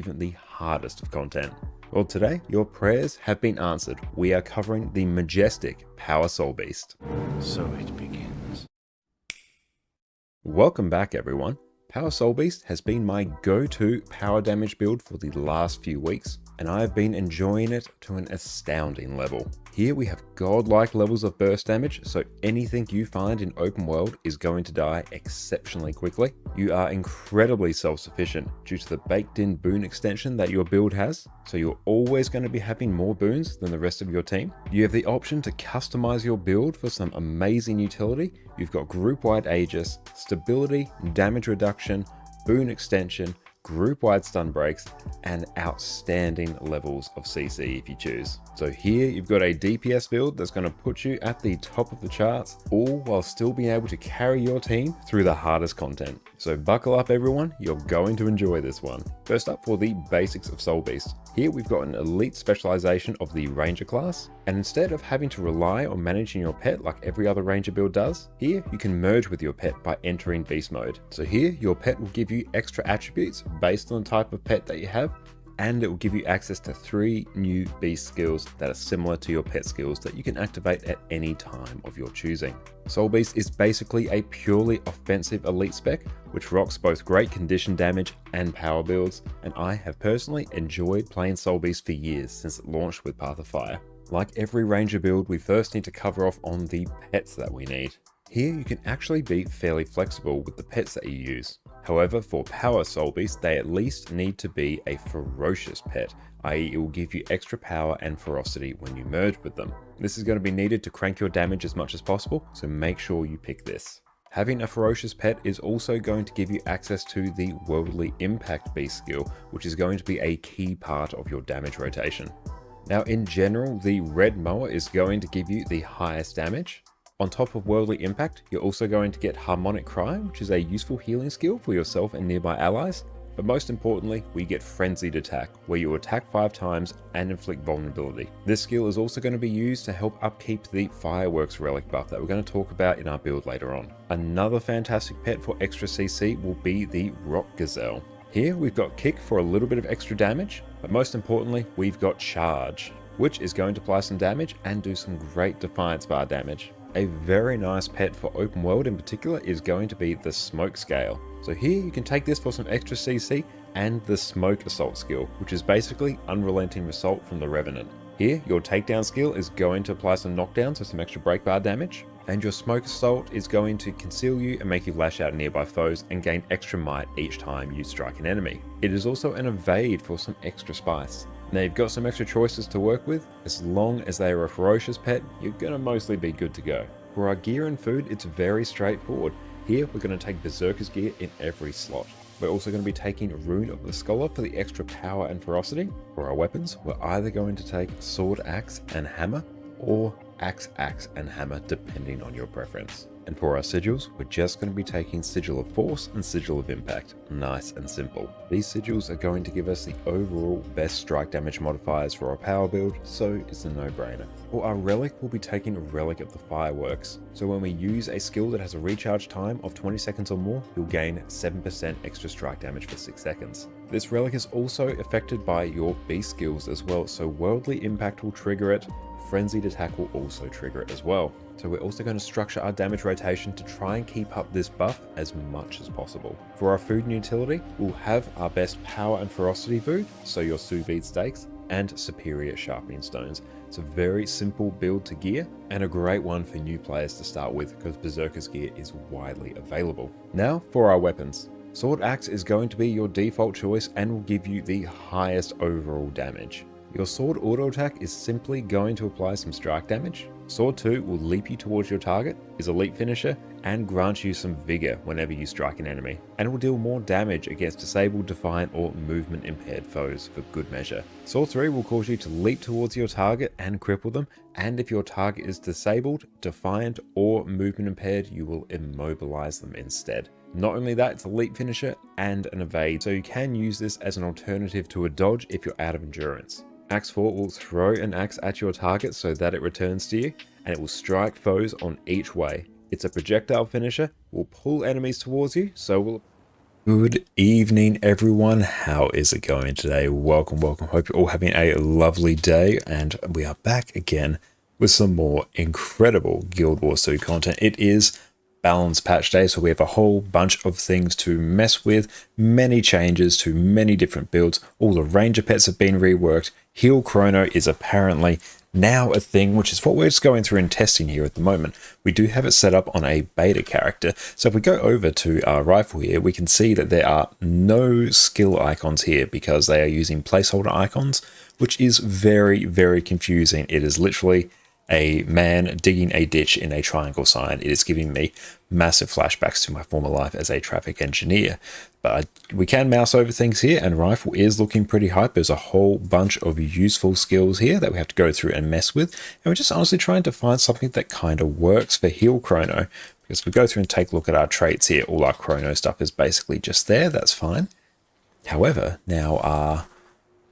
even the hardest of content. Well, today your prayers have been answered. We are covering the majestic Power Soul Beast. So it begins. Welcome back, everyone. Power Soul Beast has been my go-to power damage build for the last few weeks, and I have been enjoying it to an astounding level. Here we have godlike levels of burst damage, so anything you find in open world is going to die exceptionally quickly. You are incredibly self-sufficient due to the baked-in boon extension that your build has, so you're always going to be having more boons than the rest of your team. You have the option to customize your build for some amazing utility. You've got group-wide Aegis, stability, damage reduction, boon extension, group-wide stun breaks, and outstanding levels of CC if you choose. So here you've got a DPS build that's going to put you at the top of the charts, all while still being able to carry your team through the hardest content. So buckle up, everyone, you're going to enjoy this one. First up, for the basics of Soul Beast. Here we've got an elite specialization of the Ranger class, and instead of having to rely on managing your pet like every other Ranger build does, here you can merge with your pet by entering Beast mode. So here your pet will give you extra attributes based on the type of pet that you have, and it will give you access to 3 new beast skills that are similar to your pet skills that you can activate at any time of your choosing. Soul Beast is basically a purely offensive elite spec, which rocks both great condition damage and power builds, and I have personally enjoyed playing Soul Beast for years since it launched with Path of Fire. Like every Ranger build, we first need to cover off on the pets that we need. Here you can actually be fairly flexible with the pets that you use. However, for Power Soul Beast, they at least need to be a ferocious pet, i.e. it will give you extra power and ferocity when you merge with them. This is going to be needed to crank your damage as much as possible, so make sure you pick this. Having a ferocious pet is also going to give you access to the Worldly Impact Beast skill, which is going to be a key part of your damage rotation. Now in general, the Red Mower is going to give you the highest damage. On top of Worldly Impact, you're also going to get Harmonic Cry, which is a useful healing skill for yourself and nearby allies. But most importantly, we get Frenzied Attack, where you attack 5 times and inflict vulnerability. This skill is also going to be used to help upkeep the Fireworks relic buff that we're going to talk about in our build later on. Another fantastic pet for extra CC will be the Rock Gazelle. Here we've got Kick for a little bit of extra damage, but most importantly, we've got Charge, which is going to apply some damage and do some great Defiance bar damage. A very nice pet for open world in particular is going to be the Smoke Scale. So here you can take this for some extra CC and the Smoke Assault skill, which is basically unrelenting assault from the Revenant. Here your takedown skill is going to apply some knockdowns, so some extra break bar damage, and your Smoke Assault is going to conceal you and make you lash out at nearby foes and gain extra might each time you strike an enemy. It is also an evade for some extra spice. Now you've got some extra choices to work with. As long as they are a ferocious pet, you're going to mostly be good to go. For our gear and food, it's very straightforward. Here we're going to take Berserker's gear in every slot. We're also going to be taking Rune of the Scholar for the extra power and ferocity. For our weapons, we're either going to take Sword, Axe and Hammer, or Axe, and Hammer, depending on your preference. And for our sigils, we're just going to be taking Sigil of Force and Sigil of Impact. Nice and simple. These sigils are going to give us the overall best strike damage modifiers for our power build, so it's a no-brainer. For our relic, we'll be taking a Relic of the Fireworks. So when we use a skill that has a recharge time of 20 seconds or more, you'll gain 7% extra strike damage for 6 seconds. This relic is also affected by your beast skills as well, so Worldly Impact will trigger it. Frenzied Attack will also trigger it as well. So we're also going to structure our damage rotation to try and keep up this buff as much as possible. For our food and utility, we'll have our best power and ferocity food, so your sous vide steaks, and superior sharpening stones. It's a very simple build to gear, and a great one for new players to start with because Berserker's gear is widely available. Now for our weapons. Sword Axe is going to be your default choice and will give you the highest overall damage. Your sword auto attack is simply going to apply some strike damage. Sword 2 will leap you towards your target, is a leap finisher, and grants you some vigor whenever you strike an enemy, and will deal more damage against disabled, defiant, or movement impaired foes for good measure. Sword 3 will cause you to leap towards your target and cripple them, and if your target is disabled, defiant, or movement impaired, you will immobilize them instead. Not only that, it's a leap finisher and an evade, so you can use this as an alternative to a dodge if you're out of endurance. Axe 4 will throw an axe at your target so that it returns to you, and it will strike foes on each way. It's a projectile finisher, will pull enemies towards you, so will Good evening, everyone. How is it going today? Welcome. Hope you're all having a lovely day, and we are back again with some more incredible Guild Wars 2 content. It is Balance Patch Day, so we have a whole bunch of things to mess with, many changes to many different builds. All the Ranger pets have been reworked. Heal Chrono is apparently now a thing, which is what we're just going through and testing here at the moment. We do have it set up on a beta character. So if we go over to our rifle here, we can see that there are no skill icons here because they are using placeholder icons, which is very, very confusing. It is literally a man digging a ditch in a triangle sign. It is giving me massive flashbacks to my former life as a traffic engineer. But we can mouse over things here, and rifle is looking pretty hype. There's a whole bunch of useful skills here that we have to go through and mess with. And we're just honestly trying to find something that kind of works for Heal Chrono. Because if we go through and take a look at our traits here, all our Chrono stuff is basically just there. That's fine. However, now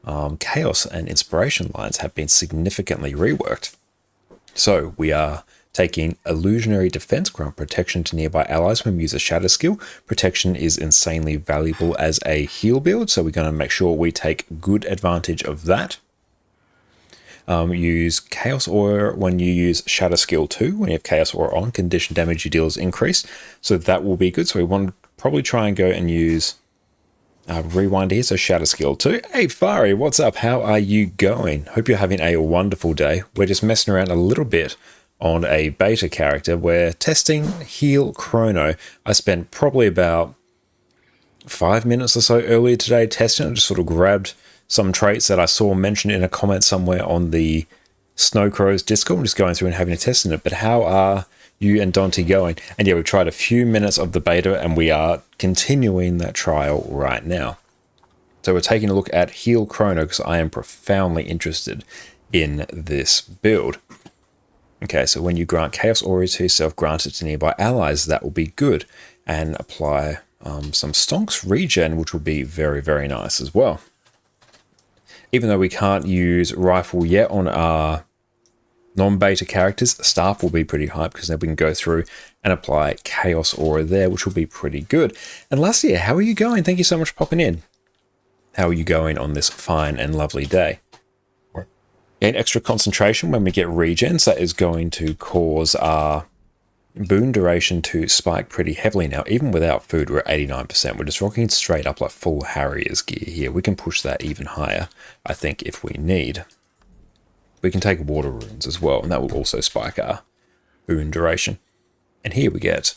our Chaos and Inspiration lines have been significantly reworked. So we are taking Illusionary Defense, grant protection to nearby allies when we use a Shatter skill. Protection is insanely valuable as a heal build, so we're going to make sure we take good advantage of that. Use Chaos Aura when you use Shatter skill 2. When you have Chaos Aura on, condition damage you deal is increased, so that will be good. So we want to probably try and go and use Rewind here, so Shatter skill 2. Hey Fari, what's up? How are you going? Hope you're having a wonderful day. We're just messing around a little bit on a beta character. We're testing Heal Chrono. I spent probably about 5 minutes or so earlier today testing it. I just sort of grabbed some traits that I saw mentioned in a comment somewhere on the Snowcrows Discord. I'm just going through and having a test in it. But how are you and Dante going? And yeah, we've tried a few minutes of the beta and we are continuing that trial right now. So we're taking a look at Heal Chrono because I am profoundly interested in this build. Okay, so when you grant Chaos Aura to yourself, grant it to nearby allies, that will be good. And apply some Stonks regen, which will be very, very nice as well. Even though we can't use Rifle yet on our non-beta characters, Staff will be pretty hype because then we can go through and apply Chaos Aura there, which will be pretty good. And lastly, how are you going? Thank you so much for popping in. How are you going on this fine and lovely day? Gain extra concentration when we get regens. That is going to cause our boon duration to spike pretty heavily now. Even without food, we're at 89%. We're just rocking straight up like full Harrier's gear here. We can push that even higher, I think, if we need. We can take water runes as well, and that will also spike our boon duration. And here we get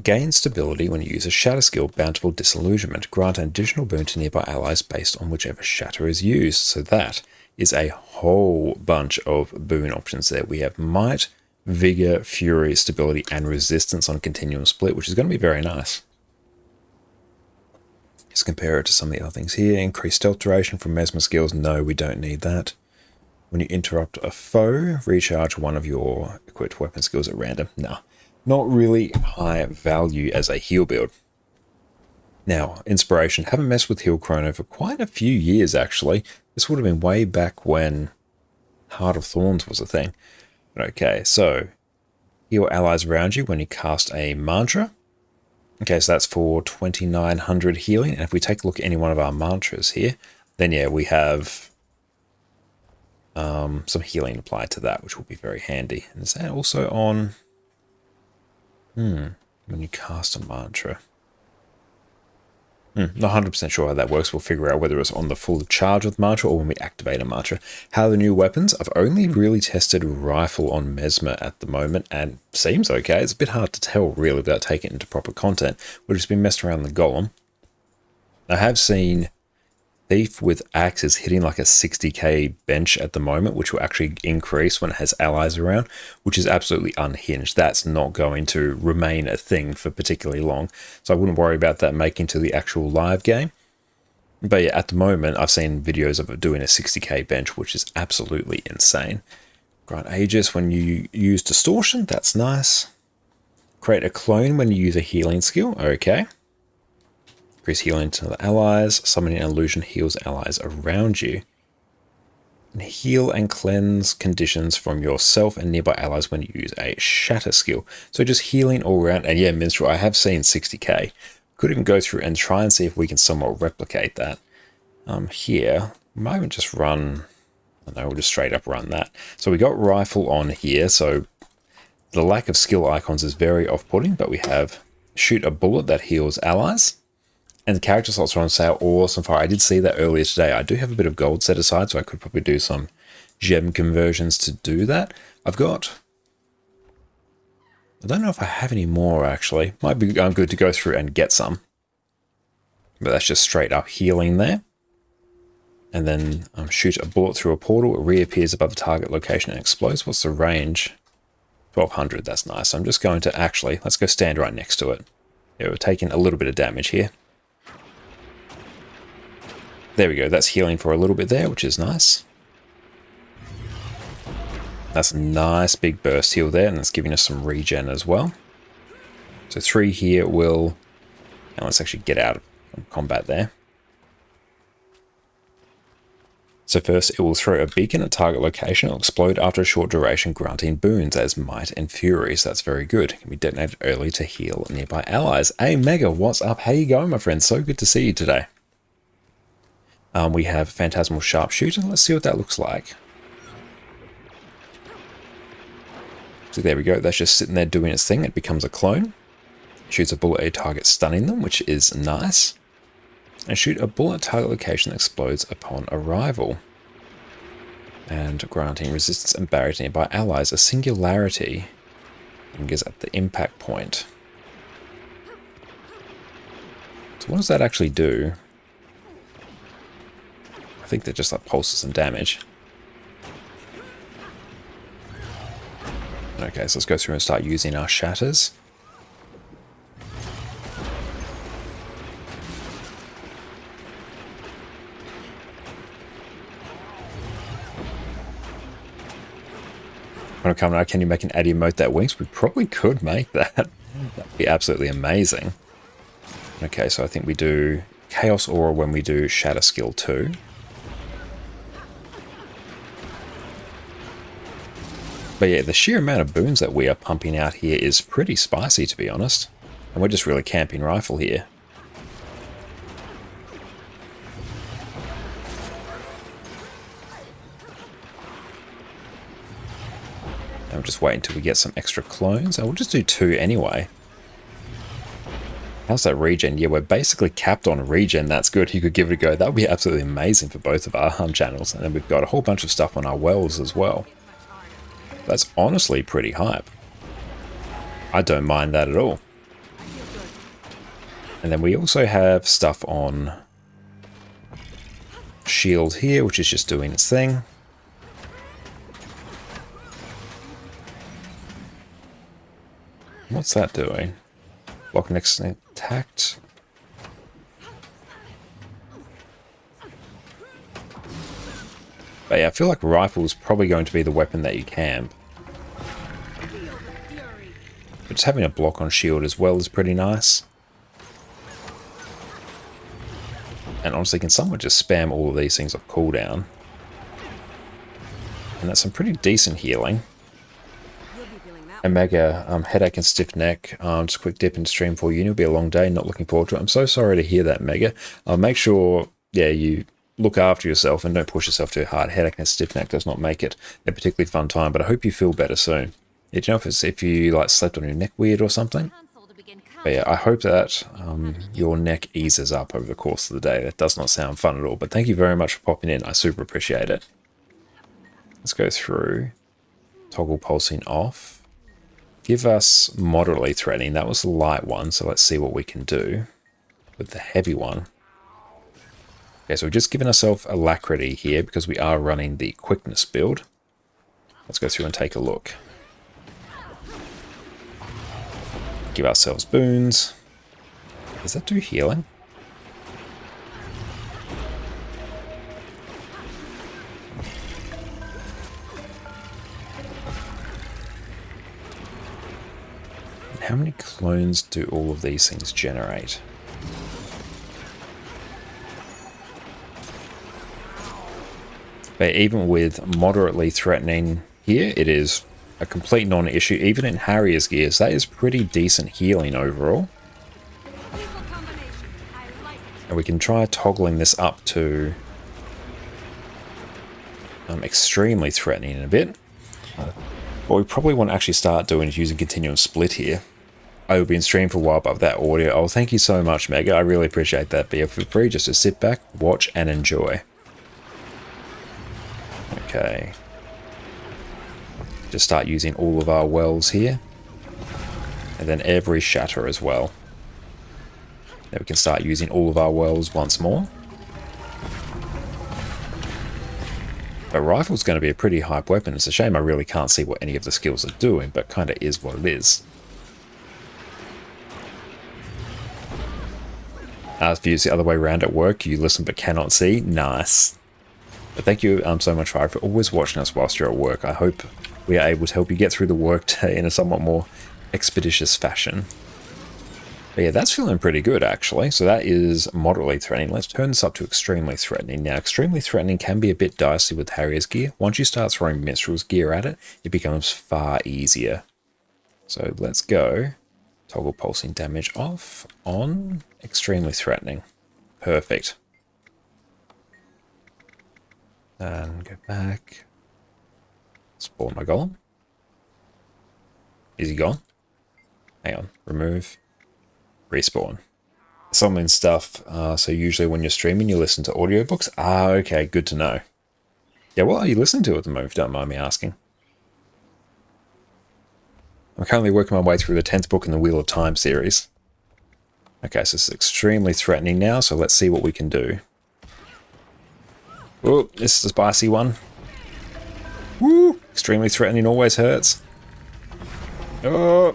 gain stability when you use a shatter skill, Bountiful Disillusionment. Grant an additional boon to nearby allies based on whichever shatter is used. So that is a whole bunch of boon options there. We have Might, Vigor, Fury, Stability, and Resistance on Continuum Split, which is going to be very nice. Let's compare it to some of the other things here. Increased stealth duration from Mesmer skills. No, we don't need that. When you interrupt a foe, recharge one of your equipped weapon skills at random. No, not really high value as a heal build. Now, Inspiration. Haven't messed with Heal Chrono for quite a few years, actually. This would have been way back when Heart of Thorns was a thing. Okay, so heal allies around you when you cast a mantra. Okay, so that's for 2900 healing. And if we take a look at any one of our mantras here, then yeah, we have some healing applied to that, which will be very handy. And is that also on when you cast a mantra? Not 100% sure how that works. We'll figure out whether it's on the full charge of the mantra or when we activate a mantra. How are the new weapons? I've only really tested Rifle on Mesmer at the moment, and seems okay. It's a bit hard to tell, really, without taking it into proper content. We've just been messing around the Golem. I have seen Thief with Axes hitting like a 60k bench at the moment, which will actually increase when it has allies around, which is absolutely unhinged. That's not going to remain a thing for particularly long, so I wouldn't worry about that making to the actual live game. But yeah, at the moment, I've seen videos of it doing a 60k bench, which is absolutely insane. Grant Aegis when you use Distortion, that's nice. Create a clone when you use a healing skill, okay. Increase healing to the allies. Summoning an illusion heals allies around you. And heal and cleanse conditions from yourself and nearby allies when you use a shatter skill. So just healing all around. And yeah, Minstrel, I have seen 60k. Could even go through and try and see if we can somewhat replicate that. Here, we might even just run, I don't know, we'll just straight up run that. So we got rifle on here, so the lack of skill icons is very off-putting, but we have shoot a bullet that heals allies. And the character slots are on sale, awesome fire. I did see that earlier today. I do have a bit of gold set aside, so I could probably do some gem conversions to do that. I don't know if I have any more, actually. Might be good to go through and get some. But that's just straight up healing there. And then shoot a bullet through a portal. It reappears above the target location and explodes. What's the range? 1200, that's nice. I'm just going to actually, let's go stand right next to it. Yeah, we're taking a little bit of damage here. There we go, that's healing for a little bit there, which is nice. That's a nice big burst heal there, and it's giving us some regen as well. So 3 here will, and let's actually get out of combat there. So first, it will throw a beacon at target location. It will explode after a short duration, granting boons as Might and Fury. So that's very good. It can be detonated early to heal nearby allies. Hey, Mega, what's up? How you going, my friend? So good to see you today. We have Phantasmal Sharpshooter. Let's see what that looks like. So there we go. That's just sitting there doing its thing. It becomes a clone. Shoots a bullet at a target, stunning them, which is nice. And shoot a bullet at target location that explodes upon arrival. And granting resistance and barrier to nearby allies. A singularity lingers at the impact point. So what does that actually do? I think that just like pulses some damage. Okay, so let's go through and start using our shatters. Can you make an Addy emote that winks? We probably could make that. That'd be absolutely amazing. Okay, so I think we do Chaos Aura when we do Shatter Skill 2. But yeah, the sheer amount of boons that we are pumping out here is pretty spicy, to be honest. And we're just really camping rifle here. I'm just waiting until we get some extra clones. We'll just do 2 anyway. How's that regen? Yeah, we're basically capped on regen. That's good. You could give it a go. That would be absolutely amazing for both of our channels. And then we've got a whole bunch of stuff on our wells as well. That's honestly pretty hype. I don't mind that at all. And then we also have stuff on shield here, which is just doing its thing. What's that doing? Block next attacked. But yeah, I feel like rifle is probably going to be the weapon that you camp. But just having a block on shield as well is pretty nice. And honestly, can someone just spam all of these things off cooldown? And that's some pretty decent healing. And Mega, headache and stiff neck. Just a quick dip into stream for you. It'll be a long day. Not looking forward to it. I'm so sorry to hear that, Mega. Make sure, yeah, you look after yourself and don't push yourself too hard. Headache and stiff neck does not make it a particularly fun time. But I hope you feel better soon. Yeah, do you know if you like slept on your neck weird or something? But yeah, I hope that your neck eases up over the course of the day. That does not sound fun at all. But thank you very much for popping in. I super appreciate it. Let's go through. Toggle pulsing off. Give us moderately threatening. That was the light one, so let's see what we can do with the heavy one. Okay, so we've just given ourselves alacrity here because we are running the quickness build. Let's go through and take a look. Give ourselves boons. Does that do healing? How many clones do all of these things generate? But even with moderately threatening here, it is a complete non-issue. Even in Harrier's gears, that is pretty decent healing overall. And we can try toggling this up to extremely threatening in a bit. What we probably want to actually start doing is using continuum split here. I will be in stream for a while, but with that audio, oh, thank you so much, Mega. I really appreciate that. But yeah, feel free just to sit back, watch, and enjoy. Okay. Just start using all of our wells here. And then every shatter as well. Then we can start using all of our wells once more. But rifle's going to be a pretty hype weapon. It's a shame I really can't see what any of the skills are doing, but kind of is what it is. If you use the other way around at work, you listen but cannot see. Nice. But thank you so much, Fire, for always watching us whilst you're at work. I hope we are able to help you get through the workday in a somewhat more expeditious fashion. But yeah, that's feeling pretty good, actually. So that is moderately threatening. Let's turn this up to extremely threatening. Now, extremely threatening can be a bit dicey with Harrier's gear. Once you start throwing Minstrel's gear at it, it becomes far easier. So let's go. Toggle pulsing damage off on extremely threatening. Perfect. And go back. Spawn my golem. Is he gone? Hang on. Remove. Respawn. Summon stuff. So usually when you're streaming, you listen to audiobooks. Ah, okay. Good to know. Yeah, what are you listening to at the moment, if you don't mind me asking? I'm currently working my way through the 10th book in the Wheel of Time series. Okay, so it's extremely threatening now, so let's see what we can do. Oh, this is a spicy one. Woo! Extremely threatening always hurts. Oh.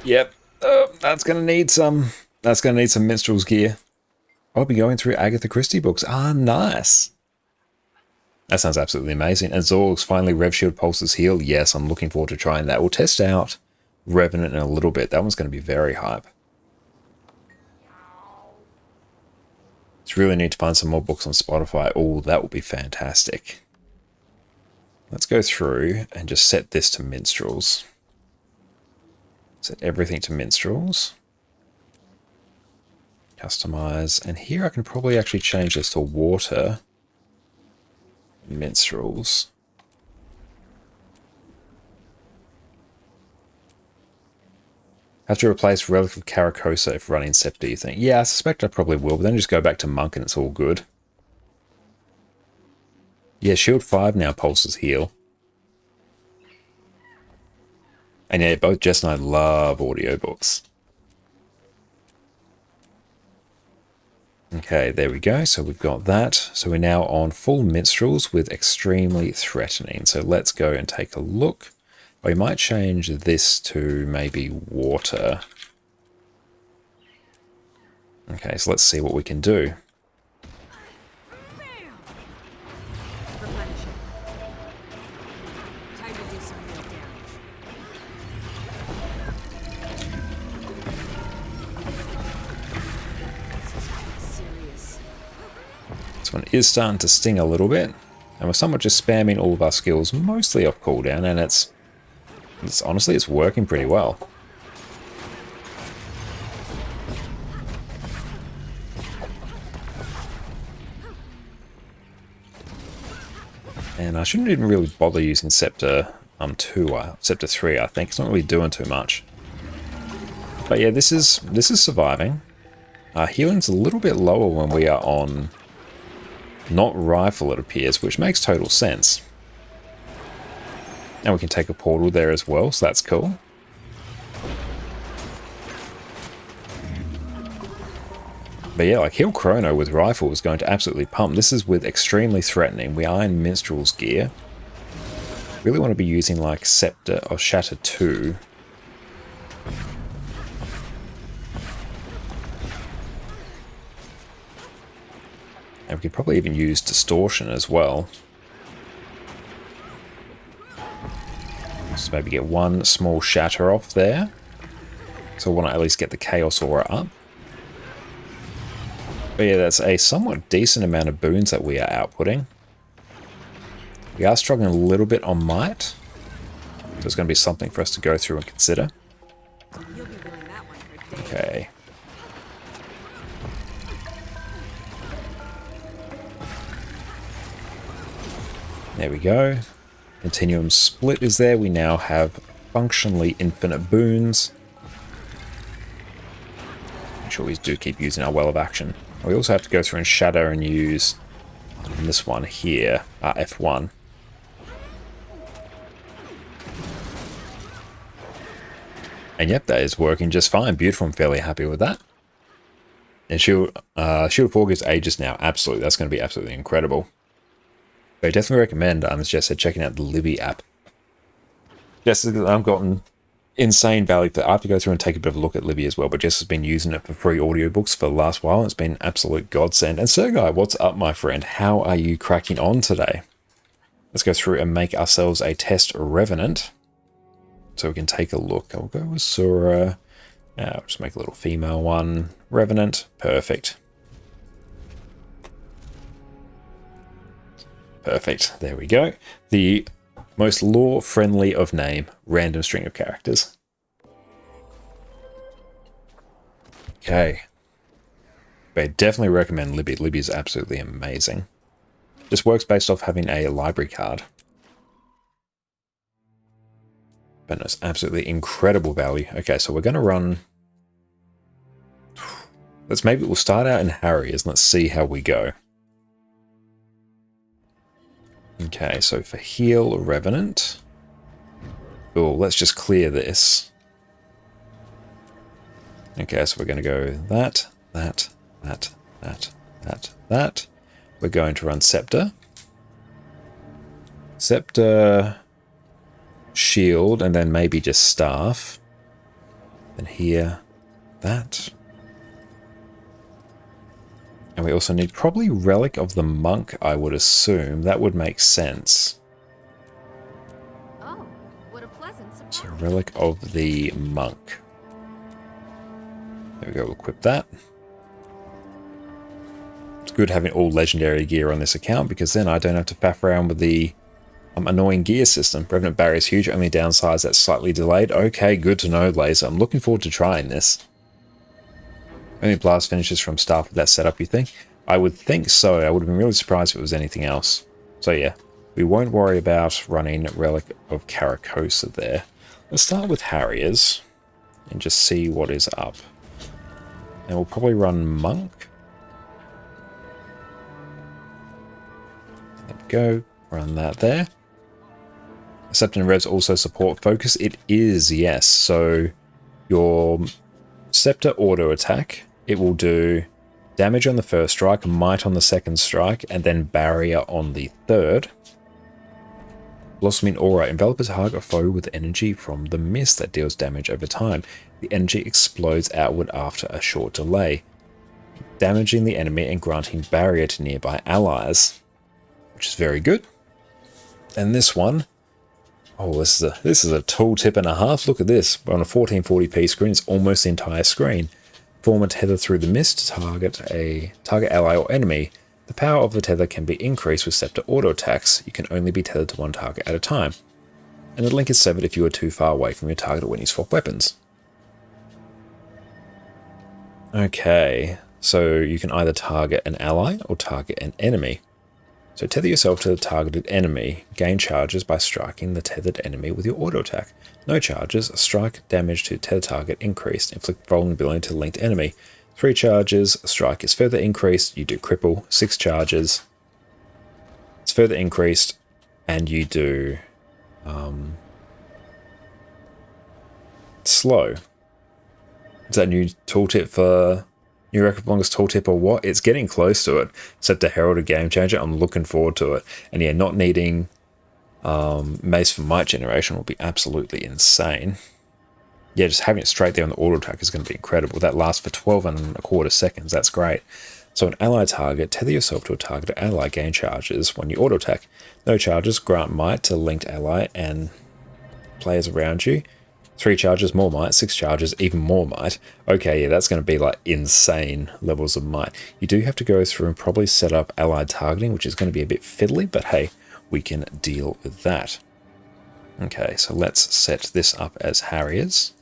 Yep. Oh, that's gonna need some Minstrel's gear. I'll be going through Agatha Christie books. Ah, nice. That sounds absolutely amazing. And Zorg's finally Rev Shield Pulses Heal. Yes, I'm looking forward to trying that. We'll test out Revenant in a little bit. That one's going to be very hype. It's really need to find some more books on Spotify. Oh, that would be fantastic. Let's go through and just set this to Minstrels. Set everything to Minstrels. Customize. And here I can probably actually change this to Water Minstrels. Have to replace Relic of Caracosa if running Scepter, you think? Yeah, I suspect I probably will, but then just go back to Monk and it's all good. Yeah, Shield 5 now pulses heal. And yeah, both Jess and I love audiobooks. Okay, there we go. So we've got that. So we're now on full Minstrels with extremely threatening. So let's go and take a look. We might change this to maybe Water. Okay, so let's see what we can do. This one is starting to sting a little bit. And we're somewhat just spamming all of our skills, mostly off cooldown, and it's honestly, it's working pretty well. And I shouldn't even really bother using Scepter 3, I think. It's not really doing too much. But yeah, this is surviving. Healing's a little bit lower when we are on not Rifle, it appears, which makes total sense. And we can take a portal there as well, so that's cool. But yeah, like Heal Chrono with Rifle is going to absolutely pump. This is with extremely threatening. We are in Minstrel's gear. Really want to be using like Scepter or Shatter 2. And we could probably even use Distortion as well. So maybe get one small shatter off there. So I want to at least get the Chaos Aura up. But yeah, that's a somewhat decent amount of boons that we are outputting. We are struggling a little bit on Might. There's going to be something for us to go through and consider. Okay. There we go. Continuum split is there. We now have functionally infinite boons. Make sure we do keep using our Well of Action. We also have to go through and shadow and use this one here, F1. And yep, that is working just fine. Beautiful. I'm fairly happy with that. And Shield of August Aegis now. Absolutely. That's going to be absolutely incredible. So I definitely recommend, as Jess said, checking out the Libby app. Jess, I've gotten insane value for that. I have to go through and take a bit of a look at Libby as well, but Jess has been using it for free audiobooks for the last while. And it's been an absolute godsend. And Sergei, what's up, my friend? How are you cracking on today? Let's go through and make ourselves a test Revenant. So we can take a look. I'll go with Sura. I'll just make a little female one. Revenant. Perfect. Perfect. There we go. The most lore-friendly of name. Random string of characters. Okay. But I definitely recommend Libby. Libby is absolutely amazing. This works based off having a library card. But it's absolutely incredible value. Okay, so we're going to run... we'll start out in Harriers. Let's see how we go. Okay, so for heal, Revenant. Oh, let's just clear this. Okay, so we're going to go that. We're going to run Scepter. Scepter, Shield, and then maybe just Staff. Then here, that. And we also need probably Relic of the Monk, I would assume. That would make sense. Oh, what a pleasant surprise. So Relic of the Monk. There we go, we'll equip that. It's good having all legendary gear on this account because then I don't have to faff around with the annoying gear system. Revenant Barrier is huge, only downside that's slightly delayed. Okay, good to know, Laser. I'm looking forward to trying this. Only blast finishes from Staff with that setup, you think? I would think so. I would have been really surprised if it was anything else. So yeah, we won't worry about running Relic of Caracosa there. Let's start with Harriers and just see what is up. And we'll probably run Monk. There we go. Run that there. Septon Revs also support Focus. It is, yes. So your Scepter auto attack, it will do damage on the first strike, might on the second strike, and then barrier on the third. Blossoming Aura. Envelop a target or foe with energy from the mist that deals damage over time. The energy explodes outward after a short delay, damaging the enemy and granting barrier to nearby allies, which is very good. And this one, oh, this is a tooltip and a half. Look at this. We're on a 1440p screen. It's almost the entire screen. Form a tether through the mist to target a ally or enemy. The power of the tether can be increased with Scepter auto attacks. You can only be tethered to one target at a time. And the link is severed if you are too far away from your target when you swap weapons. Okay, so you can either target an ally or target an enemy. So tether yourself to the targeted enemy. Gain charges by striking the tethered enemy with your auto attack. No charges. Strike damage to tethered target increased. Inflict vulnerability to linked enemy. 3 charges. Strike is further increased. You do cripple. 6 charges. It's further increased. And you do slow. Is that a new tooltip for... New record longest tooltip or what? It's getting close to it. Except a Heralded Game Changer. I'm looking forward to it. And yeah, not needing Mace for Might generation will be absolutely insane. Yeah, just having it straight there on the auto attack is going to be incredible. That lasts for 12.25 seconds. That's great. So an ally target, tether yourself to a targeted ally, gain charges when you auto attack. No charges, grant might to linked ally and players around you. 3 charges, more might. 6 charges, even more might. Okay, yeah, that's going to be like insane levels of might. You do have to go through and probably set up allied targeting, which is going to be a bit fiddly, but hey, we can deal with that. Okay, so let's set this up as Harriers.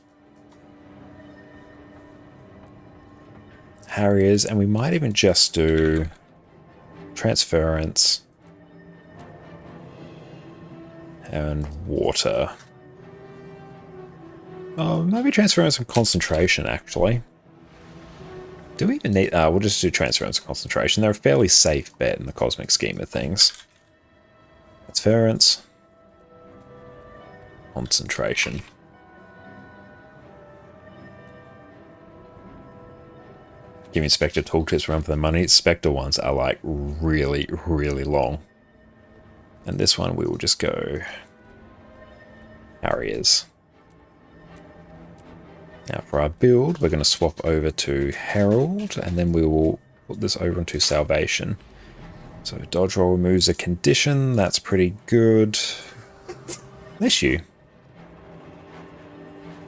Harriers, and we might even just do transference. and water. Oh, maybe transference and concentration, actually. Do we even need... we'll just do transference and concentration. They're a fairly safe bet in the cosmic scheme of things. Transference. Concentration. Give me Spectre toolkits run for the money. Spectre ones are like really, really long. And this one we will just go Harriers. Now for our build, we're going to swap over to Herald, and then we will put this over into Salvation. So dodge roll removes a condition, that's pretty good. Issue.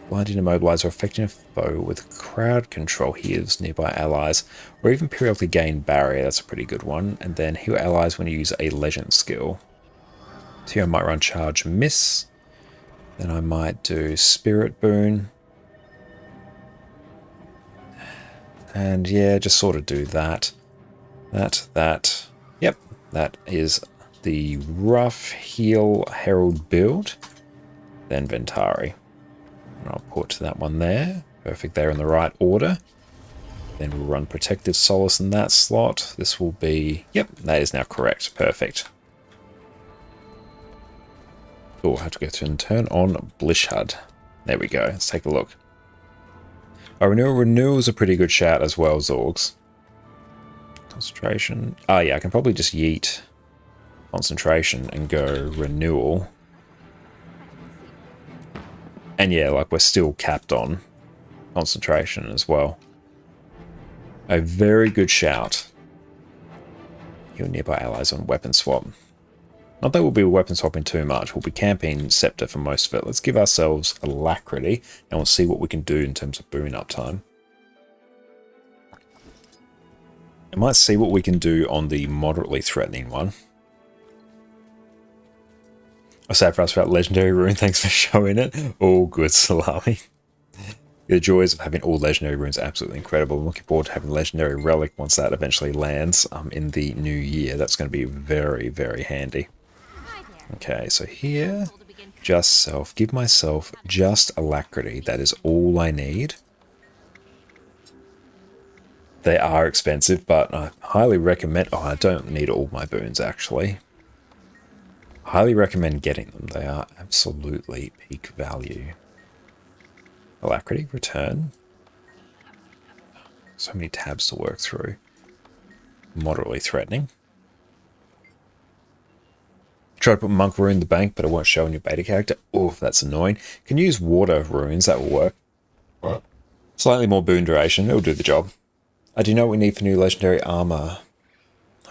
Blinding Immobilizer, affecting a foe with crowd control heals nearby allies, or even periodically gain barrier, that's a pretty good one. And then heal allies when you use a legend skill. So here I might run charge miss. Then I might do Spirit Boon. And yeah, just sort of do that. That. Yep, that is the rough heal Herald build. Then Ventari. And I'll put that one there. Perfect, they're in the right order. Then we'll run Protective Solace in that slot. This will be... Yep, that is now correct. Perfect. Oh, I have to go to and turn on Blishhud. There we go. Let's take a look. Oh, Renewal is a pretty good shout as well, Zorgs. Concentration. Oh, yeah, I can probably just yeet Concentration and go Renewal. And yeah, like we're still capped on Concentration as well. A very good shout. Heal nearby allies on weapon swap. Not that we'll be weapon swapping too much. We'll be camping Scepter for most of it. Let's give ourselves Alacrity, and we'll see what we can do in terms of boon uptime. I might see what we can do on the moderately threatening one. I sad for us about Legendary Rune, thanks for showing it. All good, Salami. The joys of having all Legendary Runes are absolutely incredible. I'm looking forward to having Legendary Relic once that eventually lands in the new year. That's going to be very, very handy. Okay, so here, just self. Give myself just Alacrity. That is all I need. They are expensive, but I highly recommend... Oh, I don't need all my boons, actually. Highly recommend getting them. They are absolutely peak value. Alacrity, return. So many tabs to work through. Moderately threatening. Try to put Monk Rune in the bank, but it won't show in your beta character. Oh, that's annoying. Can you use Water Runes, that will work. What? Slightly more boon duration, it'll do the job. I do know what we need for new Legendary Armor.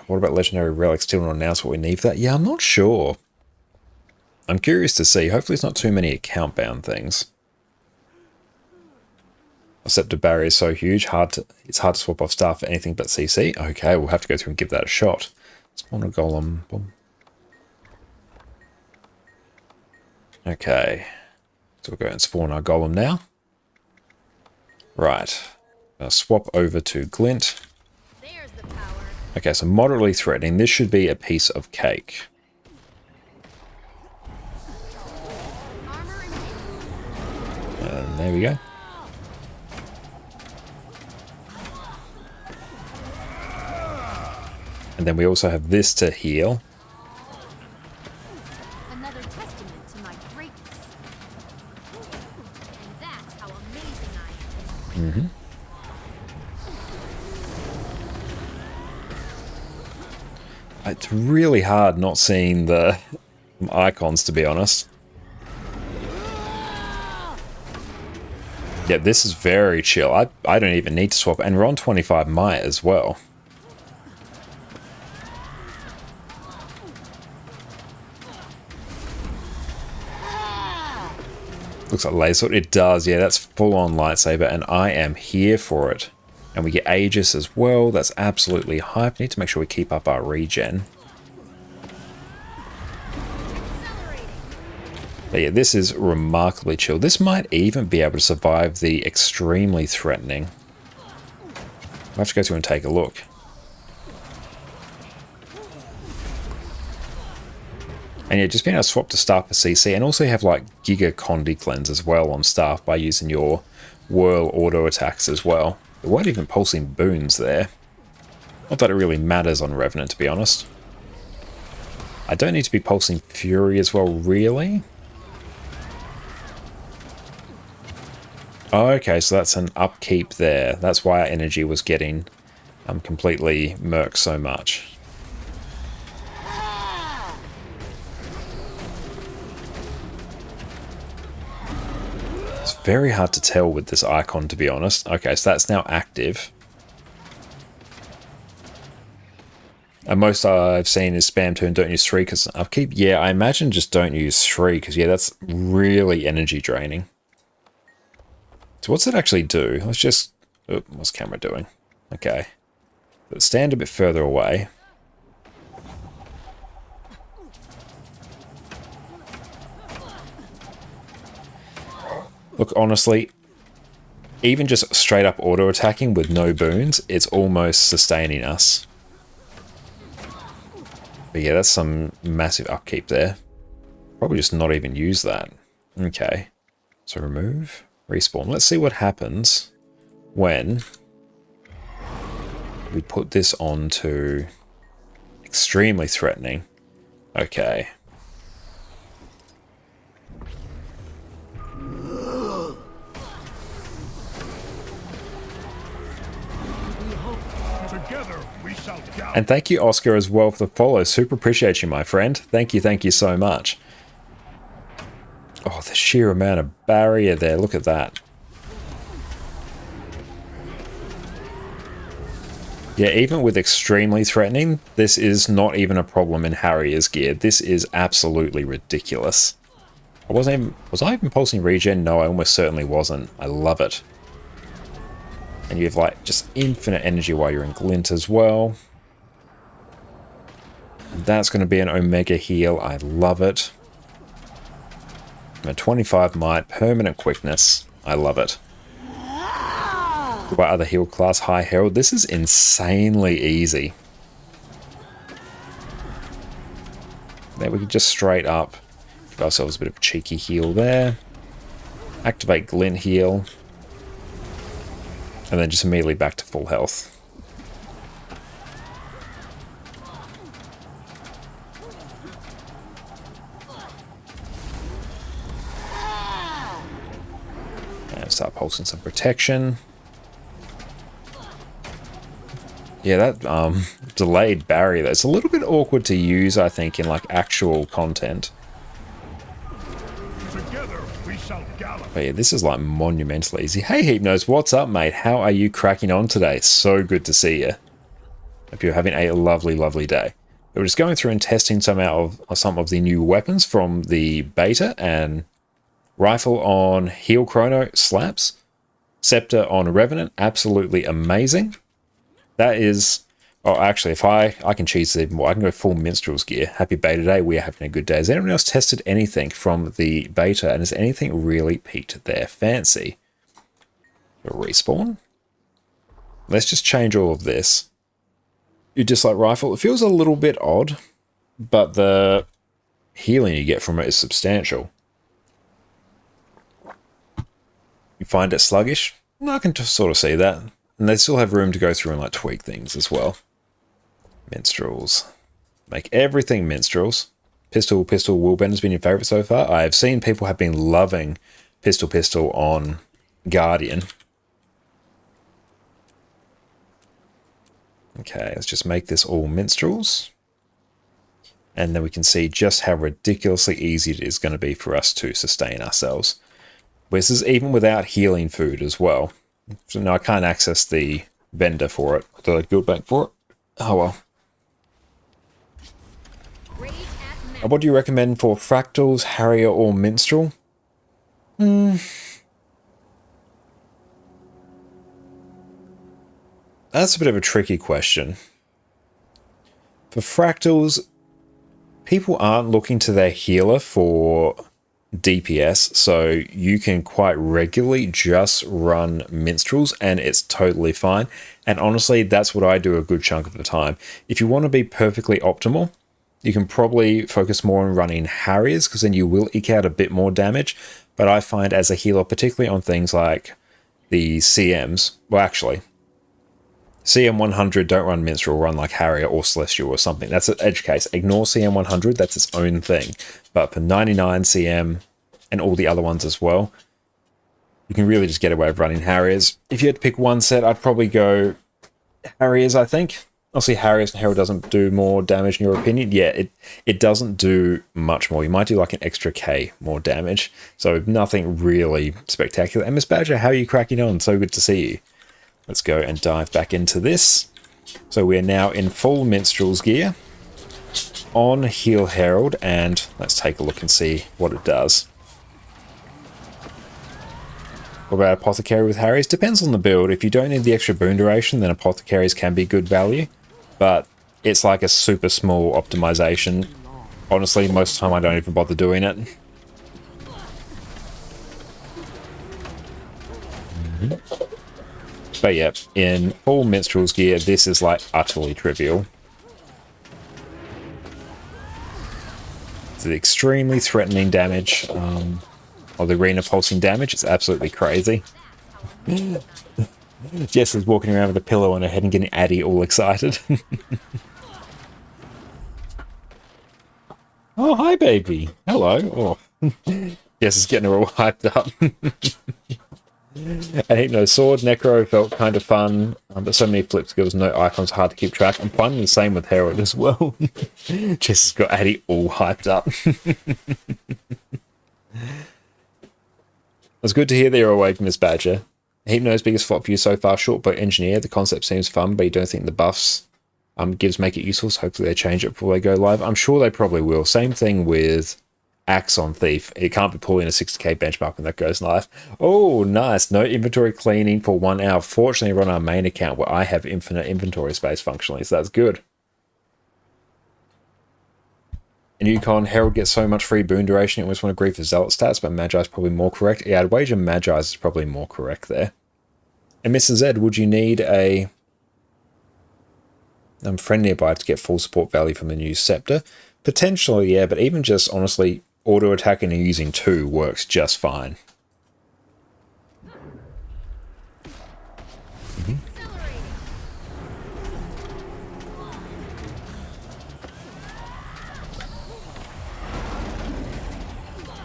What about Legendary Relics? Still not announced what we need for that? Yeah, I'm not sure. I'm curious to see. Hopefully it's not too many account-bound things. Scepter barrier is so huge, it's hard to swap off stuff for anything but CC. Okay, we'll have to go through and give that a shot. Spawn a Golem. Boom. Okay, so we'll go and spawn our Golem now. Right, I'll swap over to Glint. Okay, so moderately threatening. This should be a piece of cake. And there we go. And then we also have this to heal. Another testament to my greatness. And that's how amazing I am. Mm-hmm. It's really hard not seeing the icons, to be honest. Yeah, this is very chill. I don't even need to swap. And we're on 25 Might as well. Looks like laser. It does, yeah, that's full-on lightsaber, and I am here for it. And we get Aegis as well. That's absolutely hype. Need to make sure we keep up our regen. But yeah, this is remarkably chill. This might even be able to survive the extremely threatening. I'll have to go through and take a look. And yeah, just being able to swap to staff for CC, and also have like Giga Condi Cleanse as well on staff by using your Whirl auto attacks as well. There weren't even pulsing boons there. Not that it really matters on Revenant, to be honest. I don't need to be pulsing Fury as well, really. Oh, okay, so that's an upkeep there. That's why our energy was getting completely murked so much. It's very hard to tell with this icon, to be honest. Okay, so that's now active. And most I've seen is spam 2 and don't use 3 because upkeep. Yeah, I imagine just don't use 3 because, yeah, that's really energy draining. So what's it actually do? Let's just... Oh, what's camera doing? Okay. Let's stand a bit further away. Look, honestly, even just straight up auto attacking with no boons, it's almost sustaining us. But yeah, that's some massive upkeep there. Probably just not even use that. Okay. So remove, respawn. Let's see what happens when we put this on to extremely threatening. Okay. And thank you, Oscar, as well for the follow. Super appreciate you, my friend. Thank you so much. Oh, the sheer amount of barrier there. Look at that. Yeah, even with extremely threatening, this is not even a problem in Harrier's gear. This is absolutely ridiculous. Was I even pulsing regen? No, I almost certainly wasn't. I love it. And you have like just infinite energy while you're in Glint as well. And that's going to be an Omega heal. I love it. A 25 might, permanent quickness. I love it. What about other heal class? High Herald. This is insanely easy. Then we can just straight up give ourselves a bit of a cheeky heal there. Activate Glint heal. And then just immediately back to full health. And start pulsing some protection. Yeah, that delayed barrier, that's a little bit awkward to use, I think, in like actual content. But yeah, this is like monumentally easy. Hey Hypnos, what's up, mate? How are you cracking on today? So good to see you. Hope you're having a lovely, lovely day. We're just going through and testing some of the new weapons from the beta, and rifle on Heal Chrono slaps. Scepter on Revenant, absolutely amazing. That is... Oh, actually, if I can cheese it even more, I can go full Minstrel's gear. Happy beta day, we are having a good day. Has anyone else tested anything from the beta, and has anything really piqued their fancy? A respawn? Let's just change all of this. You dislike rifle. It feels a little bit odd, but the healing you get from it is substantial. You find it sluggish? I can just sort of see that. And they still have room to go through and like tweak things as well. Minstrels. Make everything minstrels. Pistol Willbend has been your favorite so far. I've seen people have been loving Pistol on Guardian. Okay, let's just make this all minstrels. And then we can see just how ridiculously easy it is going to be for us to sustain ourselves. This is even without healing food as well. So now I can't access the vendor for it, the guild bank for it. Oh well. What do you recommend for Fractals, Harrier, or Minstrel? That's a bit of a tricky question. For Fractals, people aren't looking to their healer for DPS, so you can quite regularly just run Minstrels and it's totally fine. And honestly, that's what I do a good chunk of the time. If you want to be perfectly optimal, you can probably focus more on running Harriers, because then you will eke out a bit more damage. But I find as a healer, particularly on things like the CMs, well, actually, CM 100, don't run Minstrel, run like Harrier or Celestial or something. That's an edge case. Ignore CM 100, that's its own thing. But for 99 CM and all the other ones as well, you can really just get away with running Harriers. If you had to pick one set, I'd probably go Harriers, I think. Obviously, Harriers and Herald doesn't do more damage in your opinion. Yeah, it doesn't do much more. You might do like an extra K more damage. So nothing really spectacular. And Miss Badger, how are you cracking on? So good to see you. Let's go and dive back into this. So we're now in full Minstrel's gear on Heal Herald, and let's take a look and see what it does. What about Apothecary with Harriers? Depends on the build. If you don't need the extra boon duration, then Apothecaries can be good value, but it's like a super small optimization. Honestly, most of the time I don't even bother doing it. But yeah, in full Minstrel's gear, this is like utterly trivial. It's extremely threatening damage. Or the arena pulsing damage, it's absolutely crazy. Jess is walking around with a pillow on her head and getting Addy all excited. Oh, hi baby. Hello. Oh. Jess is getting her all hyped up. And Hypno Sword, Necro felt kind of fun, but so many flip skills, no icons, hard to keep track. I'm finding the same with Herald as well. Jess has got Addy all hyped up. It's good to hear that you're awake, Miss Badger. Hypno's biggest flop for you so far, Shortbow Engineer. The concept seems fun, but you don't think the buffs gives make it useful, so hopefully they change it before they go live. I'm sure they probably will. Same thing with Axon Thief. It can't be pulling a 60k benchmark when that goes live. Oh, nice. No inventory cleaning for 1 hour. Fortunately, we're on our main account where I have infinite inventory space functionally, so that's good. In Yukon, Herald gets so much free boon duration, it almost want to grieve for Zealot stats, but Magi is probably more correct. Yeah, I'd wager Magi is probably more correct there. And Mrs. Z, would you need a friend nearby to get full support value from the new Scepter? Potentially, yeah, but even just, honestly, auto-attacking and using 2 works just fine.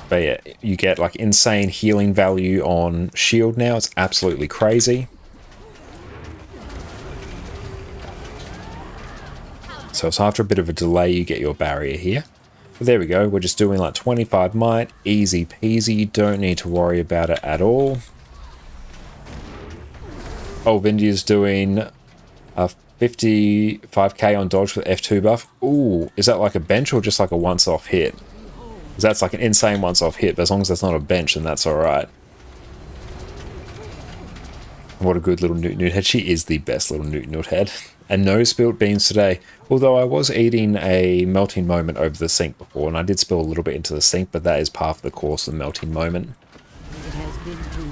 But yeah, you get like insane healing value on shield now. It's absolutely crazy. So it's after a bit of a delay you get your barrier here. But there we go. We're just doing like 25 might. Easy peasy. Don't need to worry about it at all. Oh, Vindy's doing a 55k on dodge with F2 buff. Ooh, is that like a bench or just like a once-off hit? Because that's like an insane once-off hit, but as long as that's not a bench, then that's alright. What a good little Newt head. She is the best little Newt head. And no spilled beans today. Although I was eating a melting moment over the sink before, and I did spill a little bit into the sink, but that is part of the course of the melting moment.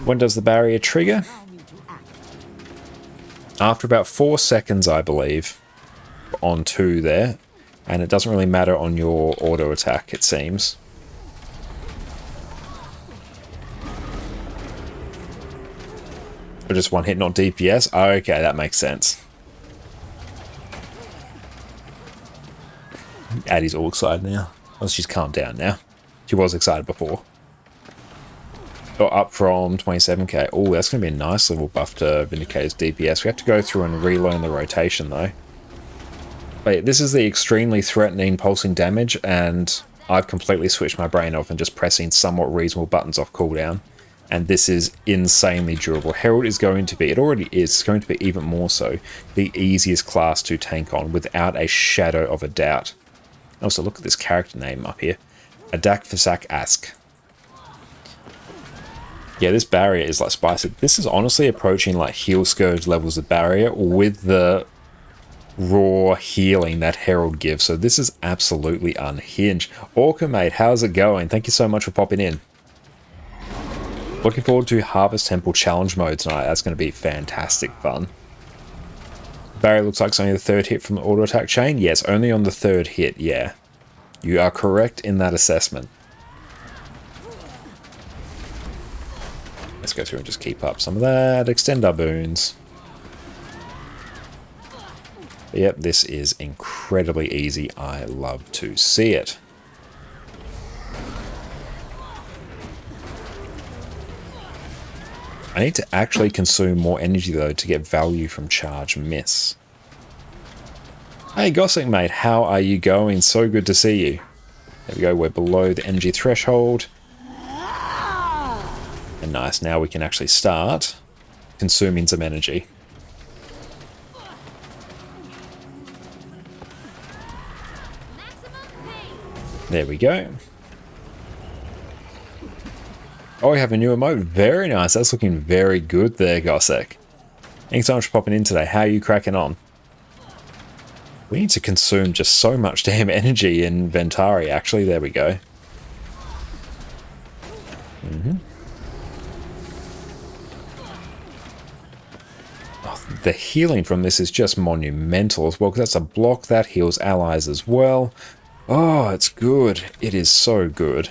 When does the barrier trigger? After about 4 seconds, I believe, on 2 there. And it doesn't really matter on your auto attack, it seems. Or just 1 hit, not DPS? Oh, okay, that makes sense. Addie's all excited now. Well, she's calmed down now. She was excited before. Oh, up from 27k. Oh, that's going to be a nice little buff to Vindicator's DPS. We have to go through and relearn the rotation, though. But yeah, this is the extremely threatening pulsing damage, and I've completely switched my brain off and just pressing somewhat reasonable buttons off cooldown. And this is insanely durable. Herald is going to be, it already is, it's going to be even more so, the easiest class to tank on without a shadow of a doubt. Also, look at this character name up here. Adak Fasak Ask. Yeah, this barrier is like spicy. This is honestly approaching like Heal Scourge levels of barrier with the raw healing that Herald gives. So this is absolutely unhinged. Orca, mate, how's it going? Thank you so much for popping in. Looking forward to Harvest Temple Challenge mode tonight. That's going to be fantastic fun. Barrier looks like it's only the 3rd hit from the auto attack chain. Yes, only on the 3rd hit, yeah. You are correct in that assessment. Let's go through and just keep up some of that. Extend our boons. But yep, this is incredibly easy. I love to see it. I need to actually consume more energy though to get value from charge miss. Hey Gossing mate, how are you going? So good to see you. There we go, we're below the energy threshold. And nice, now we can actually start consuming some energy. There we go. Oh, we have a new emote. Very nice. That's looking very good there, Gossek. Thanks so much for popping in today. How are you cracking on? We need to consume just so much damn energy in Ventari, actually. There we go. Oh, the healing from this is just monumental as well, because that's a block that heals allies as well. Oh, it's good. It is so good.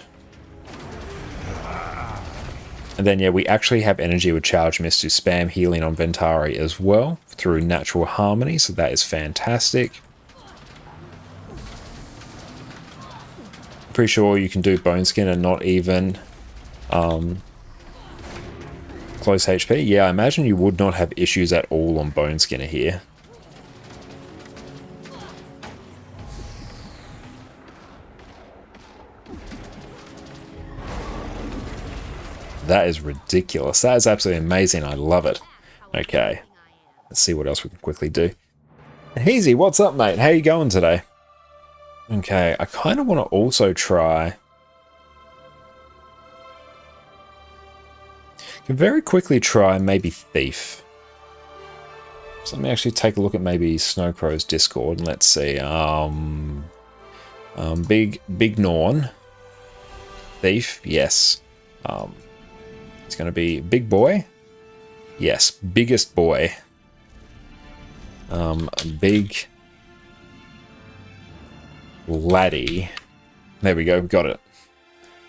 And then, yeah, we actually have energy with Charge Mist to spam healing on Ventari as well through Natural Harmony, so that is fantastic. Pretty sure you can do Bone Skin and not even close HP. Yeah, I imagine you would not have issues at all on Bone Skinner here. That is ridiculous. That is absolutely amazing. I love it. Okay. Let's see what else we can quickly do. Hazy, what's up, mate? How you going today? Okay, I kind of want to also try... can very quickly try maybe Thief. So let me actually take a look at maybe Snowcrow's Discord and let's see. Big Norn. Thief, yes. It's going to be Big Boy. Yes, Biggest Boy. Big Laddie. There we go, we got it.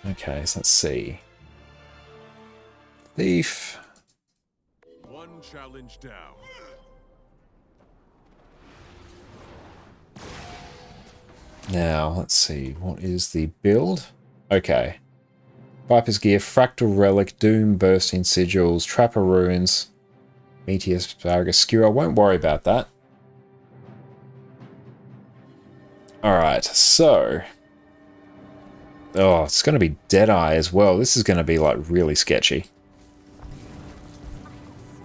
Okay, so let's see. Thief. One challenge down. Now, let's see. What is the build? Okay. Viper's Gear, Fractal Relic, Doom, Bursting Sigils, Trapper Runes, Meteor, Asparagus, Skewer. I won't worry about that. Alright, so... oh, it's going to be Deadeye as well. This is going to be, like, really sketchy.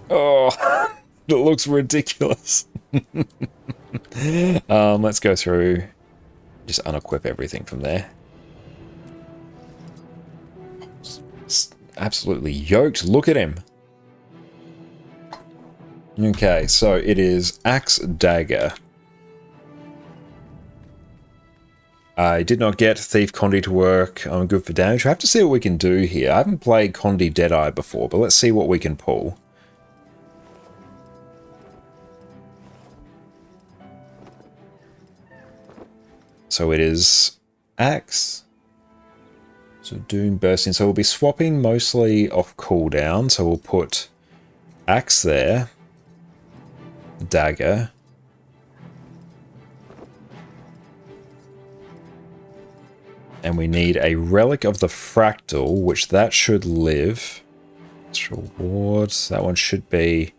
Oh, it looks ridiculous. Let's go through. Just unequip everything from there. It's absolutely yoked. Look at him. Okay, so it is Axe Dagger. I did not get Thief Condi to work. I'm good for damage. I have to see what we can do here. I haven't played Condi Deadeye before, but let's see what we can pull. So it is Axe. So Doom Bursting. So we'll be swapping mostly off cooldown. So we'll put Axe there. Dagger. And we need a Relic of the Fractal, which that should live. Extra rewards. That one should be...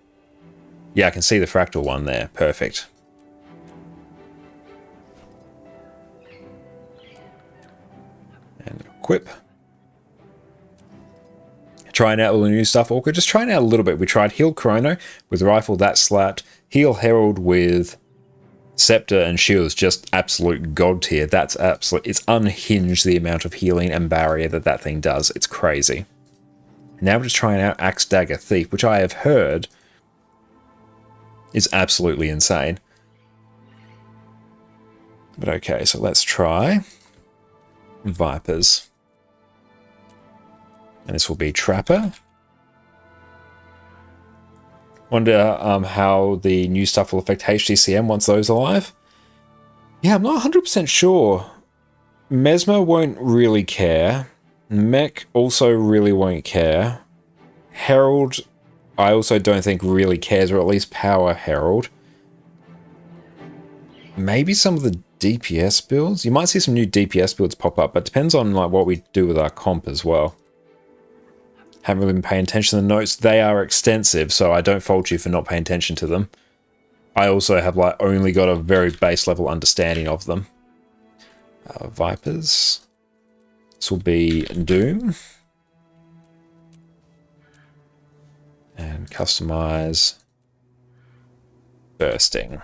yeah, I can see the Fractal one there. Perfect. And equip. Trying out all the new stuff, Orca. Just trying out a little bit. We tried Heal Chrono with Rifle, that slapped. Heal Herald with Scepter and Shields, just absolute god tier. That's absolute. It's unhinged the amount of healing and barrier that that thing does. It's crazy. Now we're just trying out Axe Dagger Thief, which I have heard is absolutely insane. But okay, so let's try Vipers. And this will be Trapper. Wonder how the new stuff will affect HDCM once those are live. Yeah, I'm not 100% sure Mesmer won't really care. Mech also really won't care. Herald, I also don't think really cares, or at least Power Herald. Maybe some of the DPS builds? You might see some new DPS builds pop up, but it depends on like what we do with our comp as well. Haven't really been paying attention to the notes. They are extensive, so I don't fault you for not paying attention to them. I also have like only got a very base level understanding of them. Vipers. This will be Doom. And customize bursting.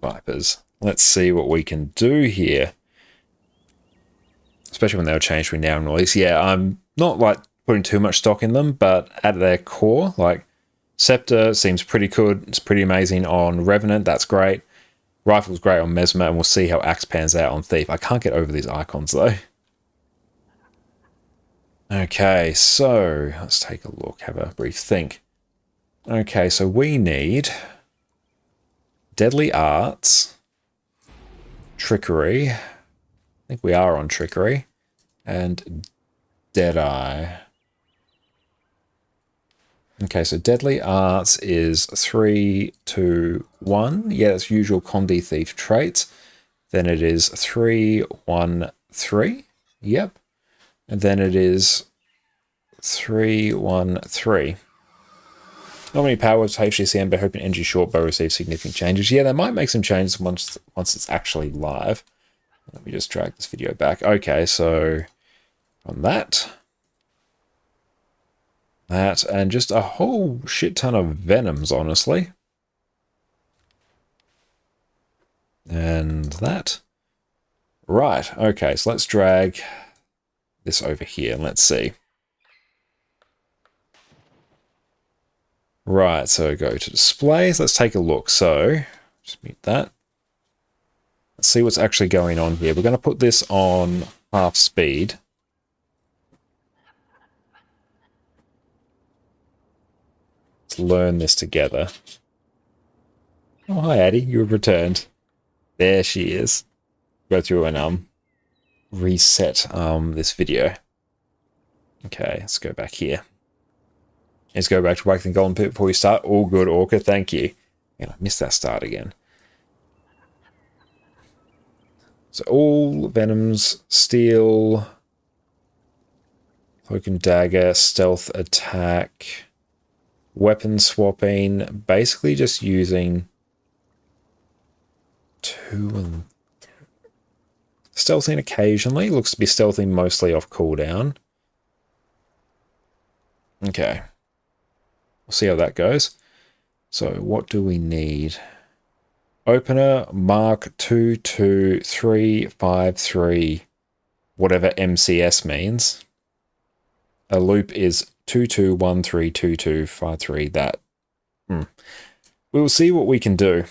Vipers. Let's see what we can do here. Especially when they'll change between now and release. Yeah, I'm not like putting too much stock in them, but at their core, like Scepter seems pretty good. It's pretty amazing on Revenant. That's great. Rifle's great on Mesmer, and we'll see how Axe pans out on Thief. I can't get over these icons though. Okay, so let's take a look, have a brief think. Okay, so we need Deadly Arts, Trickery. I think we are on Trickery, and Deadeye. Okay, so Deadly Arts is 3, 2, 1. Yeah, that's usual Condi Thief traits. Then it is 3, 1, 3. Yep. And then it is 3, 1, 3. Not many powers HCCM, but hoping NG Shortbow receives significant changes. Yeah, they might make some changes once it's actually live. Let me just drag this video back. Okay, so on that, and just a whole shit ton of Venoms, honestly. And that. Right, okay, so let's drag this over here and let's see. Right, so go to displays. Let's take a look. So, just mute that. Let's see what's actually going on here. We're going to put this on half speed. Let's learn this together. Oh, hi, Addie. You have returned. There she is. Go through and reset this video. Okay, let's go back here. Let's go back to Whack the Golden Pit before we start. All good, Orca. Thank you. And I missed that start again. So all Venoms, Steel, Cloak and Dagger, Stealth Attack, Weapon Swapping. Basically just using 2 and stealthing occasionally. Looks to be stealthing mostly off cooldown. Okay. We'll see how that goes. So what do we need? Opener, Mark 22353, whatever MCS means. A loop is 22132253. That. We will see what we can do.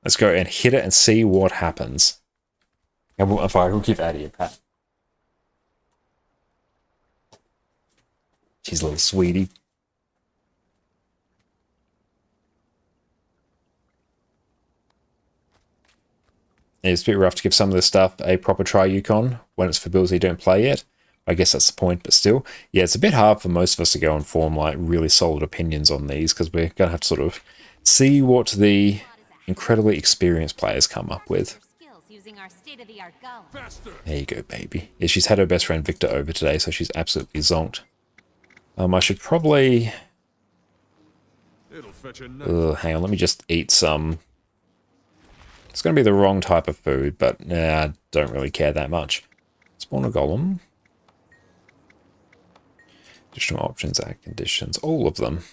Let's go and hit it and see what happens. And if I will give Addie a pat. She's a little sweetie. It's a bit rough to give some of this stuff a proper try, Yukon, when it's for builds you don't play yet. I guess that's the point, but still. Yeah, it's a bit hard for most of us to go and form like really solid opinions on these because we're going to have to sort of see what the incredibly experienced players come up with. There you go, baby. Yeah, she's had her best friend Victor over today, so she's absolutely zonked. I should probably... hang on, let me just eat some... It's going to be the wrong type of food, but I don't really care that much. Spawn a golem. Additional options, add conditions, all of them.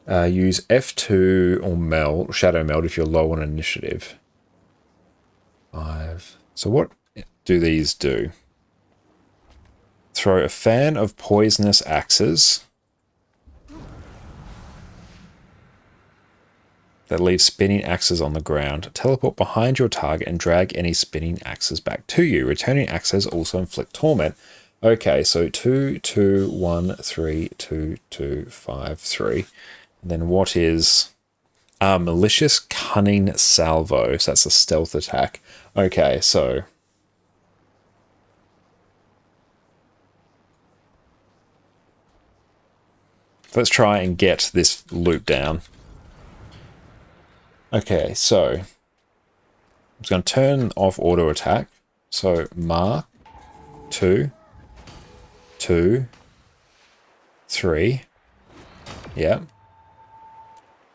Use F2 or meld, shadow meld if you're low on initiative. 5. So what do these do? Throw a fan of poisonous axes that leaves spinning axes on the ground. Teleport behind your target and drag any spinning axes back to you. Returning axes also inflict torment. Okay, so 2, 2, 1, 3, 2, 2, 5, 3. And then what is malicious cunning salvo? So that's a stealth attack. Okay, so let's try and get this loop down. Okay, so I'm just going to turn off auto attack. So mark 2, 2, 3. Yep.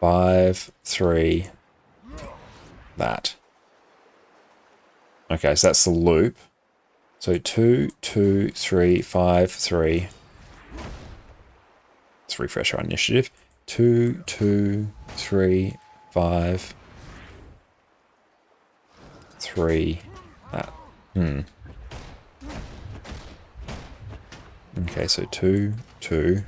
5, 3. That. Okay, so that's the loop. So 2, 2, 3, 5, 3. Let's refresh our initiative. 2, 2, 3, 5, 3. That. Okay, so 2, 2.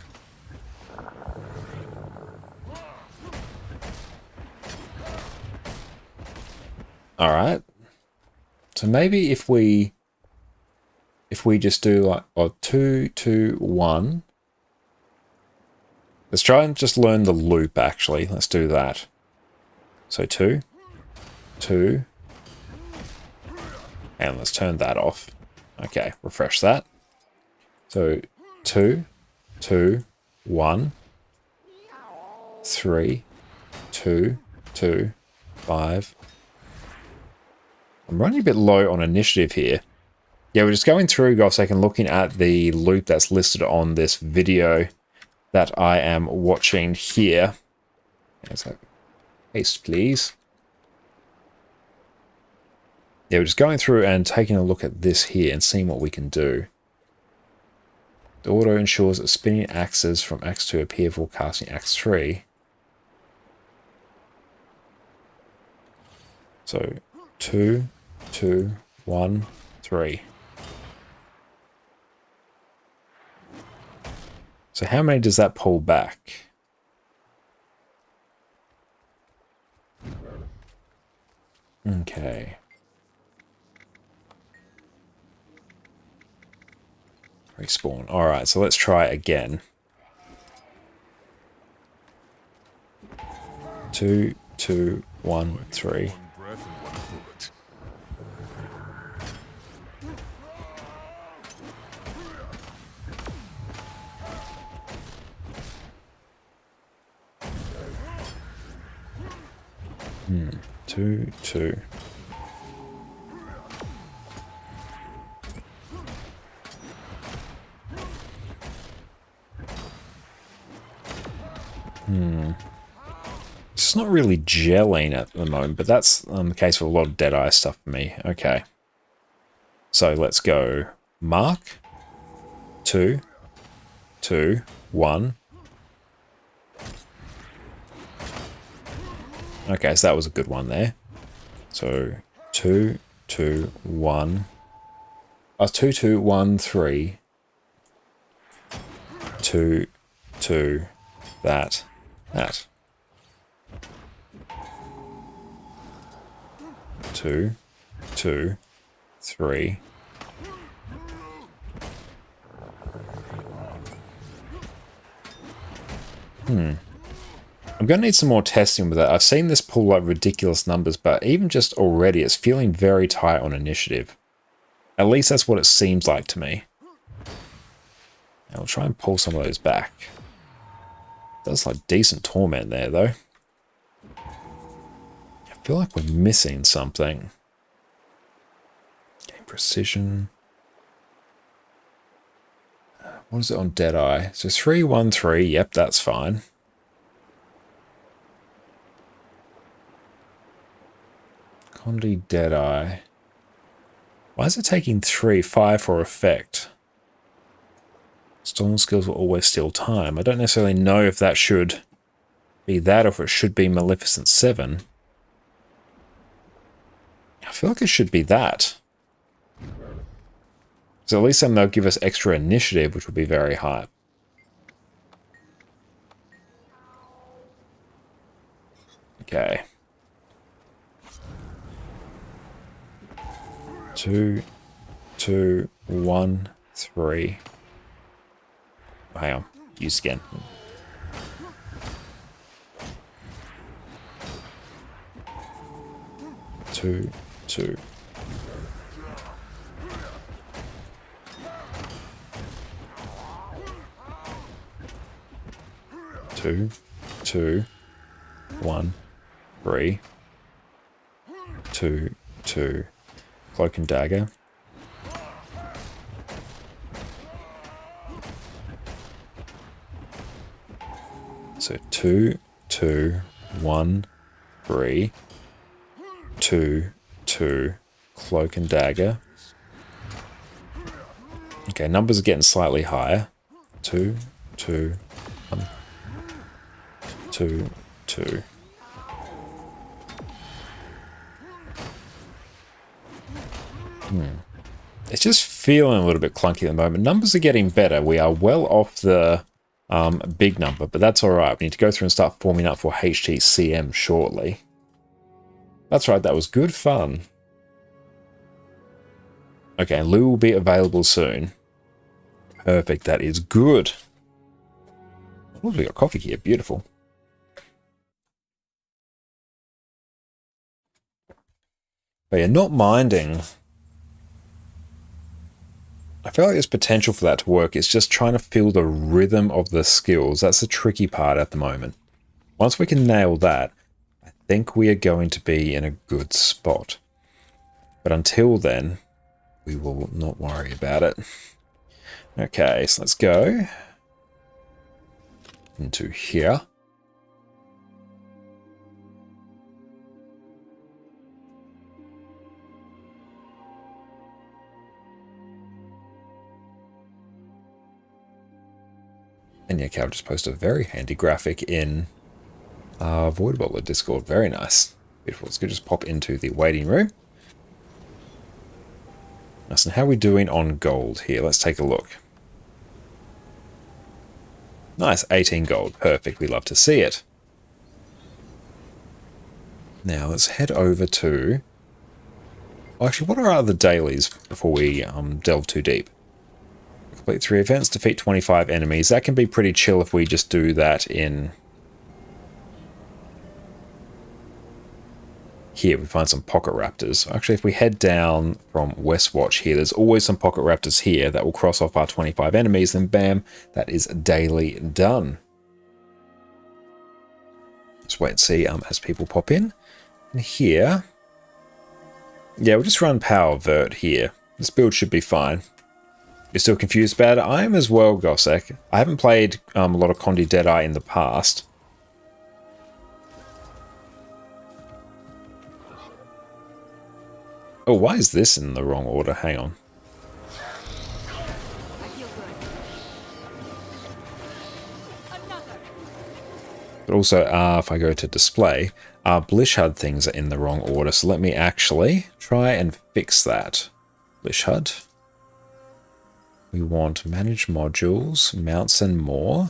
All right. So maybe if we just do like 2, 2, 1. Let's try and just learn the loop actually. Let's do that. So 2, 2. And let's turn that off. Okay, refresh that. So 2, 2, 1, 3, 2, 2, 5. I'm running a bit low on initiative here. Yeah, we're just going through, guys, and looking at the loop that's listed on this video that I am watching here. So, haste, please. Yeah, we're just going through and taking a look at this here and seeing what we can do. The auto ensures that spinning axes from Axe 2 appear before casting Axe 3. So 2, 2, 1, 3. So how many does that pull back? Okay. Respawn. Alright, so let's try again. 2, 2, 1, 3. One breath and one bullet. Two, 2. It's not really gelling at the moment, but that's the case with a lot of Deadeye stuff for me. Okay. So let's go mark 2, 2, 1. Okay, so that was a good one there. So 2, 2, 1. 2, 2, 1, 3. 2, 2. That. 2, 2, 3. I'm going to need some more testing with that. I've seen this pull like ridiculous numbers, but even just already, it's feeling very tight on initiative. At least that's what it seems like to me. I'll try and pull some of those back. Does like decent torment there, though. I feel like we're missing something. Gain precision. What is it on Deadeye? So 3, 1, 3. Yep, that's fine. Condi Deadeye. Why is it taking 3, 5 for effect? Stolen skills will always steal time. I don't necessarily know if that should be that or if it should be Maleficent 7. I feel like it should be that. So at least then they'll give us extra initiative, which would be very high. Okay. 2, 2, 1, 3. Oh, hang on. Use again. 2, 2. Two, 2, 1, 3, 2, 2. Cloak and dagger. So 2, 2, 1, 3, 2, 2. Cloak and dagger. Okay, numbers are getting slightly higher. 2, 2, 1, 2, 2. It's just feeling a little bit clunky at the moment. Numbers are getting better. We are well off the big number, but that's all right. We need to go through and start forming up for HTCM shortly. That's right, that was good fun. Okay, Lou will be available soon. Perfect, that is good. Oh, we got coffee here, beautiful. But yeah, not minding. I feel like there's potential for that to work. It's just trying to feel the rhythm of the skills. That's the tricky part at the moment. Once we can nail that, I think we are going to be in a good spot. But until then, we will not worry about it. Okay, so let's go into here. And yeah, Cal just posted a very handy graphic in Void Butler Discord. Very nice. Beautiful. Let's go just pop into the waiting room. Nice. And how are we doing on gold here? Let's take a look. Nice. 18 gold. Perfect. We love to see it. Now let's head over to... Oh, actually, what are our other dailies before we delve too deep? Complete 3 events, defeat 25 enemies. That can be pretty chill if we just do that in... Here, we find some pocket raptors. Actually, if we head down from Westwatch here, there's always some pocket raptors here that will cross off our 25 enemies, then bam, that is daily done. Let's wait and see as people pop in. And here... Yeah, we'll just run Power Vert here. This build should be fine. You're still confused about it? I am as well, Gossek. I haven't played a lot of Condi Deadeye in the past. Oh, why is this in the wrong order? Hang on. I feel good. Another. But also, if I go to display, our Blishhud things are in the wrong order. So let me actually try and fix that. Blishhud. We want manage modules, mounts and more.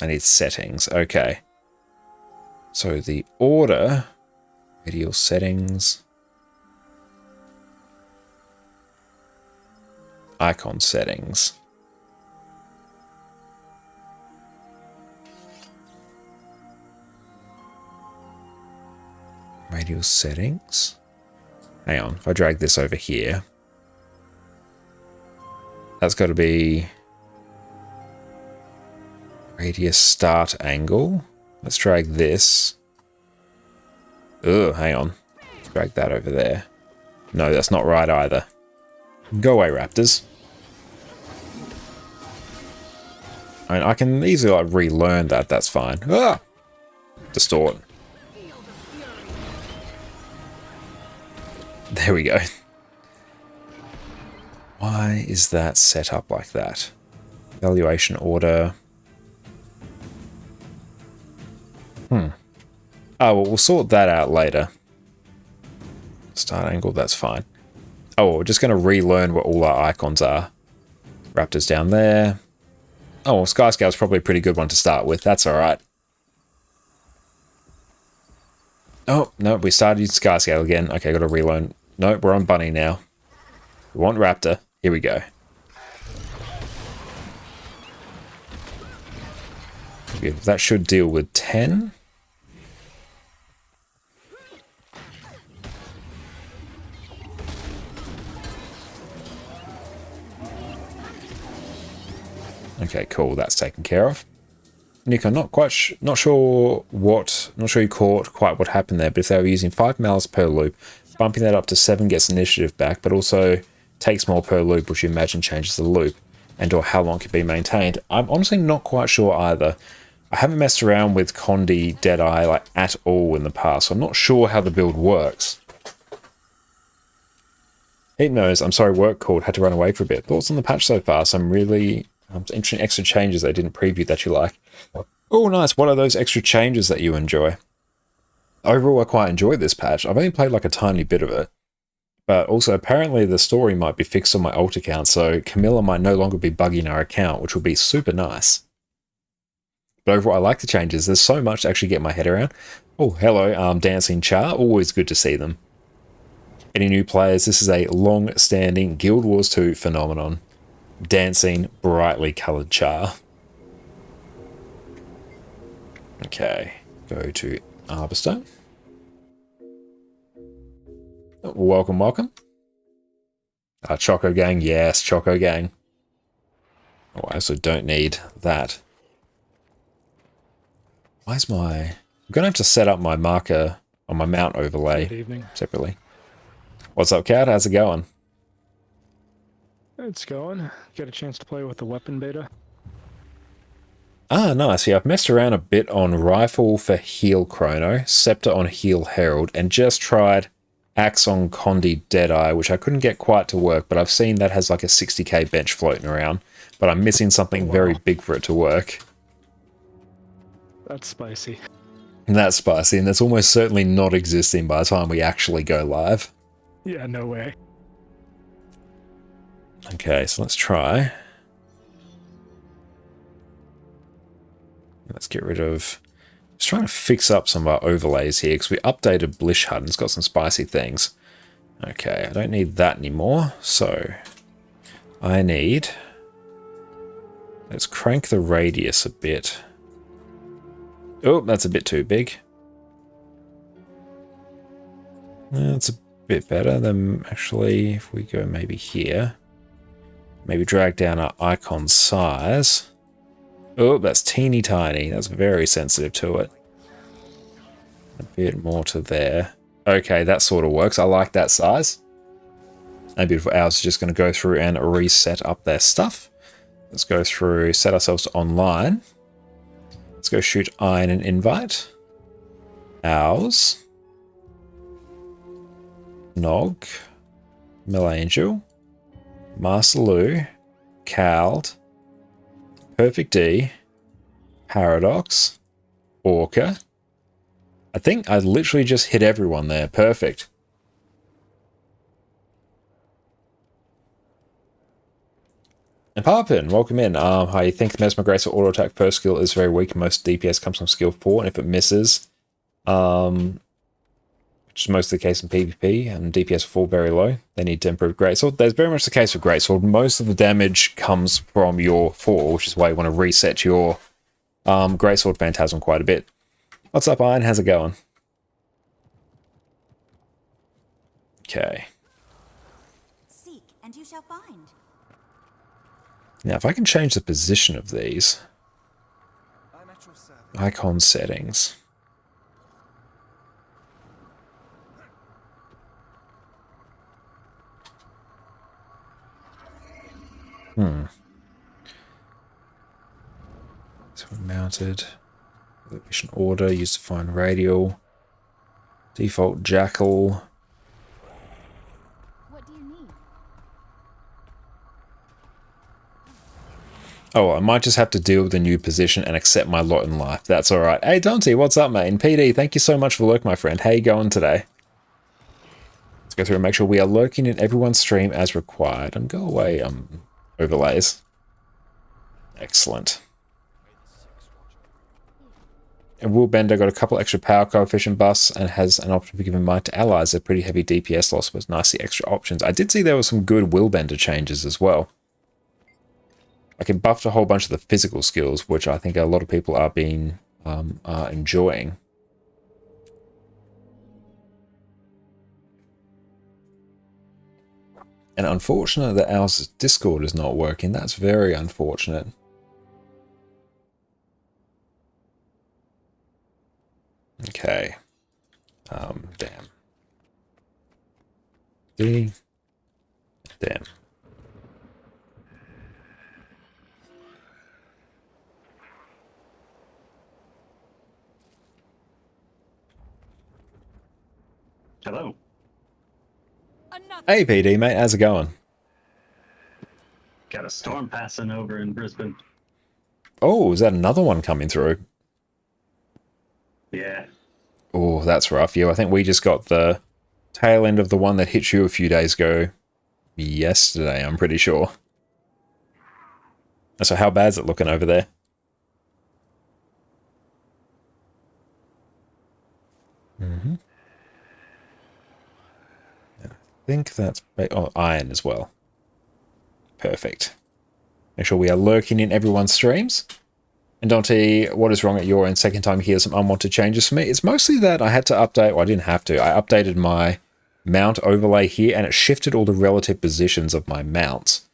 I need settings. Okay. So the order, radial settings, icon settings. Radial settings. Hang on, if I drag this over here, that's got to be radius start angle. Let's drag this. Oh, hang on. Let's drag that over there. No, that's not right either. Go away, raptors. I mean, I can easily like relearn that. That's fine. Ah! Distort. There we go. Why is that set up like that? Valuation order. Oh, well, we'll sort that out later. Start angle, that's fine. Oh, well, we're just going to relearn what all our icons are. Raptors down there. Oh, well, Skyscale's probably a pretty good one to start with. That's all right. Oh, no, we started using Skyscale again. Okay, got to relearn. No, we're on Bunny now. We want Raptor. Here we go. Okay, that should deal with 10. Okay, cool. That's taken care of. Nick, I'm not sure you caught quite what happened there, but if they were using 5 malice per loop, bumping that up to 7 gets initiative back, but also takes more per loop, which you imagine changes the loop, and or how long it can be maintained. I'm honestly not quite sure either. I haven't messed around with Condi Deadeye like at all in the past, so I'm not sure how the build works. Heat knows, I'm sorry, work called, had to run away for a bit. Thoughts on the patch so far? Some really interesting extra changes they didn't preview that you like. Oh, nice. What are those extra changes that you enjoy? Overall, I quite enjoyed this patch. I've only played like a tiny bit of it. But also, apparently the story might be fixed on my alt account, so Camilla might no longer be bugging our account, which will be super nice. But overall, I like the changes. There's so much to actually get my head around. Oh, hello, Dancing Char. Always good to see them. Any new players? This is a long-standing Guild Wars 2 phenomenon. Dancing, brightly coloured Char. Okay, go to Arborstone. Welcome, welcome. Choco Gang, yes, Choco Gang. Oh, I also don't need that. Why's my... I'm going to have to set up my marker on my mount overlay Good evening. separately. What's up, Cat? How's it going? It's going. Get a chance to play with the weapon beta? Ah, nice. Yeah, I've messed around a bit on Rifle for Heal Chrono, Scepter on Heal Herald, and just tried Axe on Condi Deadeye, which I couldn't get quite to work, but I've seen that has like a 60k bench floating around, but I'm missing something very big for it to work. That's spicy. And that's spicy, and that's almost certainly not existing by the time we actually go live. Yeah, no way. Okay, so let's try. Let's get rid of... Just trying to fix up some of our overlays here, because we updated Blish HUD and it's got some spicy things. Okay, I don't need that anymore, so... I need... Let's crank the radius a bit. Oh, that's a bit too big. That's a bit better than actually, if we go maybe here. Maybe drag down our icon size. Oh, that's teeny tiny. That's very sensitive to it. A bit more to there. Okay, that sort of works. I like that size. And Beautiful Owls is just going to go through and reset up their stuff. Let's go through, set ourselves to online. Let's go shoot Iron and invite. Owls. Nog. Millangel. Master Lu. Cald. Perfect D. Paradox. Orca. I think I literally just hit everyone there. Perfect. And Parpin, welcome in. I think Mesmer Grace or auto attack first skill is very weak. Most DPS comes from skill 4, and if it misses, which is mostly the case in PvP, and DPS 4 very low, they need to improve Greatsword. That's very much the case with Greatsword. Most of the damage comes from your 4, which is why you want to reset your Greatsword Phantasm quite a bit. What's up, Iron? How's it going? Okay. Seek, and you shall find. Now, if I can change the position of these icon settings. So we're mounted. Mission order, use to find radial. Default jackal. What do you need? Oh, I might just have to deal with the new position and accept my lot in life. That's alright. Hey, Dante, what's up, mate? And PD, thank you so much for lurk, my friend. How you going today? Let's go through and make sure we are lurking in everyone's stream as required. And go away, overlays. Excellent. Willbender got a couple extra power coefficient buffs and has an option for giving might to allies. A pretty heavy DPS loss was nice, the extra options. I did see there were some good Willbender changes as well. Like it buffed a whole bunch of the physical skills, which I think a lot of people are enjoying. And unfortunate that our Discord is not working. That's very unfortunate. Okay. Damn. Damn. Hello. Hey PD, mate. How's it going? Got a storm passing over in Brisbane. Oh, is that another one coming through? Yeah. Oh, that's rough. Yeah, I think we just got the tail end of the one that hit you a few days ago. Yesterday, I'm pretty sure. So how bad's it looking over there? Mm-hmm. I think that's... Oh, iron as well. Perfect. Make sure we are lurking in everyone's streams. And Dante, what is wrong at your end? Second time here, some unwanted changes for me. It's mostly that I had to update... Well, I didn't have to. I updated my mount overlay here, and it shifted all the relative positions of my mounts.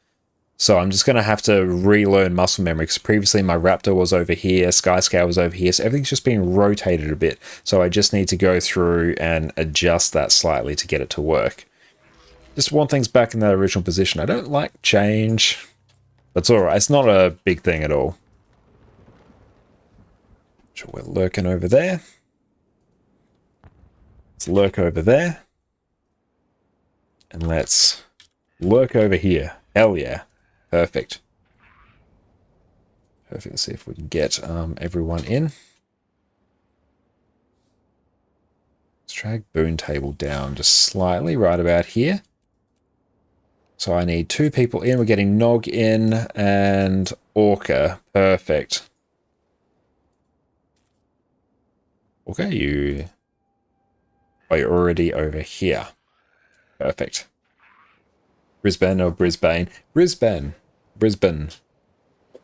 So I'm just going to have to relearn muscle memory, because previously my Raptor was over here, Skyscale was over here, so everything's just been rotated a bit. So I just need to go through and adjust that slightly to get it to work. Just want things back in their original position. I don't like change. That's alright, it's not a big thing at all. So we're lurking over there. Let's lurk over there. And let's lurk over here. Hell yeah. Perfect. Perfect. Let's see if we can get everyone in. Let's drag Boon Table down just slightly, right about here. So I need 2 people in. We're getting Nog in and Orca. Perfect. Orca, you... Oh, you're already over here. Perfect. Brisbane or Brisbane? Brisbane. Brisbane. I'm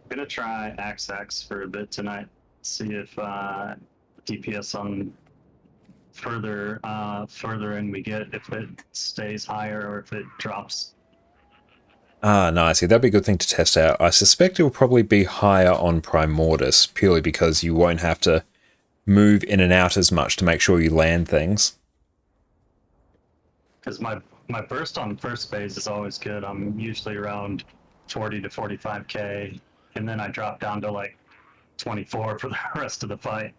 gonna try Axe for a bit tonight. See if DPS on further in we get, if it stays higher or if it drops. Ah, nice. Yeah, that'd be a good thing to test out. I suspect it will probably be higher on Primordius, purely because you won't have to move in and out as much to make sure you land things. Because my burst on first phase is always good. I'm usually around 40 to 45k, and then I drop down to like 24 for the rest of the fight.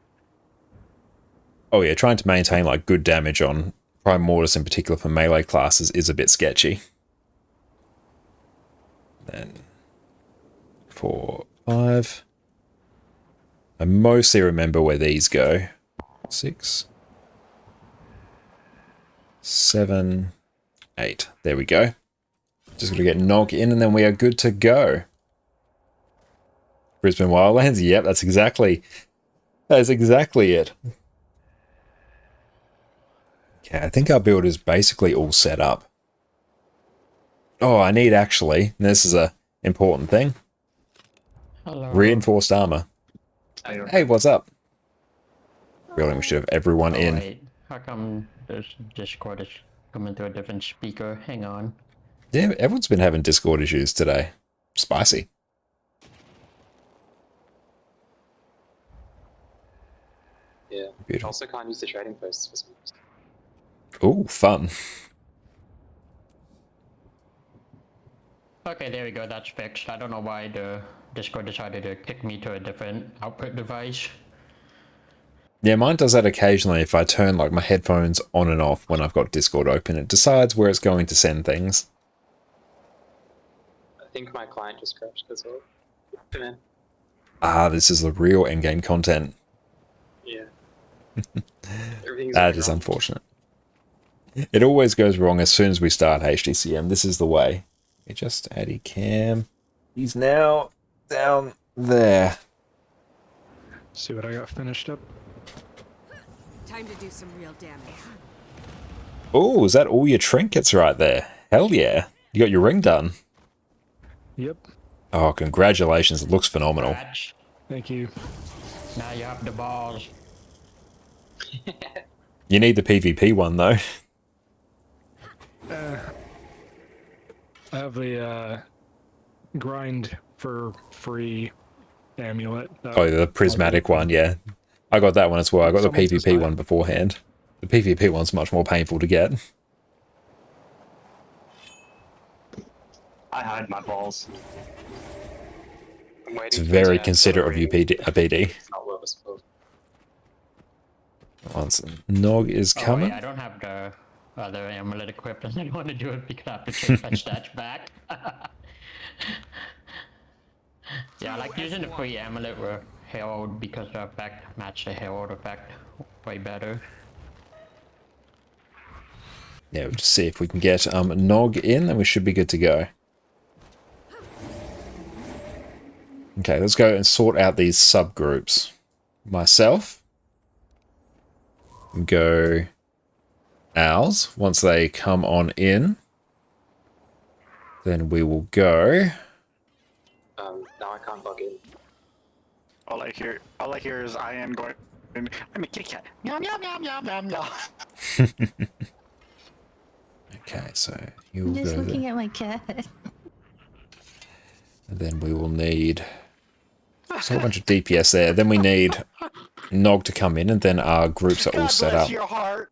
Oh yeah, trying to maintain like good damage on Primordius in particular for melee classes is a bit sketchy. Then 4, 5. I mostly remember where these go. 6, 7, 8. There we go. Just got to get Nog in and then we are good to go. Brisbane Wildlands? Yep, that's exactly it. Okay, I think our build is basically all set up. Oh, I need actually, this is a important thing. Hello. Reinforced armor. Hey, what's up? Really, we should have everyone in. Wait, how come this Discord is coming to a different speaker? Hang on. Yeah, everyone's been having Discord issues today. Spicy. Yeah. Beautiful. Also can't use the trading posts for some reason. Ooh, fun. Okay, there we go. That's fixed. I don't know why the Discord decided to kick me to a different output device. Yeah, mine does that occasionally if I turn like my headphones on and off when I've got Discord open. It decides where it's going to send things. I think my client just crashed as well. Come in. Ah, this is the real endgame content. Yeah. Everything's That going is wrong. unfortunate. It always goes wrong as soon as we start HDCM. This is the way. We just Addy Cam. He's now down there. See what I got finished up. Time to do some real damage. Oh, is that all your trinkets right there? Hell yeah. You got your ring done. Yep. Oh, congratulations. It looks phenomenal. Badge. Thank you. Now you have the balls. You need the PvP one, though. I have the grind for free amulet. Oh, the prismatic one, yeah. I got that one as well. I got the Someone's PvP decided. one beforehand. The PvP one's much more painful to get. I hide my balls. I'm waiting It's for very Jazz considerate of to you, ring. BD. It's not well disposed. Once Nog is Oh, coming. wait, I don't have the other amulet equipped, and I don't want to do it because I have to take my stats back. Yeah, I like using the free amulet with Herald because the effect match the Herald effect way better. Yeah, we'll just see if we can get Nog in, and we should be good to go. Okay, let's go and sort out these subgroups. Myself. Go Owls. Once they come on in, then we will go. Now I can't log in. All I hear is I am going. I'm a kitty cat. Meow meow meow meow meow meow. Okay, so you will I'm just go looking there. at my cat. And then we will need a whole bunch of DPS there. Then we need Nog to come in, and then our groups are all God set bless up. your heart.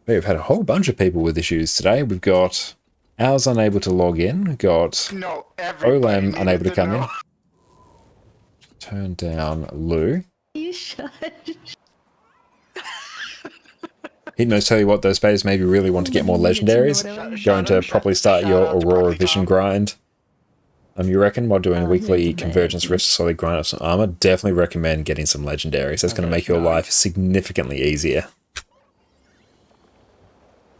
We've had a whole bunch of people with issues today. We've got Owls unable to log in. We've got No, everybody Olam needed unable to come in. know. Turn down Lou. You should. He'd knows tell you what, those players maybe really want to get more legendaries. Going to properly start your Aurora Vision grind. You reckon, while doing a weekly Convergence Rift Solid grind of some armor, definitely recommend getting some legendaries. That's going to make your life significantly easier.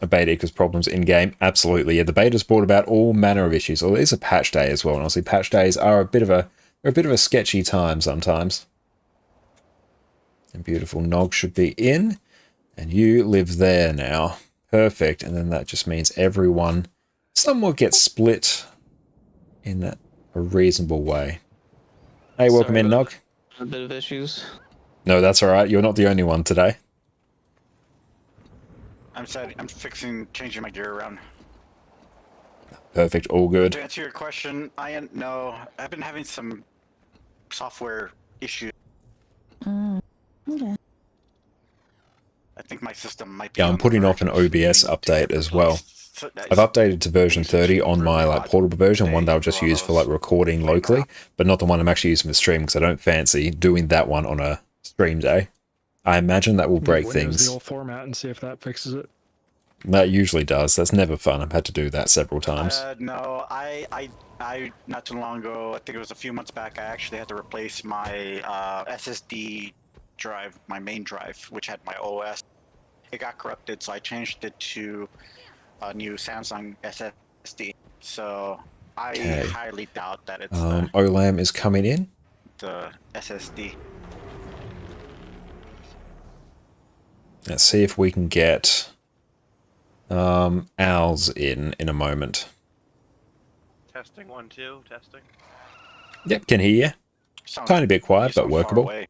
A beta equals problems in game, absolutely. Yeah, the beta's brought about all manner of issues. Well, it is a patch day as well, and obviously patch days are a bit of a sketchy time sometimes. And beautiful Nog should be in, and you live there now. Perfect, and then that just means everyone somewhat gets split in a reasonable way. Hey, welcome in, Nog. A bit of issues. No, that's all right. You're not the only one today. I'm changing my gear around. Perfect, all good. To answer your question, no, I've been having some software issues. Okay. I think my system might be. Yeah, I'm on the putting off verge an of OBS being update as well. So that I've is- updated to version 30 on my portable version, one that I'll just use for recording locally, but not the one I'm actually using for stream because I don't fancy doing that one on a stream day. I imagine that will break Windows things. the old format and see if that fixes it. That usually does. That's never fun. I've had to do that several times. No, I not too long ago, I think it was a few months back, I actually had to replace my SSD drive, my main drive, which had my OS. It got corrupted, so I changed it to a new Samsung SSD. So I Okay. highly doubt that it's Olam is coming in. the SSD. Let's see if we can get Owls in a moment. Testing 1, 2, testing. Yep, can hear you. Sounds- Tiny bit quiet, you but sound far workable. away.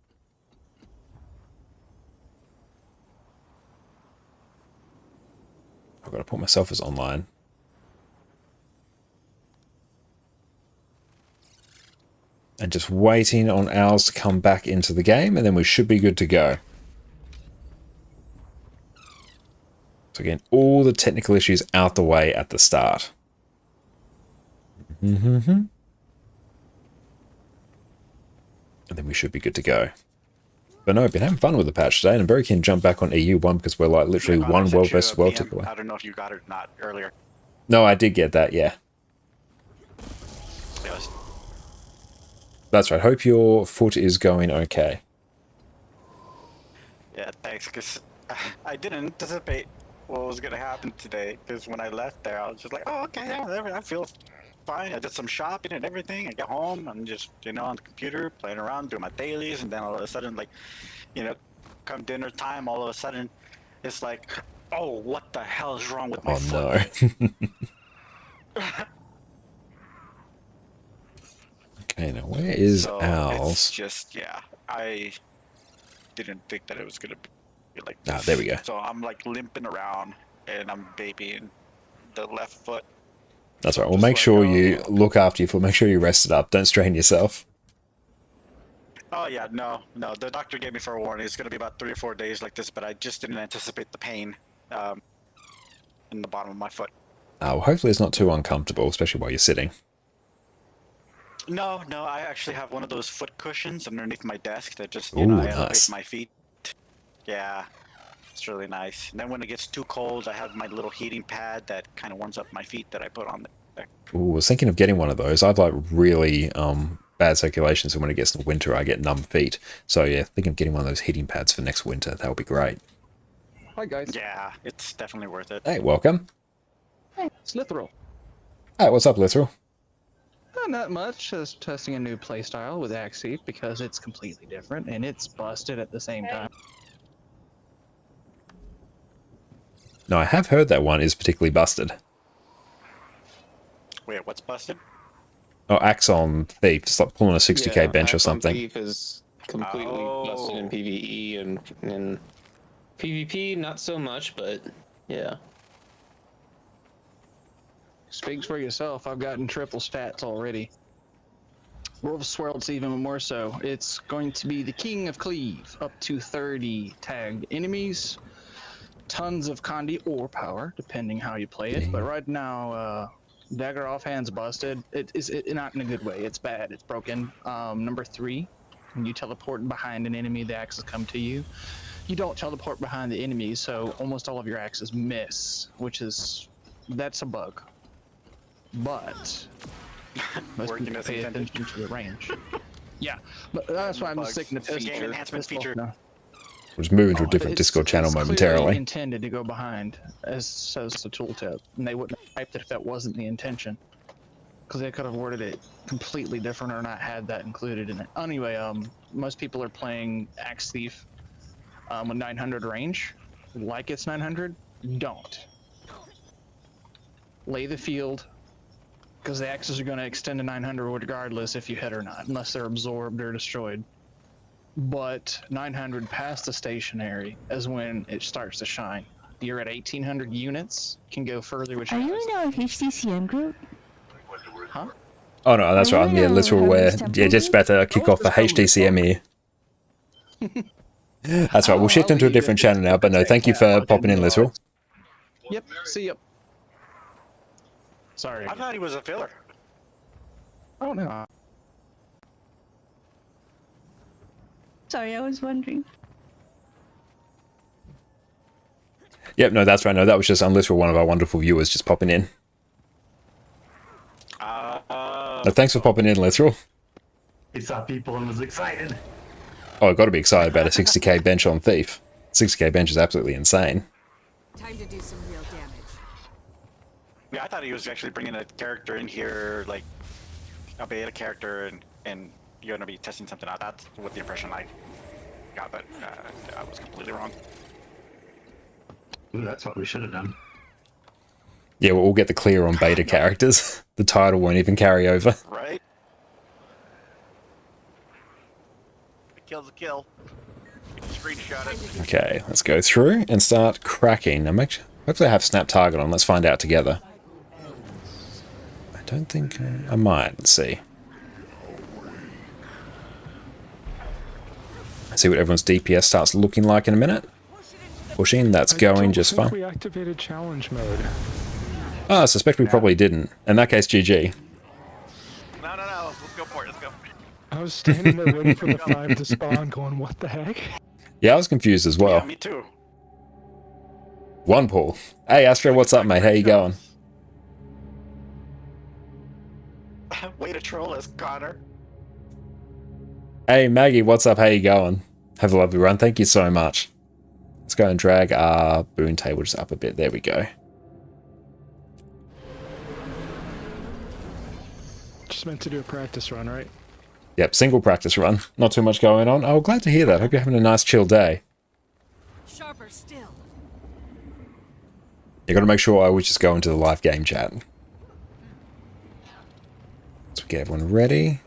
I've got to put myself as online. And just waiting on Owls to come back into the game, and then we should be good to go. So again, all the technical issues out the way at the start. And then we should be good to go. But no, I've been having fun with the patch today, and I'm very keen to jump back on EU1 because we're like literally Yeah, I one sent world you versus a world PM. tick away. I don't know if you got it or not earlier. No, I did get that, yeah. Yes. That's right. Hope your foot is going okay. Yeah, thanks, because I didn't anticipate what was going to happen today, because when I left there, I was just like, oh, okay, yeah, whatever, I feel fine. I did some shopping and everything. I got home and just, on the computer, playing around, doing my dailies, and then all of a sudden, like, come dinner time, all of a sudden, it's like, oh, what the hell is wrong with my foot? No. Okay, now where is So Owls? it's just, I didn't think that it was gonna be like Ah, this. there we go. So I'm like limping around and I'm babying the left foot. That's right. Well, Just make like, sure you look after your foot. Make sure you rest it up. Don't strain yourself. Oh yeah, no. The doctor gave me for a warning. It's gonna be about 3 or 4 days like this, but I just didn't anticipate the pain in the bottom of my foot. Well, hopefully it's not too uncomfortable, especially while you're sitting. No, I actually have one of those foot cushions underneath my desk that just, Ooh, I elevate nice. my feet. Yeah, it's really nice. And then when it gets too cold, I have my little heating pad that kind of warms up my feet that I put on there. Ooh, I was thinking of getting one of those. I've like really bad circulation, so when it gets to winter, I get numb feet. So yeah, thinking of getting one of those heating pads for next winter. That would be great. Hi guys. Yeah, it's definitely worth it. Hey, welcome. Hey, it's Lithril. Hey, what's up, Lithril? Not much, just testing a new playstyle with Axe Thief because it's completely different and it's busted at the same time. No, I have heard that one is particularly busted. Wait, what's busted? Oh, Axe on Thief. It's like pulling a 60k bench or something. Thief is completely busted in PvE and in PvP, not so much, but yeah. Speaks for yourself. I've gotten triple stats already. World of Swirl's even more so. It's going to be the King of Cleave, up to 30 tagged enemies, tons of Condi or power, depending how you play it. But right now, Dagger Offhand's busted. It's not in a good way. It's bad. It's broken. Number 3, when you teleport behind an enemy, the axes come to you. You don't teleport behind the enemy, so almost all of your axes miss, that's a bug. But most people pay attention to the range. Yeah, but that's why I'm just sticking to It's a game enhancement feature. We'll just move into a different Discord channel it's momentarily. clearly intended to go behind, as says the tooltip, and they wouldn't have typed it if that wasn't the intention, because they could have worded it completely different or not had that included in it. Anyway, most people are playing Axe Thief with 900 range, like it's 900. Don't lay the field, because the axes are going to extend to 900 regardless if you hit or not, unless they're absorbed or destroyed. But 900 past the stationary is when it starts to shine. You're at 1800 units, can go further, which Are you in our HDCM group? Huh? Oh no, that's right. Yeah, Little where just about to kick off the HDCM here. That's right. We'll shift into a different channel now. But no, thank you for popping in, Little. Yep. See ya. Sorry. I thought he was a filler. Oh no. Sorry, I was wondering. Yep, no, that's right. No, that was just Literal, one of our wonderful viewers, just popping in. No, thanks for popping in, Literal. He saw people and was excited. Oh, I've got to be excited about a 60k bench on Thief. 60k bench is absolutely insane. Time to do some real damage. Yeah, I thought he was actually bringing a character in here, like a beta character, and you're gonna be testing something out. That's what the impression I got, but I was completely wrong. Ooh, that's what we should have done. Yeah, we'll get the clear on beta characters. The title won't even carry over. Right? A kill's a kill. Screenshot it. Okay, let's go through and start cracking. Now, hopefully I have Snap Target on. Let's find out together. I don't think I might. Let's see. Let's see what everyone's DPS starts looking like in a minute. Pushing, that's going just fine. We activated challenge mode. Oh, I suspect we probably didn't. In that case, GG. No. Let's go for it. Let's go. I was standing there waiting for the 5 to spawn, going, what the heck? Yeah, I was confused as well. Yeah, me too. One Paul. Hey, Astro, what's up, mate? How you going? Way to troll us, Connor. Hey, Maggie, what's up? How you going? Have a lovely run. Thank you so much. Let's go and drag our boon table just up a bit. There we go. Just meant to do a practice run, right? Yep, single practice run. Not too much going on. Oh, glad to hear that. Hope you're having a nice chill day. Sharper still. You got to make sure I would just go into the live game chat. So we get everyone ready.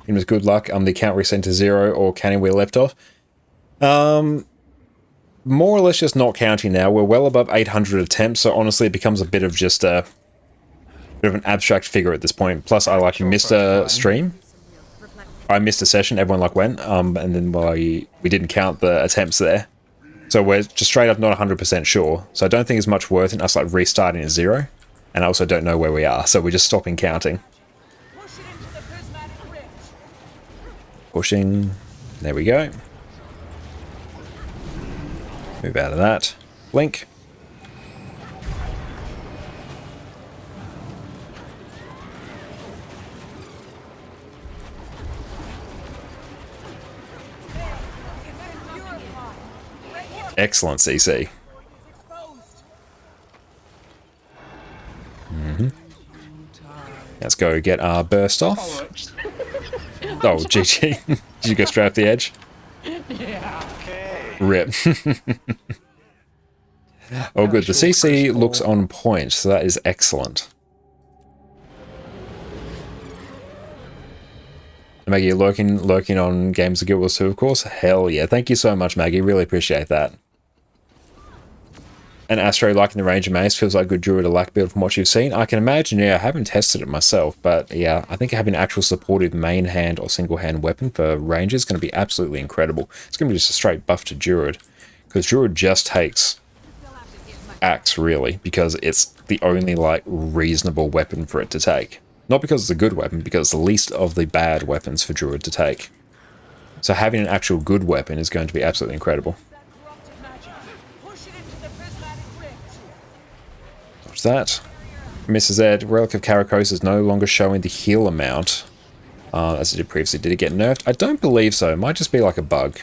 It was good luck. The account resent to 0 or counting where left off. More or less just not counting now. We're well above 800 attempts, so honestly it becomes a bit of just a bit of an abstract figure at this point. Plus I like missed a stream. I missed a session, everyone like went, and then we didn't count the attempts there. So we're just straight up not 100% sure. So I don't think it's much worth in us like restarting at 0. And I also don't know where we are, so we're just stopping counting. Pushing. There we go. Move out of that. Blink. Excellent CC. Let's go get our burst off. Oh, GG. Did you go straight off the edge? Yeah. Rip. Oh, good. The CC looks on point, so that is excellent. Maggie, lurking on Games of Guild Wars 2, of course. Hell yeah. Thank you so much, Maggie. Really appreciate that. And Astro liking the Ranger Mace feels like a good Druid Elect build from what you've seen. I can imagine, yeah, I haven't tested it myself, but yeah, I think having an actual supportive main hand or single hand weapon for Ranger is going to be absolutely incredible. It's going to be just a straight buff to Druid, because Druid just takes Axe, really, because it's the only, like, reasonable weapon for it to take. Not because it's a good weapon, because it's the least of the bad weapons for Druid to take. So having an actual good weapon is going to be absolutely incredible. Watch that. Mrs. Ed, Relic of Karakos is no longer showing the heal amount as it did previously. Did it get nerfed? I don't believe so. It might just be like a bug.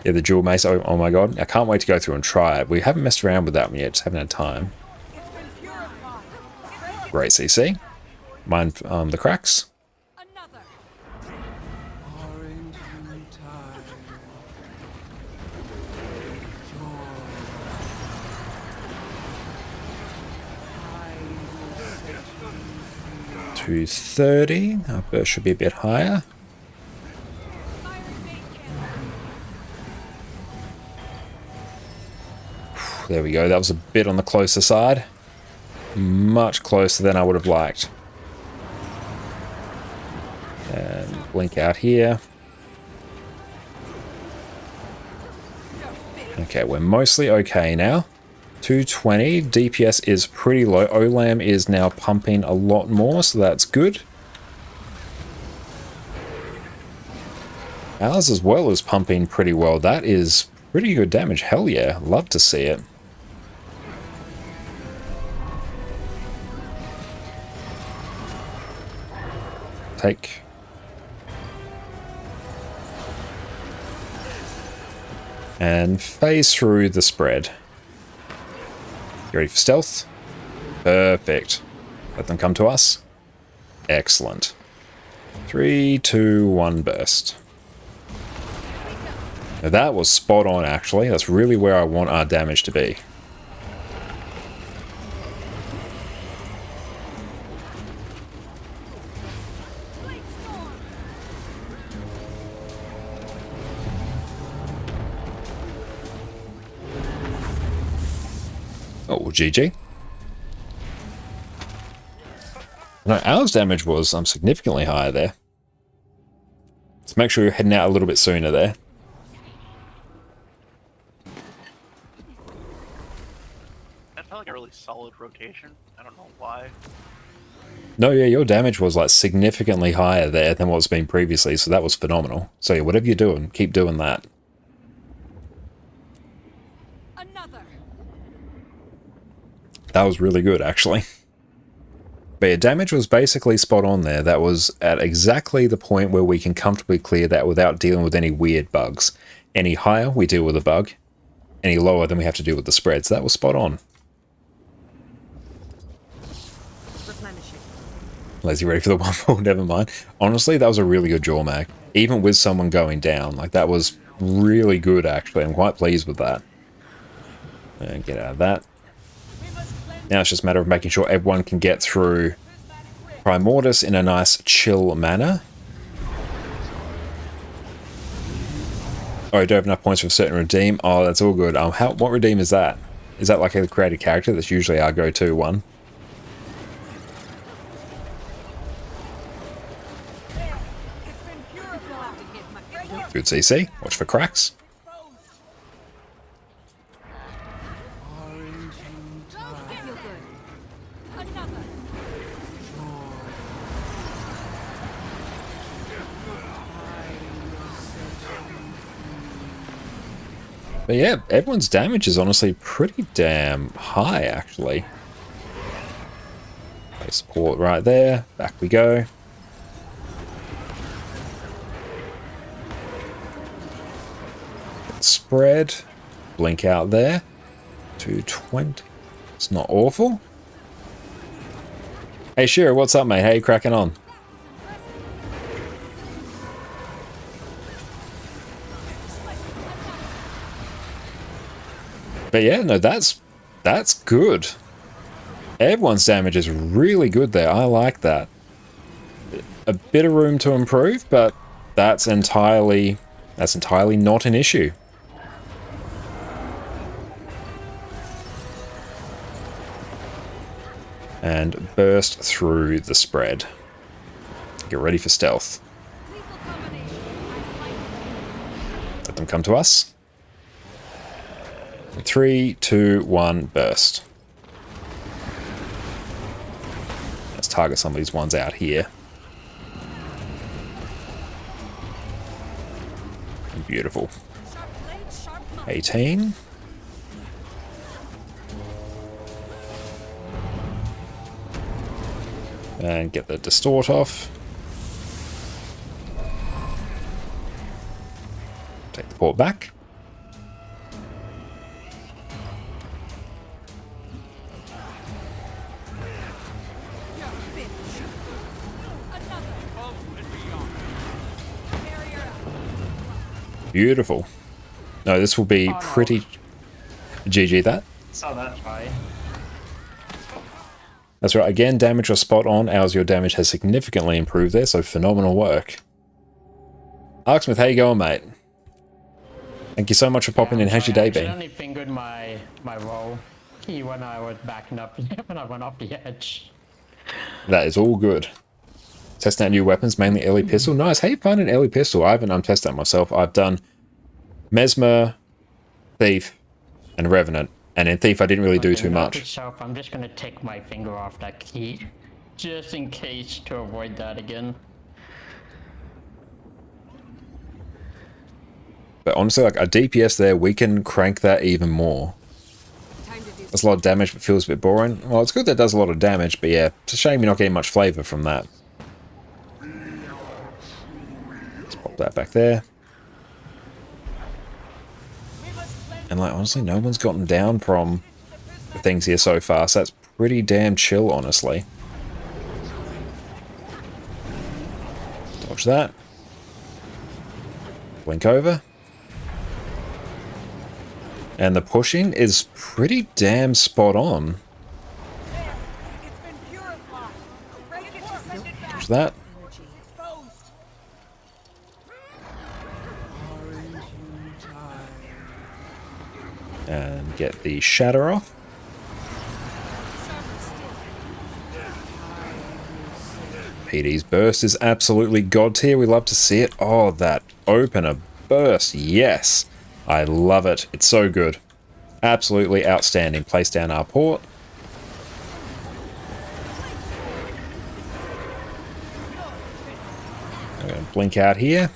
Yeah, the dual mace. Oh my god. I can't wait to go through and try it. We haven't messed around with that one yet. Just haven't had time. Great CC. Mind the cracks. 230. Our burst should be a bit higher. There we go. That was a bit on the closer side. Much closer than I would have liked. And blink out here. Okay, we're mostly okay now. 220. DPS is pretty low. Olam is now pumping a lot more, so that's good. Ours as well is pumping pretty well. That is pretty good damage. Hell yeah. Love to see it. Take. And phase through the spread. You ready for stealth? Perfect. Let them come to us. Excellent. 3, 2, 1 burst. Now that was spot on, actually. That's really where I want our damage to be. Oh, GG. No, ours damage was significantly higher there. Let's make sure you're heading out a little bit sooner there. That felt like a really solid rotation. I don't know why. No, yeah, your damage was like significantly higher there than what's been previously, so that was phenomenal. So yeah, whatever you're doing, keep doing that. That was really good, actually. But yeah, damage was basically spot on there. That was at exactly the point where we can comfortably clear that without dealing with any weird bugs. Any higher, we deal with a bug. Any lower, then we have to deal with the spread. So that was spot on. Lazy ready for the one ball, never mind. Honestly, that was a really good jaw mag. Even with someone going down, like that was really good actually. I'm quite pleased with that. And get out of that. Now it's just a matter of making sure everyone can get through Primordius in a nice chill manner. Oh, you don't have enough points for a certain redeem. Oh, that's all good. What redeem is that? Is that like a created character? That's usually our go-to one. Good CC. Watch for cracks. But yeah, everyone's damage is honestly pretty damn high, actually. Play support right there. Back we go. Spread. Blink out there. 220. It's not awful. Hey, Shira, what's up, mate? How you cracking on? But yeah, no, that's good. Everyone's damage is really good there. I like that. A bit of room to improve, but that's entirely not an issue. And burst through the spread. Get ready for stealth. Let them come to us. 3, 2, 1, burst. Let's target some of these ones out here. Beautiful. 18. And get the distort off. Take the port back. Beautiful. No, this will be pretty... GG that. Saw that try. That's right. Again, damage was spot on. Ours, your damage has significantly improved there, so phenomenal work. Arksmith, how you going, mate? Thank you so much for popping in. How's your day been? I only fingered my roll key when I was backing up, when I went off the edge. That is all good. Testing out new weapons, mainly Ellie Pistol. Nice. How you finding Ellie Pistol? I haven't tested that myself. I've done Mesmer, Thief, and Revenant. And in Thief, I didn't really do too much. Itself, I'm just going to take my finger off that key, just in case, to avoid that again. But honestly, like a DPS there, we can crank that even more. That's a lot of damage, but feels a bit boring. Well, it's good that it does a lot of damage, but yeah, it's a shame you're not getting much flavor from that. Let's pop that back there. And like, honestly, no one's gotten down from the things here so far, so that's pretty damn chill, honestly. Dodge that. Blink over. And the pushing is pretty damn spot on. Dodge that. And get the shatter off. PD's burst is absolutely god tier. We love to see it. Oh, that opener burst. Yes. I love it. It's so good. Absolutely outstanding. Place down our port. I'm going to blink out here.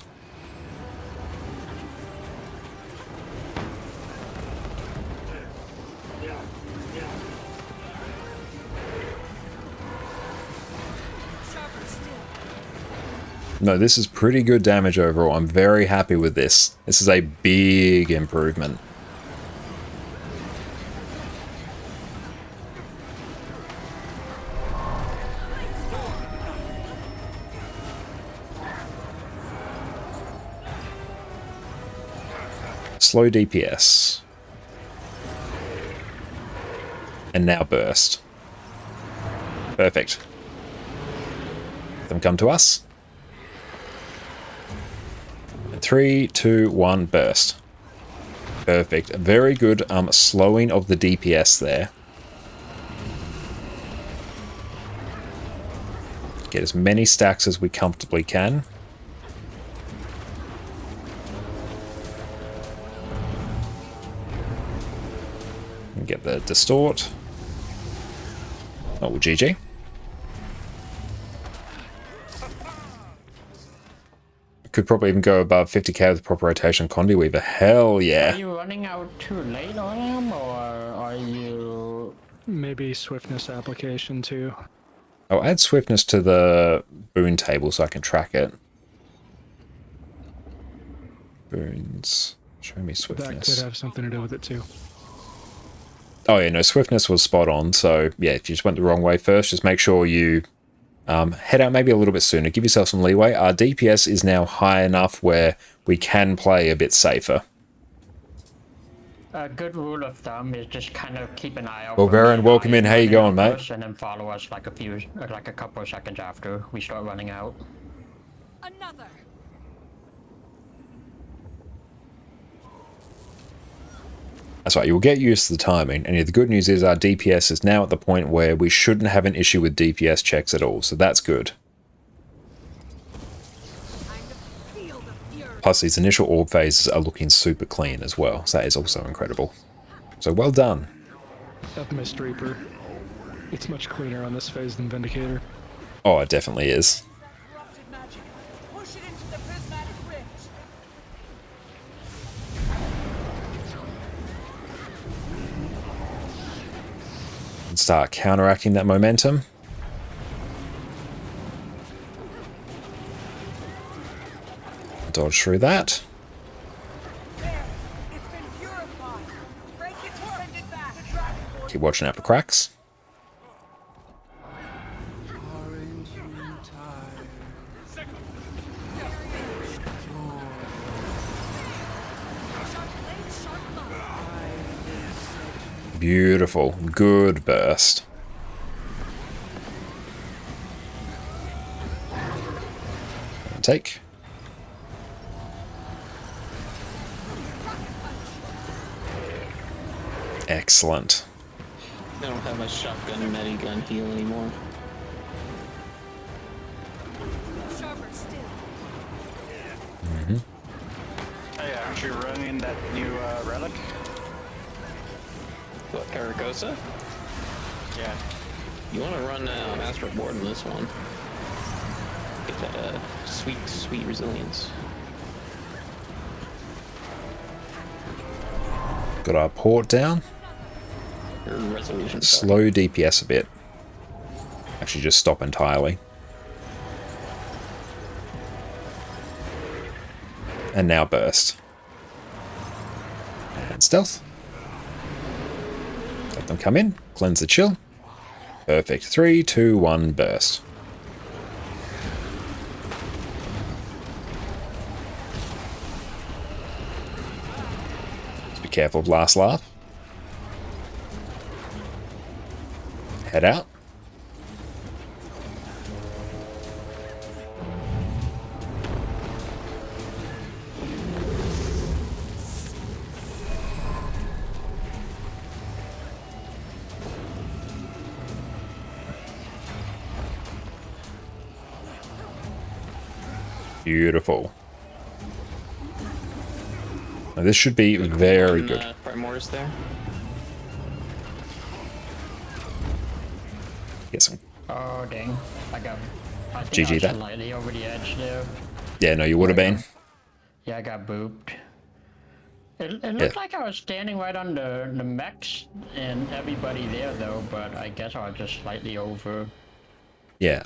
No, this is pretty good damage overall. I'm very happy with this. This is a big improvement. slow DPS. And now burst. Perfect. Let them come to us. 3, 2, 1, burst. Perfect. Very good slowing of the DPS there. Get as many stacks as we comfortably can. And get the distort. Oh, well, GG. Could probably even go above 50k with proper rotation Condi Weaver. Hell yeah. Are you running out too late on him, or are you... Maybe swiftness application too. I'll add swiftness to the boon table so I can track it. Boons. Show me That swiftness. could have something to do with it too. Oh yeah, no, swiftness was spot on. So yeah, if you just went the wrong way first, just make sure you head out maybe a little bit sooner. Give yourself some leeway. Our DPS is now high enough where we can play a bit safer. A good rule of thumb is just kind of keep an eye out. Well, for Baron, me welcome in. How you running going, out mate? first, and then follow us like a couple of seconds after we start running out. Another. That's right, you'll get used to the timing, and the good news is our DPS is now at the point where we shouldn't have an issue with DPS checks at all, so that's good. Plus, these initial orb phases are looking super clean as well, so that is also incredible. So well done. Of Mist Reaper. It's much cleaner on this phase than Vindicator. Oh, it definitely is. And start counteracting that momentum. Dodge through that. Keep watching out for cracks. Beautiful. Good burst. Take. Excellent. I don't have my shotgun medigun heal anymore. Sharper still. Hey, aren't you running that new relic? What, Caracosa? Yeah. You want to run Astral Board in this one. Get that sweet, sweet resilience. Got our port down. Or resolution. Slow DPS a bit. Actually, just stop entirely. And now burst. And stealth. Let them come in. Cleanse the chill. Perfect. 3, 2, 1, burst. Just be careful of last laugh. Head out. Beautiful. Now this should be very good. Primordius there. Get some. Oh dang! I think GG I was that. slightly over the edge there. Yeah, no, you would have been. Yeah, I got booped. It looked like I was standing right on the mechs and everybody there though, but I guess I was just slightly over. Yeah,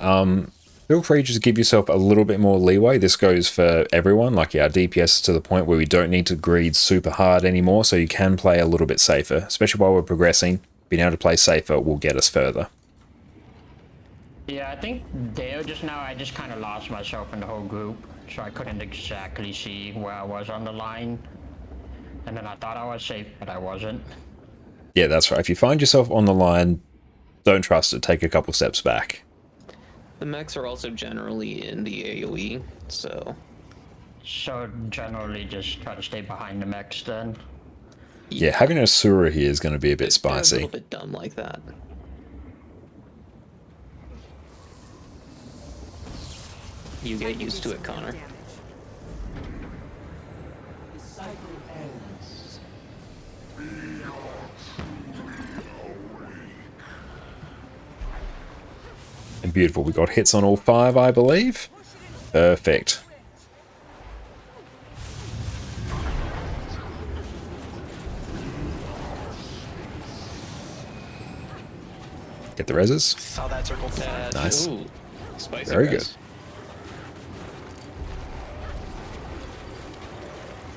feel free to just give yourself a little bit more leeway. This goes for everyone. Like, yeah, our DPS is to the point where we don't need to greed super hard anymore, so you can play a little bit safer, especially while we're progressing. Being able to play safer will get us further. Yeah, I think there just now I just kind of lost myself in the whole group, so I couldn't exactly see where I was on the line. And then I thought I was safe, but I wasn't. Yeah, that's right. If you find yourself on the line, don't trust it. Take a couple steps back. The mechs are also generally in the AoE, so... So generally just try to stay behind the mechs then. Yeah, having a Asura here is going to be a bit They're a spicy. little bit dumb like that. You get used to it, Connor. And beautiful. We got hits on all 5, I believe. Perfect. Get the reses. Saw that circle. Nice. Ooh, spicy Very res. good.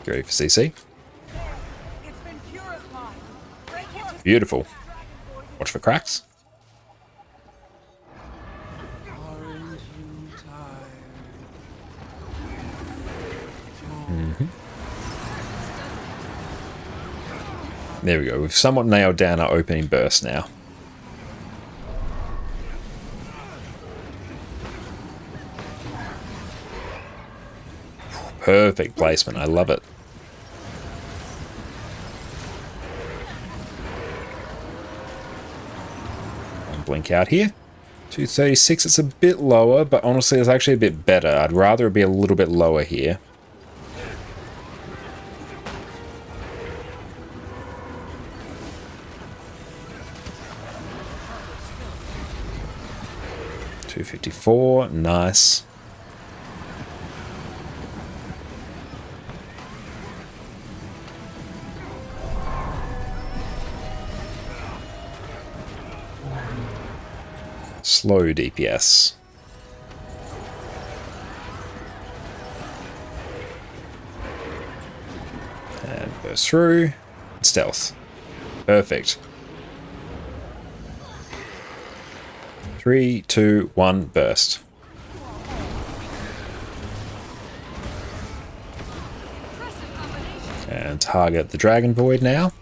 Get ready for CC. Beautiful. Watch for cracks. There we go. We've somewhat nailed down our opening burst now. Perfect placement. I love it. And blink out here. 236. It's a bit lower, but honestly, it's actually a bit better. I'd rather it be a little bit lower here. $254. Nice. Slow DPS. And burst through. Stealth. Perfect. 3, 2, 1, burst. And target the Dragon Void now.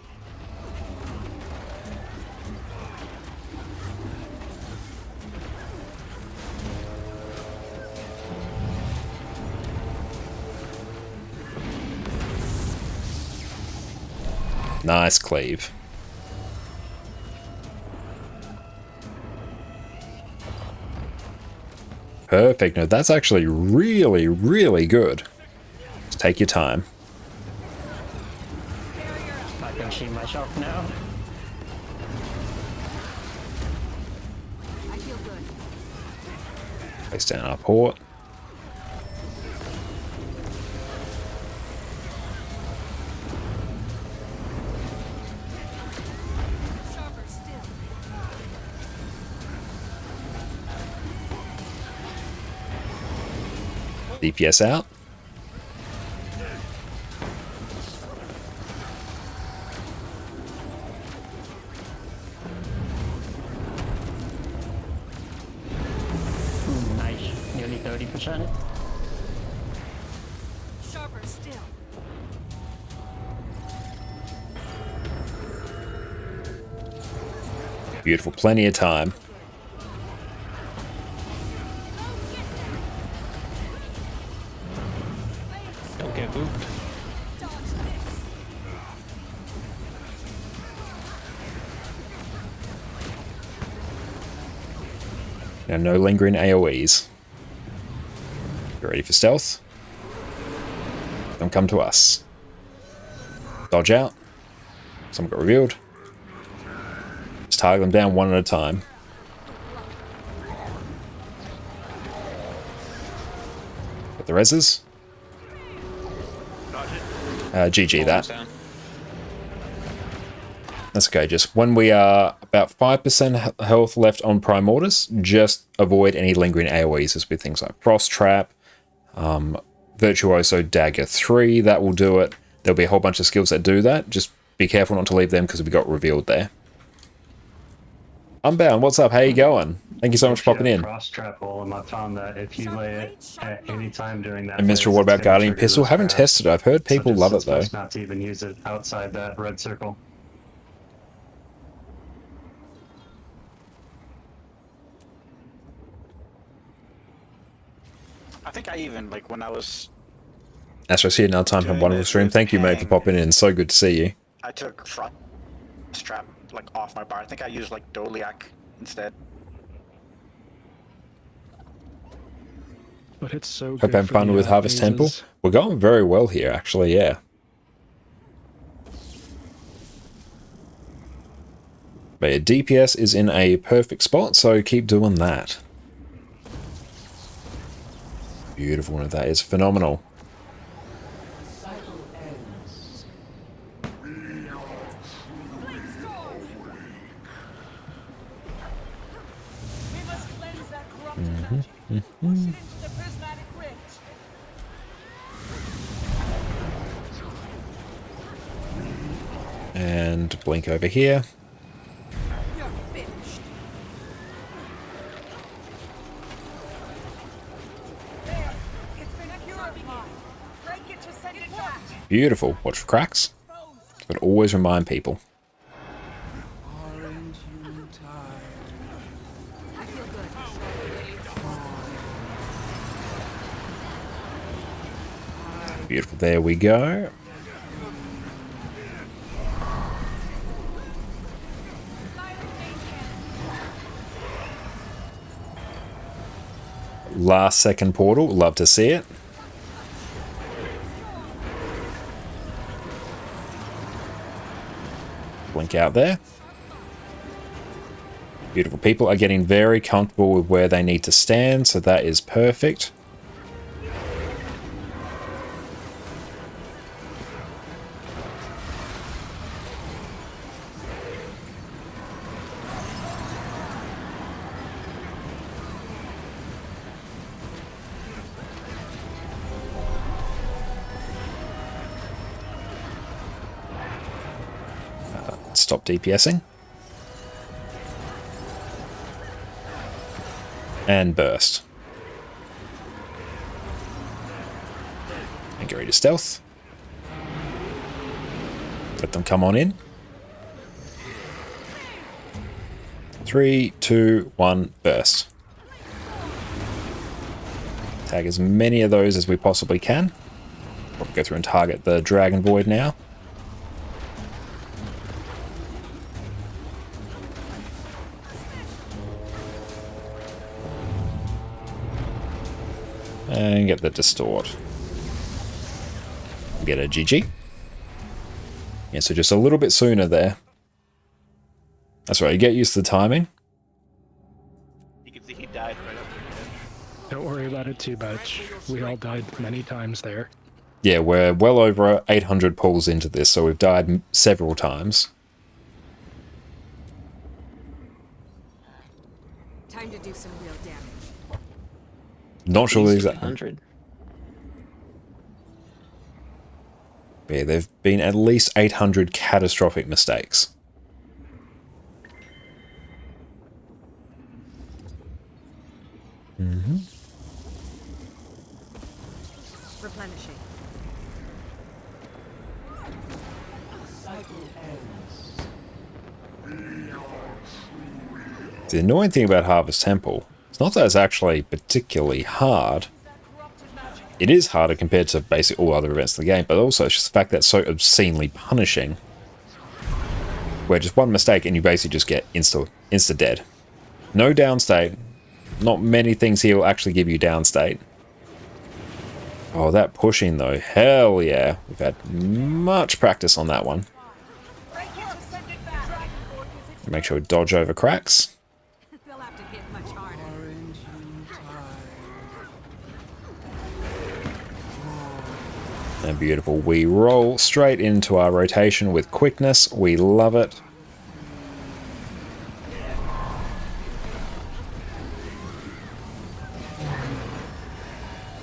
Nice cleave. Perfect. No, that's actually really, really good. Just take your time. I can see myself now. I feel good. Place down our port. Sharper still. DPS out. Nice. Nearly 30%. Sharper still. Beautiful. Plenty of time. Don't get booped. Dodge this. Now, no lingering AoEs. Get ready for stealth. Don't come to us. Dodge out. Someone got revealed. Just target them down one at a time. Got the reses. GG that. Down. That's okay. Just when we are about 5% health left on Primordius, just avoid any lingering AoEs. As with things like Frost Trap, Virtuoso Dagger 3, that will do it. There'll be a whole bunch of skills that do that. Just be careful not to leave them because we got revealed there. Unbound, what's up? How you going? Thank you so much for popping in. Cross trap hole, and I found that if you lay it at any time during that. And Minstrel, what about Guardian Pistol? Haven't tested it. I've heard people love it though. Not to even use it outside that red circle. I think I even, like, when I was... Astros here, another time from wonderful stream. Thank you, mate, for popping in. So good to see you. I took Frost Trap, like, off my bar. I think I used, like, Doliak instead. But it's so good. Hope I'm fun with Harvest Temple. We're going very well here, actually, yeah. But yeah, DPS is in a perfect spot, so keep doing that. Beautiful, and that is phenomenal. And blink over here. Beautiful. Watch for cracks. But always remind people. Beautiful. There we go. Last second portal. Love to see it. Blink out there. Beautiful. People are getting very comfortable with where they need to stand, so that is perfect. Stop DPSing. And burst. And get ready to stealth. Let them come on in. 3, 2, 1, burst. Tag as many of those as we possibly can. We'll go through and target the Dragon Void now. And get the distort. Get a GG. Yeah, so just a little bit sooner there. That's right, you get used to the timing. You can see he died right up the edge. Don't worry about it too much. We all died many times there. Yeah, we're well over 800 pulls into this, so we've died several times. Time to do some real damage. Not sure the exact 100. Yeah, there've been at least 800 catastrophic mistakes. Replenishing. The annoying thing about Harvest Temple, it's not that it's actually particularly hard. It is harder compared to basically all other events in the game, but also it's just the fact that it's so obscenely punishing. Where just one mistake and you basically just get insta dead. No downstate. Not many things here will actually give you downstate. Oh, that pushing though. Hell yeah. We've had much practice on that one. Make sure we dodge over cracks. They'll have to hit much harder. And beautiful. We roll straight into our rotation with quickness. We love it.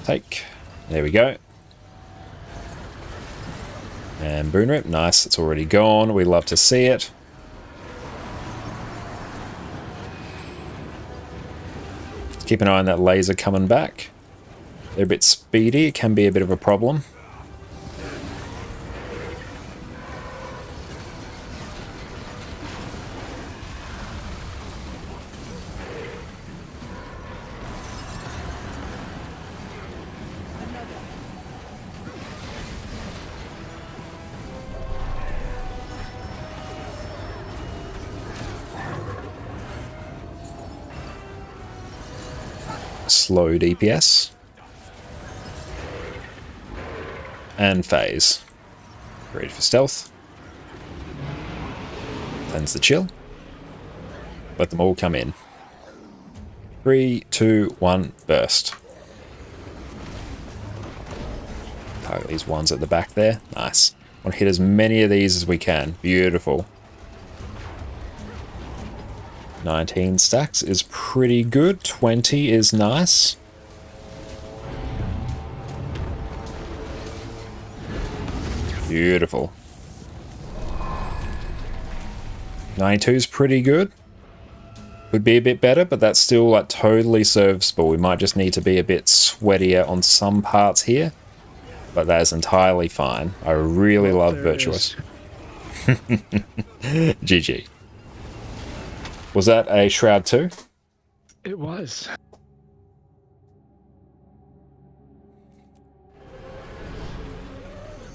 Take. There we go. And Boon Rip. Nice. It's already gone. We love to see it. Keep an eye on that laser coming back. They're a bit speedy. It can be a bit of a problem. Slow DPS. And phase. Ready for stealth. Cleanse the chill. Let them all come in. 3, 2, 1, burst. Target these ones at the back there. Nice. Want to hit as many of these as we can. Beautiful. 19 stacks is pretty good. 20 is nice. Beautiful. 92 is pretty good. Could be a bit better, but that's still like totally serviceable. We might just need to be a bit sweatier on some parts here, but that is entirely fine. I really love Virtuous. GG. Was that a Shroud 2? It was.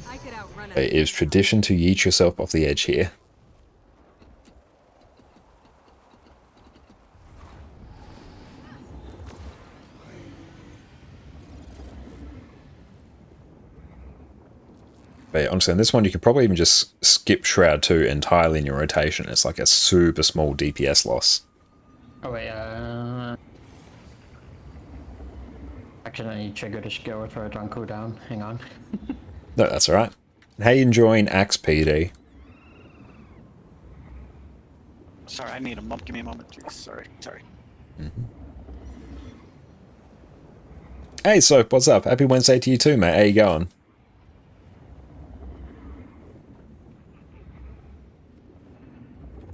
I could outrun It is tradition to yeet yourself off the edge here. But honestly, on this one, you could probably even just skip Shroud 2 entirely in your rotation. It's like a super small DPS loss. Oh wait, accidentally triggered a skill for it on cooldown. Hang on. No, that's alright. How you enjoying Axe PD? Sorry, I need a moment. Give me a moment, please. Sorry. Hey, Soap, what's up? Happy Wednesday to you too, mate. How you going?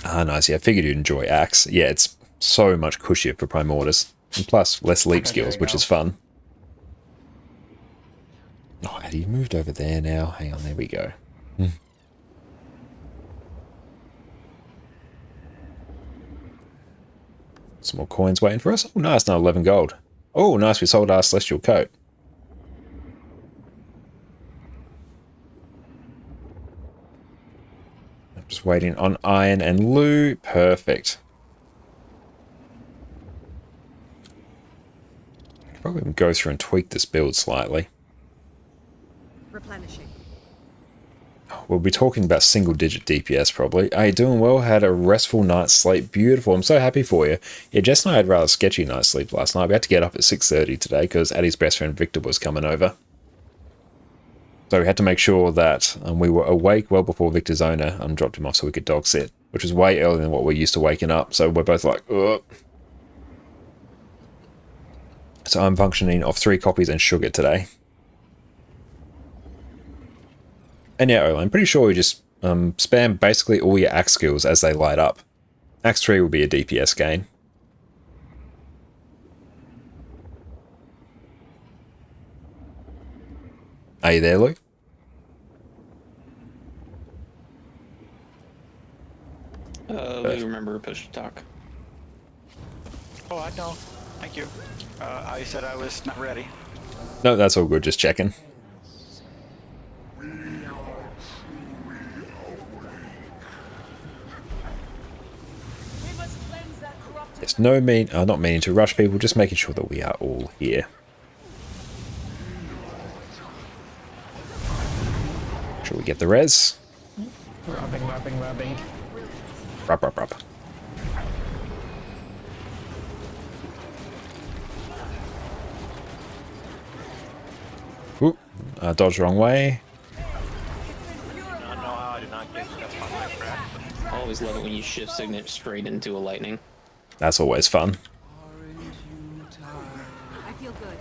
Ah, nice. Yeah, I figured you'd enjoy Axe. Yeah, it's so much cushier for Primordius. And plus, less leap skills, which is fun. Oh, Eddie, you moved over there now. Hang on, there we go. Some more coins waiting for us. Oh, nice. Now 11 gold. Oh, nice. We sold our Celestial Coat. Just waiting on Iron and Lou. Perfect. Probably go through and tweak this build slightly. replenishing. We'll be talking about single-digit DPS probably. Are you doing well? Had a restful night's sleep. Beautiful. I'm so happy for you. Yeah, Jess and I had a rather sketchy night's sleep last night. We had to get up at 6:30 today because Addie's best friend Victor was coming over. So we had to make sure that we were awake well before Victor's owner dropped him off so we could dog sit, which was way earlier than what we're used to waking up. So we're both like, ugh. So I'm functioning off 3 copies and sugar today. And yeah, Ola, I'm pretty sure you just spam basically all your axe skills as they light up. Axe 3 will be a DPS gain. Are you there, Lou? We remember push to talk. Oh, I know. Thank you. I said I was not ready. No, that's all good. Just checking. Yes, not meaning to rush people, just making sure that we are all here. Make sure we get the res. Rubbing. Rub. Ooh, dodge the wrong way. I always love it when you shift signet straight into a lightning. That's always fun. I feel good.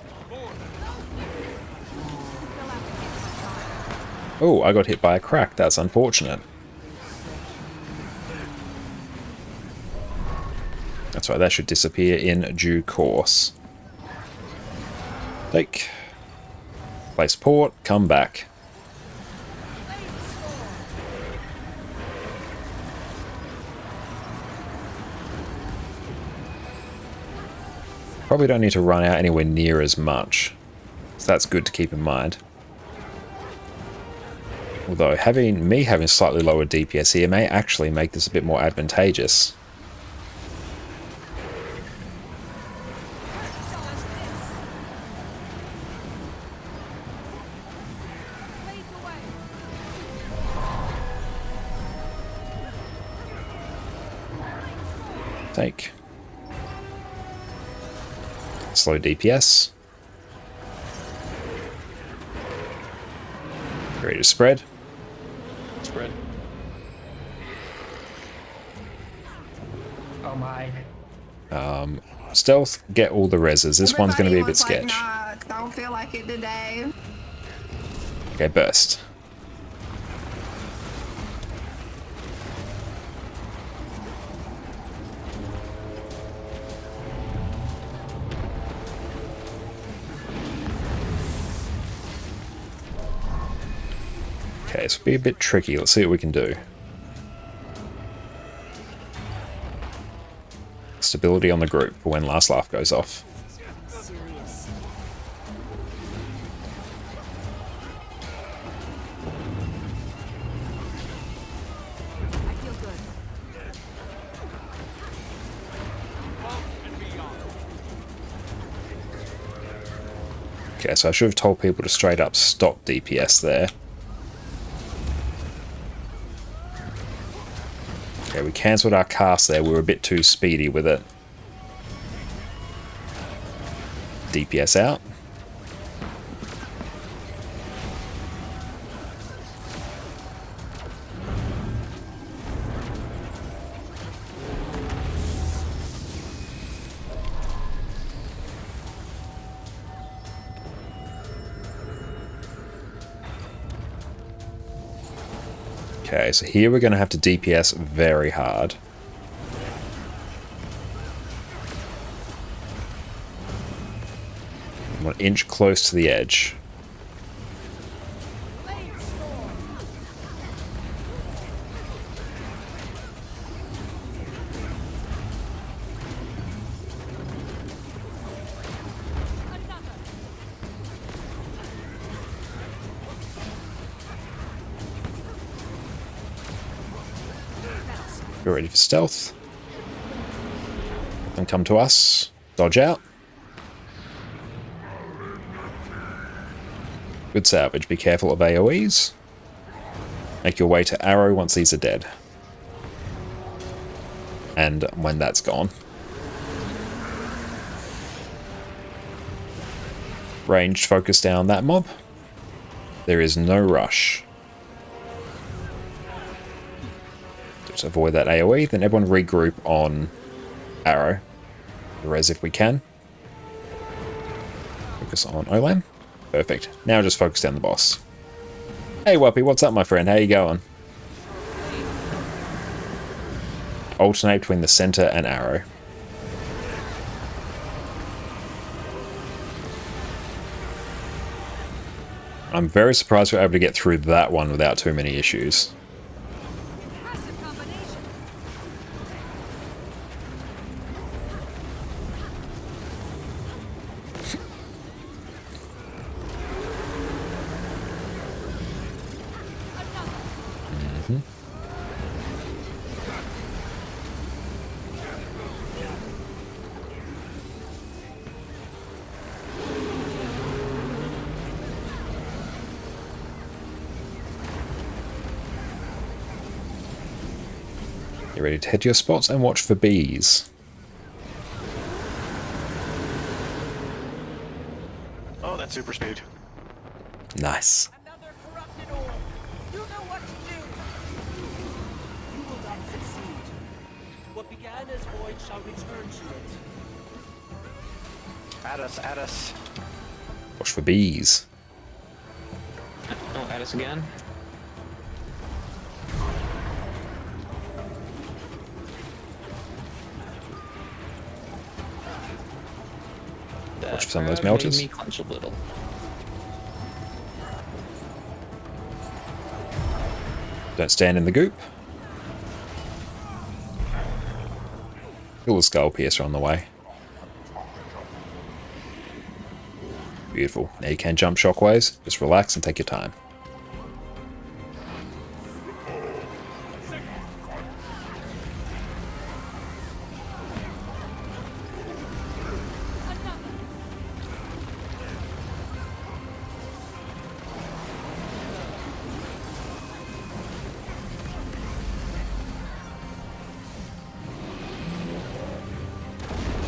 Oh, I got hit by a crack. That's unfortunate. That's right, that should disappear in due course. Take. Place port, come back. Probably don't need to run out anywhere near as much. So that's good to keep in mind. Although having slightly lower DPS here may actually make this a bit more advantageous. Take. Slow DPS. Ready to spread. Spread. Oh my. Stealth, get all the reses. This one's going to be a bit sketch. Don't feel like it today. Okay, burst. Okay, this will be a bit tricky. Let's see what we can do. Stability on the group for when last laugh goes off. Serious. I feel good. Okay, so I should have told people to straight up stop DPS there. Okay, we cancelled our cast there. We were a bit too speedy with it. DPS out. Okay, so here we're going to have to DPS very hard. I want to inch close to the edge. We're ready for stealth. And come to us. Dodge out. Good salvage. Be careful of AoEs. Make your way to arrow once these are dead. And when that's gone. Ranged focus down that mob. There is no rush. Just avoid that AoE, then everyone regroup on arrow. Res if we can. Focus on Olam. Perfect. Now just focus down the boss. Hey Whuppy, what's up my friend? How you going? Alternate between the center and arrow. I'm very surprised we're able to get through that one without too many issues. Get ready to head to your spots and watch for bees. Oh, that's super speed. Nice. Another corrupted orb. You know what to do. You will not succeed. What began as void shall return to it. At us, at us. Watch for bees. Oh, at us again. That Watch for some of those crowd made melters. me clench a little. Don't stand in the goop. Kill the Skull Piercer on the way. Beautiful. Now you can jump shockwaves. Just relax and take your time.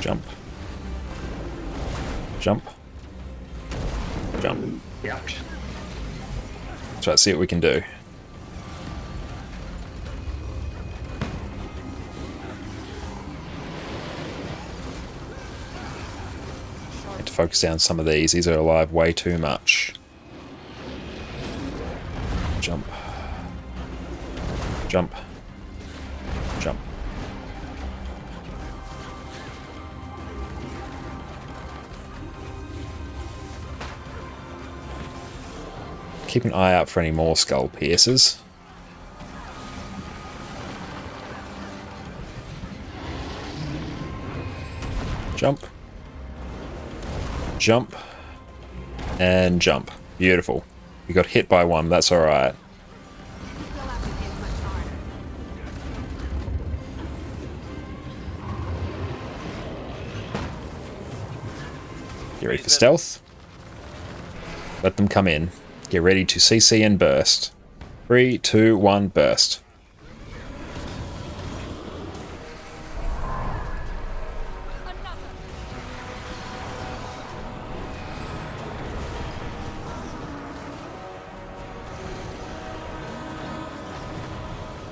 Jump. Jump. Jump. Yeah. Try to see what we can do. Need to focus down some of these. These are alive way too much. Jump. Jump. Jump. Keep an eye out for any more Skull Piercers. Jump. Jump. And jump. Beautiful. We got hit by one, that's alright. You ready for stealth? Let them come in. Get ready to CC and burst. 3, 2, 1, burst.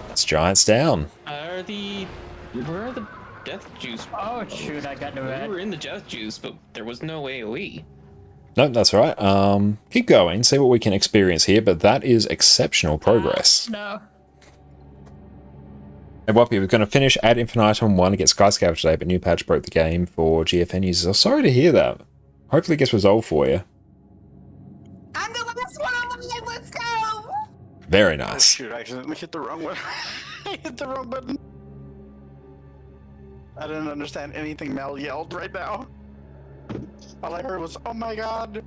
That's giants down. Where are the death juice? Oh shoot, I got the red. We were in the death juice, but there was no AoE. No, that's all right. Keep going, see what we can experience here, but that is exceptional progress. No. And Wappy, we're going to finish Ad Infinitum 1 against Skyscraper today, but new patch broke the game for GFN users. I'm sorry to hear that. Hopefully it gets resolved for you. I'm the last one on the line. Let's go. Very Oh, nice. shoot, I accidentally hit the wrong one. I hit the wrong button. I didn't understand anything Mel yelled right now. All I heard was, oh my god.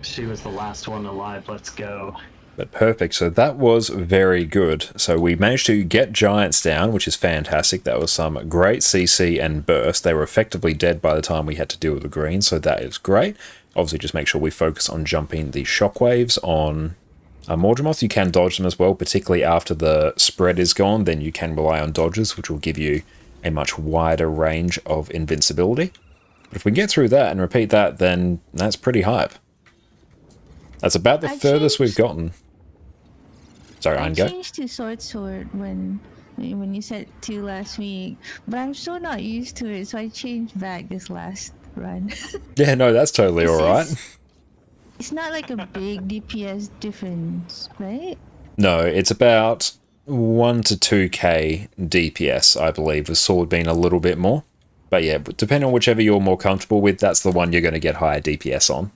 She was the last one alive. Let's go. But perfect. So that was very good. So we managed to get giants down, which is fantastic. That was some great CC and burst. They were effectively dead by the time we had to deal with the green, so that is great. Obviously, just make sure we focus on jumping the shockwaves on Mordremoth. You can dodge them as well, particularly after the spread is gone. Then you can rely on dodges, which will give you a much wider range of invincibility. But if we get through that and repeat that, then that's pretty hype. That's about the furthest we've gotten. Sorry, I Aingo. changed to sword when you said 2 last week, but I'm still not used to it, so I changed back this last run. Yeah, no, that's totally alright. It's not like a big DPS difference, right? No, it's about 1 to 2k DPS, I believe, with sword being a little bit more. But yeah, depending on whichever you're more comfortable with, that's the one you're going to get higher DPS on.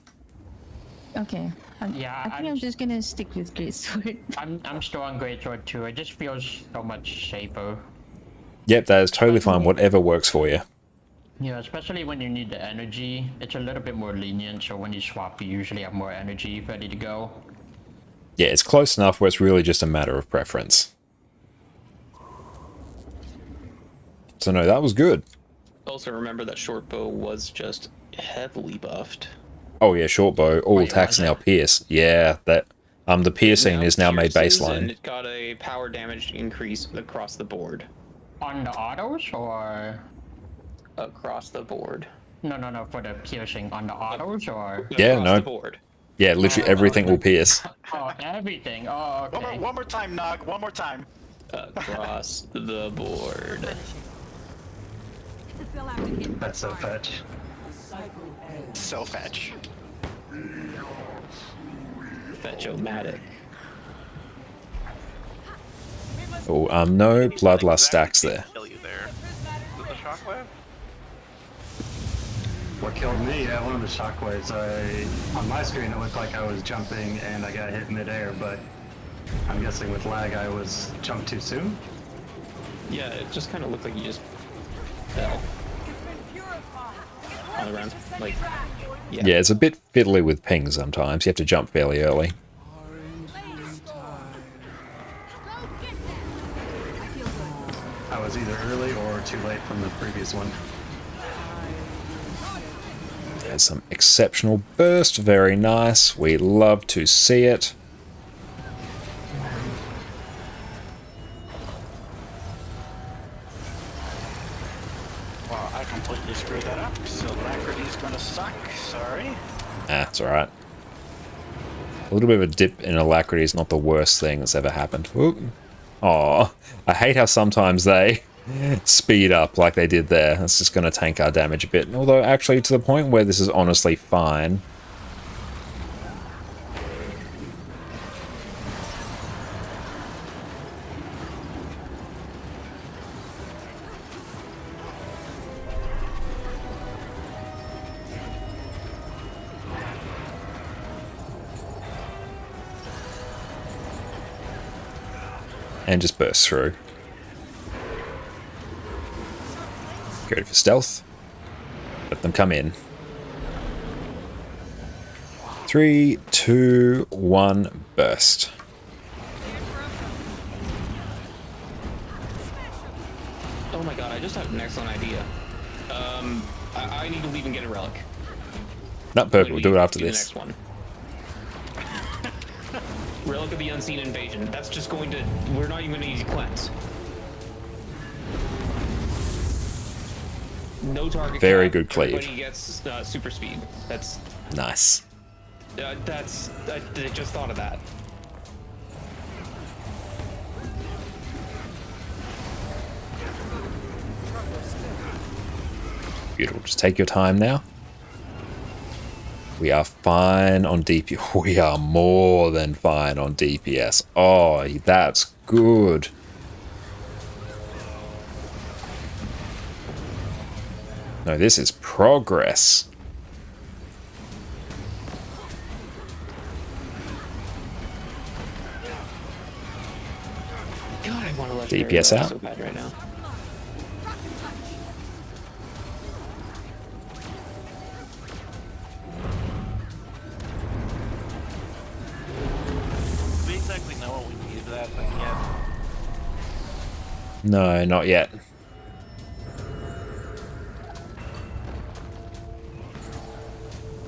Okay. I think I'm just gonna stick with Greatsword. I'm still on Greatsword too. It just feels so much safer. Yep, that is totally fine. Whatever works for you. Yeah, especially when you need the energy. It's a little bit more lenient, so when you swap, you usually have more energy ready to go. Yeah, it's close enough where it's really just a matter of preference. So no, that was good. Also remember that short bow was just heavily buffed. Oh yeah, short bow. All attacks now pierce. Yeah, that the piercing is now made pierces, baseline. And it got a power damage increase across the board. On the autos or across the board? No, for the piercing on the autos or Yeah, across no. the board. Yeah, literally everything will pierce. Oh, everything. Oh, okay. One more time, Nog. One more time. Across the board. That's so fetch. So fetch. Fetch-o-matic. Oh, no bloodlust stacks there. Kill you there. With the shockwave? What killed me, yeah, one of the shockwaves, on my screen it looked like I was jumping and I got hit midair, but I'm guessing with lag I was jumped too soon? Yeah, it just kind of looked like you just fell on the ground. Like, Yeah, it's a bit fiddly with ping sometimes. You have to jump fairly early. I was either early or too late from the previous one. There's some exceptional burst. Very nice. We love to see it. Well, I completely screwed that up, so Alacrity's gonna suck. Sorry. It's alright. A little bit of a dip in Alacrity is not the worst thing that's ever happened. Aw, I hate how sometimes they speed up like they did there. That's just going to tank our damage a bit. Although, actually, to the point where this is honestly fine. And just burst through. Go for stealth. Let them come in. 3, 2, 1, burst. oh my god, I just had an excellent idea. I need to leave and get a relic. Not perfect, we'll do it after Do the this. next one. Relic of the Unseen Invasion. That's just going to... We're not even going to use cleanse. No target. Very cap. good cleave. Everybody gets super speed. That's... Nice. I just thought of that. Beautiful. Just take your time now. We are fine on DPS. We are more than fine on DPS. Oh, that's good. No, this is progress. God, I want to let DPS out. So bad right now. Do we exactly know what we need for that thing yet? No, not yet.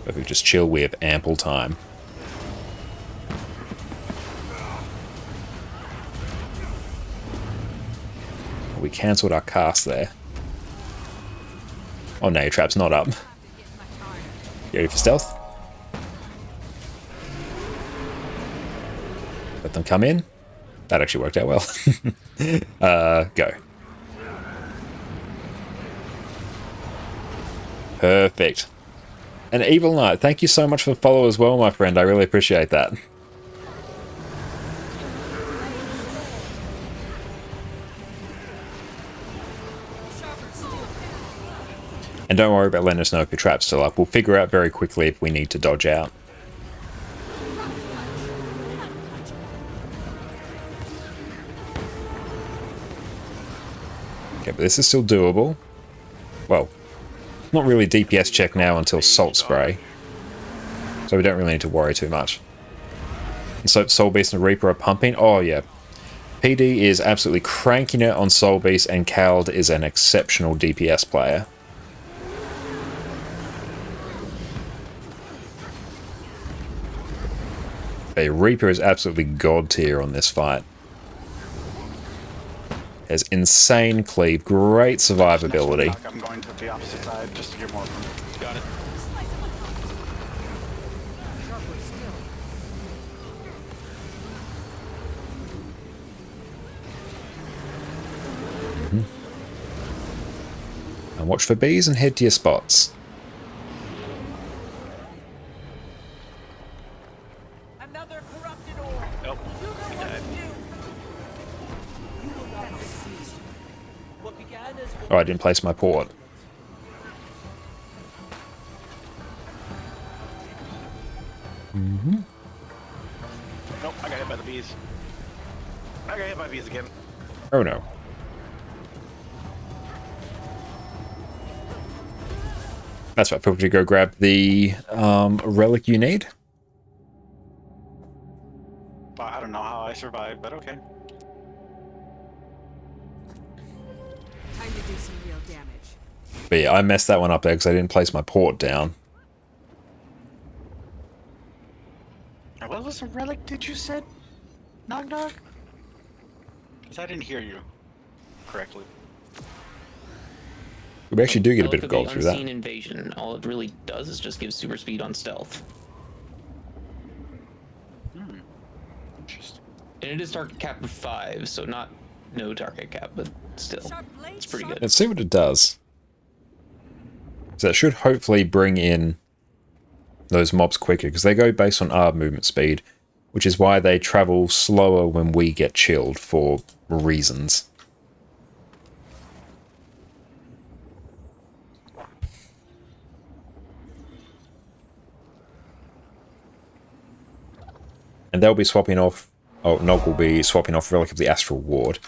If we just chill, we have ample time. We cancelled our cast there. Oh no, your trap's not up. You ready for stealth? Let them come in. That actually worked out well. Go. Perfect. And Evil Knight, thank you so much for the follow as well, my friend. I really appreciate that. And don't worry about letting us know if your trap's still up. We'll figure out very quickly if we need to dodge out. Okay, but this is still doable. Well, not really DPS check now until Salt Spray. So we don't really need to worry too much. And so Soul Beast and Reaper are pumping. Oh yeah. PD is absolutely cranking it on Soul Beast, and Kald is an exceptional DPS player. A Reaper is absolutely god tier on this fight. Has insane cleave, great survivability. I'm going to the opposite side just to get more of them. Got it. And watch for bees and head to your spots. Another corrupted orb. Nope. You know We what died. to do. You will not succeed. What began as Oh, I didn't place my port. Mm-hmm. Nope, I got hit by the bees. I got hit by bees again. Oh no. That's right. Feel free to go grab the relic you need. Well, I don't know how I survived, but okay. Time to do some real damage. But yeah, I messed that one up there because I didn't place my port down. What was a relic did you said? Nog Nog? Because I didn't hear you correctly. We actually do get a Relic bit of gold the through that. Unseen Invasion. All it really does is just give super speed on stealth. Interesting. And it is target cap of 5, so no target cap, but still, it's pretty good. Let's see what it does. So that should hopefully bring in those mobs quicker, because they go based on our movement speed, which is why they travel slower when we get chilled for reasons. And they'll be swapping off... Oh, Nog will be swapping off Relic of the Astral Ward.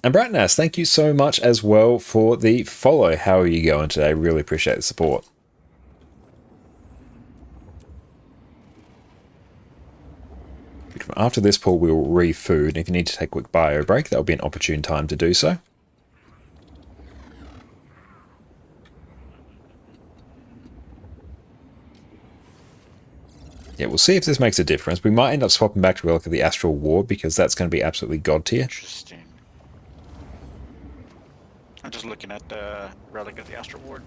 And Bratnas, thank you so much as well for the follow. How are you going today? Really appreciate the support. After this pull, we'll re-food. If you need to take a quick bio break, that'll be an opportune time to do so. Yeah, we'll see if this makes a difference. We might end up swapping back to Relic of the Astral Ward because that's going to be absolutely god tier. Interesting. I'm just looking at the Relic of the Astral Ward.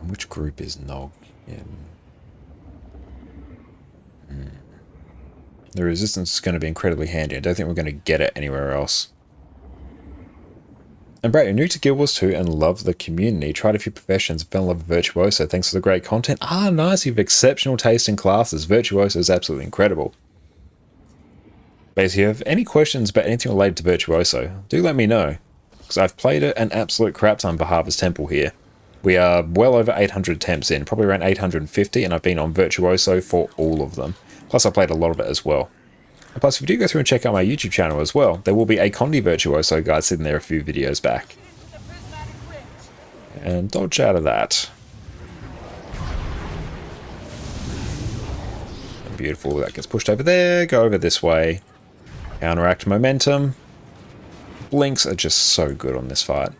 And which group is Nog in? The resistance is going to be incredibly handy. I don't think we're going to get it anywhere else. And Brett, you're new to Guild Wars 2 and love the community. Tried a few professions and fell in love with Virtuoso. Thanks for the great content. Ah, nice. You have exceptional taste in classes. Virtuoso is absolutely incredible. Basically, if you have any questions about anything related to Virtuoso, do let me know. Because I've played it an absolute crap ton for Harvest Temple here. We are well over 800 attempts in, probably around 850, and I've been on Virtuoso for all of them. Plus, I played a lot of it as well. And plus, if you do go through and check out my YouTube channel as well, there will be a Condi Virtuoso guide sitting there a few videos back. And dodge out of that. Beautiful, that gets pushed over there, go over this way. Counteract momentum. Blinks are just so good on this fight.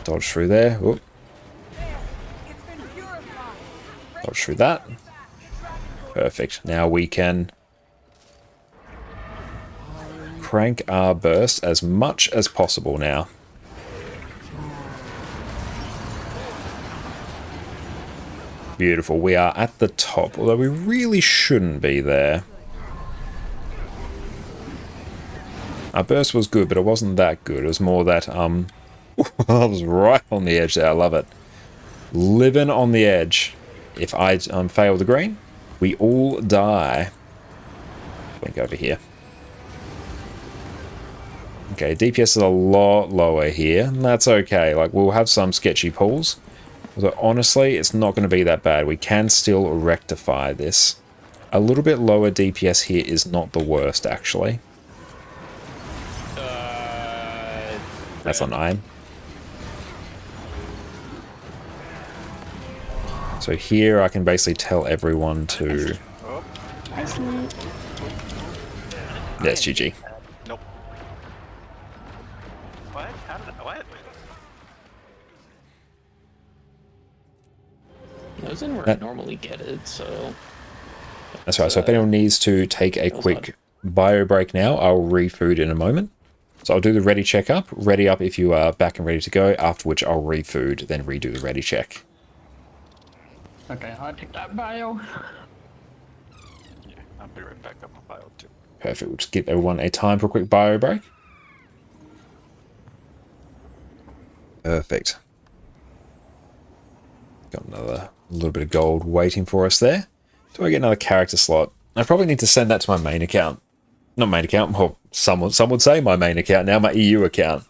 Dodge through there. Whoop. Dodge through that. Perfect. Now we can crank our burst as much as possible now. Beautiful. We are at the top, although we really shouldn't be there. Our burst was good, but it wasn't that good. It was more that, I was right on the edge there. I love it. Living on the edge. If I fail the green, we all die. Blink over here. Okay, DPS is a lot lower here, and that's okay. Like, we'll have some sketchy pulls. Although, honestly, it's not going to be that bad. We can still rectify this. A little bit lower DPS here is not the worst, actually. That's on iron. So here I can basically tell everyone to... Yes, GG. Nope. What? How did I, what? I was in where I normally get it, so... That's right, so if anyone needs to take a quick bio break now, I'll refood in a moment. So I'll do the ready check up. Ready up if you are back and ready to go, after which I'll refood, then redo the ready check. Okay, I'll take that bio. Yeah, I'll be right back up on bio too. Perfect, we'll just give everyone a time for a quick bio break. Perfect. Got another little bit of gold waiting for us there. Do I get another character slot? I probably need to send that to my main account. Not main account, well, some would say my main account now, my EU account.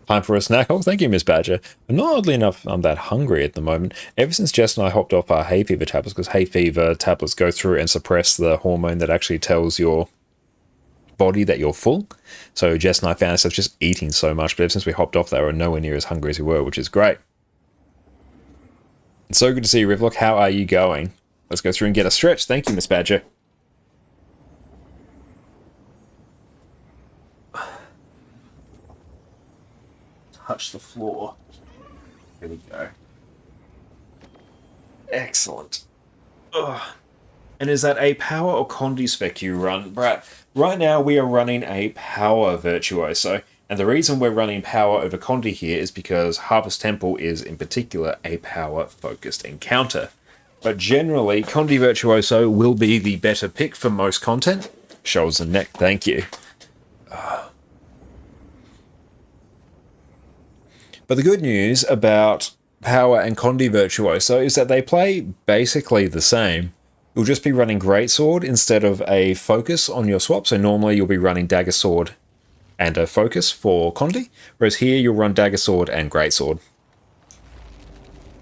Time for a snack. Oh, thank you, Miss Badger. But not oddly enough, I'm that hungry at the moment. Ever since Jess and I hopped off our hay fever tablets, because hay fever tablets go through and suppress the hormone that actually tells your body that you're full. So Jess and I found ourselves just eating so much, but ever since we hopped off, they were nowhere near as hungry as we were, which is great. It's so good to see you, Rivlock. How are you going? Let's go through and get a stretch. Thank you, Miss Badger. Touch the floor. Here we go. Excellent. Ugh. And is that a power or Condi spec you run, Brad? Right now we are running a power virtuoso, and the reason we're running power over Condi here is because Harvest Temple is in particular a power focused encounter. But generally, Condi Virtuoso will be the better pick for most content. Shoulders and neck, thank you. But the good news about Power and Condi Virtuoso is that they play basically the same. You'll just be running Greatsword instead of a focus on your swap. So normally you'll be running Dagger Sword and a focus for Condi, whereas here you'll run Dagger Sword and Greatsword.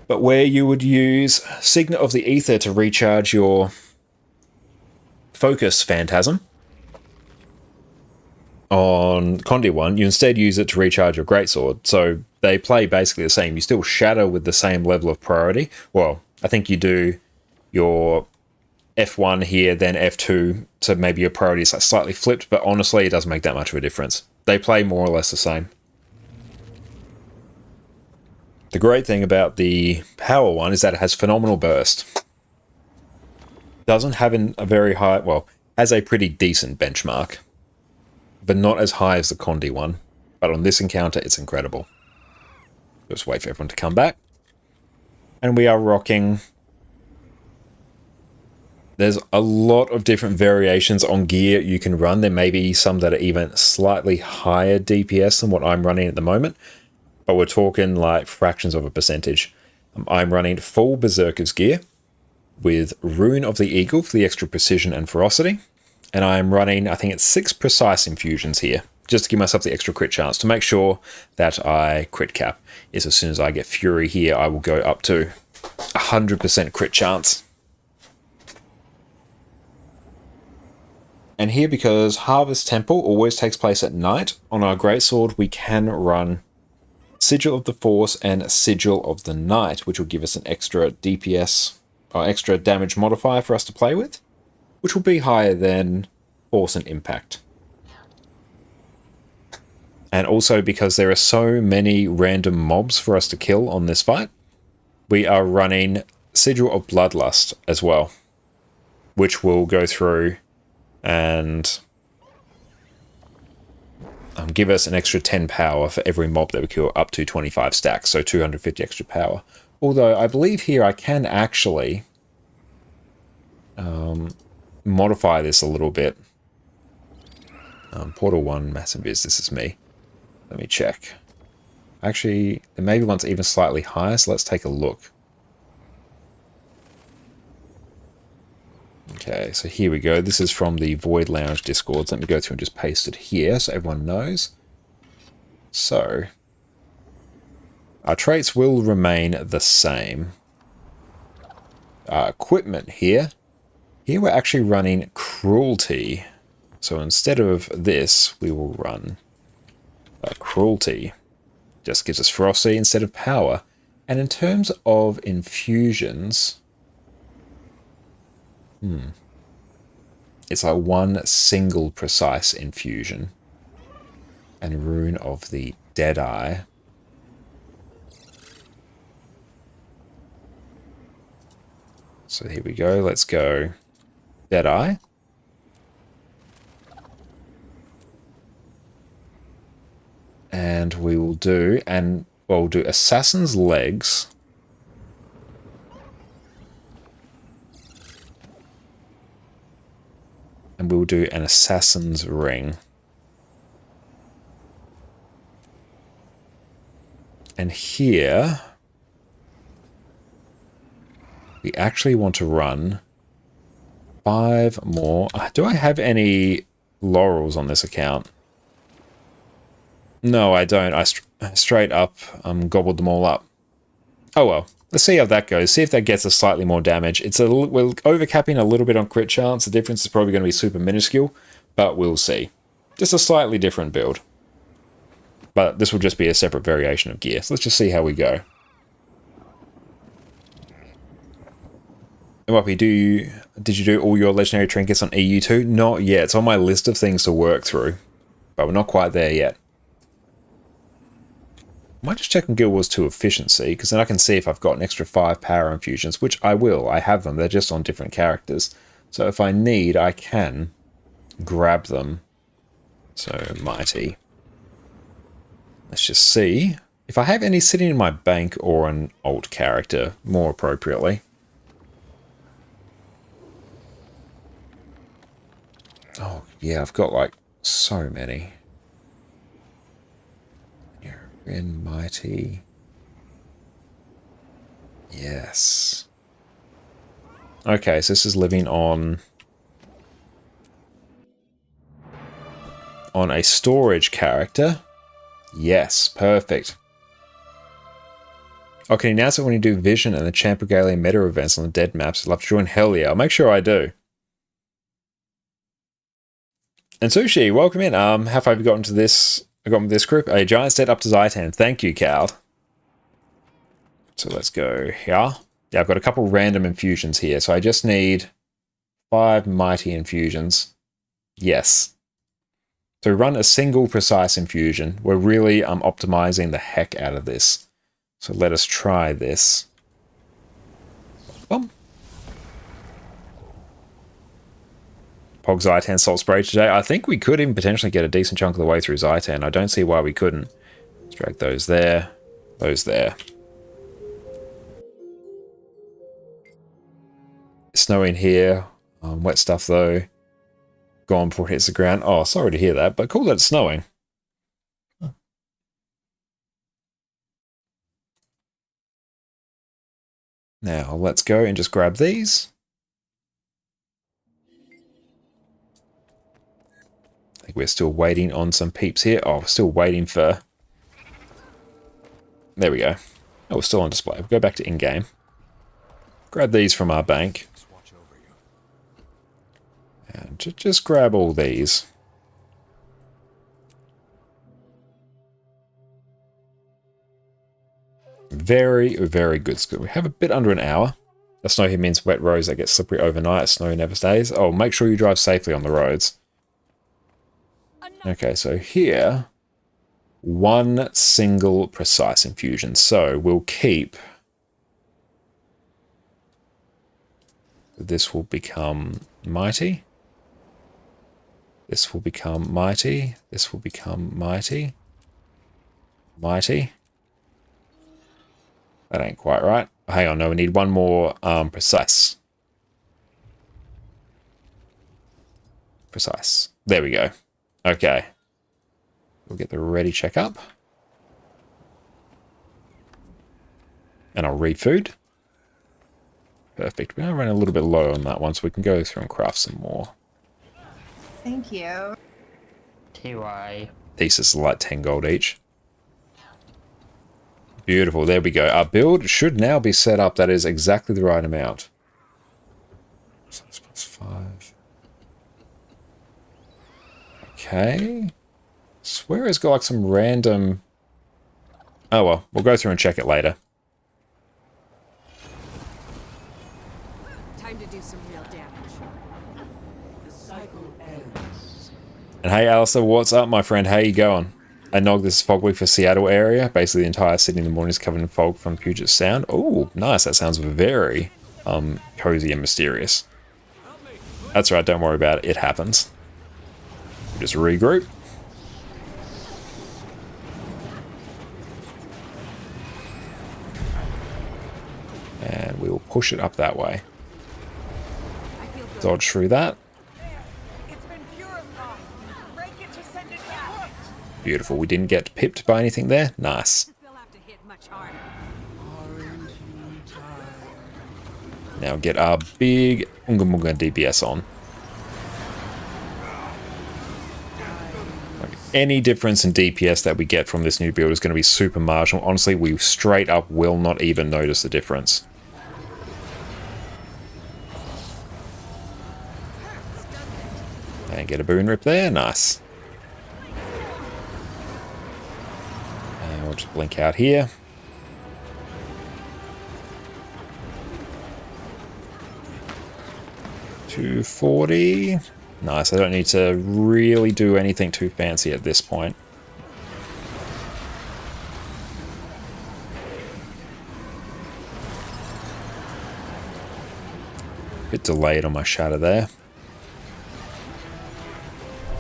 But where you would use Signet of the Ether to recharge your focus Phantasm on Condi 1, you instead use it to recharge your Greatsword. So they play basically the same. You still shatter with the same level of priority. Well, I think you do your F1 here, then F2, so maybe your priority is like slightly flipped, but honestly, it doesn't make that much of a difference. They play more or less the same. The great thing about the power one is that it has phenomenal burst. Doesn't have a very high, well, has a pretty decent benchmark, but not as high as the Condi one. But on this encounter, it's incredible. Just wait for everyone to come back. And we are rocking. There's a lot of different variations on gear you can run. There may be some that are even slightly higher DPS than what I'm running at the moment, but we're talking like fractions of a percentage. I'm running full Berserker's gear with Rune of the Eagle for the extra precision and ferocity, and I'm running, I think it's 6 precise infusions here, just to give myself the extra crit chance, to make sure that I crit cap. Is as soon as I get Fury here, I will go up to 100% crit chance. And here, because Harvest Temple always takes place at night, on our Greatsword we can run Sigil of the Force and Sigil of the Night, which will give us an extra DPS, or extra damage modifier for us to play with, which will be higher than Force and Impact. And also because there are so many random mobs for us to kill on this fight, we are running Sigil of Bloodlust as well, which will go through and give us an extra 10 power for every mob that we kill, up to 25 stacks, so 250 extra power. Although I believe here I can actually modify this a little bit. Portal 1, Massive Viz, this is me. Let me check. Actually, there may be one's even slightly higher, so let's take a look. Okay, so here we go. This is from the Void Lounge Discord. Let me go through and just paste it here so everyone knows. So, our traits will remain the same. Our equipment here. Here we're actually running Cruelty. So instead of this, we will run Cruelty. Just gives us Ferocity instead of Power. And in terms of infusions, it's like one single precise infusion. And Rune of the Deadeye. So here we go. Let's go Deadeye. And we will do, we'll do Assassin's Legs. And we'll do an Assassin's Ring. And here, we actually want to run 5 more. Do I have any laurels on this account? No, I don't. I straight up gobbled them all up. Oh well. Let's see how that goes. See if that gets us slightly more damage. We're overcapping a little bit on crit chance. The difference is probably going to be super minuscule, but we'll see. Just a slightly different build. But this will just be a separate variation of gear. So let's just see how we go. Wappy, did you do all your legendary trinkets on EU2? Not yet. It's on my list of things to work through, but we're not quite there yet. Might just check on Guild Wars 2 efficiency, because then I can see if I've got an extra 5 power infusions, which I will. I have them. They're just on different characters. So if I need, I can grab them. So, Mighty. Let's just see if I have any sitting in my bank or an alt character more appropriately. Oh, yeah, I've got like so many. You're in Mighty. Yes. Okay, so this is living on a storage character. Yes, perfect. Oh, can you announce it when you do Vision and the Champ Regalia meta events on the dead maps? I'd love to join. Hell yeah, I'll make sure I do. And Sushi, welcome in. How far have you gotten to this? I got with this group. A giant step up to Zaitan. Thank you, Cal. So let's go here. Yeah, I've got a couple random infusions here. So I just need 5 mighty infusions. Yes. So run a single precise infusion. We're really optimizing the heck out of this. So let us try this. Boom. Pog Zaitan Salt Spray today. I think we could even potentially get a decent chunk of the way through Zaitan. I don't see why we couldn't. Let's drag those there. Those there. Snowing here. Wet stuff though. Gone before it hits the ground. Oh, sorry to hear that, but cool that it's snowing. Now, let's go and just grab these. I think we're still waiting on some peeps here. Oh, we're still waiting for... There we go. Oh, we're still on display. We'll go back to in-game. Grab these from our bank. And just grab all these. Very, very good skill. We have a bit under an hour. The snow here means wet roads that get slippery overnight. Snow never stays. Oh, make sure you drive safely on the roads. Okay, so here, 1 single precise infusion. So we'll keep... This will become mighty. This will become mighty. This will become mighty. Mighty. That ain't quite right. Hang on, no, we need 1 more precise. Precise. There we go. Okay. We'll get the ready check up. And I'll read food. Perfect. We're going to run a little bit low on that one, so we can go through and craft some more. Thank you. TY. These is like 10 gold each. Beautiful. There we go. Our build should now be set up. That is exactly the right amount. So it's +5. Okay. Swear it's got like some random... Oh well, we'll go through and check it later. Time to do some real damage. The cycle ends. And hey Alistair, what's up my friend? How you going? I know this is fog week for Seattle area. Basically the entire city in the morning is covered in fog from Puget Sound. Oh, nice. That sounds very cozy and mysterious. That's right, don't worry about it. It happens. We'll just regroup. And we will push it up that way. Dodge through that. Beautiful. We didn't get pipped by anything there. Nice. Now get our big Unga Munga DPS on. any difference in DPS that we get from this new build is going to be super marginal. Honestly, we straight up will not even notice the difference. And get a boon rip there. Nice. And we'll just blink out here. $240. Nice. I don't need to really do anything too fancy at this point. Bit delayed on my shatter there.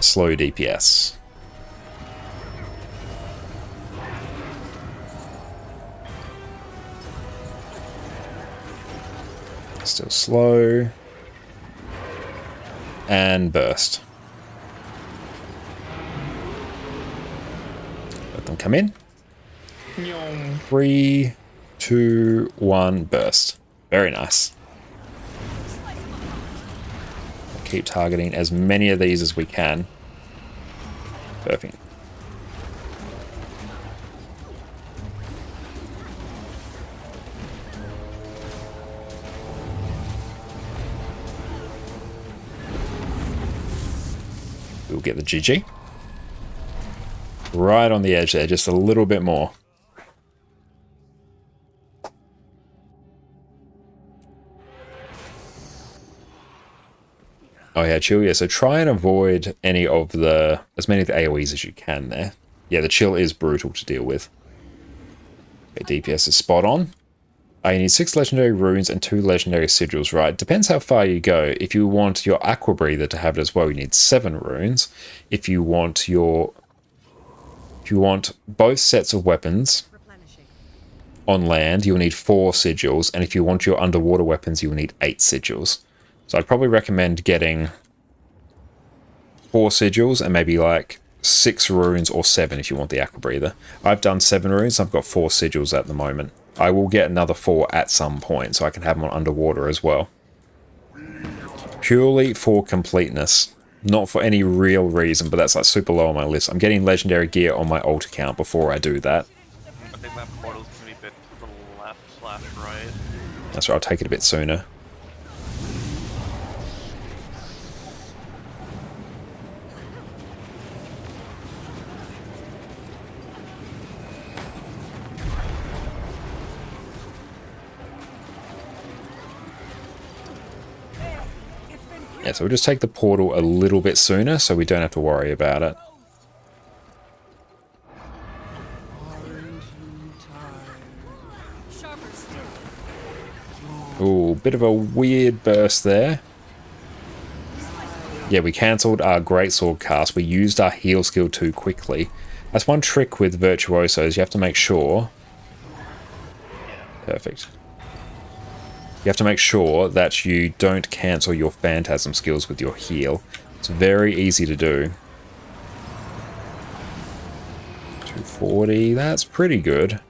Slow DPS. Still slow. And burst. Let them come in. 3, 2, 1, burst. Very nice. Keep targeting as many of these as we can. Perfect. We'll get the GG. Right on the edge there, just a little bit more. Oh yeah, chill. Yeah, so try and avoid any of the, as many of the AoEs as you can there. Yeah, the chill is brutal to deal with. Okay, DPS is spot on. You need 6 legendary runes and 2 legendary sigils, right? Depends how far you go. If you want your Aqua Breather to have it as well, you need 7 runes. If you want both sets of weapons on land, you'll need 4 sigils, and if you want your underwater weapons, you'll need 8 sigils. So I'd probably recommend getting 4 sigils and maybe like 6 runes or 7 if you want the Aqua Breather. I've done 7 runes, I've got 4 sigils at the moment. I will get another 4 at some point so I can have them on underwater as well. Purely for completeness, not for any real reason, but that's like super low on my list. I'm getting legendary gear on my alt account before I do that. I think that portal's gonna be a bit to the left/right. That's right, I'll take it a bit sooner. Yeah, so we'll just take the portal a little bit sooner so we don't have to worry about it. Ooh, bit of a weird burst there. Yeah, we cancelled our Greatsword cast. We used our heal skill too quickly. That's one trick with Virtuosos. You have to make sure... Perfect. You have to make sure that you don't cancel your Phantasm skills with your heal. It's very easy to do. 240, that's pretty good.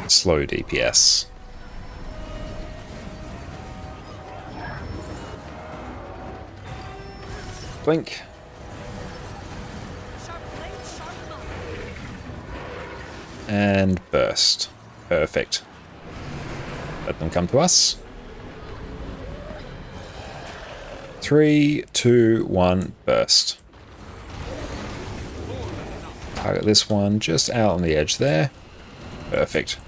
Slow DPS. Blink. And burst. Perfect. Let them come to us. 3, 2, 1, burst. Target this one just out on the edge there. Perfect.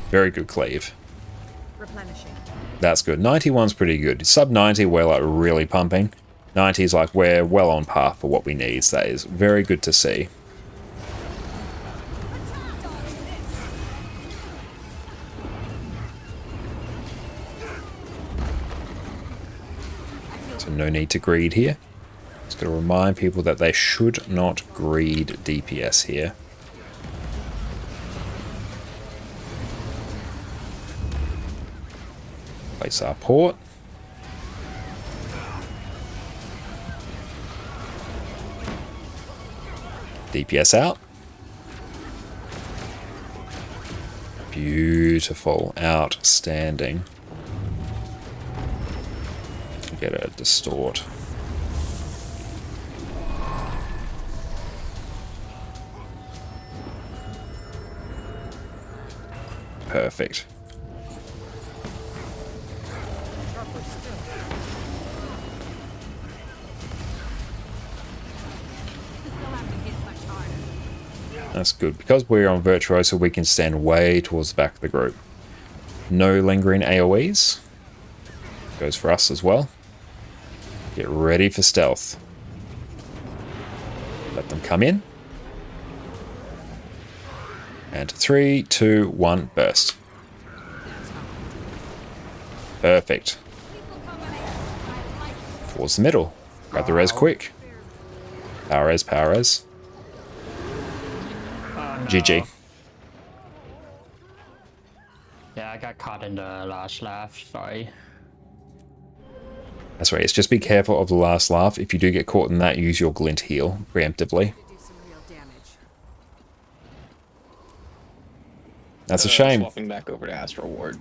Very good cleave. Replenishing. That's good. 91's pretty good. Sub 90, we're like really pumping. 90's like we're well on par for what we need. So that is very good to see. So no need to greed here. Just got to remind people that they should not greed DPS here. Place our port. DPS out. Beautiful. Outstanding. Get a distort. Perfect. That's good. Because we're on Virtuoso, we can stand way towards the back of the group. No lingering AoEs. Goes for us as well. Get ready for stealth. Let them come in. And 3, 2, 1, burst. Perfect. Towards the middle. Grab the res quick. Power res, power res. GG. Yeah, I got caught in the last laugh, sorry. That's right, it's just be careful of the last laugh. If you do get caught in that, use your glint heal preemptively. That's a shame. Swapping back over to Astral Ward.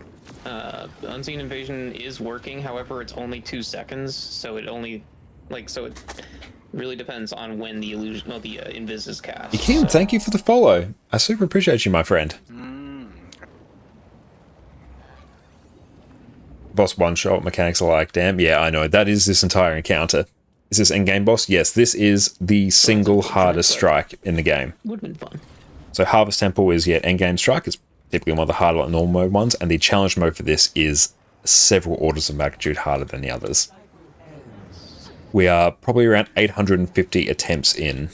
Unseen Invasion is working, however, it's only 2 seconds, so it only, so it really depends on when the illusion, the invis is cast. Yakim, thank you for the follow. I super appreciate you, my friend. Boss one-shot mechanics are like, damn, yeah, I know. That is this entire encounter. Is this endgame boss? Yes, this is the single hardest strike in the game. Would have been fun. So Harvest Temple is, yeah, endgame strike. It's typically one of the harder normal mode ones, and the challenge mode for this is several orders of magnitude harder than the others. We are probably around 850 attempts in.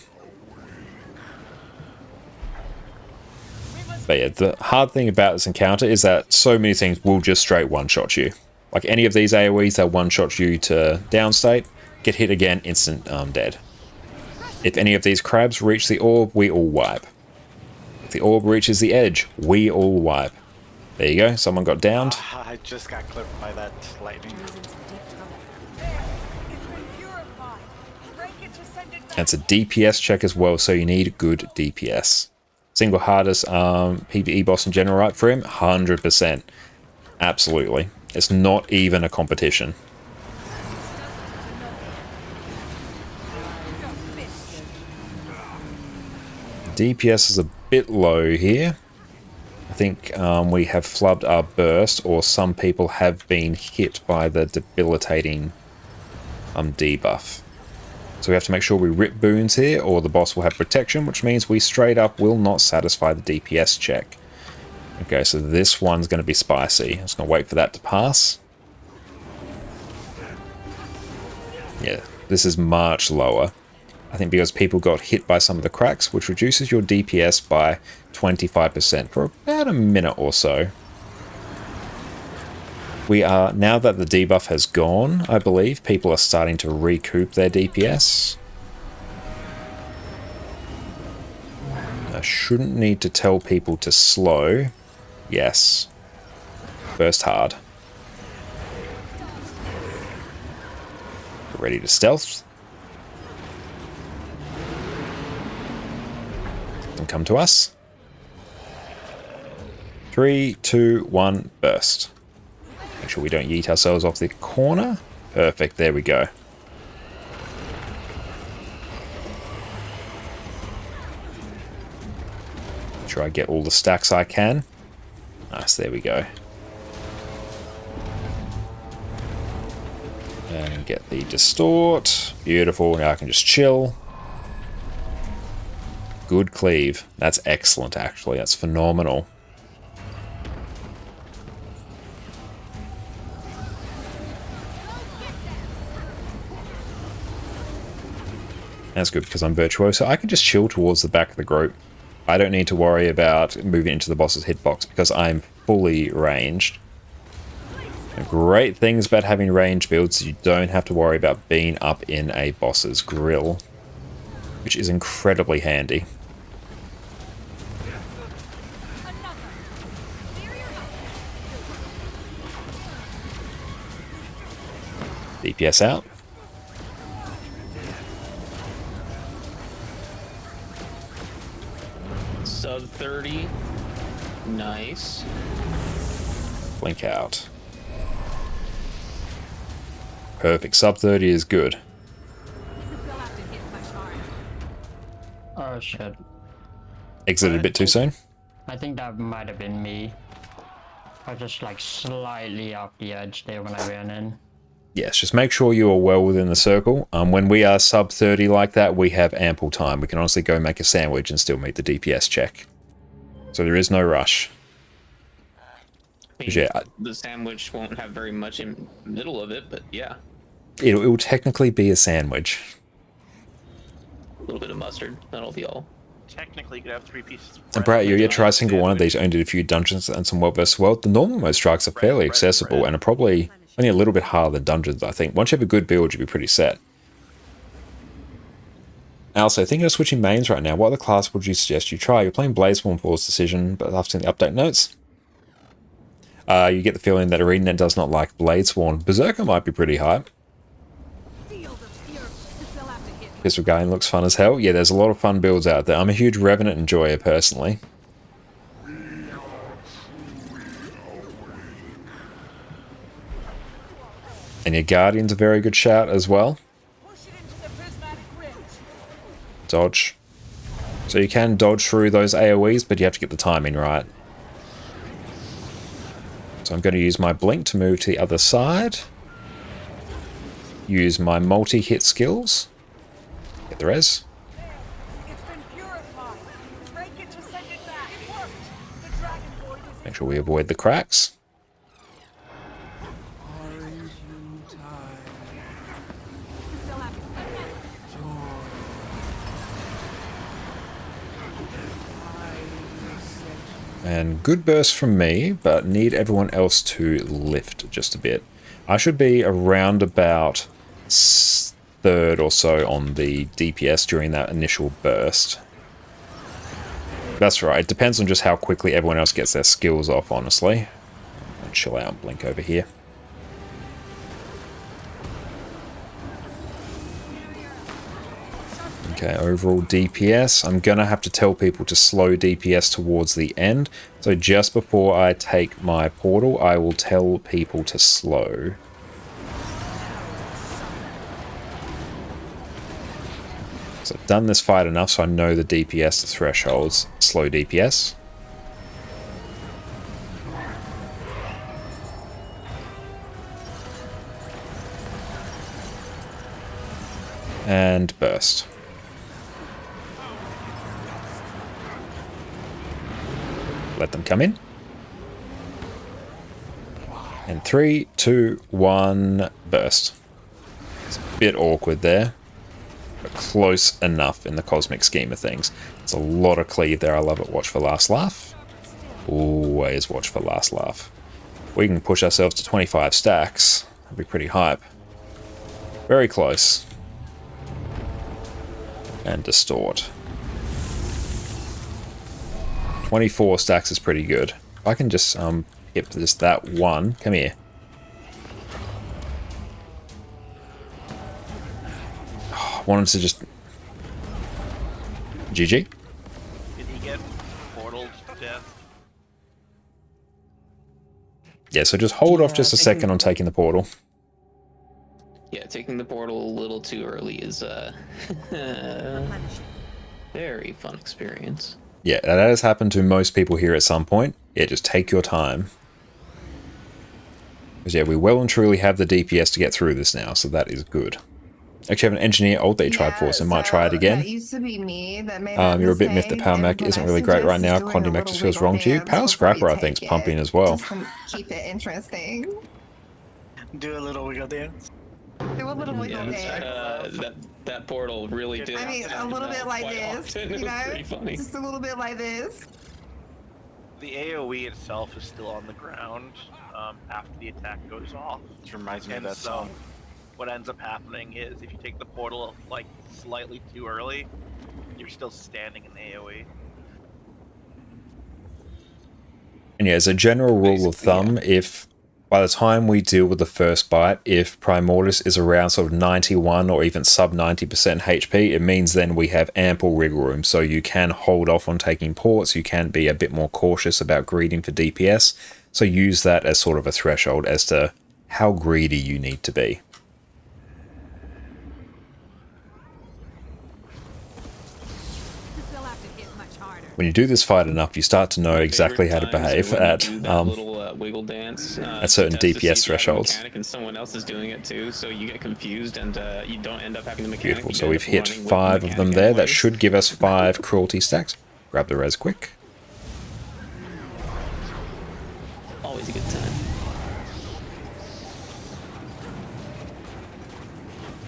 But yeah, the hard thing about this encounter is that so many things will just straight one-shot you. Like any of these AoEs, they'll one-shot you to downstate, get hit again, instant dead. If any of these crabs reach the orb, we all wipe. If the orb reaches the edge, we all wipe. There you go, someone got downed. I just got clipped by that lightning. That's a DPS check as well, so you need good DPS. Single hardest PvE boss in general, right, for him? 100%. Absolutely. It's not even a competition. DPS is a bit low here. I think we have flubbed our burst, or some people have been hit by the debilitating debuff. So we have to make sure we rip boons here, or the boss will have protection, which means we straight up will not satisfy the DPS check. Okay, so this one's going to be spicy. I'm just going to wait for that to pass. Yeah, this is much lower. I think because people got hit by some of the cracks, which reduces your DPS by 25% for about a minute or so. We are, now that the debuff has gone, I believe, people are starting to recoup their DPS. I shouldn't need to tell people to slow. Yes. Burst hard. Ready to stealth. And come to us. 3, 2, 1, burst. Make sure we don't yeet ourselves off the corner. Perfect, there we go. Make sure I get all the stacks I can. Nice, there we go. And get the distort. Beautiful, now I can just chill. Good cleave. That's excellent, actually. That's phenomenal. That's good because I'm Virtuoso. I can just chill towards the back of the group. I don't need to worry about moving into the boss's hitbox because I'm fully ranged. The great things about having range builds is you don't have to worry about being up in a boss's grill, which is incredibly handy. DPS out. Sub 30. Nice. Blink out. Perfect. Sub 30 is good. Oh shit. Exited a bit too soon. I think that might have been me. I was just like slightly off the edge there when I ran in. Yes, just make sure you are well within the circle. When we are sub 30 like that, we have ample time. We can honestly go make a sandwich and still meet the DPS check. So there is no rush. Yeah, the sandwich won't have very much in the middle of it, but yeah. It will technically be a sandwich. A little bit of mustard, that'll be all. Technically, you could have 3 pieces. And Brad, you try a single one of these, only did a few dungeons and some World vs. World. The normal mode strikes are fairly accessible and are probably only a little bit harder than dungeons, I think. Once you have a good build, you'll be pretty set. Also, thinking of switching mains right now, what other class would you suggest you try? You're playing Bladesworn Force Decision, but after seeing the update notes, you get the feeling that ArenaNet does not like Bladesworn. Berserker might be pretty hype. Pistol Guardian looks fun as hell. Yeah, there's a lot of fun builds out there. I'm a huge Revenant enjoyer personally. And your Guardian's a very good shout as well. Dodge. So you can dodge through those AoEs, but you have to get the timing right. So I'm going to use my blink to move to the other side. Use my multi-hit skills. Get the res. Make sure we avoid the cracks. And good burst from me, but need everyone else to lift just a bit. I should be around about third or so on the DPS during that initial burst. That's right, it depends on just how quickly everyone else gets their skills off, honestly. I'll chill out and blink over here. Okay, overall DPS. I'm gonna have to tell people to slow DPS towards the end. So just before I take my portal, I will tell people to slow. So I've done this fight enough so I know the DPS thresholds. Slow DPS. And burst. Let them come in. And 3, 2, 1, burst. It's a bit awkward there, but close enough in the cosmic scheme of things. It's a lot of cleave there. I love it. Watch for last laugh. Always watch for last laugh. We can push ourselves to 25 stacks. That'd be pretty hype. Very close. And distort. 24 stacks is pretty good. If I can just hit just that one. Come here. Oh, I wanted to just... GG? Did he get portaled to death? Yeah, so just hold off just a second on taking the portal. Yeah, taking the portal a little too early is very fun experience. Yeah, that has happened to most people here at some point. Yeah, just take your time. Because yeah, we well and truly have the DPS to get through this now, so that is good. Actually, have an engineer ult that you tried for, so might try it again. That used to be me that made You're a bit miffed that Power Mech isn't really great right now. Condi Mech just feels wrong to you. Power Scrapper, I think, is pumping as well. Just to keep it interesting. Do a little wiggle dance. Do a little wiggle dance. That portal really did. I mean, a little bit like this, often. you know? Pretty funny. Just a little bit like this. The AoE itself is still on the ground. after the attack goes off. Which reminds me of And that so, song. what ends up happening is if you take the portal like slightly too early, you're still standing in the AoE. And yeah, as a general rule of thumb, if by the time we deal with the first bite, if Primordius is around sort of 91 or even sub 90% HP, it means then we have ample wriggle room. So you can hold off on taking ports, you can be a bit more cautious about greeding for DPS. So use that as sort of a threshold as to how greedy you need to be. They'll have to hit much harder. When you do this fight enough, you start to know exactly how to behave at little wiggle dance at certain to test to see DPS if you have a thresholds. mechanic and someone else is doing it too, so you get confused and you don't end up having the mechanic. Beautiful. You So end we've up hit running with 5 the of them mechanic there. That anyways. should give us 5 cruelty stacks. Grab the res quick. Always a good time.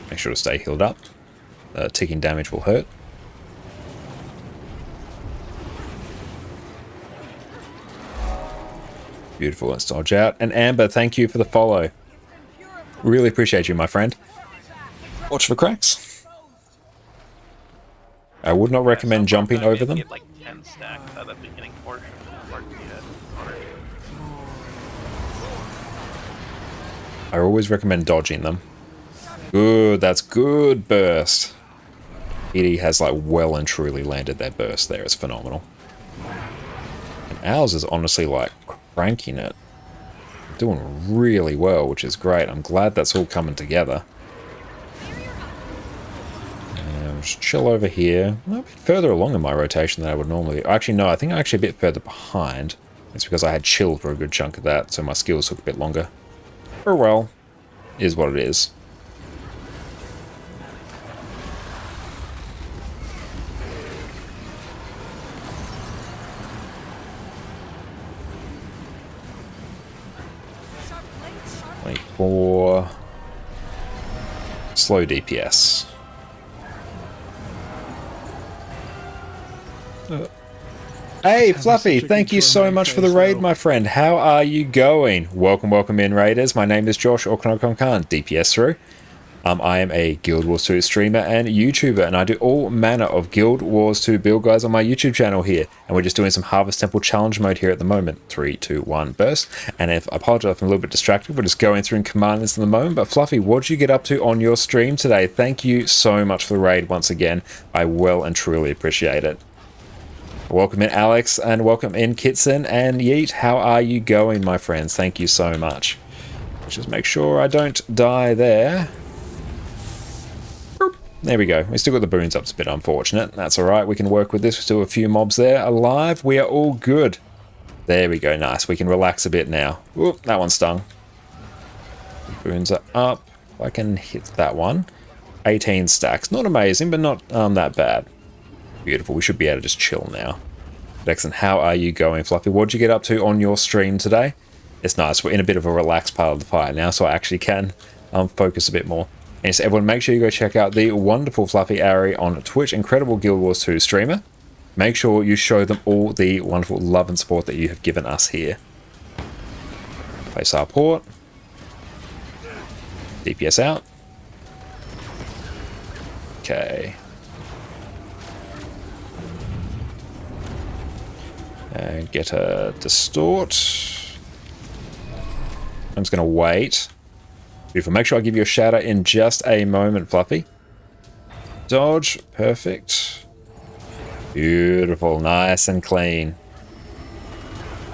Make sure to stay healed up. Ticking damage will hurt. Beautiful, let's dodge out. And Amber, thank you for the follow. Really appreciate you, my friend. Watch for cracks. I would not recommend jumping over them. Get like 10 stacks out of the beginning portion. I always recommend dodging them. Good, that's good burst. Edie has like well and truly landed their burst there. It's phenomenal. And ours is honestly like cranking it. Doing really well, which is great. I'm glad that's all coming together. Just chill over here. I'm a bit further along in my rotation than I would normally. Actually, no, I think I'm actually a bit further behind. It's because I had chill for a good chunk of that, so my skills took a bit longer. Oh well, is what it is. For slow DPS. Hey, Fluffy, thank you so much for the raid, my friend. How are you going? Welcome in, raiders. My name is Josh Orkanokonkan, DPS through. I am a Guild Wars 2 streamer and YouTuber, and I do all manner of Guild Wars 2 build guides on my YouTube channel here. And we're just doing some Harvest Temple challenge mode here at the moment. 3, 2, 1, burst. And if I apologize if I'm a little bit distracted, we're just going through command lists in the moment. But Fluffy, what did you get up to on your stream today? Thank you so much for the raid once again. I well and truly appreciate it. Welcome in, Alex, and welcome in, Kitson and Yeet. How are you going, my friends? Thank you so much. Let's just make sure I don't die there. There we go. We still got the boons up. It's a bit unfortunate. That's all right. We can work with this. We're still a few mobs there alive. We are all good. There we go. Nice. We can relax a bit now. Oop, that one stung. Boons are up. I can hit that one. 18 stacks. Not amazing, but not that bad. Beautiful. We should be able to just chill now. Excellent. How are you going, Fluffy? What did you get up to on your stream today? It's nice. We're in a bit of a relaxed part of the fight now, so I actually can focus a bit more. And so everyone, make sure you go check out the wonderful Fluffy Ari on Twitch, incredible Guild Wars 2 streamer. Make sure you show them all the wonderful love and support that you have given us here. Place our port. DPS out. Okay. And get a distort. I'm just going to wait. Beautiful. Make sure I give you a shout out in just a moment, Fluffy. Dodge. Perfect. Beautiful. Nice and clean.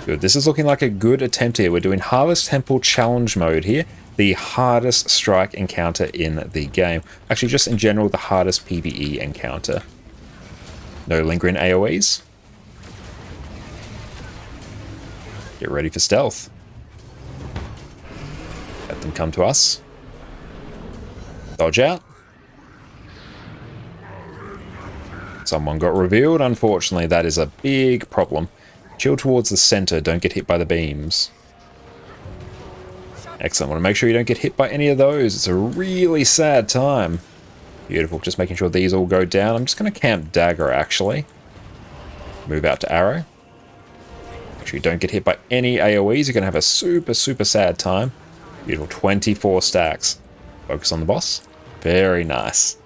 Good. This is looking like a good attempt here. We're doing Harvest Temple Challenge mode here. The hardest strike encounter in the game. Actually, just in general, the hardest PvE encounter. No lingering AoEs. Get ready for stealth. Let them come to us. Dodge out. Someone got revealed. Unfortunately, that is a big problem. Chill towards the center. Don't get hit by the beams. Excellent. Want to make sure you don't get hit by any of those. It's a really sad time. Beautiful. Just making sure these all go down. I'm just going to camp Dagger, actually. Move out to Arrow. Make sure you don't get hit by any AoEs. You're going to have a super, super sad time. Beautiful, 24 stacks. Focus on the boss. Very nice.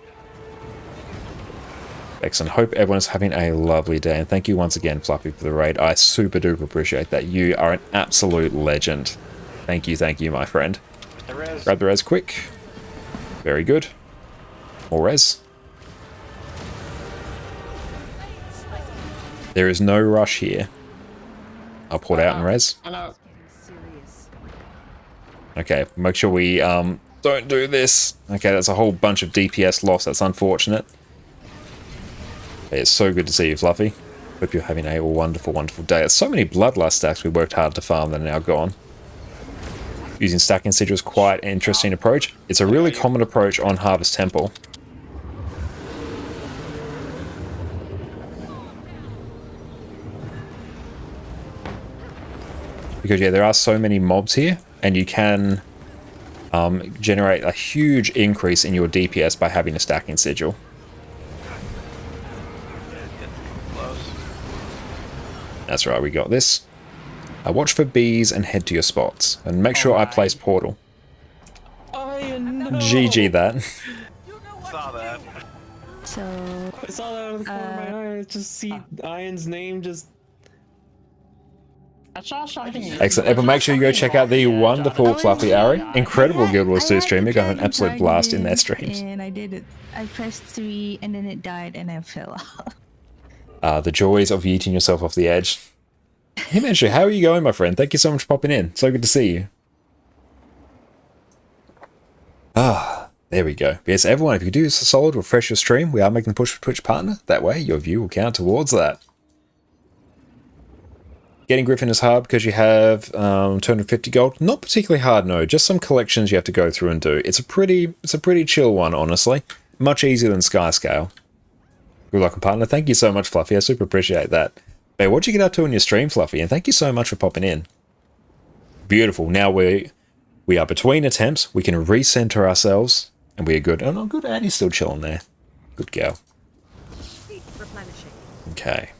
Excellent. Hope everyone's having a lovely day. And thank you once again, Fluffy, for the raid. I super duper appreciate that. You are an absolute legend. Thank you, my friend. Grab the res quick. Very good. More res. There is no rush here. I'll put out and res. Okay, make sure we don't do this. Okay, that's a whole bunch of DPS loss. That's unfortunate. It's so good to see you, Fluffy. Hope you're having a wonderful, wonderful day. There's so many Bloodlust stacks we worked hard to farm that are now gone. Using Stacking Sigil is quite an interesting approach. It's a really common approach on Harvest Temple. Because yeah, there are so many mobs here, and you can generate a huge increase in your DPS by having a Stacking Sigil. That's right, we got this. Watch for bees and head to your spots. And make sure I place portal. GG that. Saw that. So... I saw that out of the corner of my eye. I just see Iron's name just... I saw something. Excellent. Everyone, make sure you go check out the wonderful Fluffy Ari. Incredible Guild Wars 2 stream. They're going an absolute blast in their streams. And I did it. I pressed 3 and then it died and I fell out. The joys of yeeting yourself off the edge. Hey Manchu, how are you going, my friend? Thank you so much for popping in. So good to see you. Ah, there we go. Yes, everyone, if you do us a solid, refresh your stream. We are making a push for Twitch partner. That way, your view will count towards that. Getting Griffin is hard because you have 250 gold. Not particularly hard, no. Just some collections you have to go through and do. It's a pretty chill one, honestly. Much easier than Skyscale. Good luck, partner. Thank you so much, Fluffy. I super appreciate that. Hey, what'd you get up to in your stream, Fluffy? And thank you so much for popping in. Beautiful. Now we are between attempts. We can recenter ourselves, and we are good. Oh, no, good. Annie's still chilling there. Good girl. Okay.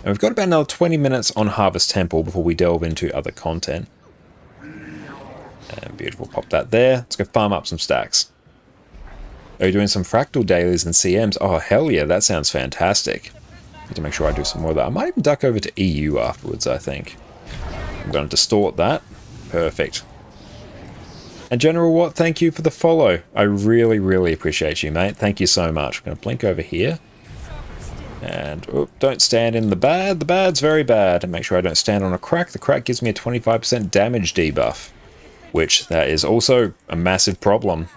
And we've got about another 20 minutes on Harvest Temple before we delve into other content. And beautiful. Pop that there. Let's go farm up some stacks. Are you doing some fractal dailies and CMs? Oh, hell yeah. That sounds fantastic. Need to make sure I do some more of that. I might even duck over to EU afterwards, I think. I'm going to distort that. Perfect. And General Watt, thank you for the follow. I really, really appreciate you, mate. Thank you so much. I'm going to blink over here. And oh, don't stand in the bad. The bad's very bad. And make sure I don't stand on a crack. The crack gives me a 25% damage debuff, which that is also a massive problem.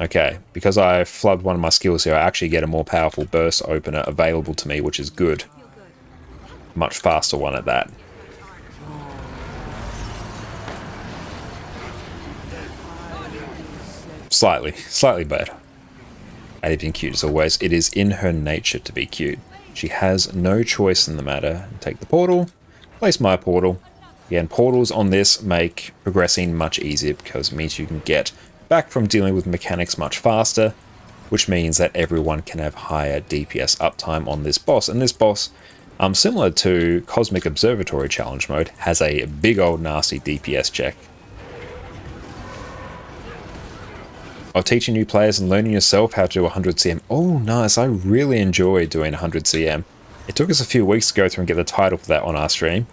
Okay, because I flood one of my skills here, I actually get a more powerful burst opener available to me, which is good. Much faster one at that. Slightly better. And being cute as always, it is in her nature to be cute. She has no choice in the matter. Take the portal, place my portal. Again, portals on this make progressing much easier because it means you can get back from dealing with mechanics much faster, which means that everyone can have higher DPS uptime on this boss. And this boss, similar to Cosmic Observatory Challenge Mode, has a big old nasty DPS check. Of teaching new players and learning yourself how to do 100 CM. Oh, nice. I really enjoyed doing 100 CM. It took us a few weeks to go through and get the title for that on our stream.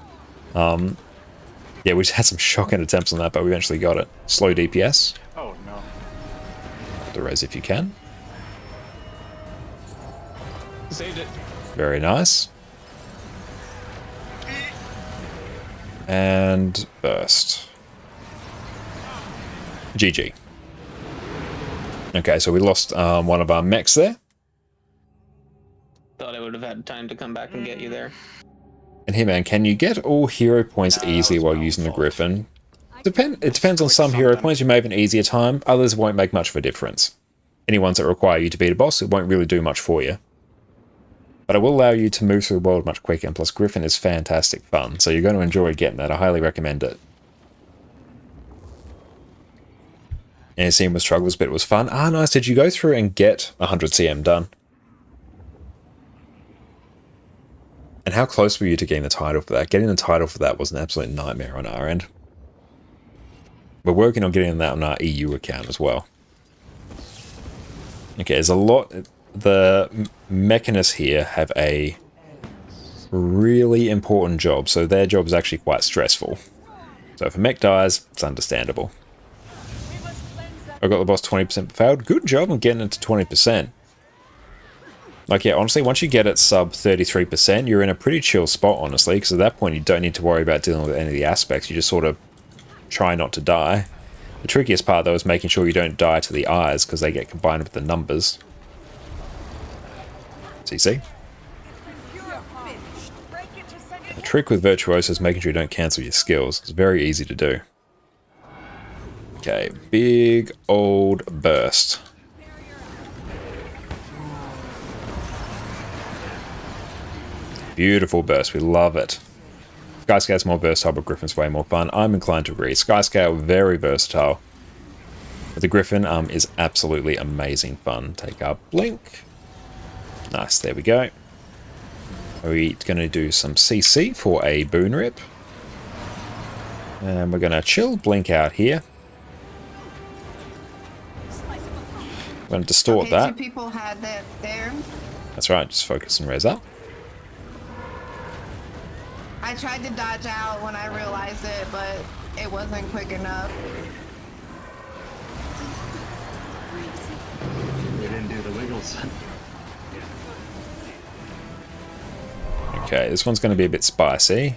Yeah, we just had some shocking attempts on that, but we eventually got it. Slow DPS. Oh, no. The res if you can. Saved it. Very nice. And burst. GG. Okay, so we lost one of our mechs there. Thought I would have had time to come back and get you there. And here, man, can you get all hero points easily while using the Griffin? It depends on some hero points. You may have an easier time. Others won't make much of a difference. Any ones that require you to beat a boss, it won't really do much for you. But it will allow you to move through the world much quicker. And plus, Griffin is fantastic fun. So you're going to enjoy getting that. I highly recommend it. And seeing with struggles, but it was fun. Ah, nice. Did you go through and get 100 CM done? And how close were you to getting the title for that? Getting the title for that was an absolute nightmare on our end. We're working on getting that on our EU account as well. Okay, there's a lot... The mechanists here have a really important job, so their job is actually quite stressful. So if a mech dies, it's understandable. I got the boss 20% failed. Good job on getting it to 20%. Like, yeah, honestly, once you get it sub 33%, you're in a pretty chill spot, honestly, because at that point you don't need to worry about dealing with any of the aspects. You just sort of try not to die. The trickiest part, though, is making sure you don't die to the eyes, because they get combined with the numbers. So you see? The trick with Virtuoso is making sure you don't cancel your skills. It's very easy to do. Okay, big old burst. Beautiful burst, we love it. Skyscale's more versatile, but Griffin's way more fun. I'm inclined to agree. Skyscale, very versatile. But the Griffin is absolutely amazing fun. Take our blink. Nice, there we go. We're going to do some CC for a boon rip. And we're going to chill, blink out here. I'm going to distort that. 2 people had that there. That's right, just focus and res up. I tried to dodge out when I realized it, but it wasn't quick enough. We didn't do the wiggles. Okay, this one's going to be a bit spicy.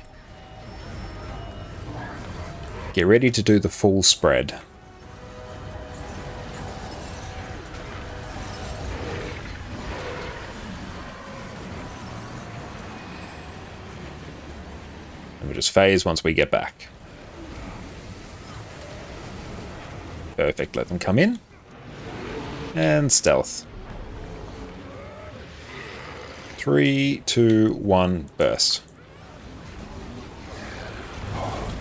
Get ready to do the full spread. And we'll just phase once we get back. Perfect, let them come in. And stealth. 3, 2, 1, burst.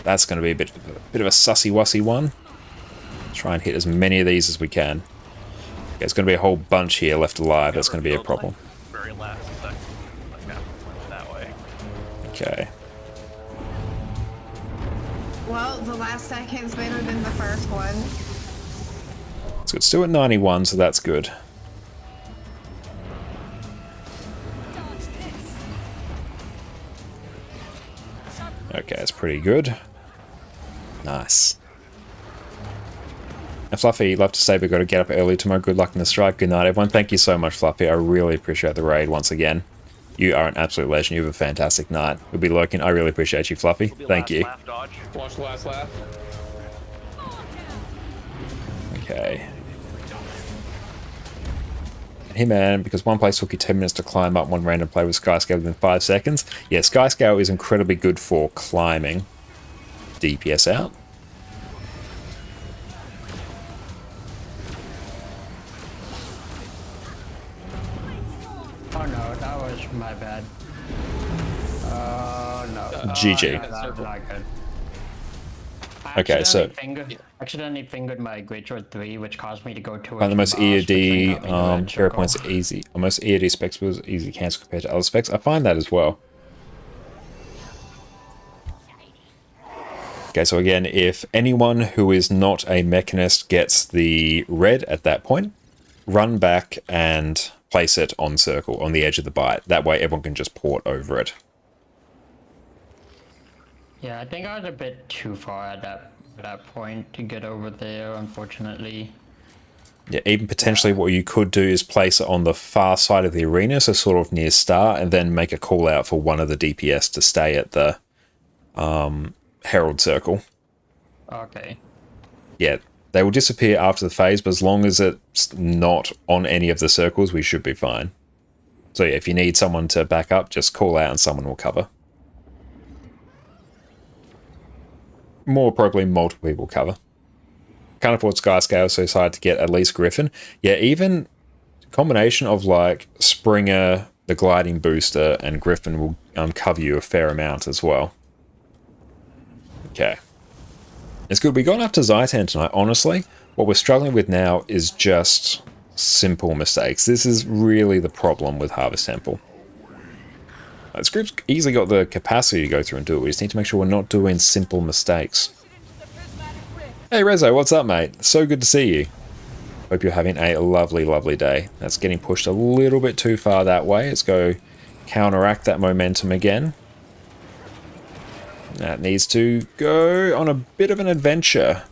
That's going to be a bit of a sussy-wussy one. Try and hit as many of these as we can. Okay, there's going to be a whole bunch here left alive. That's going to be a problem. Very last second, like that way. Okay. Well, the last second's better than the first one. So it's still at 91, so that's good. Okay, that's pretty good. Nice. And Fluffy, love to say we've got to get up early tomorrow. Good luck in the strike. Good night, everyone. Thank you so much, Fluffy. I really appreciate the raid once again. You are an absolute legend. You have a fantastic night. We'll be lurking. I really appreciate you, Fluffy. Thank you. Watch the last laugh. Okay. Hitman, because one place took you 10 minutes to climb up, one random play with Skyscale within 5 seconds. Yeah, Skyscale is incredibly good for climbing. DPS out. Oh no, that was my bad. Oh no. GG. That's not good. Okay, so Accidentally fingered my Great Sword 3, which caused me to go to the most EOD hero points are easy. Most EOD specs was easy to cancel compared to other specs. I find that as well. Okay, so again, if anyone who is not a mechanist gets the red at that point, run back and place it on circle, on the edge of the bite. That way everyone can just port over it. Yeah, I think I was a bit too far at that point to get over there, unfortunately. Yeah, even potentially what you could do is place it on the far side of the arena, so sort of near start, and then make a call out for one of the DPS to stay at the Herald Circle. Okay. Yeah, they will disappear after the phase, but as long as it's not on any of the circles, we should be fine. So yeah, if you need someone to back up, just call out and someone will cover. More appropriately, multiple people cover. Can't afford Skyscale, so it's hard to get at least Griffin. Yeah, even combination of like Springer, the gliding booster, and Griffin will cover you a fair amount as well. Okay. It's good. We got up to Zaitan tonight. Honestly, what we're struggling with now is just simple mistakes. This is really the problem with Harvest Temple. This group's easily got the capacity to go through and do it. We just need to make sure we're not doing simple mistakes. Hey Rezo, what's up, mate? So good to see you. Hope you're having a lovely, lovely day. That's getting pushed a little bit too far that way. Let's go counteract that momentum again. That needs to go on a bit of an adventure.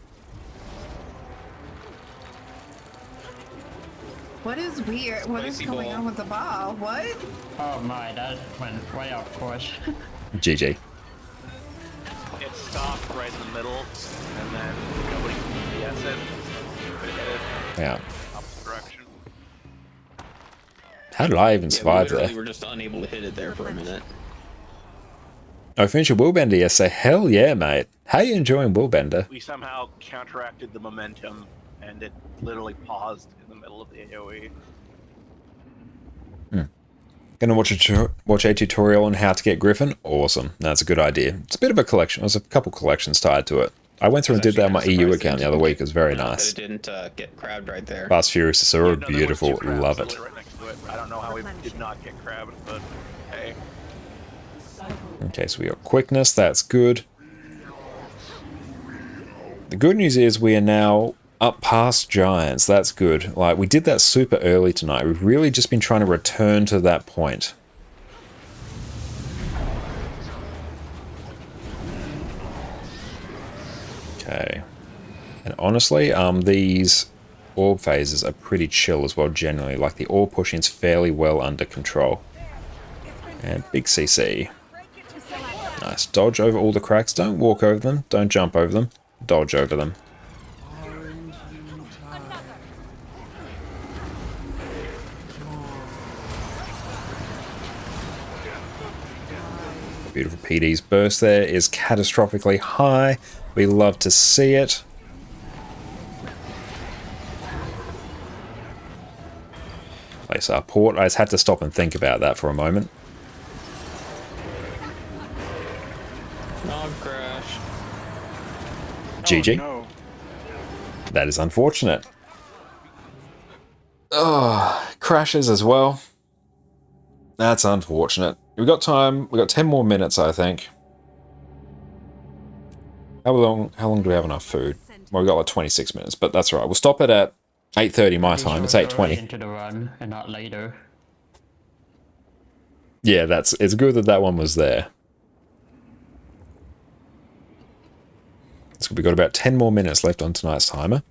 What is weird? What is going on with the ball? What? Oh my, that went way off course. GG. It stopped right in the middle, and then nobody can DPS it. It headed Yeah. opposite direction. How did I even survive we there? were just unable to hit it there for a minute. Oh, finish your Willbender yesterday. Hell yeah, mate. How are you enjoying Willbender? We somehow counteracted the momentum, and it literally paused in the middle of the AoE. Gonna watch a tutorial on how to get Griffin? Awesome. That's a good idea. It's a bit of a collection. There's a couple collections tied to it. I went through and did that on my EU account the other week. It was very nice. It didn't get crabbed right there. Fast Furious is so Yeah, no, there were beautiful. two crabs Love it. literally right next to it. I don't know how we did not get crabbed, but hey. Okay, so we got quickness. That's good. The good news is we are now up past giants. That's good. Like, we did that super early tonight. We've really just been trying to return to that point. Okay. And honestly, these orb phases are pretty chill as well generally. Like, the orb pushing's fairly well under control. And big CC. Nice. Dodge over all the cracks. Don't walk over them. Don't jump over them. Dodge over them. Beautiful PD's burst there is catastrophically high. We love to see it. Place our port. I just had to stop and think about that for a moment. Nog crash. GG. No. That is unfortunate. Oh, crashes as well. That's unfortunate. We've got time. We've got 10 more minutes, I think. How long do we have enough food? Well, we've got like 26 minutes, but that's all right. We'll stop it at 8:30 my time. It's 8:20. Into the run and not later. Yeah, it's good that that one was there. So we got about 10 more minutes left on tonight's timer.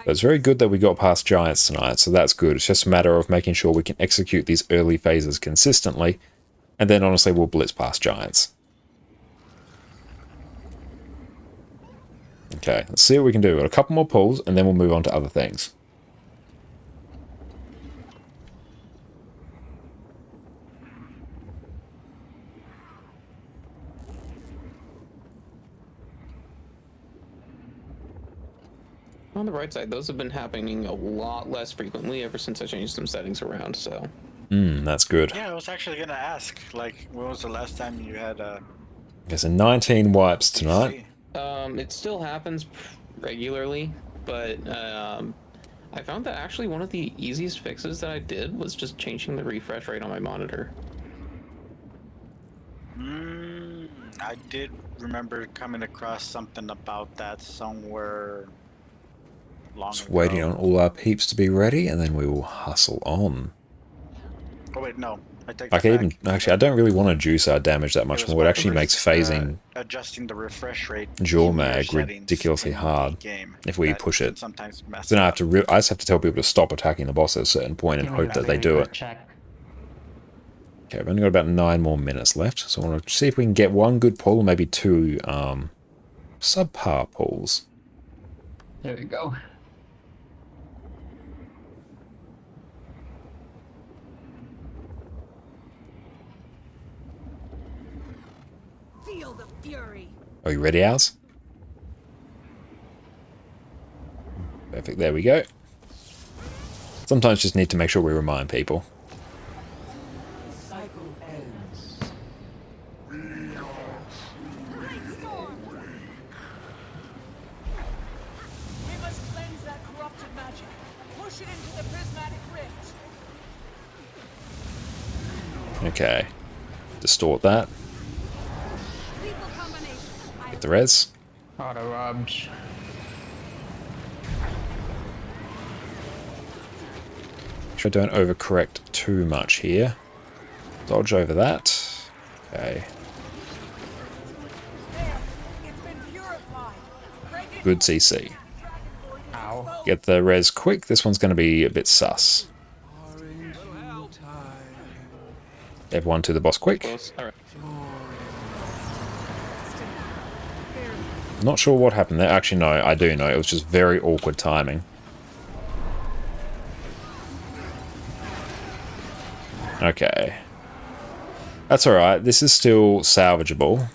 But it's very good that we got past giants tonight, so that's good. It's just a matter of making sure we can execute these early phases consistently, and then honestly we'll blitz past giants. Okay, let's see what we can do. We've got a couple more pulls, and then we'll move on to other things. On the right side, those have been happening a lot less frequently ever since I changed some settings around, so... That's good. Yeah, I was actually gonna ask, like, when was the last time you had Okay, so 19 wipes tonight. It still happens regularly, but I found that actually one of the easiest fixes that I did was just changing the refresh rate on my monitor. I did remember coming across something about that somewhere long Just ago. waiting on all our peeps to be ready, and then we will hustle on. Oh wait, no. I take I that can back. even actually I don't really want to juice our damage that much was more. It about actually the makes phasing adjusting the refresh rate jaw in your mag settings ridiculously in the hard game if we that push can it. sometimes mess Then I it have to I just have to tell people to stop attacking the boss at a certain point and hope that they do it. Check. Okay, we've only got about 9 more minutes left, so I want to see if we can get one good pull, or maybe two subpar pulls. There we go. Feel the fury. Are you ready, Ours? Perfect, there we go. Sometimes just need to make sure we remind people. We must cleanse that corrupted magic. Push it into the prismatic rift. Okay. Distort that. Get the res. Auto robs. Sure, don't overcorrect too much here. Dodge over that. Okay. Good CC. Ow. Get the res quick. This one's going to be a bit sus. Everyone to the boss quick. Alright. Not sure what happened there. Actually, no, I do know. It was just very awkward timing. Okay. That's alright. This is still salvageable.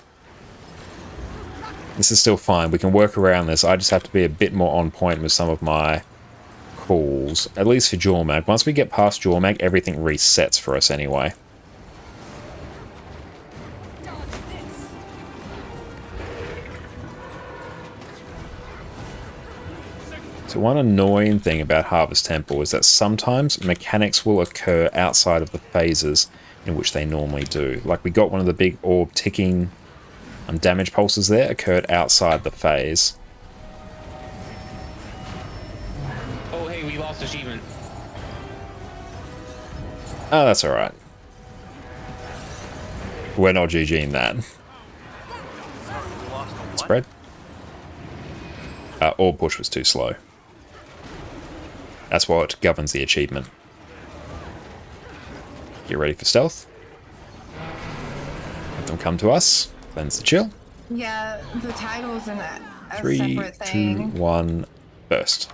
This is still fine. We can work around this. I just have to be a bit more on point with some of my calls. At least for Jormag. Once we get past Jormag, everything resets for us anyway. So one annoying thing about Harvest Temple is that sometimes mechanics will occur outside of the phases in which they normally do. Like we got one of the big orb ticking damage pulses there, occurred outside the phase. Oh, hey, we lost achievement. Oh, that's alright. We're not GGing that. Spread. Orb push was too slow. That's what governs the achievement. Get ready for stealth. Let them come to us. Cleanse the chill. Yeah, the title's in a 3, separate 2, thing. 1, burst.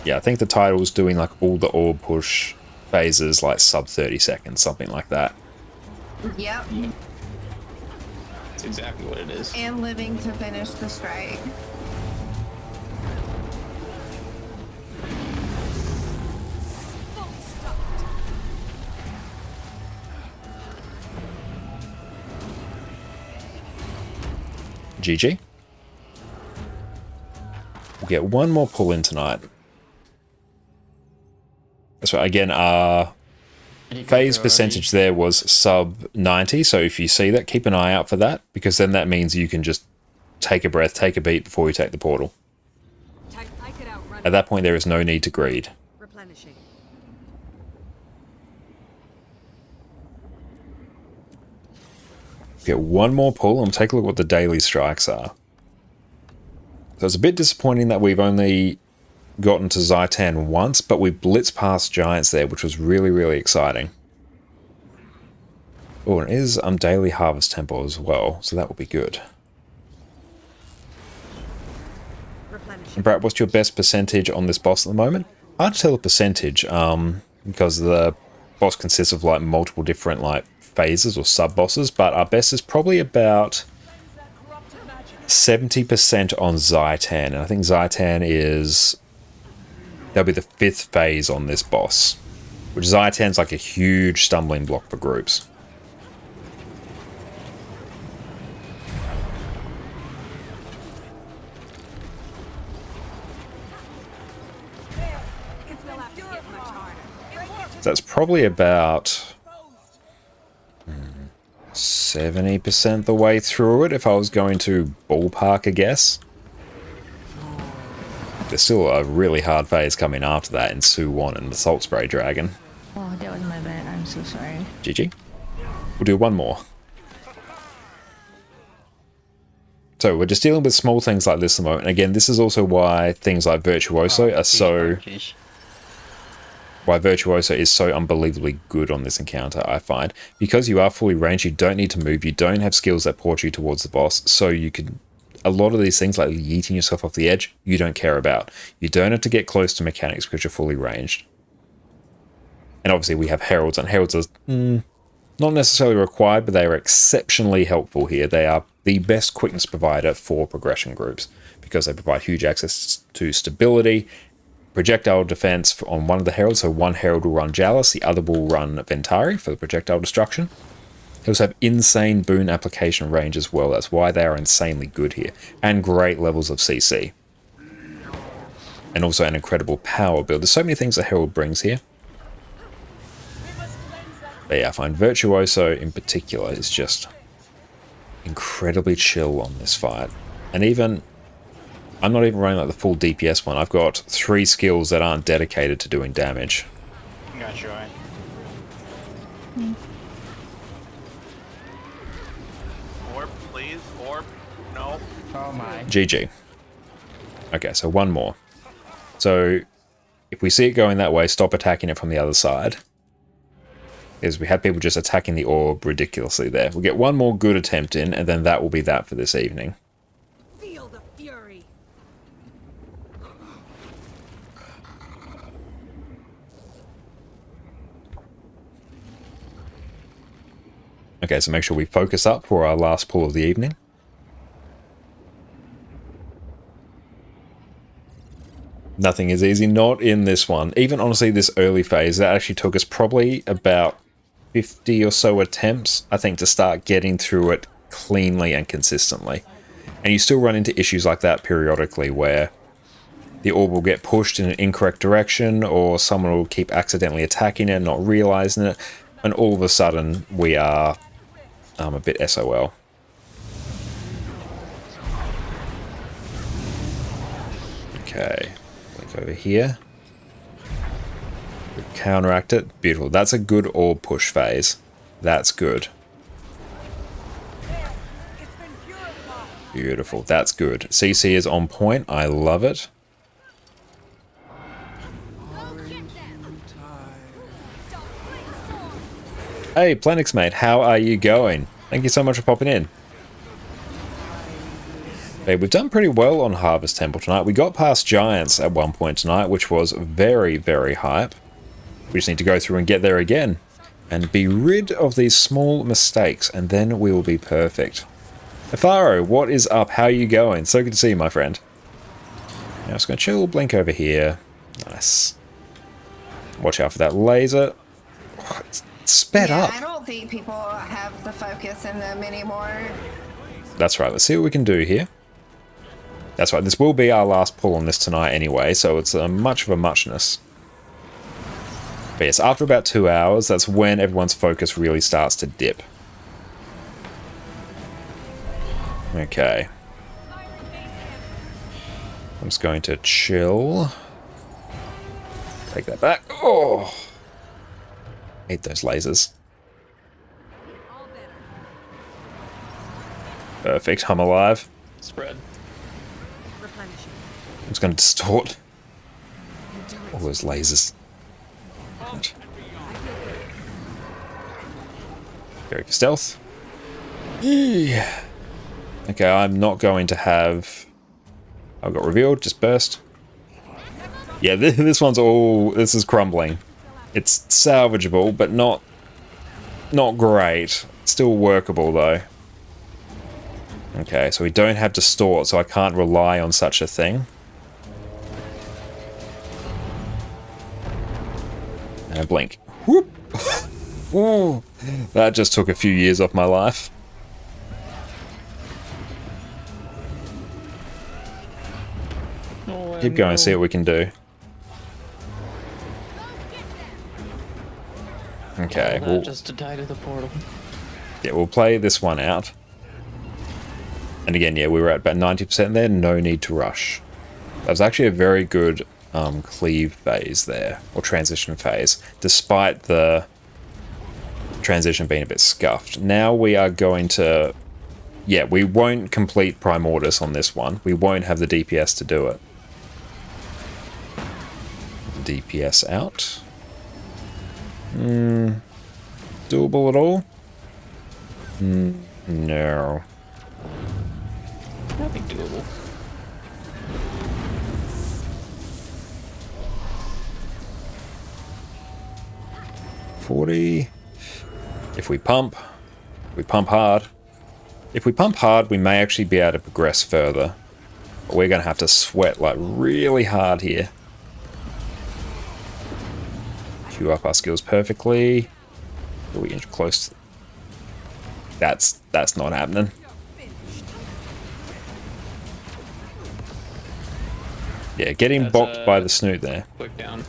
Yeah, I think the title's doing like all the orb push phases like sub 30 seconds, something like that. Yep. That's exactly what it is. And living to finish the strike. GG. We'll get one more pull in tonight. That's right. Again, our phase percentage there was sub 90. So if you see that, keep an eye out for that, because then that means you can just take a breath, take a beat before you take the portal. At that point, there is no need to greed. Replenishing. Get one more pull and take a look at what the daily strikes are. So it's a bit disappointing that we've only gotten to Zhaitan once, but we blitzed past giants there, which was really, really exciting. Oh, and it is daily Harvest Temple as well, so that will be good. And Brat, what's your best percentage on this boss at the moment? Hard to tell the percentage, because the boss consists of like multiple different like phases or sub-bosses, but our best is probably about 70% on Zhaitan, and I think Zhaitan is... that'll be the 5th phase on this boss, which Zhaitan's like a huge stumbling block for groups. That's probably about 70% the way through it if I was going to ballpark a guess. There's still a really hard phase coming after that in Suwon and the Salt Spray Dragon. Oh, that was my bad. I'm so sorry. GG. We'll do one more. So we're just dealing with small things like this at the moment. And again, this is also why things like Virtuoso are so... why Virtuoso is so unbelievably good on this encounter, I find. Because you are fully ranged, you don't need to move, you don't have skills that port you towards the boss, so you can... a lot of these things, like yeeting yourself off the edge, you don't care about. You don't have to get close to mechanics because you're fully ranged. And obviously we have Heralds, and Heralds are not necessarily required, but they are exceptionally helpful here. They are the best quickness provider for progression groups because they provide huge access to stability, projectile defense on one of the Heralds. So one Herald will run Jalis, the other will run Ventari for the projectile destruction. They also have insane boon application range as well. That's why they are insanely good here. And great levels of CC. And also an incredible power build. There's so many things that Herald brings here. But yeah, I find Virtuoso in particular is just incredibly chill on this fight. And even, I'm not even running like the full DPS one. I've got 3 skills that aren't dedicated to doing damage. Got you, right? Orb, please. Orb. No. Oh my. GG. Okay, so one more. So if we see it going that way, stop attacking it from the other side. Because we had people just attacking the orb ridiculously there. We'll get one more good attempt in, and then that will be that for this evening. Feel the fury. Okay, so make sure we focus up for our last pull of the evening. Nothing is easy, not in this one. Even honestly, this early phase, that actually took us probably about 50 or so attempts, I think, to start getting through it cleanly and consistently. And you still run into issues like that periodically where the orb will get pushed in an incorrect direction, or someone will keep accidentally attacking it and not realizing it, and all of a sudden we are a bit SOL. Okay, click over here. Counteract it. Beautiful. That's a good orb push phase. That's good. Beautiful. That's good. CC is on point. I love it. Hey, Plenix mate, how are you going? Thank you so much for popping in. Okay, we've done pretty well on Harvest Temple tonight. We got past Giants at one point tonight, which was very, very hype. We just need to go through and get there again and be rid of these small mistakes, and then we will be perfect. Afaro, what is up? How are you going? So good to see you, my friend. Now, just going to chill, blink over here. Nice. Watch out for that laser. Oh, it's sped up. I don't think people have the focus in them anymore. That's right. Let's see what we can do here. That's right. This will be our last pull on this tonight anyway, so it's much of a muchness. But yes, after about 2 hours, that's when everyone's focus really starts to dip. Okay. I'm just going to chill. Take that back. Oh! Hate those lasers. Perfect, I'm alive. Spread. I'm just going to distort all those lasers. Go for stealth. Yeah. Okay, I'm not going to have... I've got revealed, just burst. Yeah, this one's all... This is crumbling. It's salvageable, but not great. Still workable, though. Okay, so we don't have distort, so I can't rely on such a thing. And blink. Whoop! Ooh, that just took a few years off my life. Keep going, see what we can do. Okay, well, just to die to the portal. Yeah, we'll play this one out. And again, yeah, we were at about 90% there. No need to rush. That was actually a very good cleave phase there, or transition phase, despite the transition being a bit scuffed. Now we are going to... Yeah, we won't complete Primordius on this one. We won't have the DPS to do it. DPS out. Doable at all? No. Nothing doable. If we pump hard. If we pump hard, we may actually be able to progress further. But we're going to have to sweat like really hard here. Queue up our skills perfectly. Are we inch close? That's not happening. Yeah, getting bopped by the snoot there. Quick down.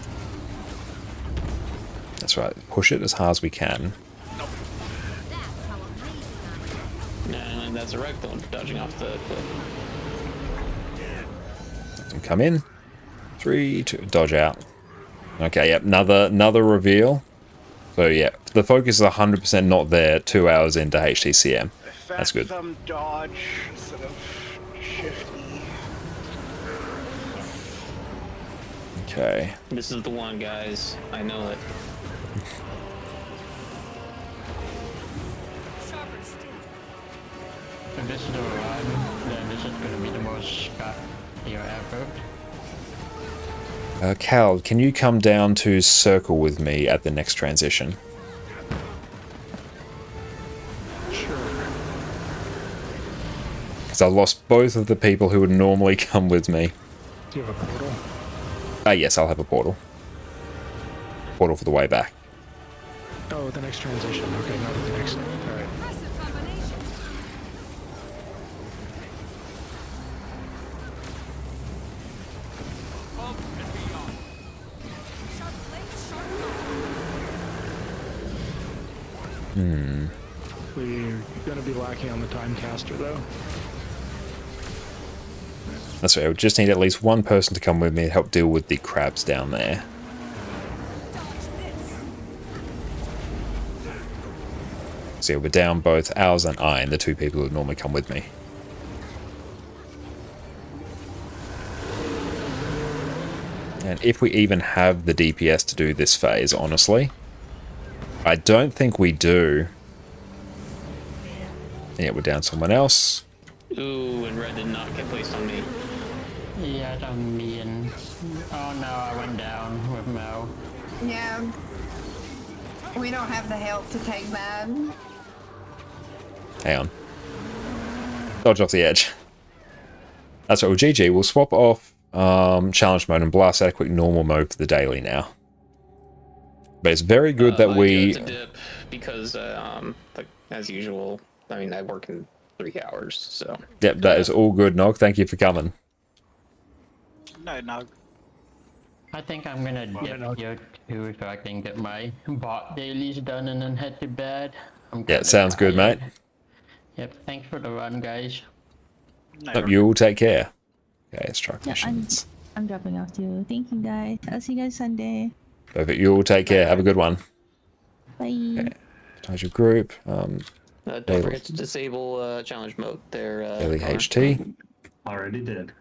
That's right. Push it as hard as we can. that's a Recto dodging off the cliff. Come in. 3, 2, dodge out. Okay, yep, another reveal. So yeah, the focus is 100% not there 2 hours into HTCM. That's good. Thumb dodge instead of shift E. Okay. This is the one, guys. I know it. If this is the one, then this is gonna be the most cut here ever. Cal, can you come down to circle with me at the next transition? Sure. Because I lost both of the people who would normally come with me. Do you have a portal? Yes, I'll have a portal. Portal for the way back. Oh, the next transition. Okay, not the next. All right. We're gonna be lacking on the time caster though. That's right, we just need at least one person to come with me to help deal with the crabs down there. So yeah, we're down both Owls and Iron, the two people who would normally come with me. And if we even have the DPS to do this phase, honestly, I don't think we do. Yeah, we're down someone else. Ooh, and red did not get placed on me. Yeah, I'm me and... Oh no, I went down with Mel. Yeah. We don't have the health to take that. Hang on. Dodge off the edge. That's right, well, GG, we'll swap off challenge mode and blast out a quick normal mode for the daily now. But it's very good that we... I chose a dip because, like, as usual, I mean, I work in 3 hours, so... Yep, that is all good, Nog. Thank you for coming. No. I think I'm gonna dip here too so I can get my bot dailies done and then head to bed. Yeah, sounds good, mate. Yep, thanks for the run, guys. Hope you all take care. Okay, let's try Yeah, missions. I'm dropping off too. Thank you guys. I'll see you guys Sunday. Perfect, you all take care. Have a good one. Bye. Okay. Advertise your group. Don't forget to disable challenge mode there. Daily Connor. HT. Already did.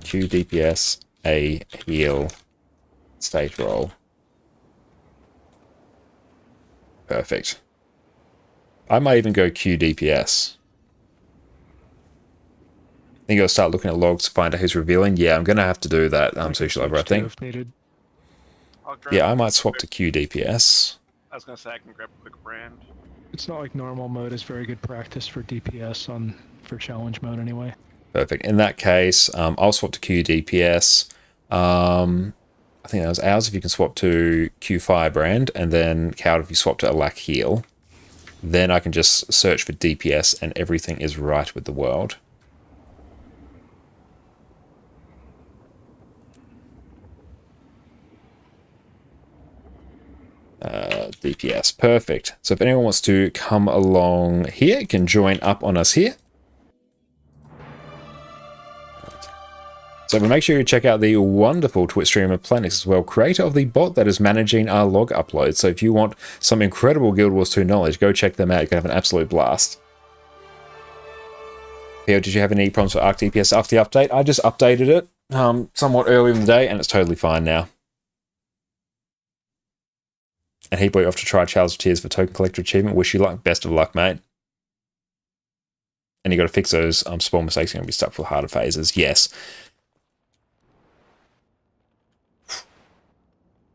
Q DPS, A heal, stage roll. Perfect. I might even go Q DPS. I think I'll start looking at logs to find out who's revealing. Yeah, I'm going to have to do that, Social Lover, I think. If needed. Yeah, I might swap to Q DPS. I was gonna say I can grab a quick brand. It's not like normal mode is very good practice for DPS for challenge mode anyway. Perfect. In that case, I'll swap to Q DPS. I think that was ours if you can swap to Q Firebrand, and then Coward if you swap to Alack Heal. Then I can just search for DPS and everything is right with the world. DPS, perfect. So if anyone wants to come along here, you can join up on us here. So make sure you check out the wonderful Twitch streamer Planix as well, creator of the bot that is managing our log uploads. So if you want some incredible Guild Wars 2 knowledge, go check them out. You can have an absolute blast. Theo, did you have any problems with Arc DPS after the update? I just updated it somewhat early in the day, and it's totally fine now. And he brought you off to try Challenge Tears for Token Collector Achievement. Wish you luck. Best of luck, mate. And you got to fix those small mistakes. You're going to be stuck for harder phases. Yes.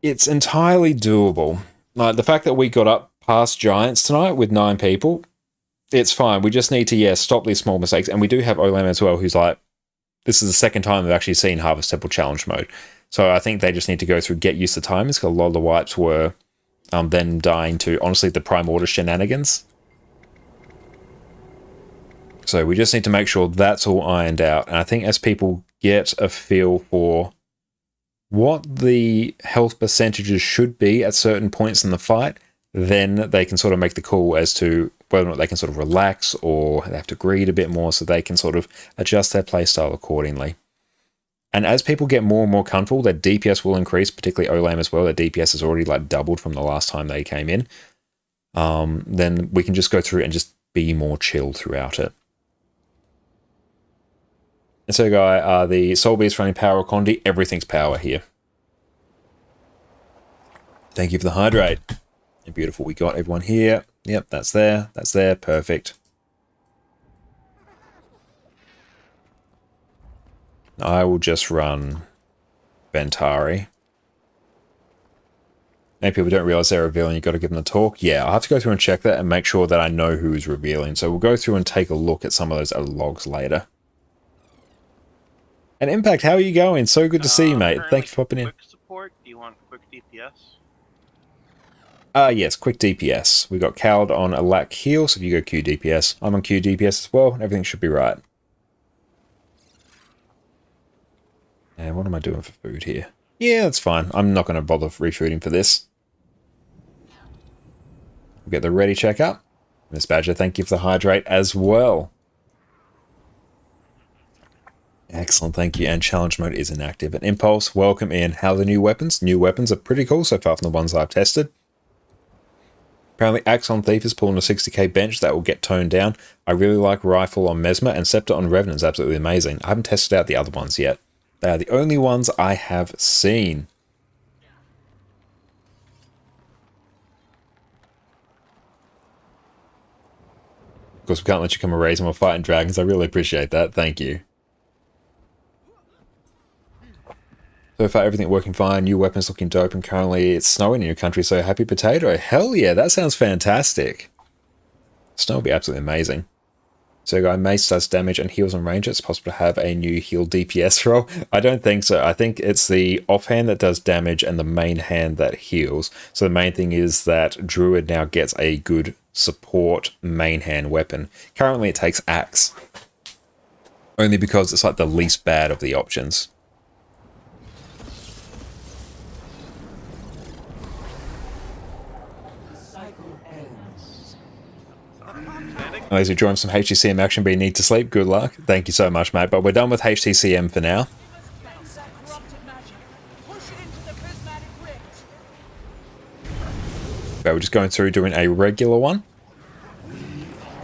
It's entirely doable. Like, the fact that we got up past Giants tonight with 9 people, it's fine. We just need to, stop these small mistakes. And we do have Olem as well, who's like, this is the second time they've actually seen Harvest Temple Challenge mode. So I think they just need to go through get used to timings, because a lot of the wipes were then dying to, honestly, the Prime Order shenanigans. So we just need to make sure that's all ironed out. And I think as people get a feel for what the health percentages should be at certain points in the fight, then they can sort of make the call as to whether or not they can sort of relax or they have to greed a bit more, so they can sort of adjust their playstyle accordingly. And as people get more and more comfortable, their DPS will increase, particularly Olam as well. Their DPS has already like doubled from the last time they came in. Then we can just go through and just be more chill throughout it. And so, guy, the Soul Beast running Power Condi, everything's power here. Thank you for the hydrate. And beautiful, we got everyone here. Yep, that's there, perfect. I will just run Ventari. Many people don't realize they're revealing, you've got to give them a talk. Yeah, I'll have to go through and check that and make sure that I know who's revealing. So we'll go through and take a look at some of those logs later. And Impact, how are you going? So good to see you, mate. Thank you for popping in. Quick support? Do you want quick DPS? Yes, quick DPS. We got Cowled on a lack heal, so if you go Q DPS, I'm on Q DPS as well. Everything should be right. And what am I doing for food here? Yeah, that's fine. I'm not going to bother refooding for this. We'll get the ready check up. Miss Badger, thank you for the hydrate as well. Excellent, thank you. And challenge mode is inactive. And Impulse, welcome in. How are the new weapons? New weapons are pretty cool so far from the ones I've tested. Apparently Axon Thief is pulling a 60k bench that will get toned down. I really like Rifle on Mesmer, and Scepter on Revenant is absolutely amazing. I haven't tested out the other ones yet. They are the only ones I have seen. Of course, we can't let you come and raise them or fighting dragons. I really appreciate that. Thank you. So far, everything working fine. New weapons looking dope, and currently it's snowing in your country, so happy potato. Hell yeah, that sounds fantastic. Snow will be absolutely amazing. So guy, Mace does damage and heals on range. It's possible to have a new heal DPS role. I don't think so. I think it's the offhand that does damage and the main hand that heals. So the main thing is that Druid now gets a good support main hand weapon. Currently it takes Axe. Only because it's like the least bad of the options. Unless you join some HTCM action, but you need to sleep. Good luck. Thank you so much, mate. But we're done with HTCM for now. Okay, we're just going through doing a regular one.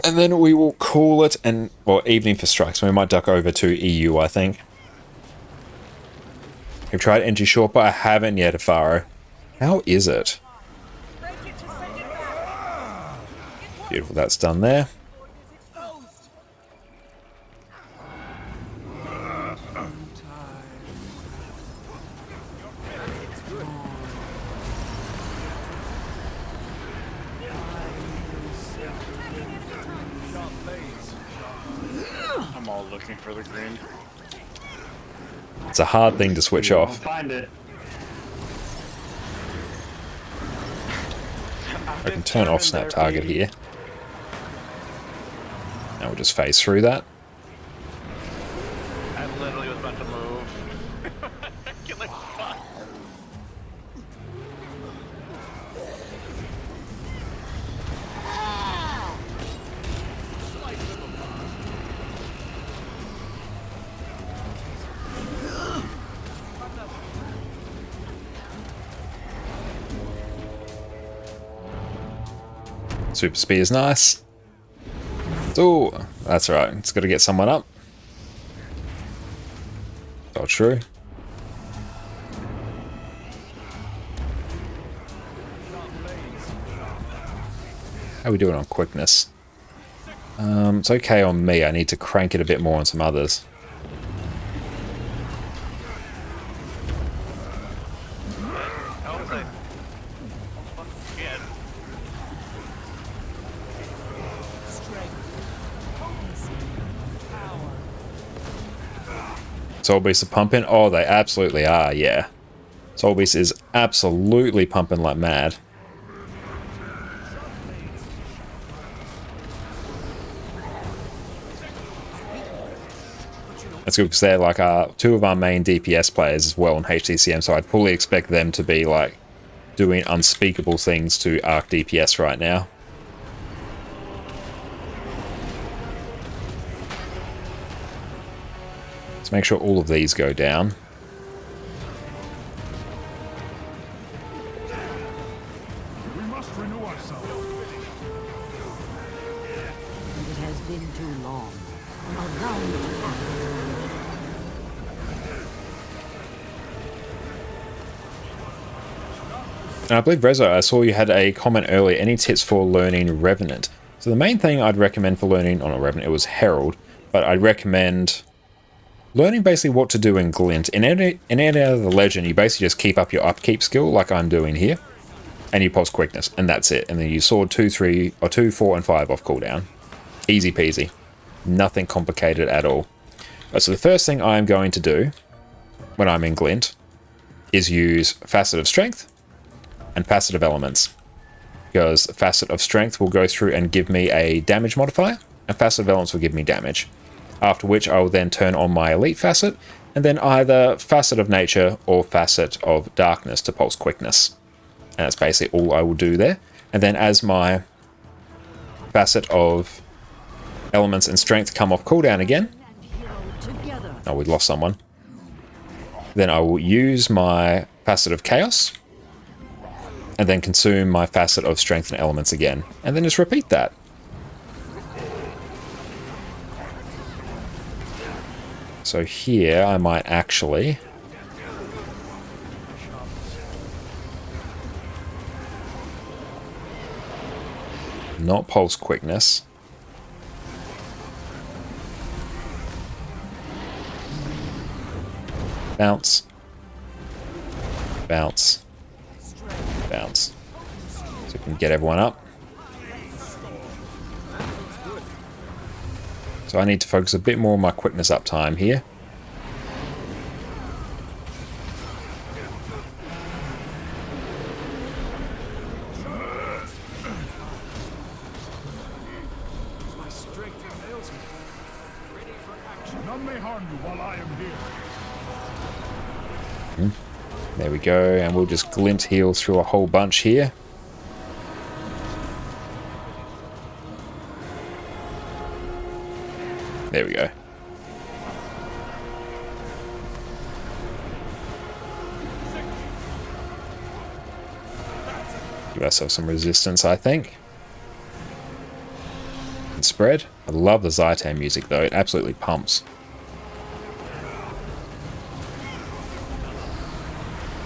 And then we will call it an evening for strikes. We might duck over to EU, I think. You've tried NG Short, but I haven't yet, Afaro. How is it? Beautiful, that's done there. I'm all looking for the green. It's a hard thing to switch off. Find it. I can turn off snap target here. Now we'll just phase through that. I literally was about to move. Get like fuck. Super speed is nice. Oh, that's right. It's got to get someone up. Not true. How are we doing on quickness? It's okay on me. I need to crank it a bit more on some others. Soul Beasts are pumping? Oh, they absolutely are, yeah. Soul Beast is absolutely pumping like mad. That's good because they're like two of our main DPS players as well in HTCM, so I'd fully expect them to be like doing unspeakable things to Arc DPS right now. Let's make sure all of these go down. We must renew ourselves. It has been too long. Allow me to act. And I believe, Rezo, I saw you had a comment earlier. Any tips for learning Revenant? So the main thing I'd recommend for learning, on a Revenant, it was Herald, but I'd recommend learning basically what to do in Glint. In any other Legend, you basically just keep up your upkeep skill, like I'm doing here, and you pulse quickness, and that's it. And then you sword 2, 3, or 2, 4, and 5 off cooldown. Easy peasy. Nothing complicated at all. Right, so the first thing I'm going to do when I'm in Glint is use Facet of Strength and Facet of Elements. Because Facet of Strength will go through and give me a damage modifier, and Facet of Elements will give me damage. After which I will then turn on my Elite Facet, and then either Facet of Nature or Facet of Darkness to pulse quickness. And that's basically all I will do there. And then as my Facet of Elements and Strength come off cooldown again, oh, we lost someone. Then I will use my Facet of Chaos, and then consume my Facet of Strength and Elements again. And then just repeat that. So here I might actually not pulse quickness. Bounce. Bounce. Bounce. So we can get everyone up. So I need to focus a bit more on my quickness uptime here. My strength fails me. Ready for action. None may harm you while I am here. There we go, and we'll just glint heal through a whole bunch here. There we go. Give ourselves some resistance, I think. And spread. I love the Zaitan music though, it absolutely pumps.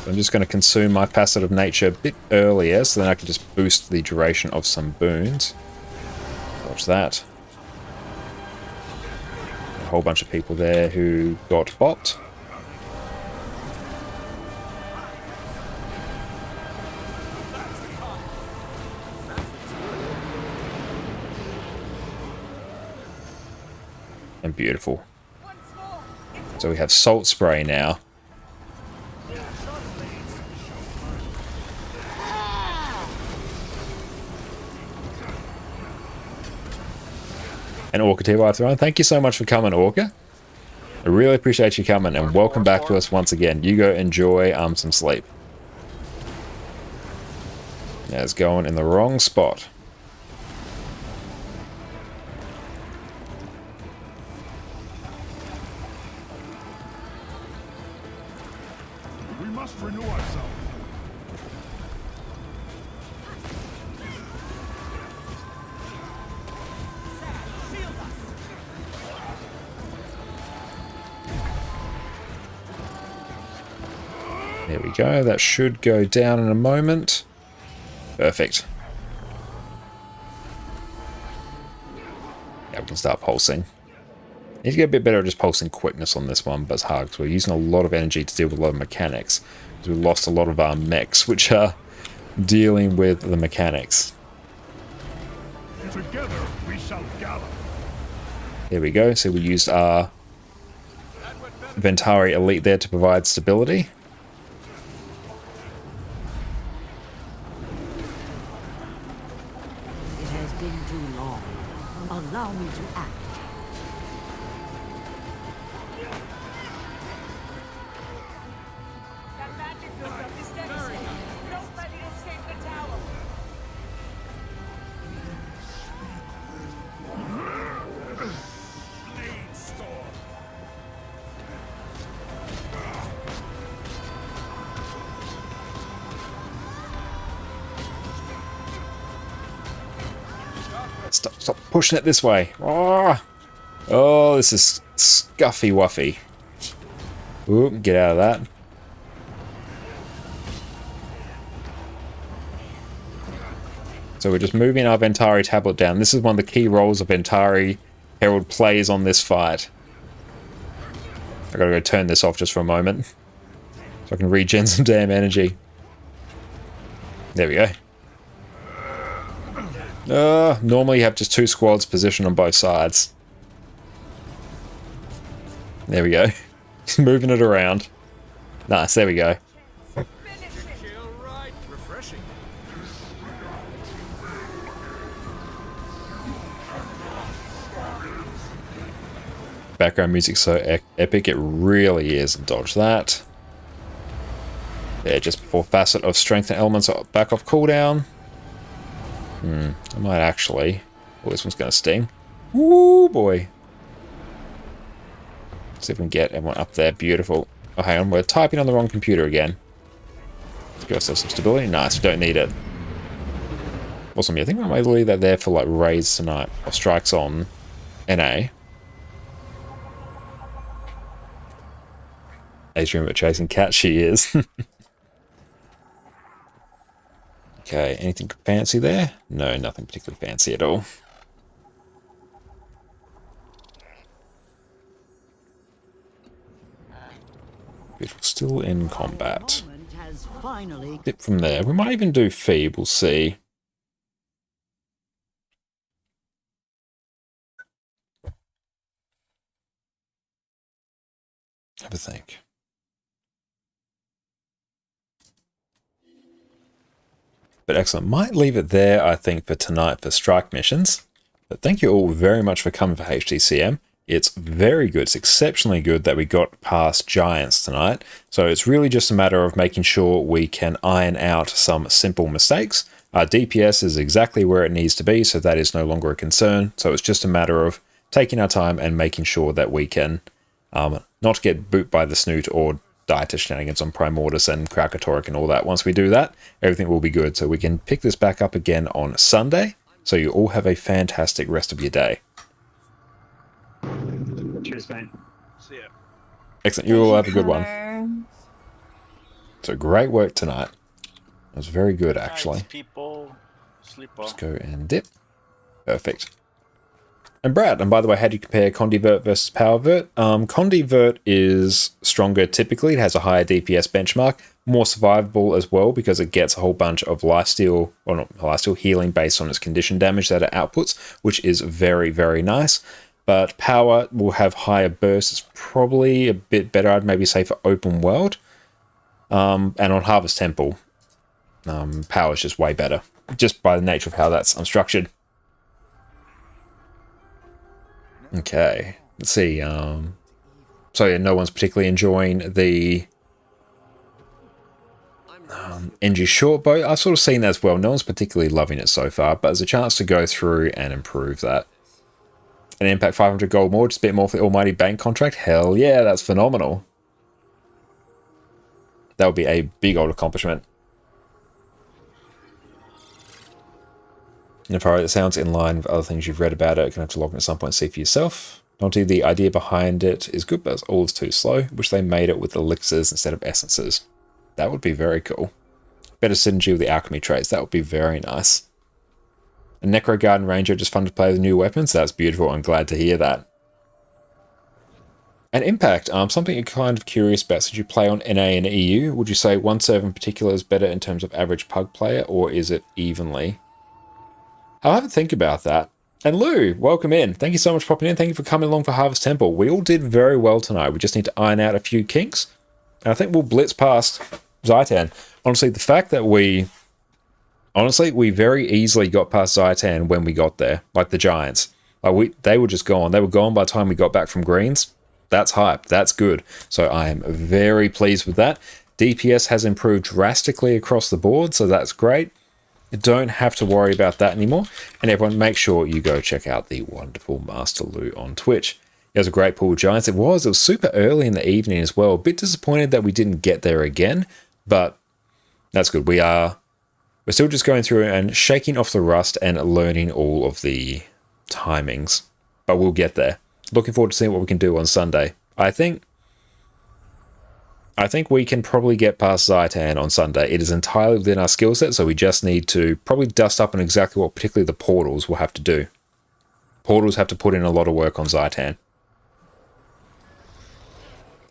So I'm just going to consume my Facet of Nature a bit earlier so then I can just boost the duration of some boons. Watch that. A whole bunch of people there who got bopped. And beautiful. So we have Salt Spray now. And Orca TV, thank you so much for coming, Orca. I really appreciate you coming, and welcome back to us once again. You go enjoy some sleep. Yeah, it's going in the wrong spot. We must renew ourselves. There we go. That should go down in a moment. Perfect. Yeah, we can start pulsing. Need to get a bit better at just pulsing quickness on this one, but it's hard because we're using a lot of energy to deal with a lot of mechanics. Because we lost a lot of our mechs, which are dealing with the mechanics. Together we shall gallop. There we go. So we used our Ventari Elite there to provide stability. It has been too long. Allow me to act. That magic buildup is devastating. Don't let it escape the tower. Blade storm. Stop pushing it this way. Oh, this is scuffy wuffy. Ooh, get out of that. So we're just moving our Ventari tablet down. This is one of the key roles of Ventari Herald plays on this fight. I gotta go turn this off just for a moment, so I can regen some damn energy. There we go. Normally you have just 2 squads positioned on both sides. There we go. Moving it around. Nice, there we go. Background music so epic, it really is. Dodge that. Yeah, just before Facet of Strength and Elements back off cooldown. I might actually... Oh, this one's going to sting. Woo, boy. See if we can get everyone up there. Beautiful. Oh, hang on. We're typing on the wrong computer again. Let's give ourselves some stability. Nice. We don't need it. Awesome. Yeah, I think I might leave that there for like raids tonight. Or strikes on NA. Adrian, but chasing cat, she is. Okay, anything fancy there? No, nothing particularly fancy at all. Beautiful, still in combat. Dip from there. We might even do Phoebe, we'll see. Have a think. But excellent. Might leave it there, I think, for tonight for strike missions. But thank you all very much for coming for HDCM. It's very good. It's exceptionally good that we got past Giants tonight. So it's really just a matter of making sure we can iron out some simple mistakes. Our DPS is exactly where it needs to be, so that is no longer a concern. So it's just a matter of taking our time and making sure that we can not get booped by the snoot or die to shenanigans on Primordus and Krakatoric and all that. Once we do that, everything will be good. So we can pick this back up again on Sunday. So you all have a fantastic rest of your day. Cheers, mate. See ya. Excellent. You all have a good one. So great work tonight. It was very good, actually. Nice, people. Sleep well. Just go and dip. Perfect. And Brad, and by the way, how do you compare Condivert versus Powervert? Condivert is stronger typically. It has a higher DPS benchmark. More survivable as well because it gets a whole bunch of lifesteal, or not lifesteal, healing based on its condition damage that it outputs, which is very, very nice. But Power will have higher bursts. It's probably a bit better, I'd maybe say, for open world. And on Harvest Temple, Power is just way better, just by the nature of how that's unstructured. Okay, let's see. So yeah, no one's particularly enjoying the NG Shortbow. I've sort of seen that as well. No one's particularly loving it so far, but there's a chance to go through and improve that. An Impact 500 gold more, just a bit more for the Almighty Bank contract. Hell yeah, that's phenomenal. That would be a big old accomplishment. And if it sounds in line with other things you've read about it, you're going to have to log in at some point and see for yourself. Dante, the idea behind it is good, but it's all too slow. Wish they made it with elixirs instead of essences. That would be very cool. Better synergy with the alchemy traits. That would be very nice. A Necro Garden Ranger just fun to play with new weapons. That's beautiful. I'm glad to hear that. And Impact, something you're kind of curious about since you play on NA and EU. Would you say one server in particular is better in terms of average pug player, or is it evenly? I'll have a think about that. And Lou, welcome in. Thank you so much for popping in. Thank you for coming along for Harvest Temple. We all did very well tonight. We just need to iron out a few kinks. And I think we'll blitz past Zhaitan. Honestly, the fact that we very easily got past Zhaitan when we got there, like the Giants. Like they were just gone. They were gone by the time we got back from Greens. That's hype. That's good. So I am very pleased with that. DPS has improved drastically across the board, so that's great. You don't have to worry about that anymore. And everyone, make sure you go check out the wonderful Master Lou on Twitch. It was a great pool of Giants. It was super early in the evening as well. A bit disappointed that we didn't get there again, but that's good. We are We're still just going through and shaking off the rust and learning all of the timings. But we'll get there. Looking forward to seeing what we can do on Sunday. I think we can probably get past Zhaitan on Sunday. It is entirely within our skill set, so we just need to probably dust up on exactly what particularly the portals will have to do. Portals have to put in a lot of work on Zhaitan.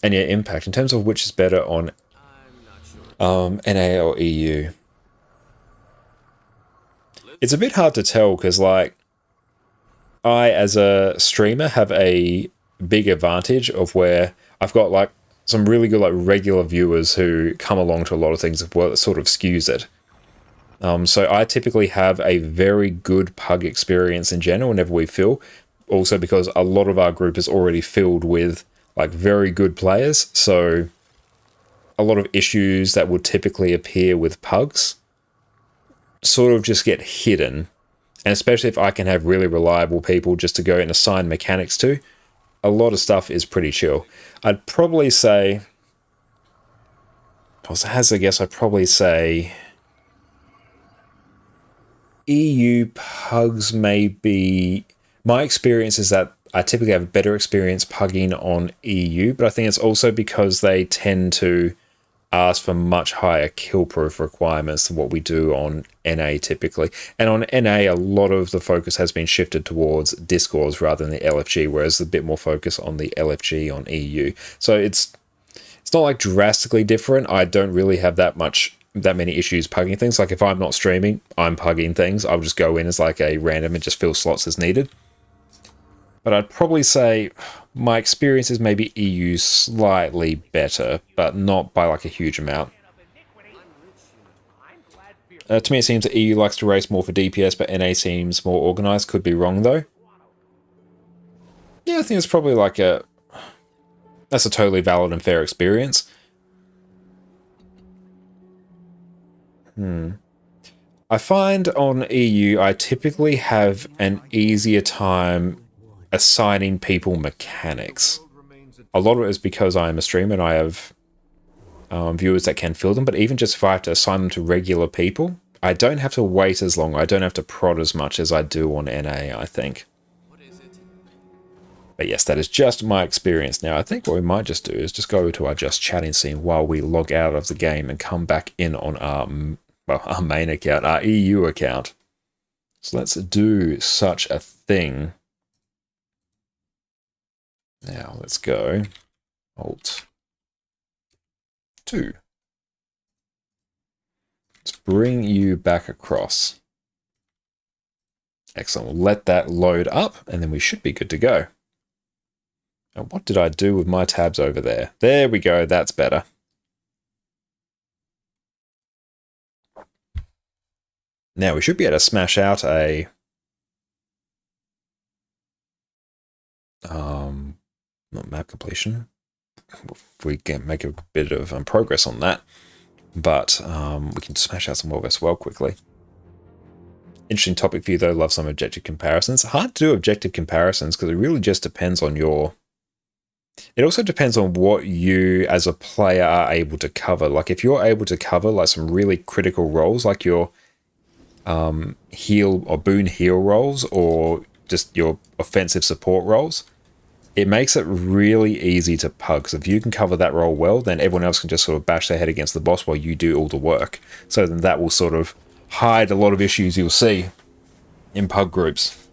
And yeah, impact. In terms of which is better on NA or EU. It's a bit hard to tell because, like, I, as a streamer, have a big advantage of where I've got, like, some really good, like, regular viewers who come along to a lot of things as well that sort of skews it. So I typically have a very good pug experience in general whenever we fill. Also because a lot of our group is already filled with, like, very good players. So a lot of issues that would typically appear with pugs sort of just get hidden. And especially if I can have really reliable people just to go and assign mechanics to, a lot of stuff is pretty chill. I'd probably say, as I guess I'd probably say EU pugs may be, my experience is that I typically have a better experience pugging on EU, but I think it's also because they tend to ask for much higher kill proof requirements than what we do on NA typically. And on NA, a lot of the focus has been shifted towards discords rather than the LFG, whereas a bit more focus on the LFG on EU. So it's not like drastically different. I don't really have that many issues pugging things. Like if I'm not streaming, I'm pugging things. I'll just go in as like a random and just fill slots as needed. But I'd probably say my experience is maybe EU slightly better, but not by like a huge amount. To me it seems that EU likes to race more for DPS, but NA seems more organised. Could be wrong though. Yeah, I think it's probably like that's a totally valid and fair experience. I find on EU I typically have an easier time assigning people mechanics. A lot of it is because I am a streamer and I have viewers that can fill them, but even just if I have to assign them to regular people, I don't have to wait as long. I don't have to prod as much as I do on NA, I think. But yes, that is just my experience. Now, I think what we might just do is just go to our just chatting scene while we log out of the game and come back in on our main account, our EU account. So let's do such a thing. Now let's go Alt 2. Let's bring you back across. Excellent. We'll let that load up and then we should be good to go. Now, what did I do with my tabs over there? There we go. That's better. Now we should be able to smash out a not map completion. We can make a bit of progress on that, but we can smash out some more as well quickly. Interesting topic for you though. Love some objective comparisons. Hard to do objective comparisons because it really just depends on your. It also depends on what you as a player are able to cover. Like if you're able to cover like some really critical roles, like your heal or boon heal roles, or just your offensive support roles, it makes it really easy to pug. So if you can cover that role well, then everyone else can just sort of bash their head against the boss while you do all the work. So then that will sort of hide a lot of issues you'll see in pug groups.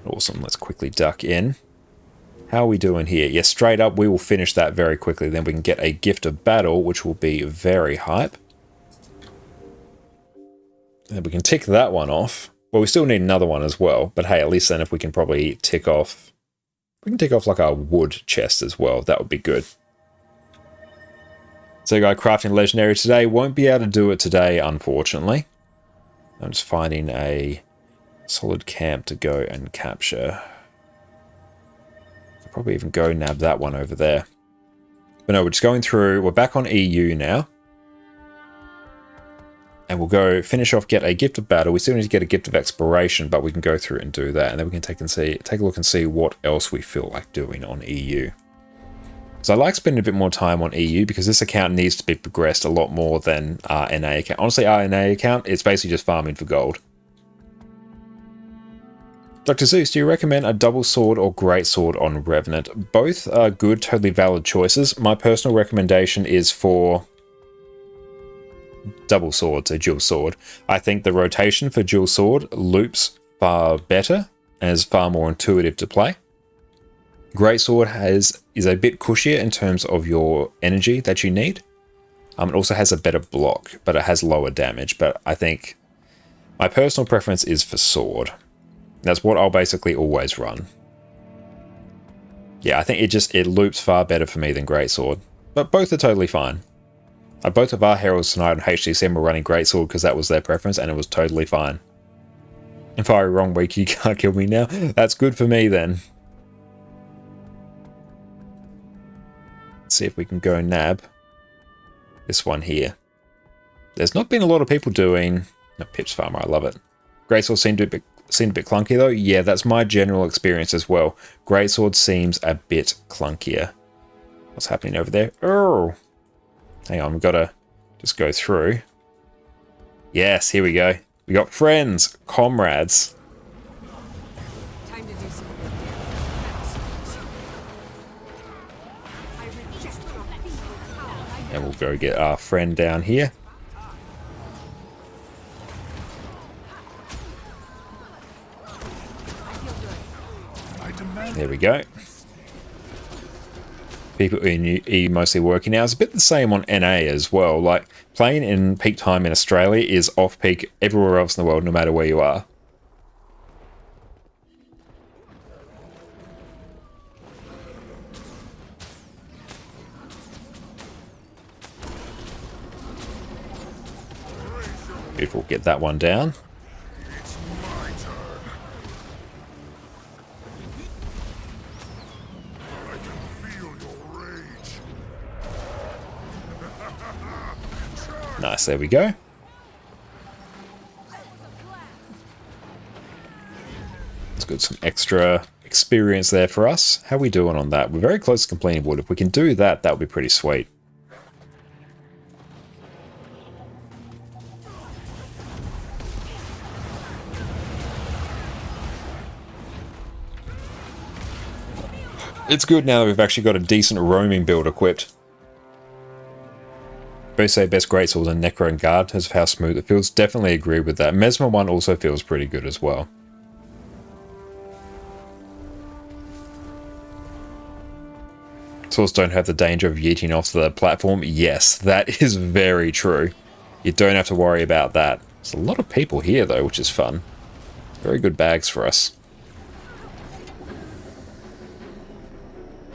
Awesome. Let's quickly duck in. How are we doing here? Yes, straight up, we will finish that very quickly. Then we can get a Gift of Battle, which will be very hype. And we can tick that one off. Well, we still need another one as well. But hey, at least then if we can probably tick off... We can tick off like our wood chest as well. That would be good. So guy crafting legendary today. Won't be able to do it today, unfortunately. I'm just finding a solid camp to go and capture. I'll probably even go nab that one over there. But no, we're just going through. We're back on EU now. And we'll go finish off, get a Gift of Battle. We still need to get a Gift of Exploration, but we can go through and do that. And then we can take a look and see what else we feel like doing on EU. So I like spending a bit more time on EU because this account needs to be progressed a lot more than our NA account. Honestly, our NA account, it's basically just farming for gold. Dr. Zeus, do you recommend a double sword or great sword on Revenant? Both are good, totally valid choices. My personal recommendation is for double sword, so dual sword. I think the rotation for dual sword loops far better and is far more intuitive to play. Great sword is a bit cushier in terms of your energy that you need. It also has a better block, but it has lower damage. But I think my personal preference is for sword. That's what I'll basically always run. Yeah, I think it loops far better for me than greatsword, but both are totally fine. Both of our heralds tonight on HDCM were running greatsword because that was their preference, and it was totally fine. If I were wrong week, you can't kill me now. That's good for me then. Let's see if we can go nab this one here. There's not been a lot of people doing... No, Pips Farmer, I love it. Greatsword seemed a bit clunky though. Yeah, that's my general experience as well. Greatsword seems a bit clunkier. What's happening over there? Oh, hang on, we've got to just go through. Yes, here we go. We got friends, comrades. And we'll go get our friend down here. There we go. People in EU mostly working now. It's a bit the same on NA as well. Like, playing in peak time in Australia is off-peak everywhere else in the world, no matter where you are. Beautiful, get that one down. Nice, there we go. It's good, some extra experience there for us. How are we doing on that? We're very close to completing wood. If we can do that, that would be pretty sweet. It's good now that we've actually got a decent roaming build equipped. Both say best greatswords and Necro and Guard as of how smooth it feels. Definitely agree with that. Mesmer 1 also feels pretty good as well. Swords don't have the danger of yeeting off the platform. Yes, that is very true. You don't have to worry about that. There's a lot of people here though, which is fun. Very good bags for us.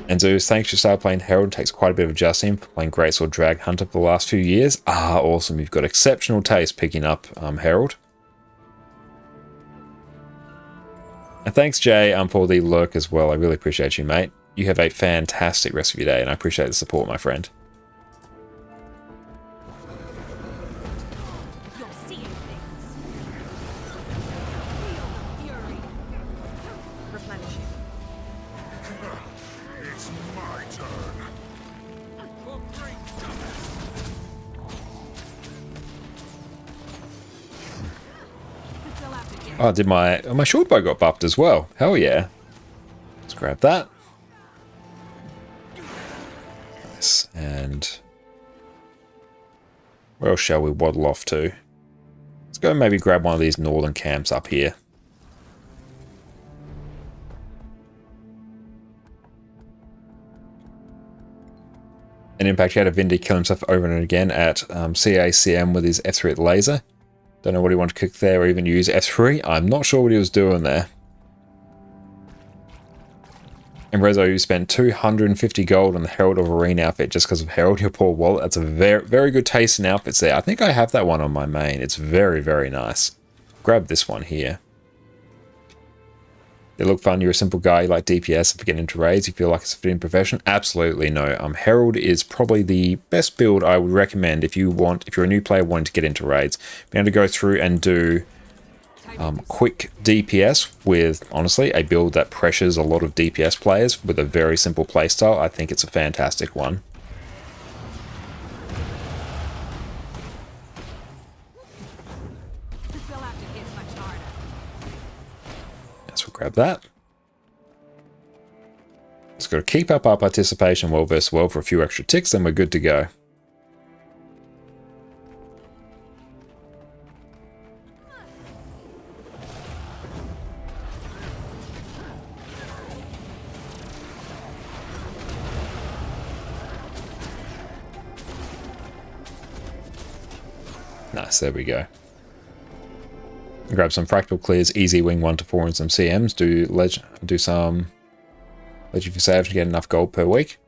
And Zeus, thanks, you started playing Herald. It takes quite a bit of adjusting for playing Greatsword Drag Hunter for the last few years. Ah, awesome. You've got exceptional taste picking up Herald. And thanks, Jay, for the lurk as well. I really appreciate you, mate. You have a fantastic rest of your day, and I appreciate the support, my friend. You're seeing things. Feel the fury. Replenishing. It's my turn. For great Oh, did my short bow got buffed as well. Hell yeah. Let's grab that. Nice. And where else shall we waddle off to? Let's go and maybe grab one of these northern camps up here. And Impact had a Vindy kill himself over and again at CACM with his F3 laser. Don't know what he wanted to cook there or even use F3. I'm not sure what he was doing there. And Rezo, you spent 250 gold on the Herald of Arena outfit just because of Herald, your poor wallet. That's a very, very good taste in outfits there. I think I have that one on my main. It's very, very nice. Grab this one here. They look fun. You're a simple guy. You like DPS. If you get into raids, you feel like it's a fitting profession. Absolutely no. Herald is probably the best build I would recommend if you're a new player wanting to get into raids. Being able to go through and do quick DPS with, honestly, a build that pressures a lot of DPS players with a very simple playstyle. I think it's a fantastic one. Let's grab that. Just got to keep up our participation well versus well for a few extra ticks, then we're good to go. Nice, there we go. Grab some fractal clears, easy wing 1 to 4 and some CMs. Do some Legend for Savage to get enough gold per week.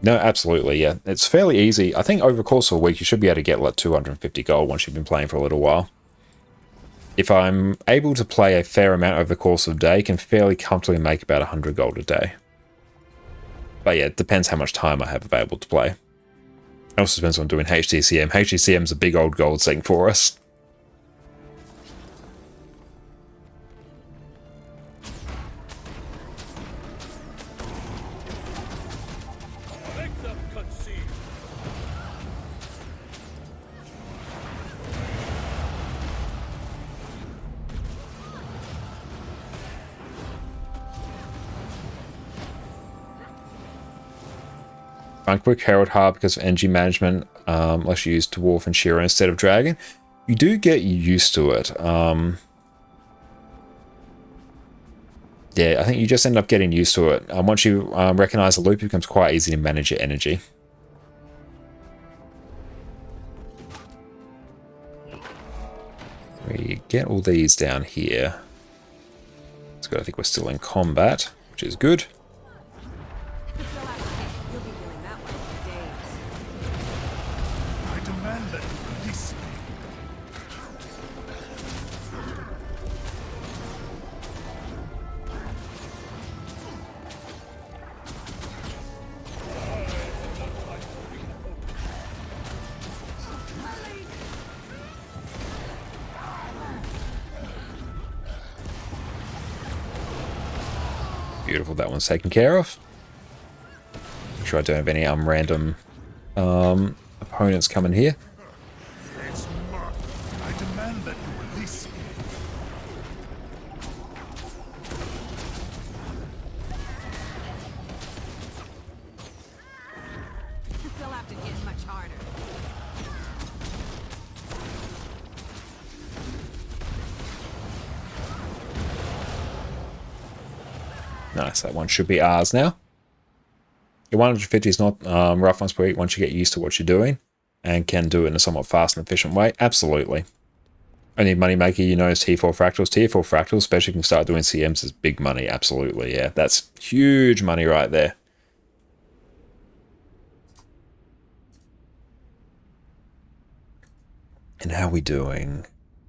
No, absolutely, yeah. It's fairly easy. I think over the course of a week you should be able to get like 250 gold once you've been playing for a little while. If I'm able to play a fair amount over the course of a day, I can fairly comfortably make about 100 gold a day. But yeah, it depends how much time I have available to play. It also depends on doing HDCM. HDCM's a big old gold sink for us. Quick Herald hard because of energy management, unless you use Dwarf and Shiro instead of Dragon. You do get used to it. Yeah, I think you just end up getting used to it. Once you recognize the loop, it becomes quite easy to manage your energy. We get all these down here. It's good. I think we're still in combat, which is good. Beautiful, that one's taken care of. Make sure I don't have any random opponents coming here. I demand that you release me. They'll have to hit much harder. Nice, that one should be ours now. Your 150 is not rough once per week once you get used to what you're doing and can do it in a somewhat fast and efficient way. Absolutely. Only moneymaker you know is T4 fractals. T4 fractals, especially if you can start doing CMs, is big money. Absolutely, yeah. That's huge money right there. And how are we doing?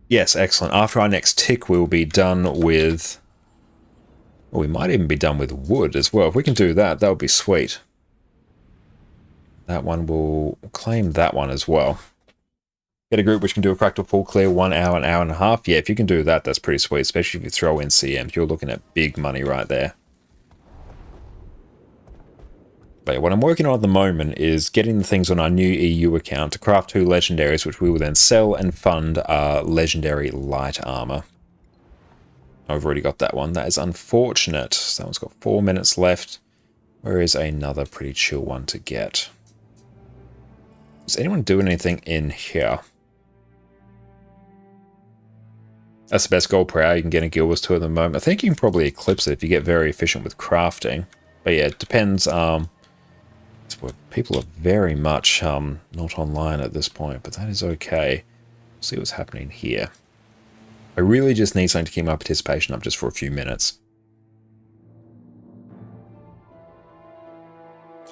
Yes, excellent. After our next tick, we'll be done with... Well, we might even be done with wood as well. If we can do that, that would be sweet. That one will claim that one as well. Get a group which can do a fractal full clear 1 hour, an hour and a half. Yeah, if you can do that, that's pretty sweet, especially if you throw in CMs. You're looking at big money right there. But what I'm working on at the moment is getting the things on our new EU account to craft 2 legendaries, which we will then sell and fund our legendary light armor. I've already got that one. That is unfortunate. That one's got 4 minutes left. Where is another pretty chill one to get? Is anyone doing anything in here? That's the best gold per hour you can get in Guild Wars 2 at the moment. I think you can probably eclipse it if you get very efficient with crafting. But yeah, it depends. People are very much not online at this point, but that is okay. We'll see what's happening here. I really just need something to keep my participation up just for a few minutes.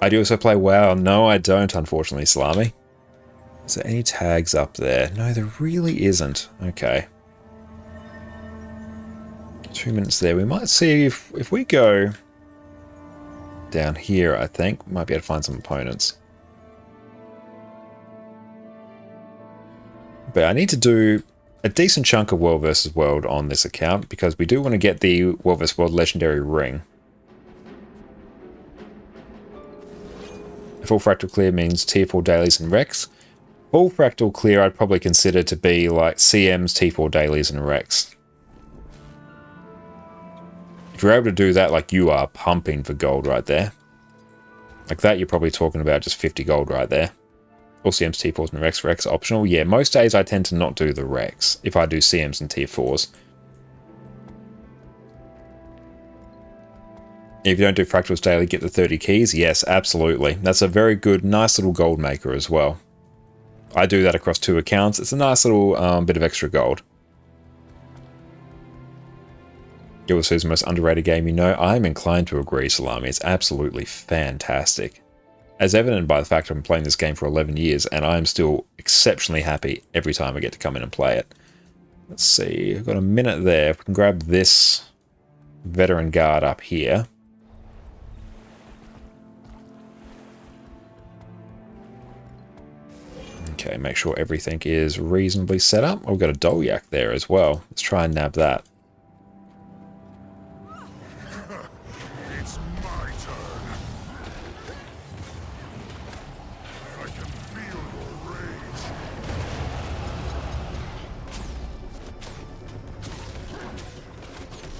I do also play WoW. No, I don't, unfortunately, Salami. Is there any tags up there? No, there really isn't. Okay. 2 minutes there. We might see if we go down here, I think. We might be able to find some opponents. But I need to do a decent chunk of World vs. World on this account because we do want to get the World vs. World Legendary Ring. Full Fractal Clear means Tier 4 dailies and Rex. Full Fractal Clear I'd probably consider to be like CM's T4 dailies and Rex. If you're able to do that, like you are pumping for gold right there. Like that, you're probably talking about just 50 gold right there. All CMs, T4s, and Rex optional. Yeah, most days I tend to not do the Rex if I do CMs and Tier 4s. If you don't do Fractals daily, get the 30 keys. Yes, absolutely. That's a very good, nice little gold maker as well. I do that across 2 accounts. It's a nice little bit of extra gold. Guild Wars 2 is the most underrated game you know. I'm inclined to agree, Salami. It's absolutely fantastic. As evident by the fact I've been playing this game for 11 years, and I'm still exceptionally happy every time I get to come in and play it. Let's see, I've got a minute there. If we can grab this veteran guard up here. Okay, make sure everything is reasonably set up. Oh, we've got a Dolyak there as well. Let's try and nab that. It's my turn. I can feel your rage.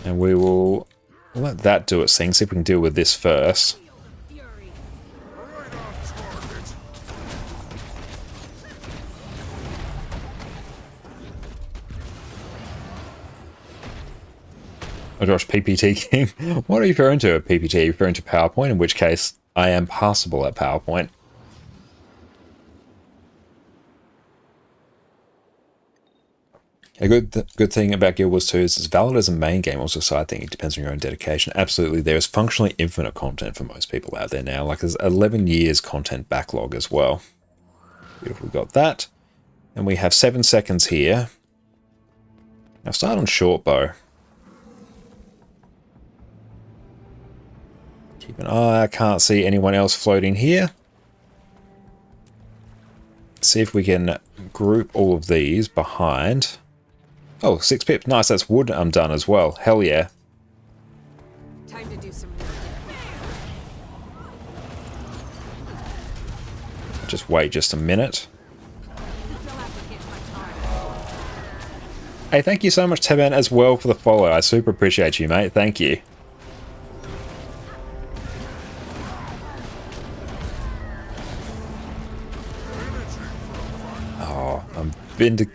And we will let that do its thing. See if we can deal with this first. Oh gosh, PPT King. What are you referring to at PPT? Are you referring to PowerPoint? In which case, I am passable at PowerPoint. A good thing about Guild Wars 2 is it's valid as a main game. Also, side thing, it depends on your own dedication. Absolutely, there is functionally infinite content for most people out there now. Like there's 11 years content backlog as well. Beautiful, we got that. And we have 7 seconds here. Now start on short bow. Keep an eye, I can't see anyone else floating here. See if we can group all of these behind. Oh, 6 pips. Nice, that's wood I'm done as well. Hell yeah. Time to do some Just wait just a minute. Hey, thank you so much, Teban, as well for the follow. I super appreciate you, mate. Thank you. Oh, I'm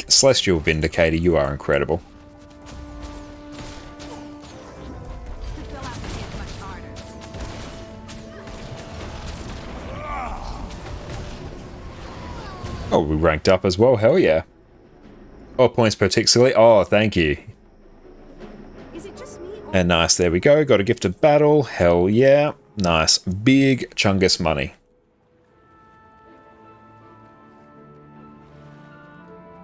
Celestial Vindicator, you are incredible. Oh, we ranked up as well, hell yeah. Oh, points particularly. Oh, thank you. And nice, there we go. Got a gift of battle, hell yeah. Nice, big chungus money.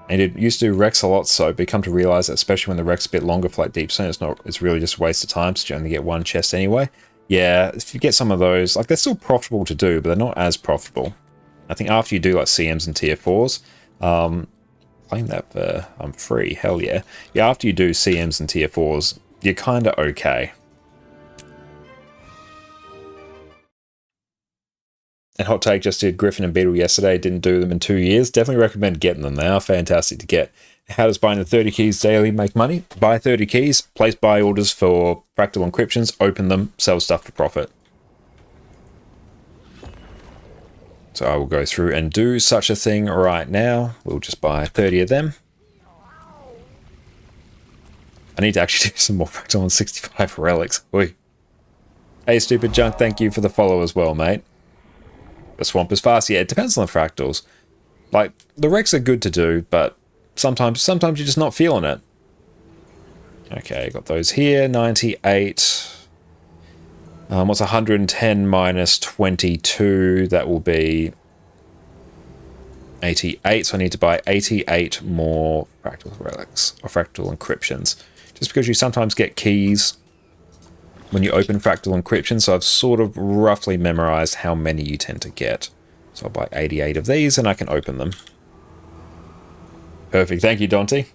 And it used to do Rex a lot, so we come to realize that especially when the Rex is a bit longer for like Deep Stone, it's really just a waste of time, so you only get 1 chest anyway. Yeah, if you get some of those, like they're still profitable to do, but they're not as profitable. I think after you do like CMs and Tier 4s, playing that for free, hell yeah. Yeah, after you do CMs and Tier 4s, you're kind of okay. And hot take, just did Griffin and Beetle yesterday, didn't do them in 2 years. Definitely recommend getting them. They are fantastic to get. How does buying the 30 keys daily make money? Buy 30 keys, place buy orders for fractal encryptions, open them, sell stuff for profit. So I will go through and do such a thing right now. We'll just buy 30 of them. I need to actually do some more fractal on 65 relics. Oy. Hey, Stupid Junk, thank you for the follow as well, mate. The swamp is fast. Yeah, it depends on the fractals. Like, the Rex are good to do, but sometimes you're just not feeling it. Okay, got those here. 98. What's 110 minus 22? That will be 88. So I need to buy 88 more fractal relics or fractal encryptions. Just because you sometimes get keys when you open fractal encryption, so I've sort of roughly memorized how many you tend to get. So I'll buy 88 of these and I can open them. Perfect, thank you, Dante.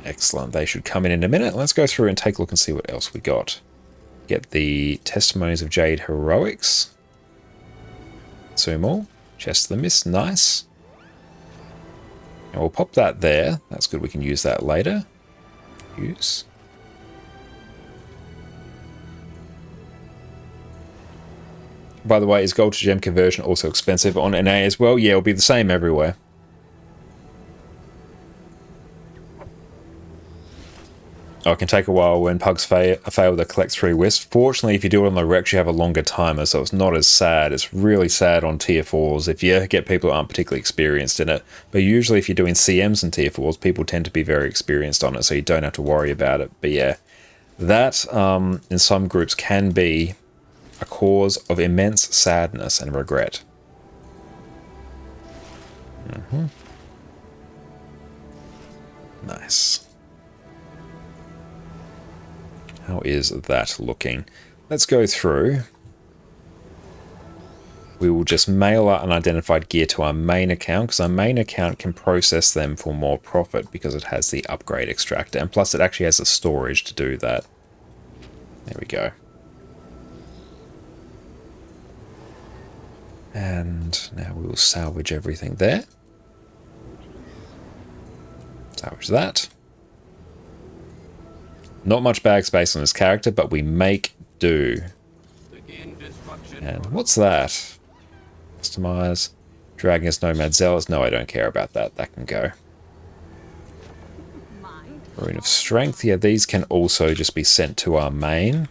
Excellent. They should come in a minute. Let's go through and take a look and see what else we got. Get the Testimonies of Jade Heroics. Sumo. Chest of the Mist. Nice. And we'll pop that there. That's good. We can use that later. Use. By the way, is gold to gem conversion also expensive on NA as well? Yeah, it'll be the same everywhere. Oh, it can take a while when pugs fail to collect 3 wisps. Fortunately, if you do it on the Rex, you have a longer timer, so it's not as sad. It's really sad on tier 4s if you get people who aren't particularly experienced in it. But usually if you're doing CMs and tier 4s, people tend to be very experienced on it, so you don't have to worry about it. But yeah, that in some groups can be a cause of immense sadness and regret. Nice. How is that looking? Let's go through. We will just mail our unidentified gear to our main account, because our main account can process them for more profit because it has the upgrade extractor, and plus it actually has the storage to do that. There we go. And now we will salvage everything there. Salvage that. Not much bag space on this character, but we make do. And what's that? Customize. Dragon's Nomad Zealots. No, I don't care about that. That can go. Rune of Strength. Yeah, these can also just be sent to our main.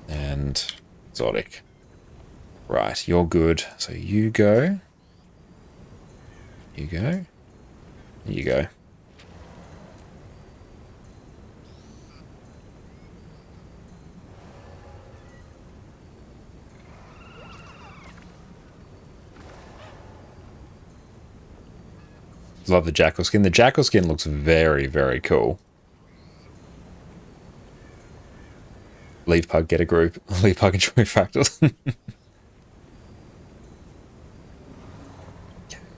And exotic. Right, you're good. So you go. You go. You go. Love the jackal skin. The jackal skin looks very, very cool. Leave Pug, get a group. Leave Pug, enjoy fractals.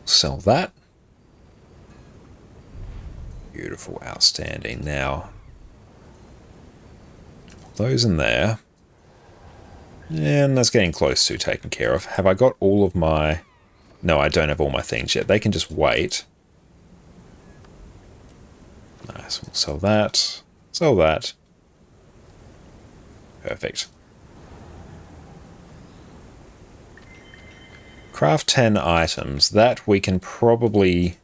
Sell that. Beautiful, outstanding. Now, those in there. And that's getting close to taken care of. Have I got all of my... No, I don't have all my things yet. They can just wait. Nice, we'll sell that. Sell that. Perfect. Craft 10 items. That we can probably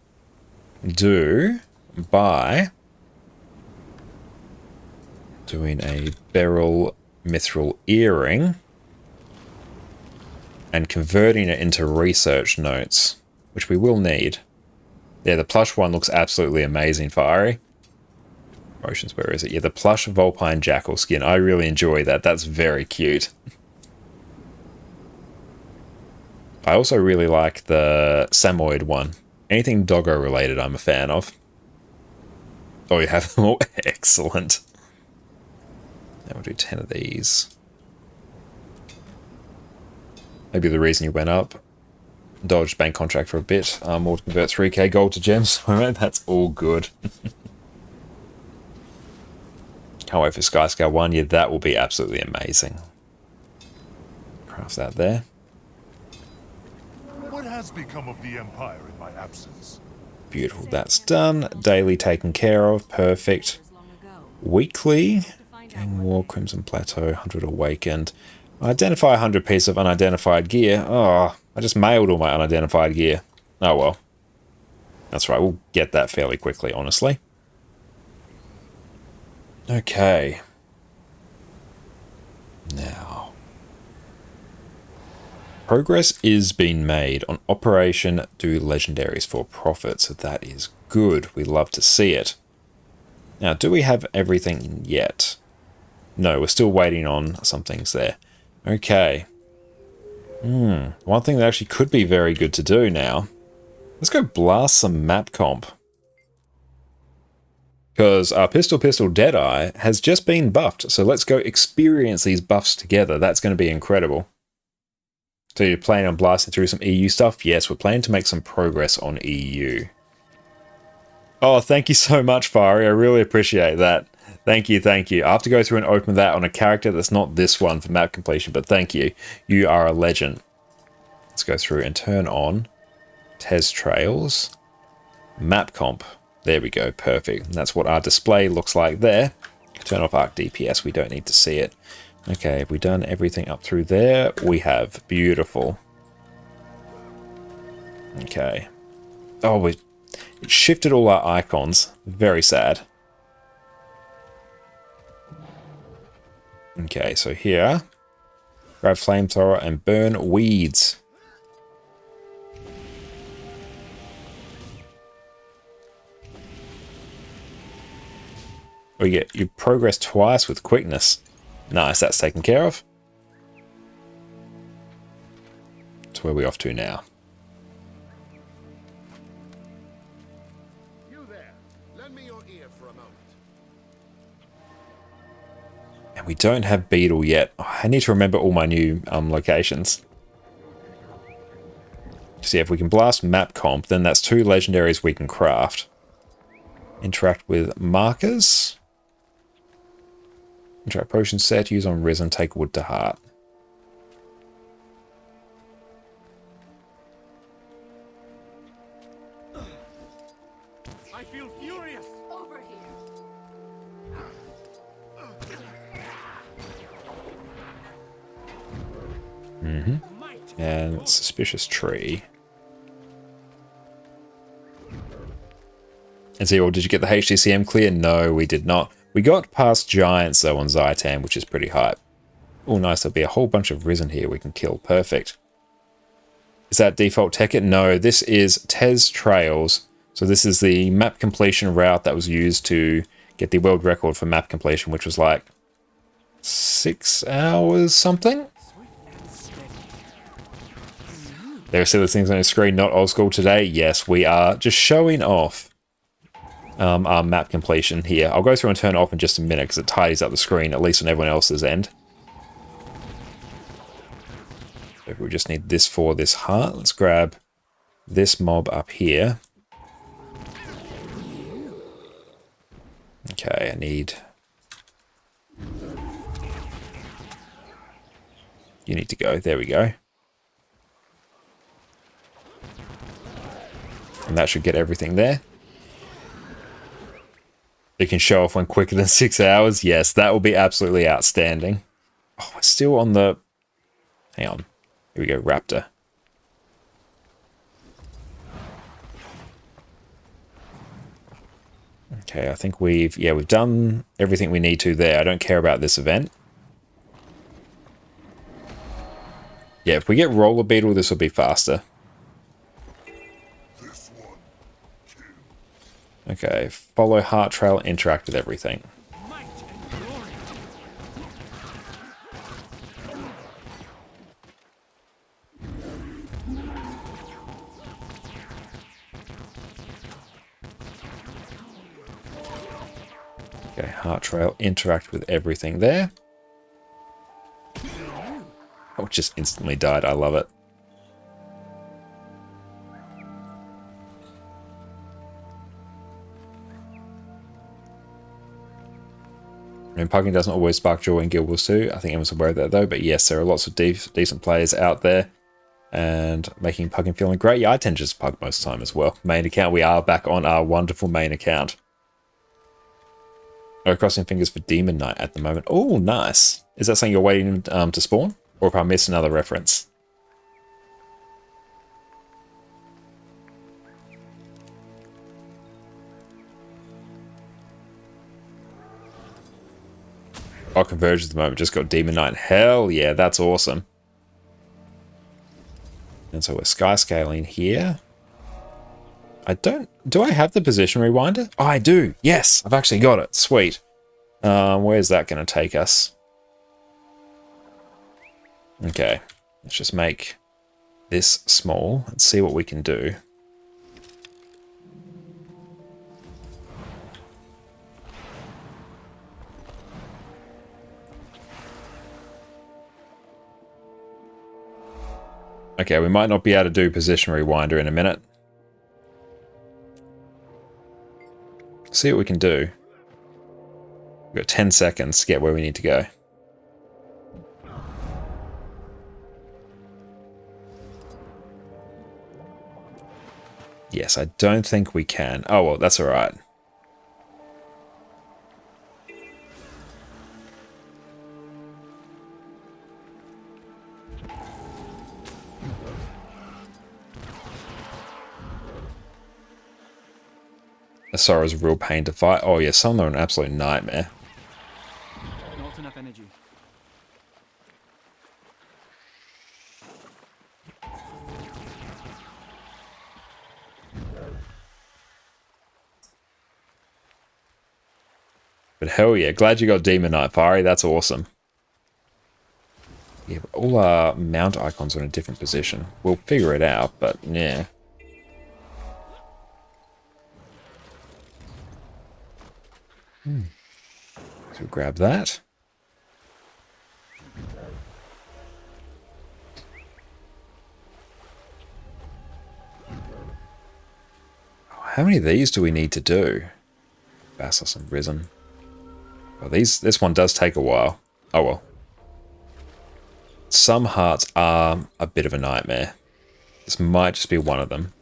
do by doing a beryl mithril earring and converting it into research notes, which we will need. Yeah, the plush one looks absolutely amazing, Fiery. Motions, where is it? Yeah, the plush Vulpine Jackal skin. I really enjoy that. That's very cute. I also really like the Samoyed one. Anything doggo related I'm a fan of. Oh, you have them all? Excellent. Now we'll do 10 of these. Maybe the reason you went up. Dodged bank contract for a bit. More to convert 3k gold to gems. Alright, that's all good. Can't wait for Skyscale 1. Yeah, that will be absolutely amazing. Craft that there. What has become of the Empire in my absence? Beautiful, that's done. Daily taken care of. Perfect. Weekly. Gang War, Crimson Plateau, 100 Awakened. Identify 100 pieces of unidentified gear. Oh, I just mailed all my unidentified gear. Oh well. That's right, we'll get that fairly quickly, honestly. Okay. Now. Progress is being made on Operation Do Legendaries for Profit, so that is good. We love to see it. Now, do we have everything yet? No, we're still waiting on some things there. Okay. One thing that actually could be very good to do now. Let's go blast some map comp. Because our Pistol Deadeye has just been buffed, so let's go experience these buffs together. That's going to be incredible. So you're planning on blasting through some EU stuff? Yes, we're planning to make some progress on EU. Oh, thank you so much, Fari. I really appreciate that. Thank you, thank you. I have to go through and open that on a character that's not this one for map completion, but thank you. You are a legend. Let's go through and turn on Tez Trails. Map comp. There we go, perfect. And that's what our display looks like there. Turn off Arc DPS, we don't need to see it. Okay, have we done everything up through there? We have. Beautiful. Okay. Oh, we shifted all our icons. Very sad. Okay, so here, grab flamethrower and burn weeds. We get you progress twice with quickness. Nice, that's taken care of. That's where we're off to now. You there. Lend me your ear for a moment. And we don't have Beetle yet. Oh, I need to remember all my new locations. See, if we can blast map comp, then that's 2 legendaries we can craft. Interact with markers. Interact potion set, use on Risen, take wood to heart. I feel furious. Over here. And suspicious tree. And see, well, did you get the HDCM clear? No, we did not. We got past giants though on Zytan, which is pretty hype. Oh, nice. There'll be a whole bunch of Risen here we can kill. Perfect. Is that default Tekkit? No, this is Tez Trails. So this is the map completion route that was used to get the world record for map completion, which was like 6 hours something. There are silly things on your screen, not old school today. Yes, we are just showing off our map completion here. I'll go through and turn it off in just a minute because it tidies up the screen, at least on everyone else's end. So we just need this for this heart. Let's grab this mob up here. Okay, I need... You need to go. There we go. And that should get everything there. It can show off when quicker than 6 hours. Yes, that will be absolutely outstanding. Oh, we're still on the... Hang on. Here we go, Raptor. Okay, I think we've done everything we need to there. I don't care about this event. Yeah, if we get Roller Beetle, this will be faster. Okay, follow Heart Trail, interact with everything. Okay, Heart Trail, interact with everything there. Oh, it just instantly died. I love it. I mean, pugging doesn't always spark joy in Guild Wars 2. I think I was aware of that though. But yes, there are lots of decent players out there and making pugging feeling great. Yeah, I tend to just pug most of the time as well. Main account, we are back on our wonderful main account. Oh, crossing fingers for Demon Knight at the moment. Oh, nice. Is that something you're waiting to spawn? Or if I missed another reference? Oh, Convergence at the moment. Just got Demon Knight. Hell yeah, that's awesome. And so we're sky scaling here. Do I have the position rewinder? Oh, I do. Yes, I've actually got it. Sweet. Where's that going to take us? Okay, let's just make this small and see what we can do. Okay, we might not be able to do position rewinder in a minute. See what we can do. We've got 10 seconds to get where we need to go. Yes, I don't think we can. Oh, well, that's all right. Asura's a real pain to fight. Oh, yeah, some are an absolute nightmare. Not enough energy. But hell yeah, glad you got Demon Knight, Fiery. That's awesome. Yeah, but all our mount icons are in a different position. We'll figure it out, but yeah. So grab that. How many of these do we need to do? Basilisk and Risen. Well, this one does take a while. Oh well. Some hearts are a bit of a nightmare. This might just be one of them.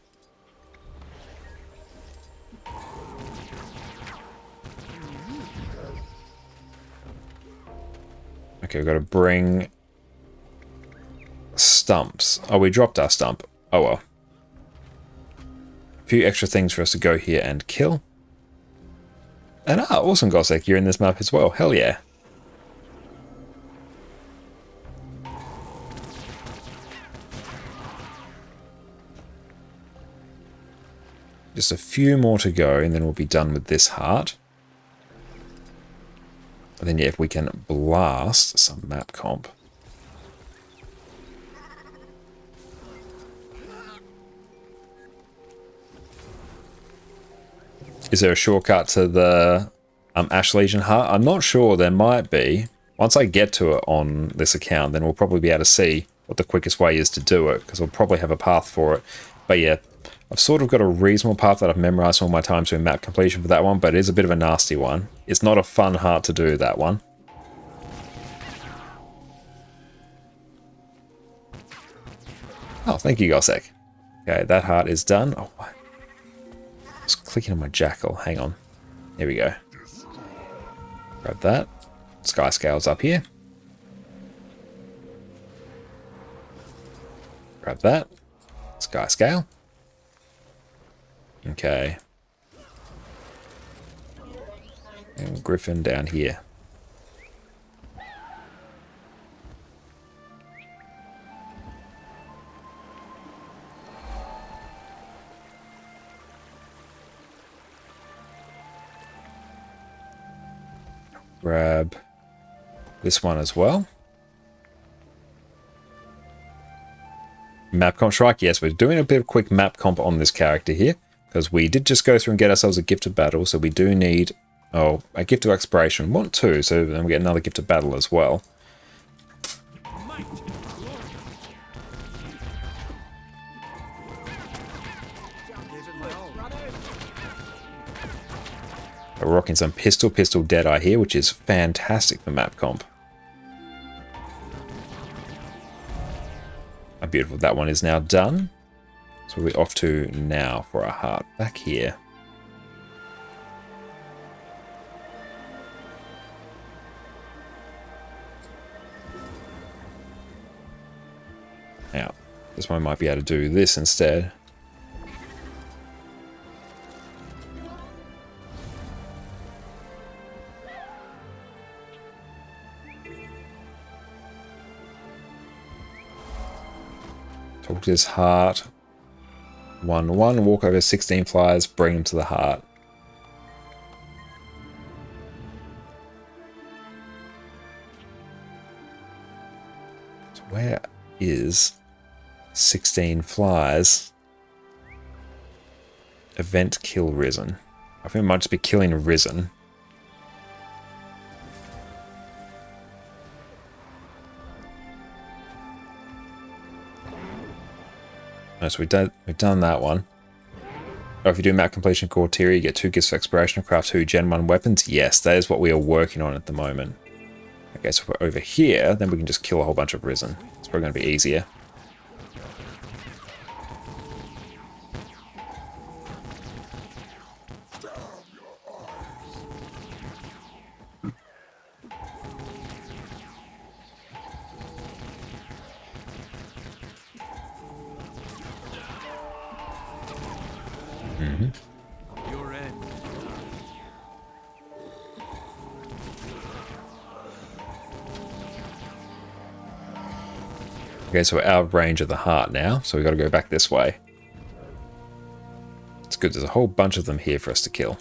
Okay, we've got to bring stumps. Oh, we dropped our stump. Oh well. A few extra things for us to go here and kill. And awesome, Gossek, you're in this map as well. Hell yeah. Just a few more to go, and then we'll be done with this heart. And then, yeah, if we can blast some map comp. Is there a shortcut to the Ash Legion heart? I'm not sure. There might be. Once I get to it on this account, then we'll probably be able to see what the quickest way is to do it, because we'll probably have a path for it. But yeah, I've sort of got a reasonable path that I've memorized all my time doing map completion for that one, but it is a bit of a nasty one. It's not a fun heart to do, that one. Oh, thank you, Gossek. Okay, that heart is done. Oh, I was clicking on my jackal. Hang on. Here we go. Grab that. Sky Scale's up here. Grab that. Sky Scale. Okay. And Griffin down here. Grab this one as well. Map comp strike. Yes, we're doing a bit of quick map comp on this character here, because we did just go through and get ourselves a gift of battle, so we do need a gift of exploration. We want two, so then we get another gift of battle as well. We're rocking some Pistol Deadeye here, which is fantastic for map comp. Oh, beautiful. That one is now done. So we're off to now for our heart back here. Now, this one might be able to do this instead. Talk to his heart. 1-1, walk over 16 flyers, bring him to the heart. So where is 16 flies? Event kill Risen. I think it might just be killing Risen. So we've done that one. Oh, if you do map completion core tier, you get 2 gifts of exploration to craft 2 Gen 1 weapons. Yes, that is what we are working on at the moment. Okay, so if we're over here, then we can just kill a whole bunch of Risen. It's probably going to be easier. Your end. Okay, so we're out of range of the heart now, so we've got to go back this way. It's good, there's a whole bunch of them here for us to kill.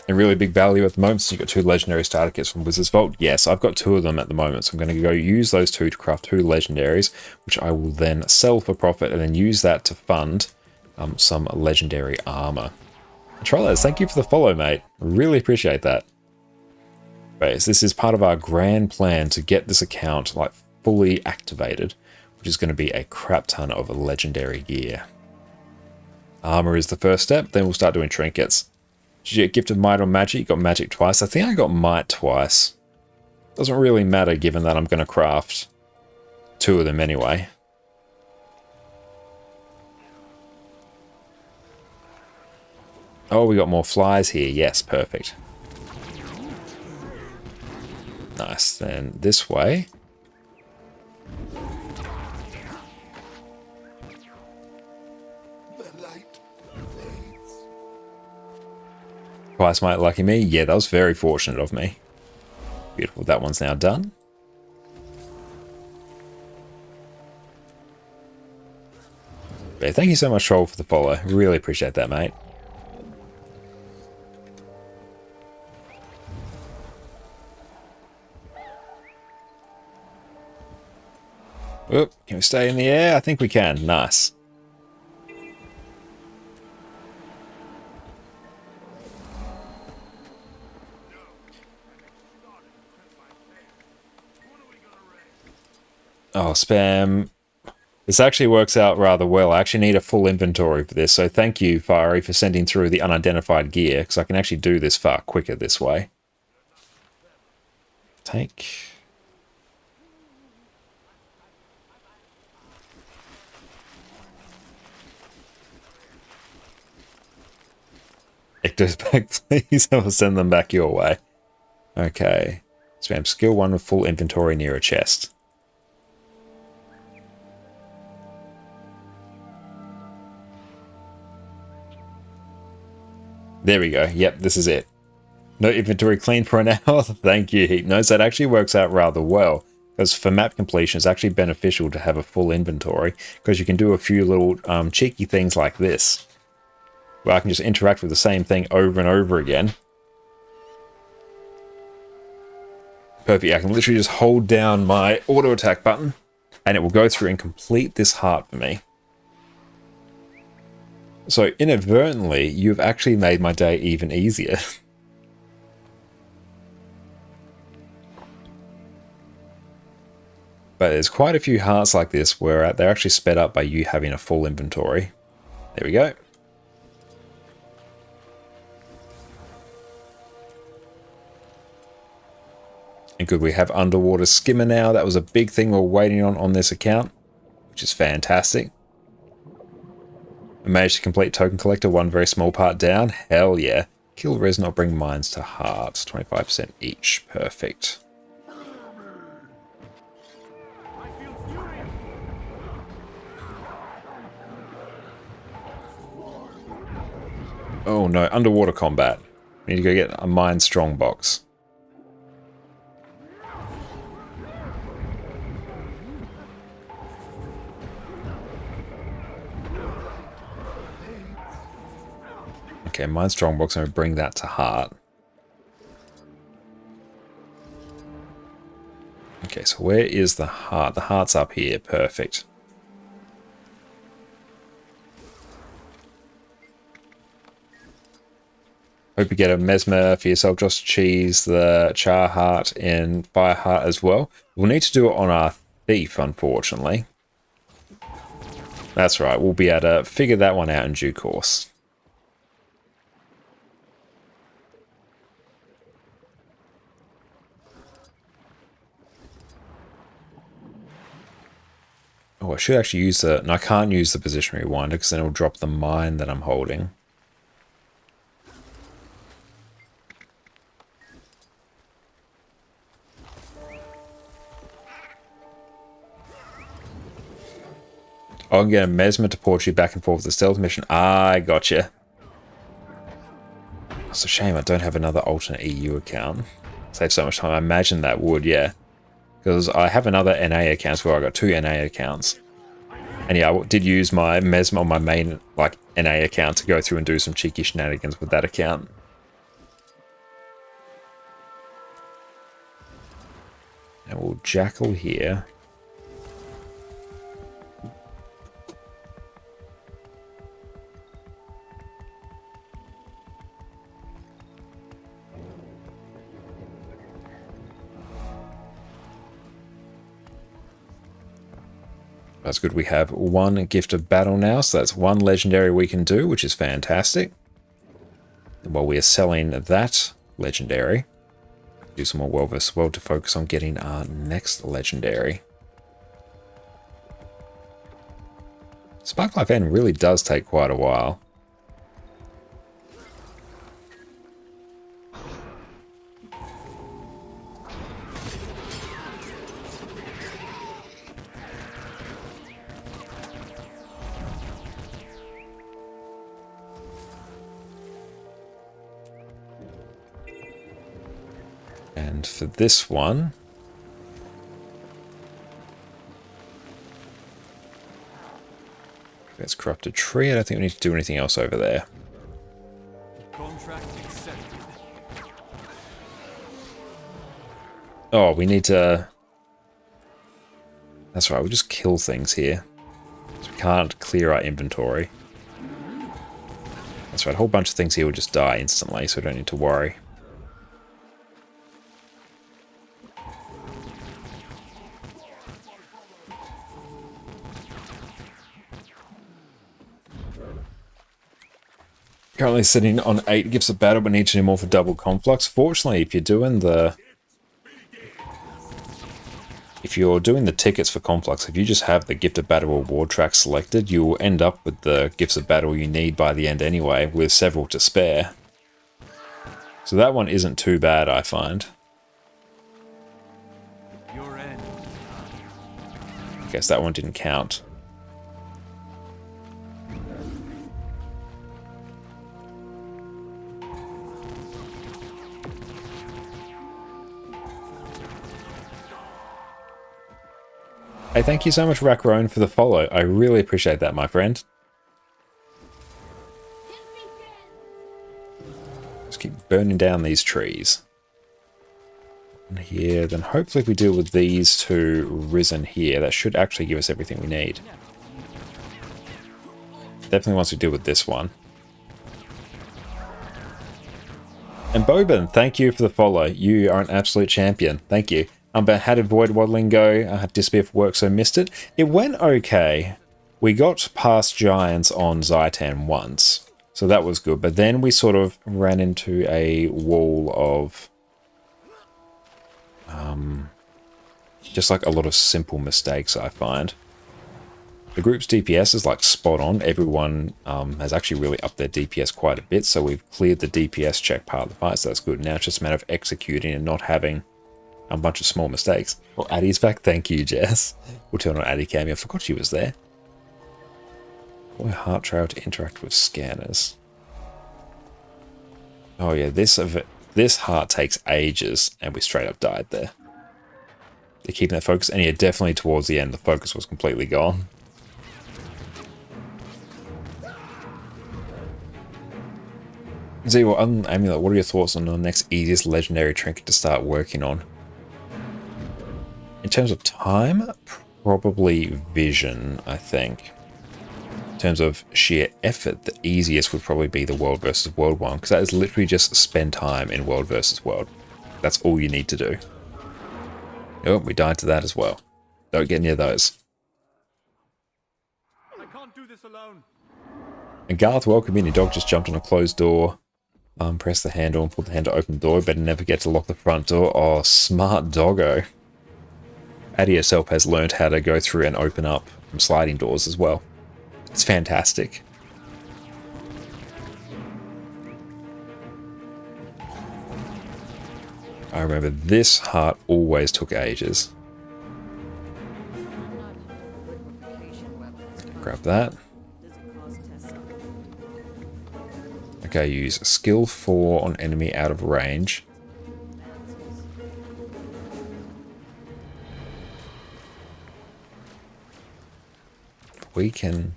A really big value at the moment, so you've got 2 legendary starter kits from Wizard's Vault. Yes, I've got 2 of them at the moment, so I'm going to go use those 2 to craft 2 legendaries, which I will then sell for profit and then use that to fund some legendary armor. Trollers, thank you for the follow, mate. Really appreciate that. Right, so this is part of our grand plan to get this account like fully activated, which is going to be a crap ton of legendary gear. Armor is the first step, then we'll start doing trinkets. Did you get Gift of Might or Magic? You got Magic twice. I think I got Might twice. Doesn't really matter given that I'm going to craft 2 of them anyway. Oh, we got more flies here. Yes, perfect. Nice. Then this way. Twice might lucky me. Yeah, that was very fortunate of me. Beautiful. That one's now done. Yeah, thank you so much, Troll, for the follow. Really appreciate that, mate. Oop, can we stay in the air? I think we can. Nice. Oh, spam. This actually works out rather well. I actually need a full inventory for this, so thank you, Fiery, for sending through the unidentified gear, because I can actually do this far quicker this way. Take... Ectos back, please. I will send them back your way. Okay. Spam skill 1 with full inventory near a chest. There we go. Yep, this is it. No inventory clean for an hour. Thank you, Heat Notes. That actually works out rather well. Because for map completion, it's actually beneficial to have a full inventory. Because you can do a few little cheeky things like this. Where I can just interact with the same thing over and over again. Perfect. I can literally just hold down my auto attack button. And it will go through and complete this heart for me. So inadvertently, you've actually made my day even easier. But there's quite a few hearts like this where they're actually sped up by you having a full inventory. There we go. And good, we have Underwater Skimmer now. That was a big thing we were waiting on this account, which is fantastic. I managed to complete Token Collector, 1 very small part down. Hell yeah. Kill res, not bring mines to hearts. 25% each. Perfect. Oh no, underwater combat. We need to go get a mine strong box. Okay, mine strongbox, I'm going to bring that to heart. Okay, so where is the heart? The heart's up here. Perfect. Hope you get a Mesmer for yourself, Josh Cheese, the Char Heart, and Fire Heart as well. We'll need to do it on our Thief, unfortunately. That's right, we'll be able to figure that one out in due course. Oh, I should actually use the... No, I can't use the position rewinder because then it'll drop the mine that I'm holding. Oh, I can get a Mesmer to port you back and forth with the stealth mission. Ah, I gotcha. It's a shame I don't have another alternate EU account. Save so much time. I imagine that would, yeah. Because I have another NA account where I got 2 NA accounts. And yeah, I did use my Mesmer on my main like NA account to go through and do some cheeky shenanigans with that account. And we'll Jackal here. That's good. We have 1 Gift of Battle now, so that's 1 legendary we can do, which is fantastic. And while we are selling that legendary, do some more World vs. World to focus on getting our next legendary. Sparklife End really does take quite a while. And for this one, that's Corrupted Tree. I don't think we need to do anything else over there. Contract accepted. Oh, we need to... That's right, we'll just kill things here. So we can't clear our inventory. That's right, a whole bunch of things here will just die instantly, so we don't need to worry. Currently sitting on 8 Gifts of Battle, but need to do more for double conflux. Fortunately, if you're doing the tickets for conflux, if you just have the Gift of Battle reward track selected, you will end up with the Gifts of Battle you need by the end anyway, with several to spare. So that one isn't too bad, I find. Your end. I guess that one didn't count. Hey, thank you so much, Rackrone, for the follow. I really appreciate that, my friend. Just keep burning down these trees. And here, then hopefully if we deal with these 2 Risen here, that should actually give us everything we need. Definitely once we deal with this one. And Boban, thank you for the follow. You are an absolute champion. Thank you. But how did Void Waddling go? I had disappeared for work, so missed it. It went okay. We got past Giants on Zhaitan once, so that was good. But then we sort of ran into a wall of just like a lot of simple mistakes, I find. The group's DPS is like spot on. Everyone has actually really upped their DPS quite a bit, so we've cleared the DPS check part of the fight, so that's good. Now it's just a matter of executing and not having a bunch of small mistakes. Well, Addie's back. Thank you, Jess. We'll turn on Addie Cameo. I forgot she was there. Boy, Heart Trail to interact with scanners. Oh yeah, this heart takes ages, and we straight up died there. They're keeping their focus, and yeah, definitely towards the end, the focus was completely gone. Zero, Amulet, what are your thoughts on the next easiest legendary trinket to start working on? In terms of time, probably Vision, I think. terms of sheer effort, the easiest would probably be the World versus World one, because that is literally just spend time in World versus World. That's all you need to do. Oh, we died to that as well. Don't get near those. I can't do this alone. And Garth, welcome in. Your dog just jumped on a closed door. Press the handle and pull the handle to open the door. Better never get to lock the front door. Oh, smart doggo. Addie herself has learned how to go through and open up sliding doors as well. It's fantastic. I remember this heart always took ages. Grab that. Okay, use skill 4 on enemy out of range. We can...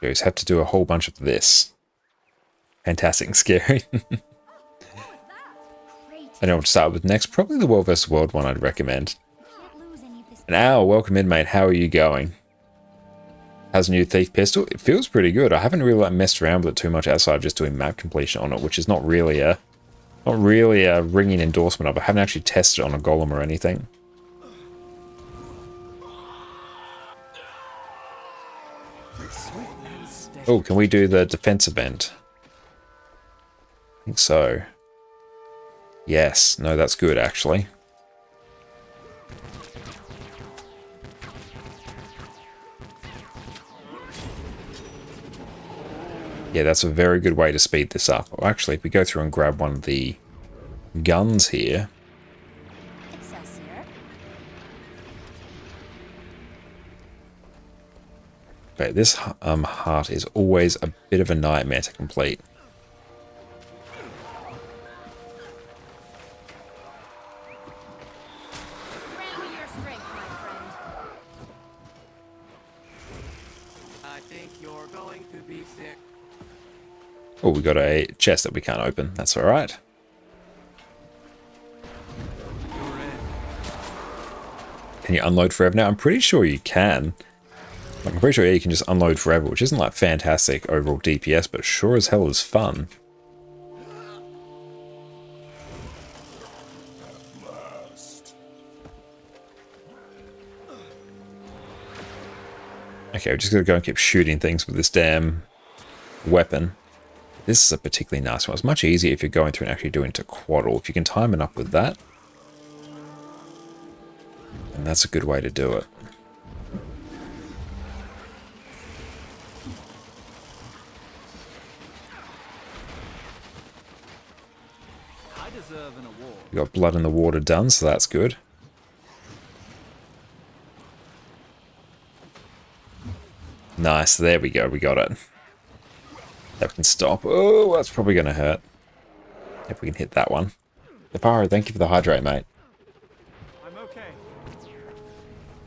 You just have to do a whole bunch of this. Fantastic and scary. I know what to start with next. Probably the World vs. World one I'd recommend. And Al, welcome in, mate. How are you going? How's a new Thief pistol? It feels pretty good. I haven't really messed around with it too much outside of just doing map completion on it, which is not really a ringing endorsement of it. I haven't actually tested it on a golem or anything. Oh, can we do the defense event? I think so. Yes. No, that's good, actually. Yeah, that's a very good way to speed this up. Well, actually, if we go through and grab one of the guns here. But this heart is always a bit of a nightmare to complete. Oh, we got a chest that we can't open. That's alright. Can you unload forever now? I'm pretty sure you can. Like, I'm pretty sure you can just unload forever, which isn't like fantastic overall DPS, but sure as hell is fun. Okay, we're just gonna go and keep shooting things with this damn weapon. This is a particularly nice one. It's much easier if you're going through and actually doing to quaddle. If you can time it up with that, and that's a good way to do it. I deserve an award. We got blood in the water done, so that's good. Nice, there we go, we got it. That we can stop. Oh, that's probably going to hurt. If we can hit that one. Leparo, thank you for the hydrate, mate. I'm okay.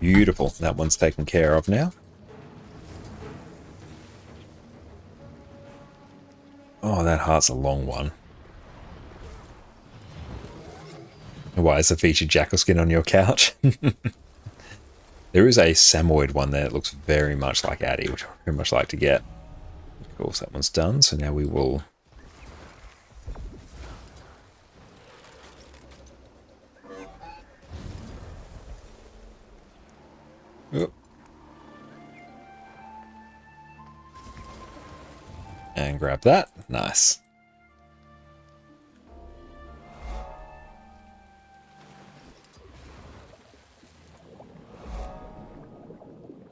Beautiful. That one's taken care of now. Oh, that heart's a long one. Why is the featured jackal skin on your couch? There is a Samoyed one there that looks very much like Addy, which I very much like to get. Of course, that one's done, so now we will... Oop. And grab that. Nice.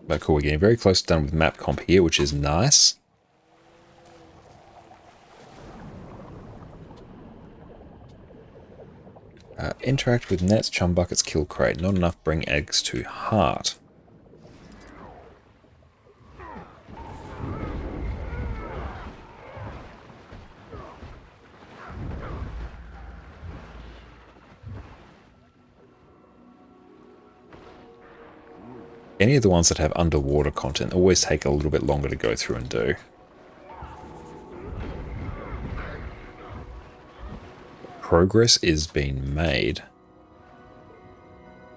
But cool, we're getting very close to done with map comp here, which is nice. Interact with nets, chum buckets, kill crate. Not enough, bring eggs to heart. Any of the ones that have underwater content always take a little bit longer to go through and do. progress is being made.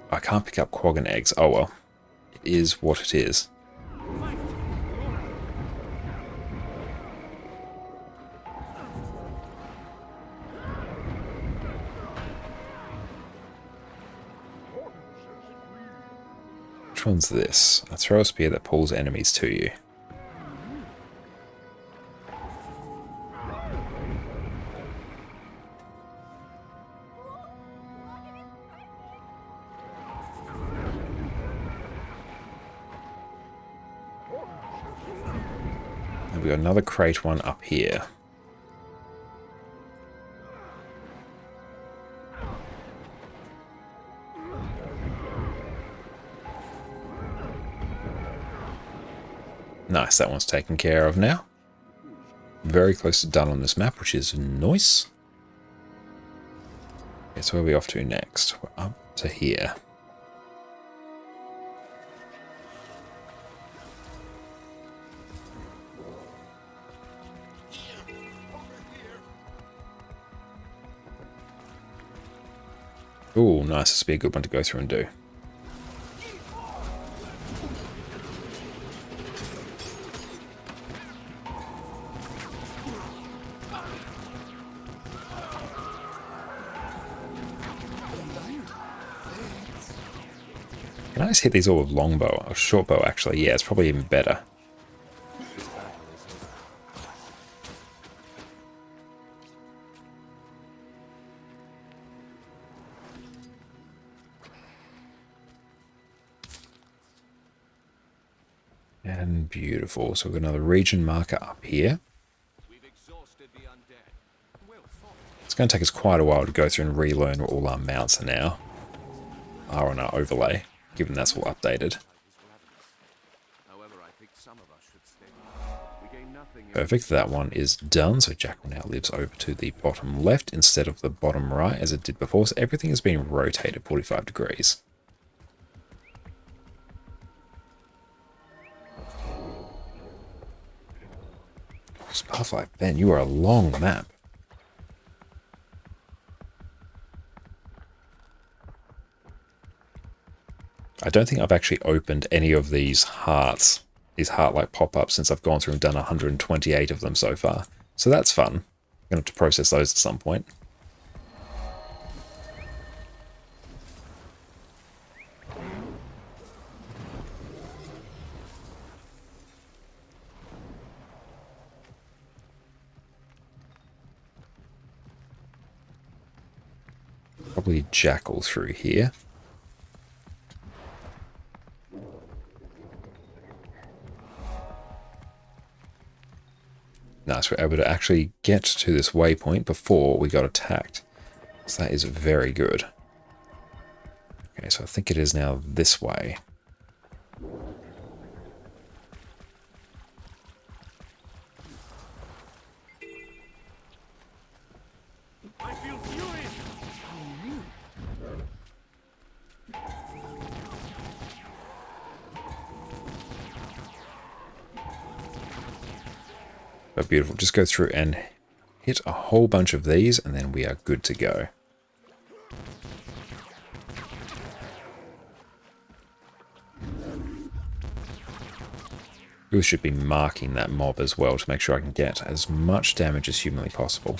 I can't pick up quaggan eggs. Oh well. It is what it is. Which one's this? A throw spear that pulls enemies to you. We got another crate one up here. Nice, that one's taken care of now. Very close to done on this map, which is nice. Okay, so where are we off to next? We're up to here. Ooh, nice. This would be a good one to go through and do. Can I just hit these all with longbow or short bow actually? Yeah, it's probably even better. And beautiful. So we've got another region marker up here. It's going to take us quite a while to go through and relearn what all our mounts are now. Are on our overlay, given that's all updated. Perfect, that one is done. So Jackal now lives over to the bottom left instead of the bottom right as it did before. So everything is being rotated 45 degrees. Pathlight Ben, you are a long map. I don't think I've actually opened any of these hearts, these heart-like pop-ups, since I've gone through and done 128 of them so far. So that's fun. I'm going to have to process those at some point. Probably Jackal through here. Nice, we're able to actually get to this waypoint before we got attacked. So that is very good. Okay, so I think it is now this way. But beautiful. Just go through and hit a whole bunch of these, and then we are good to go. We should be marking that mob as well to make sure I can get as much damage as humanly possible.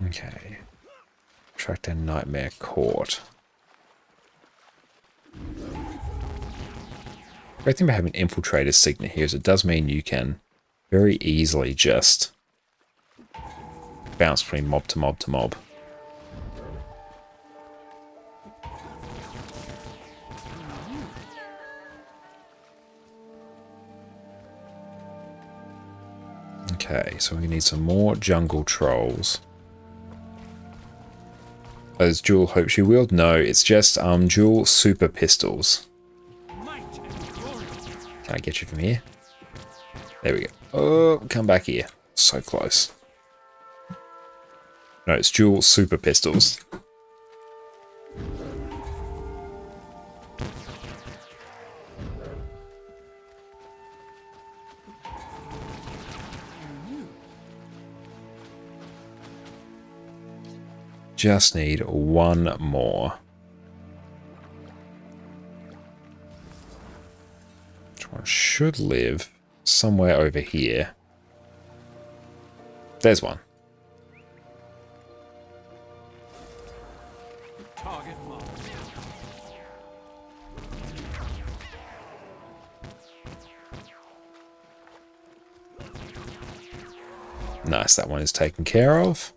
Okay. Track down Nightmare Court. Great thing about having Infiltrator's signet here is it does mean you can very easily just bounce between mob to mob to mob. Okay, so we need some more jungle trolls. Those dual hope she wield? No, it's just dual super pistols. Can I get you from here? There we go. Oh, come back here. So close. No, it's dual super pistols. Just need one more. Which one should live somewhere over here? There's one. Target marked. Nice, that one is taken care of.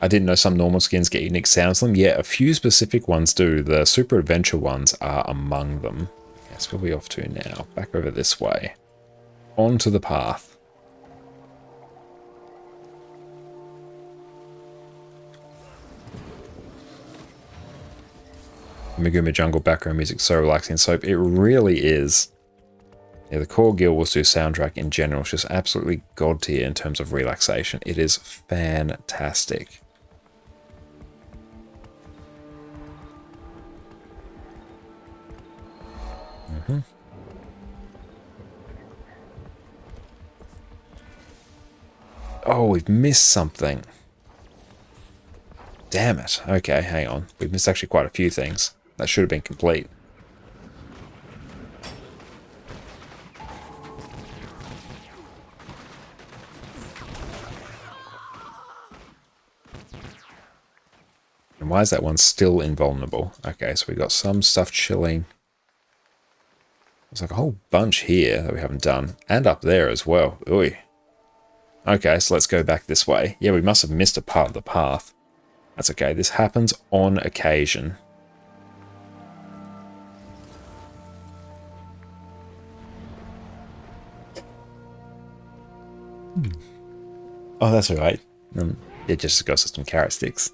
I didn't know some normal skins get unique sounds to them. Yeah, a few specific ones do. The super adventure ones are among them. Yes, where are we off to now? Back over this way. Onto the path. Megumi Jungle background music so relaxing. So it really is. Yeah, the core Guild Wars 2 soundtrack in general is just absolutely god tier in terms of relaxation. It is fantastic. Oh, we've missed something. Damn it. Okay, hang on. We've missed actually quite a few things. That should have been complete. And why is that one still invulnerable? Okay, so we got some stuff chilling. There's like a whole bunch here that we haven't done. And up there as well. Ooh. Okay, so let's go back this way. Yeah, we must have missed a part of the path. That's okay. This happens on occasion. Oh, that's alright. It just got some carrot sticks.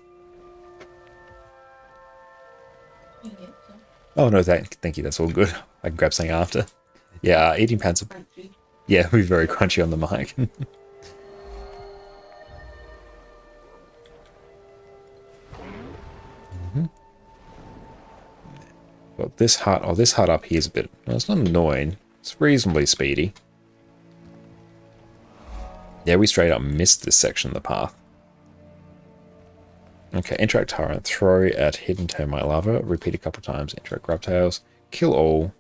Oh no, thank you. That's all good. I can grab something after. Yeah, eating pants. Yeah, we're very crunchy on the mic. Well, this hut up here is a bit. Well, it's not annoying. It's reasonably speedy. Yeah, we straight up missed this section of the path. Okay, interact tyrant, throw at hidden termite larva, repeat a couple times, interact grubtails, kill all.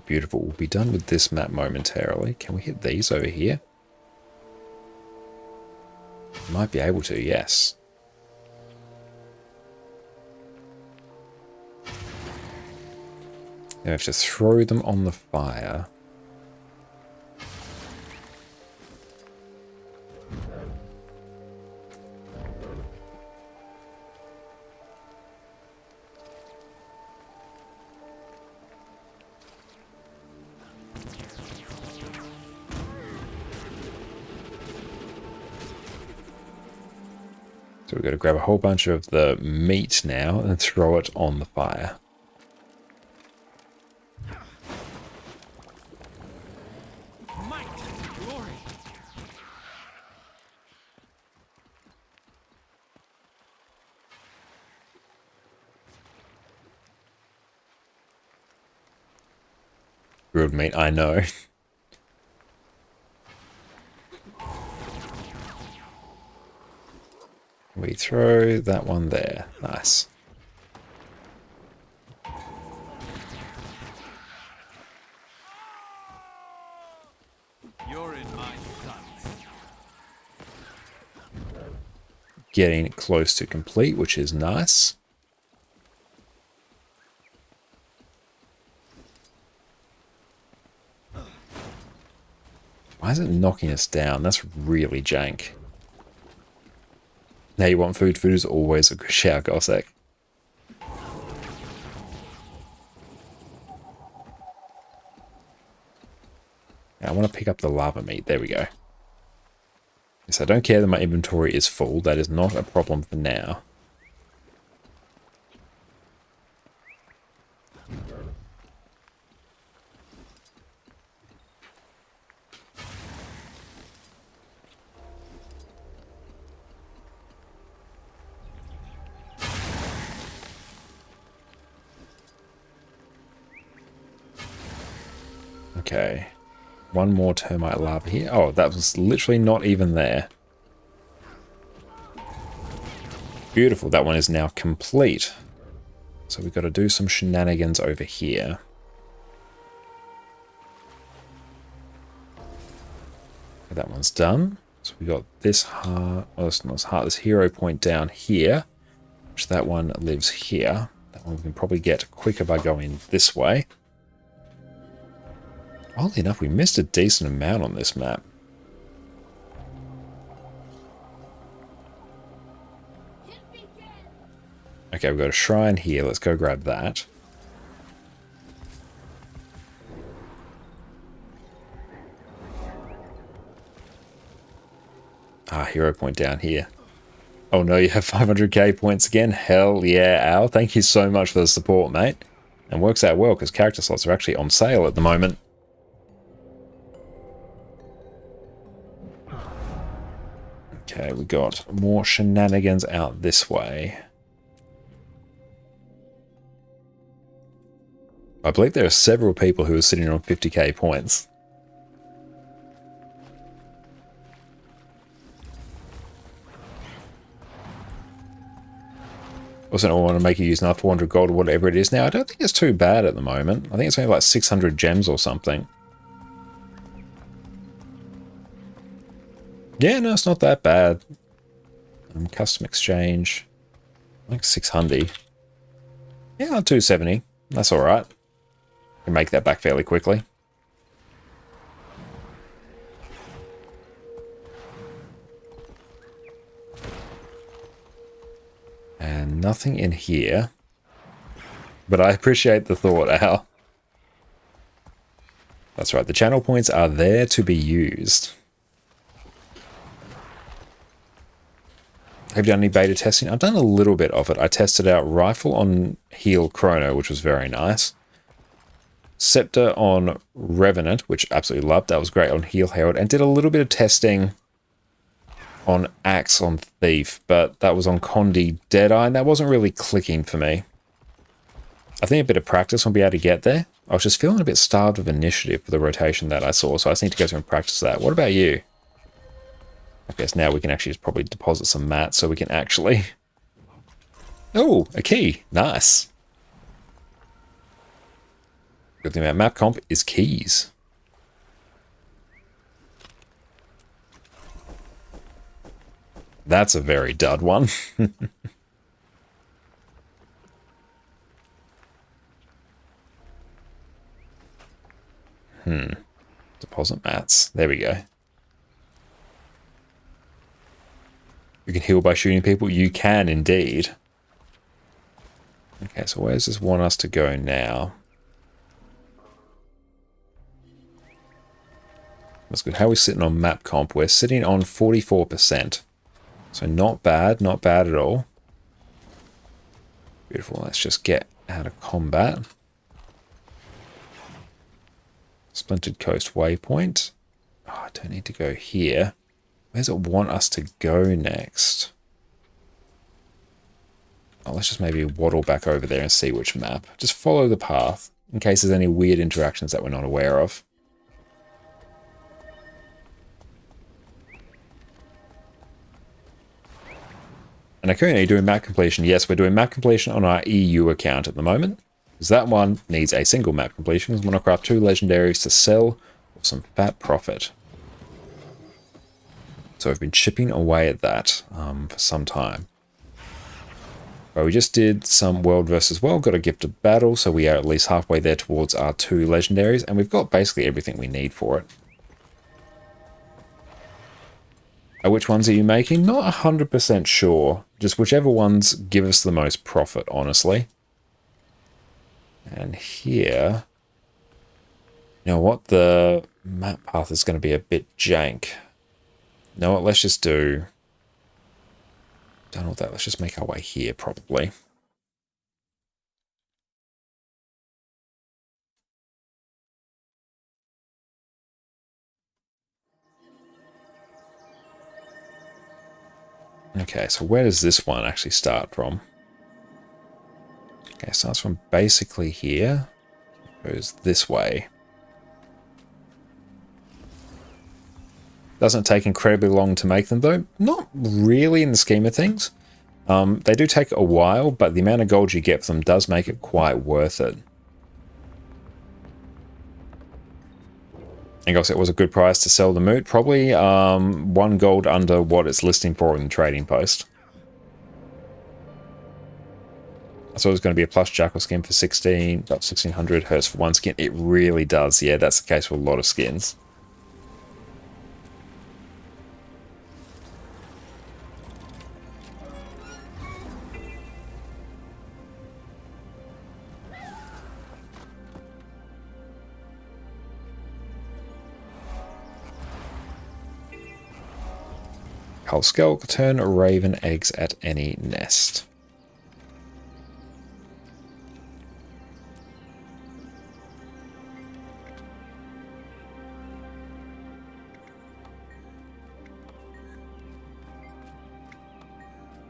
Beautiful. We'll be done with this map momentarily. Can we hit these over here? Might be able to, yes. Now we have to throw them on the fire. So we've got to grab a whole bunch of the meat now and throw it on the fire. Might and glory. Grilled meat, I know. We throw that one there. Nice. You're in my sights. Getting close to complete, which is nice. Why is it knocking us down? That's really jank. Now you want food? Food is always a good shout, Gossek. I want to pick up the lava meat. There we go. Yes, I don't care that my inventory is full. That is not a problem for now. Okay. One more termite lava here. Oh, that was literally not even there. Beautiful. That one is now complete. So we've got to do some shenanigans over here. Okay, that one's done. So we got this heart. Oh, it's not heart. This hero point down here. Which that one lives here. That one we can probably get quicker by going this way. Oddly enough, we missed a decent amount on this map. Okay, we've got a shrine here. Let's go grab that. Ah, hero point down here. Oh no, you have 500k points again? Hell yeah, Al. Thank you so much for the support, mate. And works out well because character slots are actually on sale at the moment. Okay, we got more shenanigans out this way. I believe there are several people who are sitting on 50k points. Also, I want to make you use another 400 gold or whatever it is now. I don't think it's too bad at the moment. I think it's only like 600 gems or something. Yeah, no, it's not that bad. Custom exchange, like 600. Yeah, 270. That's all right. Can make that back fairly quickly. And nothing in here. But I appreciate the thought, Al. That's right, the channel points are there to be used. Have you done any beta testing? I've done a little bit of it. I tested out Rifle on Heal Chrono, which was very nice. Scepter on Revenant, which absolutely loved. That was great on Heal Herald. And did a little bit of testing on Axe on Thief, but that was on Condi Deadeye, and that wasn't really clicking for me. I think a bit of practice will be able to get there. I was just feeling a bit starved of initiative for the rotation that I saw, so I just need to go through and practice that. What about you? I guess now we can actually just probably deposit some mats so we can actually... Oh, a key. Nice. Good thing about map comp is keys. That's a very dud one. Deposit mats. There we go. You can heal by shooting people? You can indeed. Okay, so where does this want us to go now? That's good. How are we sitting on map comp? We're sitting on 44%. So not bad at all. Beautiful. Let's just get out of combat. Splintered Coast waypoint. Oh, I don't need to go here. Where does it want us to go next? Oh, let's just maybe waddle back over there and see which map. Just follow the path in case there's any weird interactions that we're not aware of. And currently doing map completion. Yes, we're doing map completion on our EU account at the moment. Because that one needs a single map completion. Because we want to craft 2 legendaries to sell for some fat profit. So we've been chipping away at that for some time. But we just did some World versus World, got a Gift of Battle, so we are at least halfway there towards our 2 legendaries, and we've got basically everything we need for it. Which ones are you making? Not 100% sure. Just whichever ones give us the most profit, honestly. And here... You know what? The map path is going to be a bit jank. You know what? Let's just do... Done all that. Let's just make our way here, probably. Okay, so where does this one actually start from? Okay, it starts from basically here. Goes this way. Doesn't take incredibly long to make them, though. Not really in the scheme of things. They do take a while, but the amount of gold you get for them does make it quite worth it. And guys, it was a good price to sell the moot. Probably 1 gold under what it's listing for in the trading post. I thought it was going to be a plush jackal skin for 1600 hertz for 1 skin. It really does. Yeah, that's the case with a lot of skins. Hull Skelk, turn raven eggs at any nest.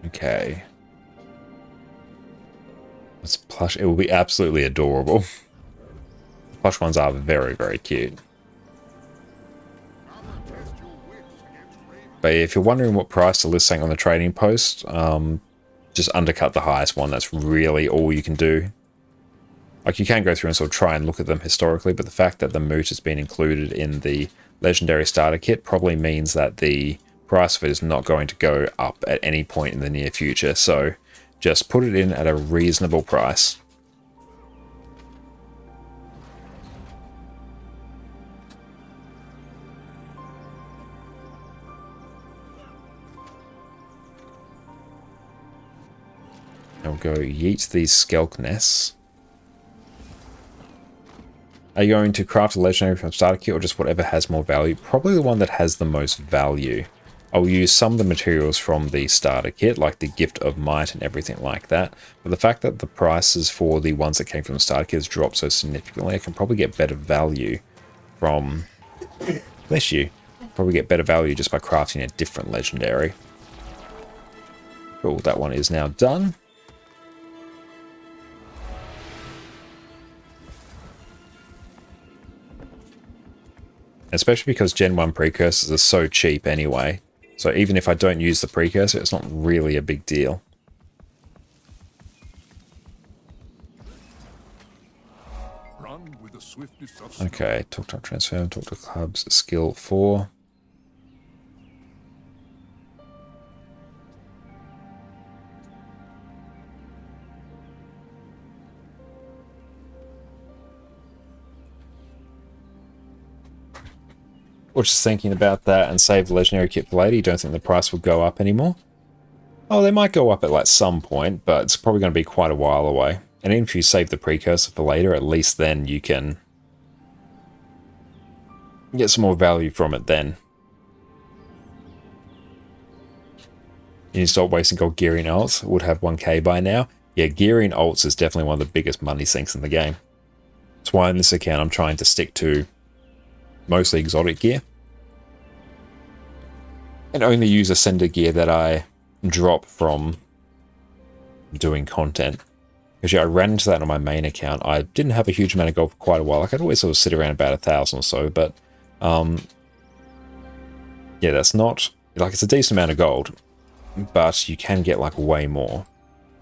Okay. It's plush. It will be absolutely adorable. Plush ones are very, very cute. But if you're wondering what price to list something on the trading post, just undercut the highest one. That's really all you can do. Like, you can go through and sort of try and look at them historically, but the fact that the moot has been included in the legendary starter kit probably means that the price of it is not going to go up at any point in the near future. So just put it in at a reasonable price. I'll go yeet these Skelk nests. Are you going to craft a legendary from starter kit or just whatever has more value? Probably the one that has the most value. I'll use some of the materials from the starter kit, like the Gift of Might and everything like that. But the fact that the prices for the ones that came from the starter kit has dropped so significantly, I can probably get better value from... Bless you. Probably get better value just by crafting a different legendary. Cool, that one is now done. Especially because Gen 1 precursors are so cheap anyway. So even if I don't use the precursor, it's not really a big deal. Run with the swiftness of Okay, talk to transform, talk to clubs, skill 4. Or just thinking about that and save the legendary kit for later. You don't think the price will go up anymore? Oh, they might go up at like some point, but it's probably going to be quite a while away. And even if you save the precursor for later, at least then you can get some more value from it then. You stop wasting gold gearing alts. Would have 1k by now. Yeah, gearing alts is definitely one of the biggest money sinks in the game. That's why in this account I'm trying to stick to mostly exotic gear. And only use ascender gear that I drop from doing content. Because yeah, I ran into that on my main account. I didn't have a huge amount of gold for quite a while. Like, I'd always sort of sit around about 1,000 or so, but yeah, that's not, like, it's a decent amount of gold, but you can get like way more.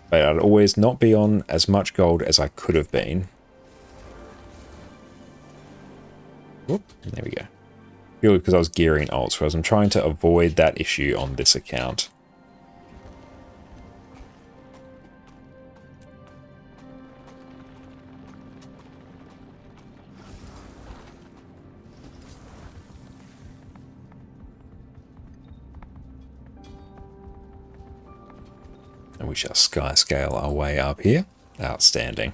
But I'd always not be on as much gold as I could have been. Whoop, there we go. Purely because I was gearing alts, whereas I'm trying to avoid that issue on this account. And we shall sky scale our way up here. Outstanding.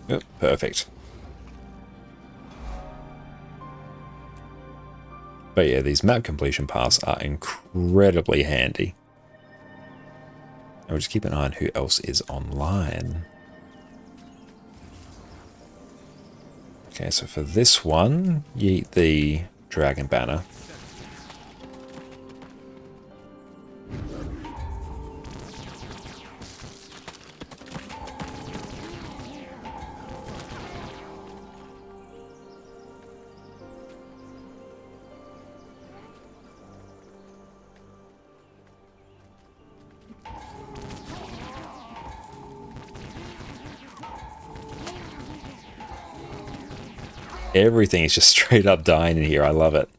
Yep, perfect. But yeah, these map completion paths are incredibly handy. And we'll just keep an eye on who else is online. Okay, so for this one, yeet the dragon banner. Everything is just straight up dying in here. I love it.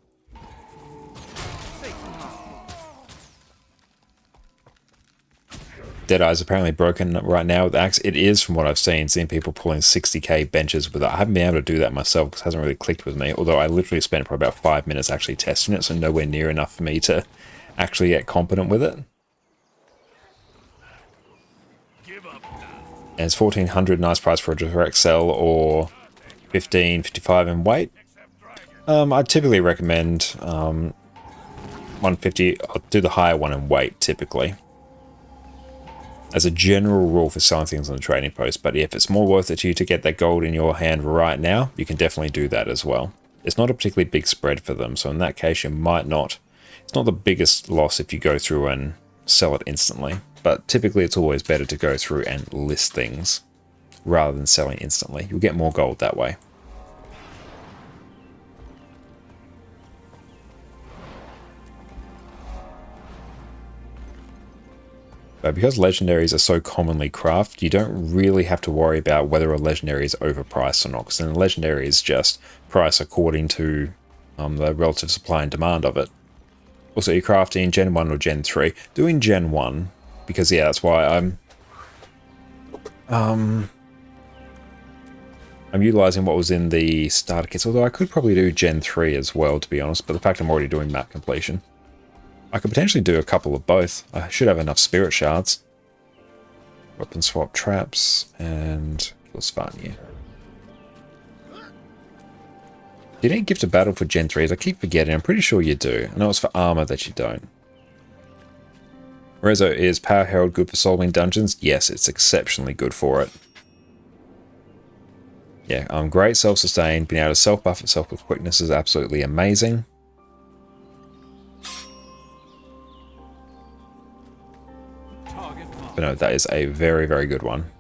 Deadeye's apparently broken right now with Axe. It is, from what I've seen people pulling 60k benches with it. I haven't been able to do that myself because it hasn't really clicked with me. Although I literally spent probably about 5 minutes actually testing it, so nowhere near enough for me to actually get competent with it. And it's 1400, nice price for a direct sell, or 1555 in weight. I typically recommend 150. I'll do the higher one in weight typically, as a general rule for selling things on the trading post. But if it's more worth it to you to get that gold in your hand right now, you can definitely do that as well. It's not a particularly big spread for them, so in that case you might not. It's not the biggest loss if you go through and sell it instantly, but typically it's always better to go through and list things rather than selling instantly. You'll get more gold that way. But because legendaries are so commonly crafted, you don't really have to worry about whether a legendary is overpriced or not, because then a legendary is just price according to the relative supply and demand of it. Also, you're crafting Gen 1 or Gen 3. Doing Gen 1, because yeah, that's why I'm utilizing what was in the starter kits, although I could probably do Gen 3 as well, to be honest, but the fact I'm already doing map completion. I could potentially do a couple of both. I should have enough spirit shards. Weapon swap traps, and kill Svanya. You don't gift a battle for Gen 3s, I keep forgetting, I'm pretty sure you do. I know it's for armor that you don't. Rezo, is Power Herald good for solving dungeons? Yes, it's exceptionally good for it. Yeah, great self-sustain, being able to self-buff itself with quickness is absolutely amazing. But no, that is a very, very good one.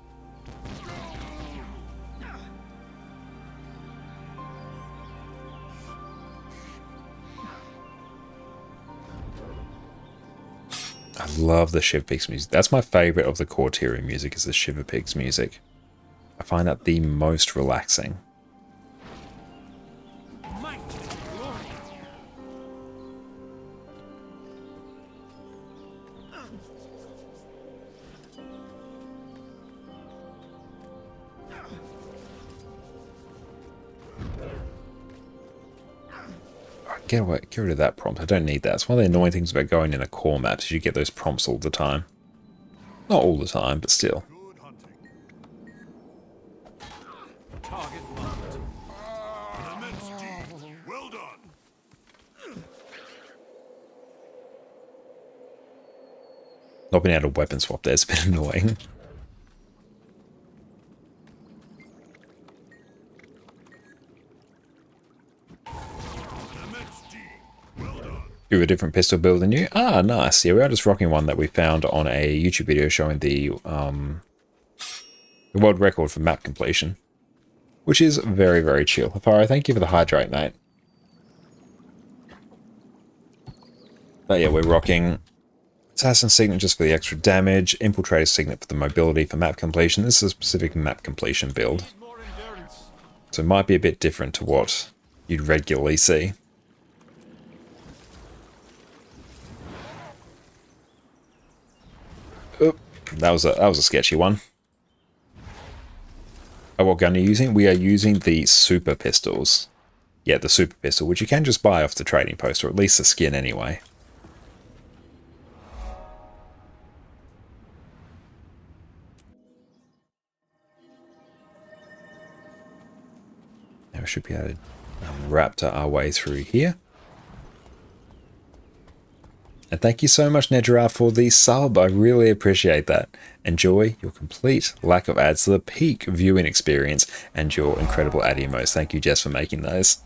I love the Shiver Pigs music. That's my favorite of the core Tyrion music, is the Shiver Pigs music. I find that the most relaxing. Get rid of that prompt. I don't need that. It's one of the annoying things about going in a core map, is you get those prompts all the time. Not all the time, but still. Well done. Not being able to weapon swap there is a bit annoying. Do a different pistol build than you? Ah, nice. Yeah, we are just rocking one that we found on a YouTube video showing the world record for map completion, which is very, very chill. Hafari, thank you for the hydrate, mate. But yeah, we're rocking Assassin Signet just for the extra damage, Infiltrator Signet for the mobility for map completion. This is a specific map completion build, so it might be a bit different to what you'd regularly see. Oop, that was a sketchy one. Oh, what gun are you using? We are using the super pistols. Yeah, the super pistol, which you can just buy off the trading post, or at least the skin anyway. we should be able to raptor our way through here. And thank you so much, Nedra, for the sub. I really appreciate that. Enjoy your complete lack of ads to the peak viewing experience and your incredible ad emotes. Thank you, Jess, for making those.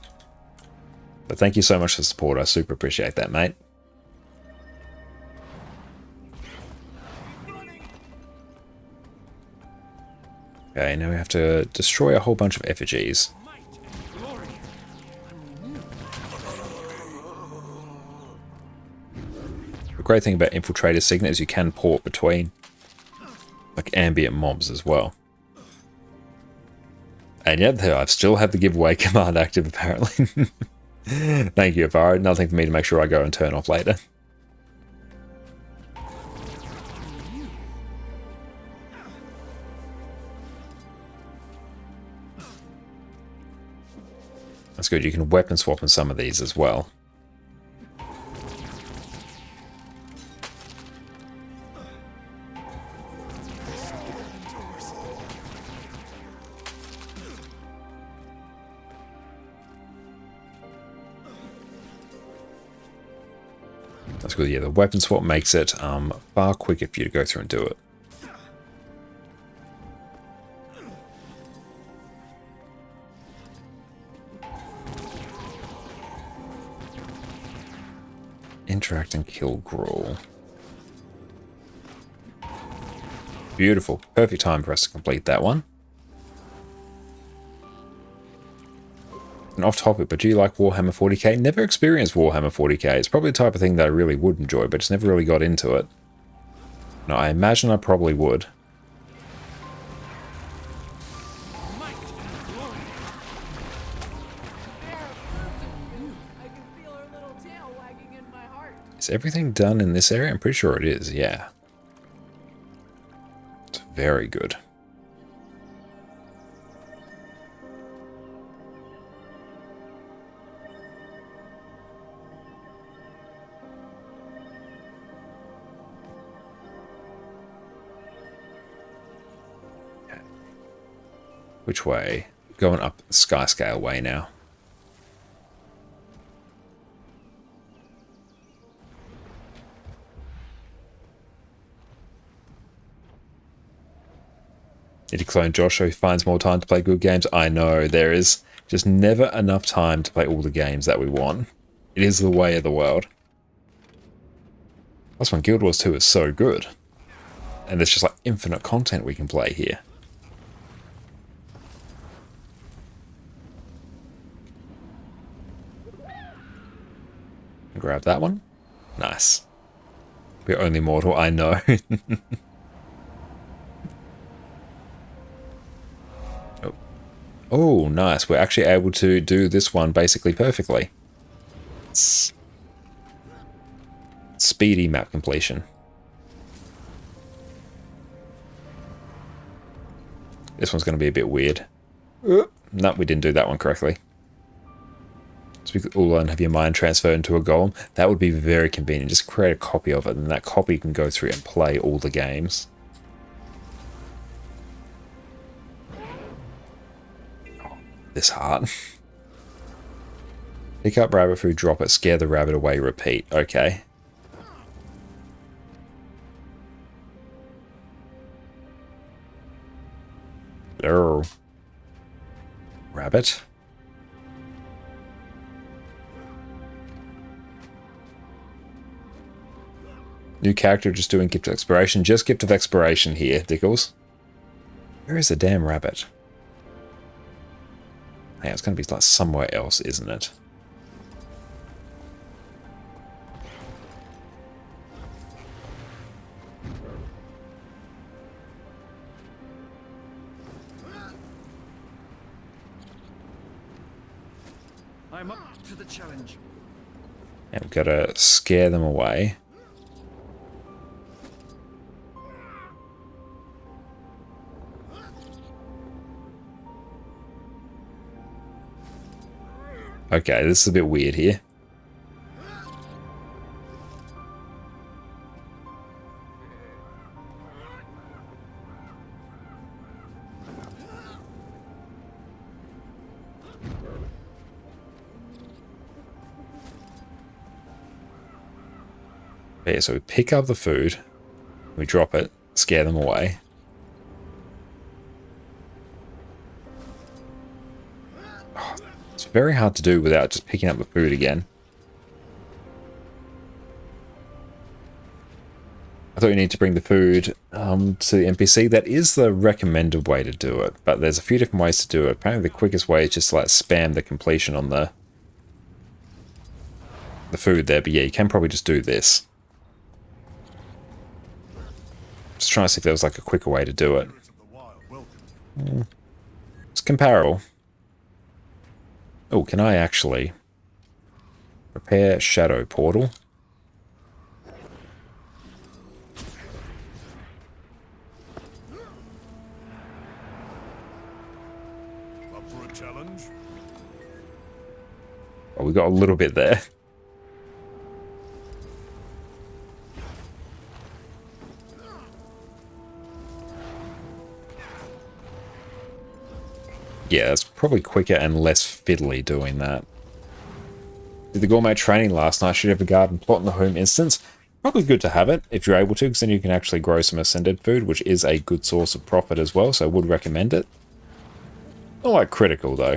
But thank you so much for the support. I super appreciate that, mate. Okay, now we have to destroy a whole bunch of effigies. The great thing about Infiltrator Signet is you can port between like ambient mobs as well. And yet I still have the giveaway command active apparently. Thank you, Avaro. Nothing for me to make sure I go and turn off later. That's good. You can weapon swap in some of these as well. That's good. Yeah, the weapon swap makes it far quicker for you to go through and do it. Interact and kill Gruul. Beautiful. Perfect time for us to complete that one. And off topic, but do you like Warhammer 40k? Never experienced Warhammer 40k. It's probably the type of thing that I really would enjoy, but just never really got into it. No, I imagine I probably would. Is everything done in this area? I'm pretty sure it is, yeah. It's very good. Okay. Which way? Going up the Skyscale way now. Need to clone Josh so he finds more time to play good games. I know, there is just never enough time to play all the games that we want. It is the way of the world. That's when Guild Wars 2 is so good. And there's just like infinite content we can play here. Grab that one. Nice. We're only mortal, I know. Oh, nice. We're actually able to do this one basically perfectly. It's speedy map completion. This one's going to be a bit weird. No, we didn't do that one correctly. So we could all learn have your mind transferred into a golem. That would be very convenient. Just create a copy of it, and that copy can go through and play all the games. This heart. Pick up rabbit food, drop it, scare the rabbit away, repeat. Okay. Hello. Rabbit. New character just doing Gift of Exploration. Just Gift of Exploration here, Dickles. Where is the damn rabbit? Hey, it's going to be like somewhere else, isn't it? I'm up to the challenge. And we've got to scare them away. Okay, this is a bit weird here. But yeah, so we pick up the food, we drop it, scare them away. Oh, it's very hard to do without just picking up the food again. I thought you need to bring the food to the NPC. That is the recommended way to do it, but there's a few different ways to do it. Apparently the quickest way is just to like spam the completion on the food there, but yeah, you can probably just do this. Just trying to see if there was like a quicker way to do it. It's comparable. Oh, can I actually repair Shadow Portal? Up for a challenge? Oh, we got a little bit there. Yeah, it's probably quicker and less fiddly doing that. Did the gourmet training last night? Should have a garden plot in the home instance. Probably good to have it if you're able to, because then you can actually grow some ascended food, which is a good source of profit as well, so I would recommend it. Not like critical though.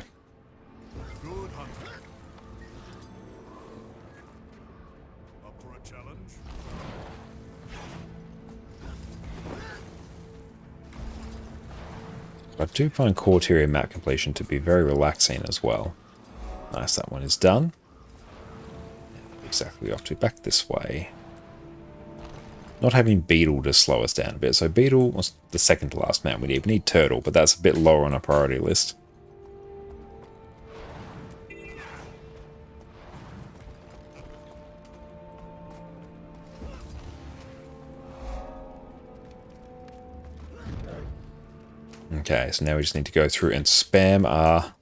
Good hunter. Up for a challenge? I do find Corteria map completion to be very relaxing as well. Nice, that one is done. Exactly off to back this way. Not having Beetle to slow us down a bit. So Beetle was the second to last mount we need. We need Turtle, but that's a bit lower on our priority list. Okay, so now we just need to go through and spam our...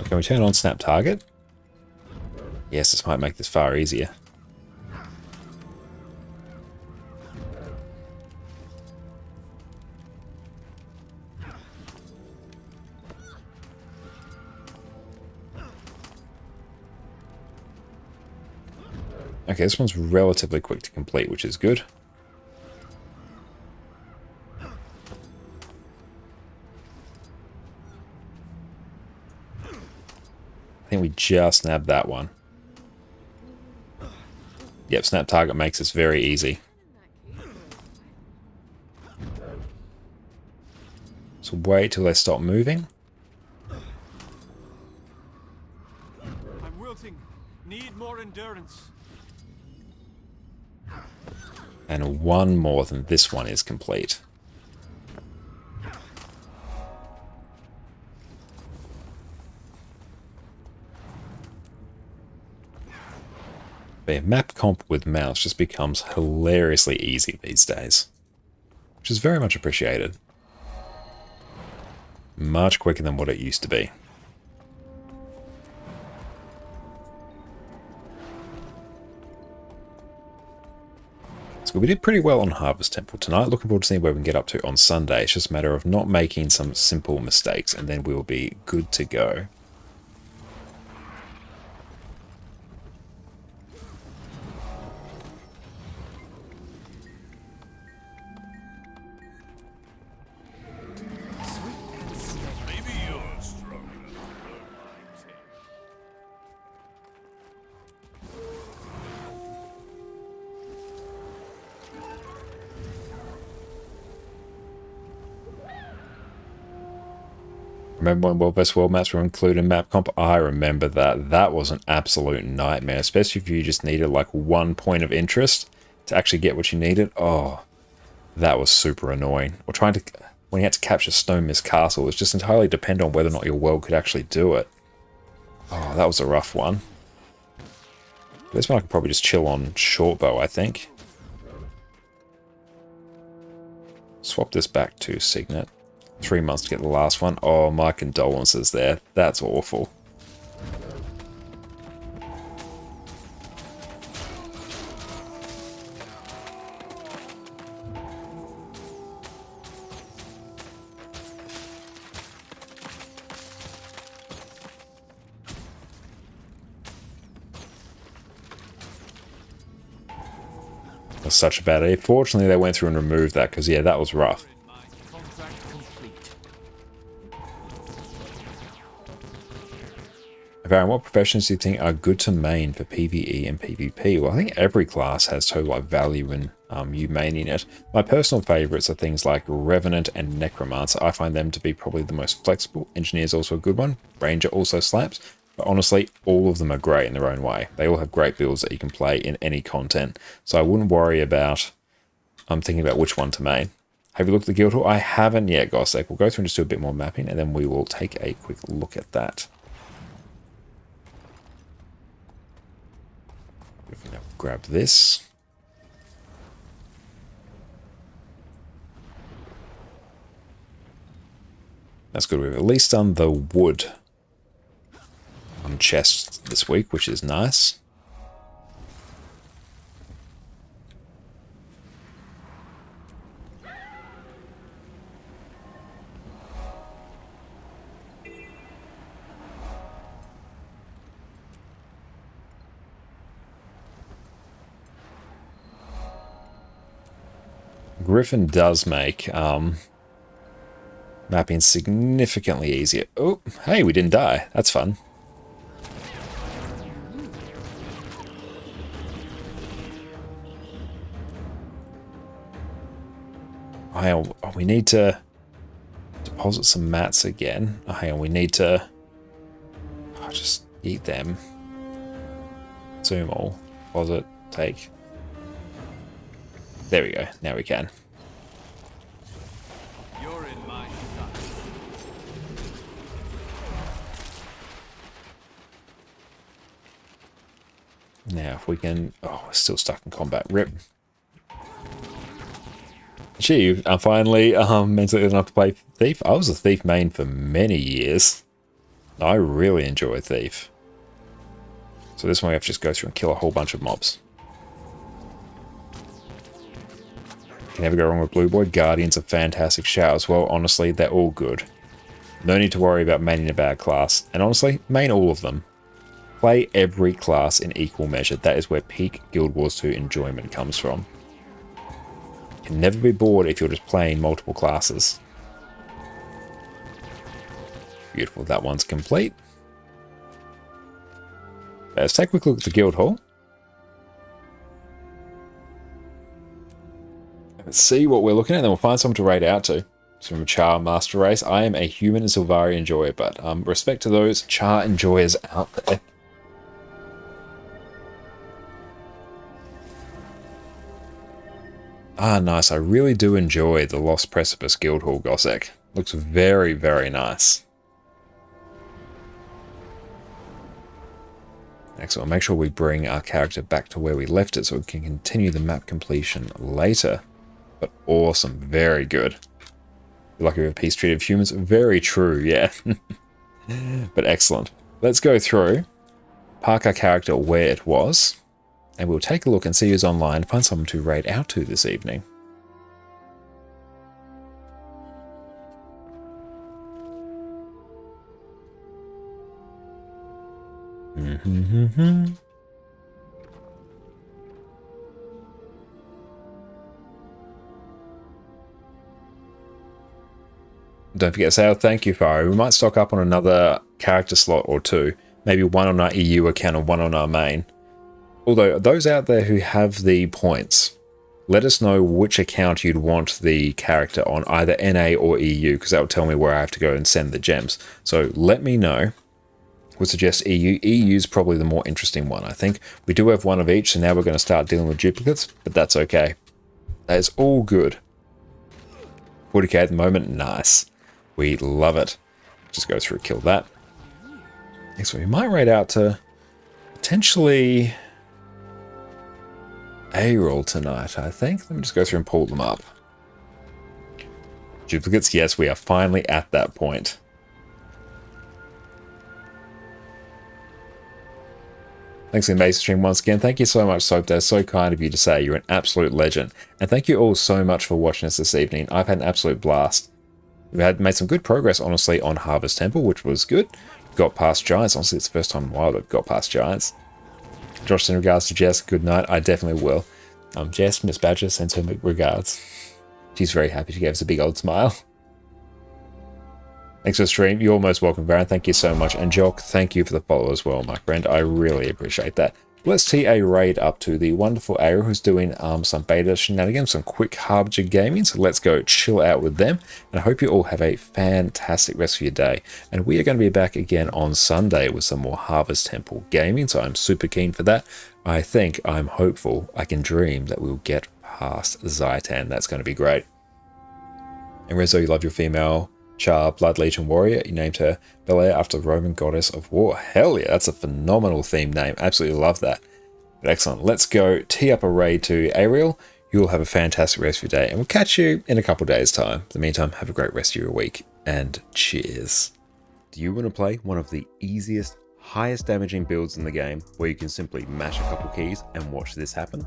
Can we turn on Snap Target? Yes, this might make this far easier. Okay, this one's relatively quick to complete, which is good. I think we just nabbed that one. Yep, Snap Target makes this very easy. So wait till they stop moving. I'm wilting. Need more endurance. And one more than this one is complete. But map comp with mouse just becomes hilariously easy these days, which is very much appreciated. Much quicker than what it used to be. So we did pretty well on Harvest Temple tonight. Looking forward to seeing where we can get up to on Sunday. It's just a matter of not making some simple mistakes, and then we will be good to go. Remember when World vs. World maps were included in map comp? I remember that. That was an absolute nightmare, especially if you just needed like one point of interest to actually get what you needed. Oh, that was super annoying. Or trying to, when you had to capture Stone Mist Castle, it was just entirely dependent on whether or not your world could actually do it. Oh, that was a rough one. This one I could probably just chill on Shortbow, I think. Swap this back to Signet. 3 months to get the last one. Oh, my condolences there. That's awful. was such a bad idea. Fortunately, they went through and removed that, because, yeah, that was rough. Baron, what professions do you think are good to main for PvE and PvP? Well, I think every class has total like value in you maining it. My personal favorites are things like Revenant and Necromancer. I find them to be probably the most flexible. Engineer's also a good one. Ranger also slaps. But honestly, all of them are great in their own way. They all have great builds that you can play in any content. So I wouldn't worry about thinking about which one to main. Have you looked at the Guild Hall? I haven't yet, Gossek. We'll go through and just do a bit more mapping, and then we will take a quick look at that. Grab this. That's good. We've at least done the wood chest this week, which is nice. Griffin does make mapping significantly easier. Oh, hey, we didn't die. That's fun. Oh, we need to deposit some mats again. Oh, hang on, we need to just eat them. Zoom all. Deposit, take. There we go. Now we can. You're in my sight. Now, if we can... Oh, we're still stuck in combat. Rip. Gee, I'm finally mentally enough to play Thief. I was a Thief main for many years. I really enjoy Thief. So this one we have to just go through and kill a whole bunch of mobs. Can never go wrong with Blue Boy. Guardian's a fantastic shout as well. Honestly, they're all good. No need to worry about maining a bad class. And honestly, main all of them. Play every class in equal measure. That is where peak Guild Wars 2 enjoyment comes from. You can never be bored if you're just playing multiple classes. Beautiful. That one's complete. Let's take a quick look at the Guild Hall. Let's see what we're looking at, and then we'll find someone to raid out to. So from a Char Master Race, I am a human and Sylvari enjoyer, but respect to those Char enjoyers out there. Ah, nice. I really do enjoy the Lost Precipice Guild Hall, Gossek. Looks very, very nice. Excellent. Make sure we bring our character back to where we left it so we can continue the map completion later. But awesome. Very good. Lucky we have peace treaty of humans. Very true, yeah. But excellent. Let's go through, park our character where it was, and we'll take a look and see who's online, find someone to raid out to this evening. Don't forget to say thank you, Fari. We might stock up on another character slot or two. Maybe one on our EU account and one on our main. Although, those out there who have the points, let us know which account you'd want the character on, either NA or EU, because that will tell me where I have to go and send the gems. So let me know. Would suggest EU. EU is probably the more interesting one, I think. We do have one of each, so now we're going to start dealing with duplicates, but that's okay. That is all good. 40k at the moment, nice. We love it. Just go through, kill that. Next one, we might raid out to potentially A-roll tonight, I think. Let me just go through and pull them up. Duplicates, yes, we are finally at that point. Thanks for the amazing stream once again. Thank you so much, Soapdad. So kind of you to say. You're an absolute legend. And thank you all so much for watching us this evening. I've had an absolute blast. We've made some good progress, honestly, on Harvest Temple, which was good. Got past Giants. Honestly, it's the first time in a while that I've got past Giants. Josh, in regards to Jess, good night. I definitely will. Jess, Miss Badger sends her regards. She's very happy. She gave us a big old smile. Thanks for the stream. You're most welcome, Baron. Thank you so much. And Jock, thank you for the follow as well, my friend. I really appreciate that. Let's tee a raid up to the wonderful Ariel, who's doing some beta shenanigans, some quick Harbinger gaming. So let's go chill out with them. And I hope you all have a fantastic rest of your day. And we are going to be back again on Sunday with some more Harvest Temple gaming. So I'm super keen for that. I'm hopeful, I can dream that we'll get past Zaitan. That's going to be great. And Rizzo, you love your female Char Blood Legion warrior. You named her Belair after the Roman goddess of war. Hell yeah, that's a phenomenal theme name. Absolutely love that. But excellent. Let's go tee up a raid to Ariel. You'll have a fantastic rest of your day, and we'll catch you in a couple days' time. In the meantime, have a great rest of your week, and cheers. Do you want to play one of the easiest, highest damaging builds in the game, where you can simply mash a couple keys and watch this happen?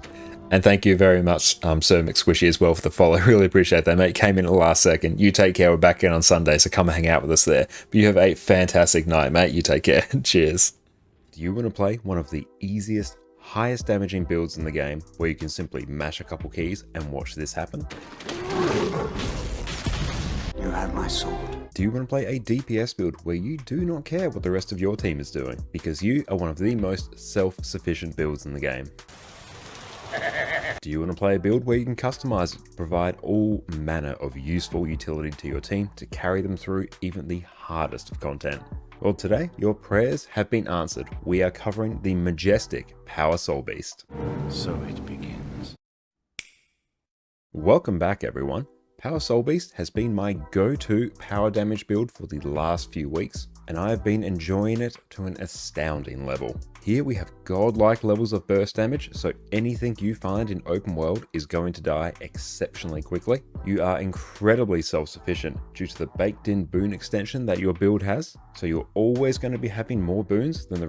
And thank you very much, Sir McSquishy, as well for the follow. Really appreciate that, mate. Came in at the last second. You take care. We're back in on Sunday, so come hang out with us there. But you have a fantastic night, mate. You take care. Cheers. Do you want to play one of the easiest, highest damaging builds in the game, where you can simply mash a couple keys and watch this happen? You have my sword. Do you want to play a DPS build where you do not care what the rest of your team is doing, because you are one of the most self-sufficient builds in the game? Do you want to play a build where you can customize it, provide all manner of useful utility to your team to carry them through even the hardest of content? Well, today your prayers have been answered. We are covering the majestic Power Soul Beast. So it begins. Welcome back, everyone. Power Soul Beast has been my go-to power damage build for the last few weeks, and I have been enjoying it to an astounding level. Here we have godlike levels of burst damage, so anything you find in open world is going to die exceptionally quickly. You are incredibly self-sufficient due to the baked-in boon extension that your build has, so you're always going to be having more boons than the